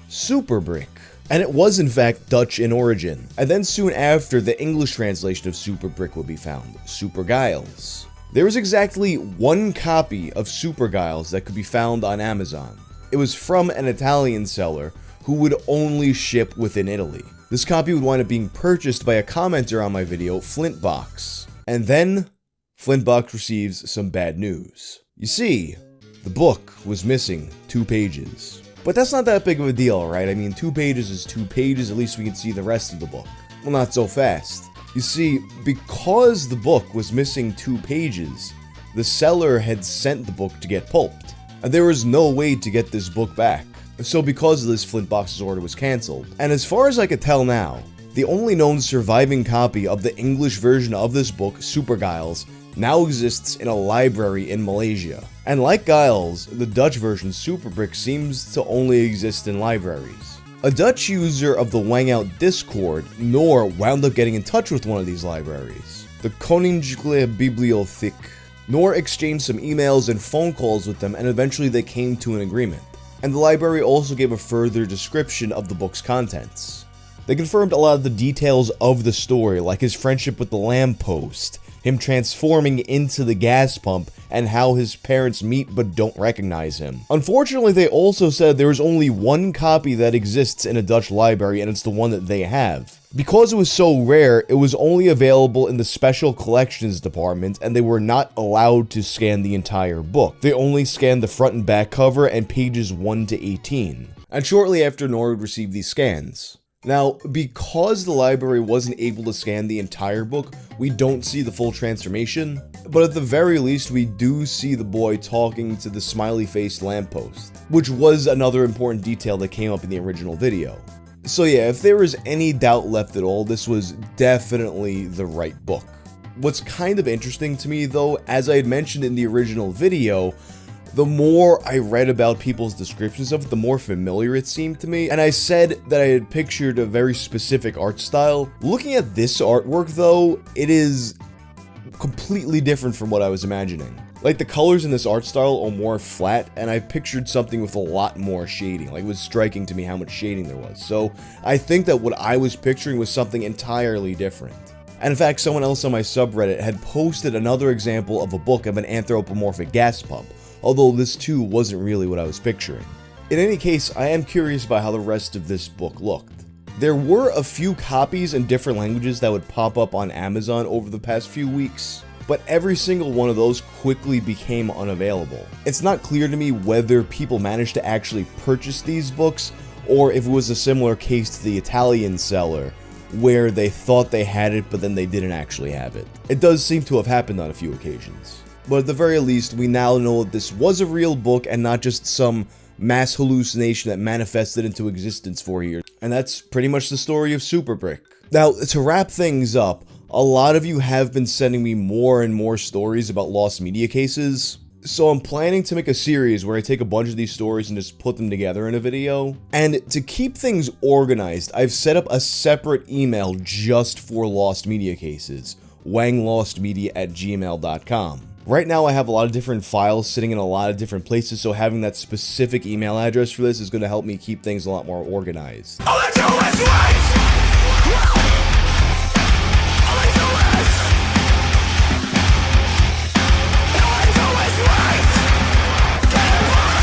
Superbrick. And it was in fact Dutch in origin, and then soon after the English translation of Superbrick would be found, Supergiles. There was exactly one copy of Supergiles that could be found on Amazon. It was from an Italian seller who would only ship within Italy. This copy would wind up being purchased by a commenter on my video, Flintbox. And then, Flintbox receives some bad news. You see, the book was missing 2 pages. But that's not that big of a deal, right? I mean, 2 pages is 2 pages, at least we can see the rest of the book. Well, not so fast. You see, because the book was missing 2 pages, the seller had sent the book to get pulped, and there was no way to get this book back. So because of this, Flintbox's order was cancelled. And as far as I could tell now, the only known surviving copy of the English version of this book, Supergiles, now exists in a library in Malaysia. And like Giles, the Dutch version Superbrick seems to only exist in libraries. A Dutch user of the Wangout Discord, Noor, wound up getting in touch with one of these libraries, the Koninklijke Bibliotheek. Noor exchanged some emails and phone calls with them, and eventually they came to an agreement. And the library also gave a further description of the book's contents. They confirmed a lot of the details of the story, like his friendship with the lamppost, him transforming into the gas pump, and how his parents meet but don't recognize him. Unfortunately, they also said there is only one copy that exists in a Dutch library, and it's the one that they have. Because it was so rare, it was only available in the special collections department, and they were not allowed to scan the entire book. They only scanned the front and back cover and pages 1 to 18. And shortly after, Noor would receive these scans. Now, because the library wasn't able to scan the entire book, we don't see the full transformation, but at the very least we do see the boy talking to the smiley-faced lamppost, which was another important detail that came up in the original video. So yeah, if there was any doubt left at all, this was definitely the right book. What's kind of interesting to me though, as I had mentioned in the original video, the more I read about people's descriptions of it, the more familiar it seemed to me, and I said that I had pictured a very specific art style. Looking at this artwork though, it is completely different from what I was imagining. Like, the colors in this art style are more flat, and I pictured something with a lot more shading. Like, it was striking to me how much shading there was. So I think that what I was picturing was something entirely different. And in fact, someone else on my subreddit had posted another example of a book of an anthropomorphic gas pump, although this too wasn't really what I was picturing. In any case, I am curious about how the rest of this book looked. There were a few copies in different languages that would pop up on Amazon over the past few weeks, but every single one of those quickly became unavailable. It's not clear to me whether people managed to actually purchase these books, or if it was a similar case to the Italian seller, where they thought they had it but then they didn't actually have it. It does seem to have happened on a few occasions. But at the very least, we now know that this was a real book and not just some mass hallucination that manifested into existence for years. And that's pretty much the story of Superbrick. Now, to wrap things up, a lot of you have been sending me more and more stories about lost media cases, so I'm planning to make a series where I take a bunch of these stories and just put them together in a video. And to keep things organized, I've set up a separate email just for lost media cases, wanglostmedia@gmail.com. Right now I have a lot of different files sitting in a lot of different places, so having that specific email address for this is going to help me keep things a lot more organized. All I do is wait!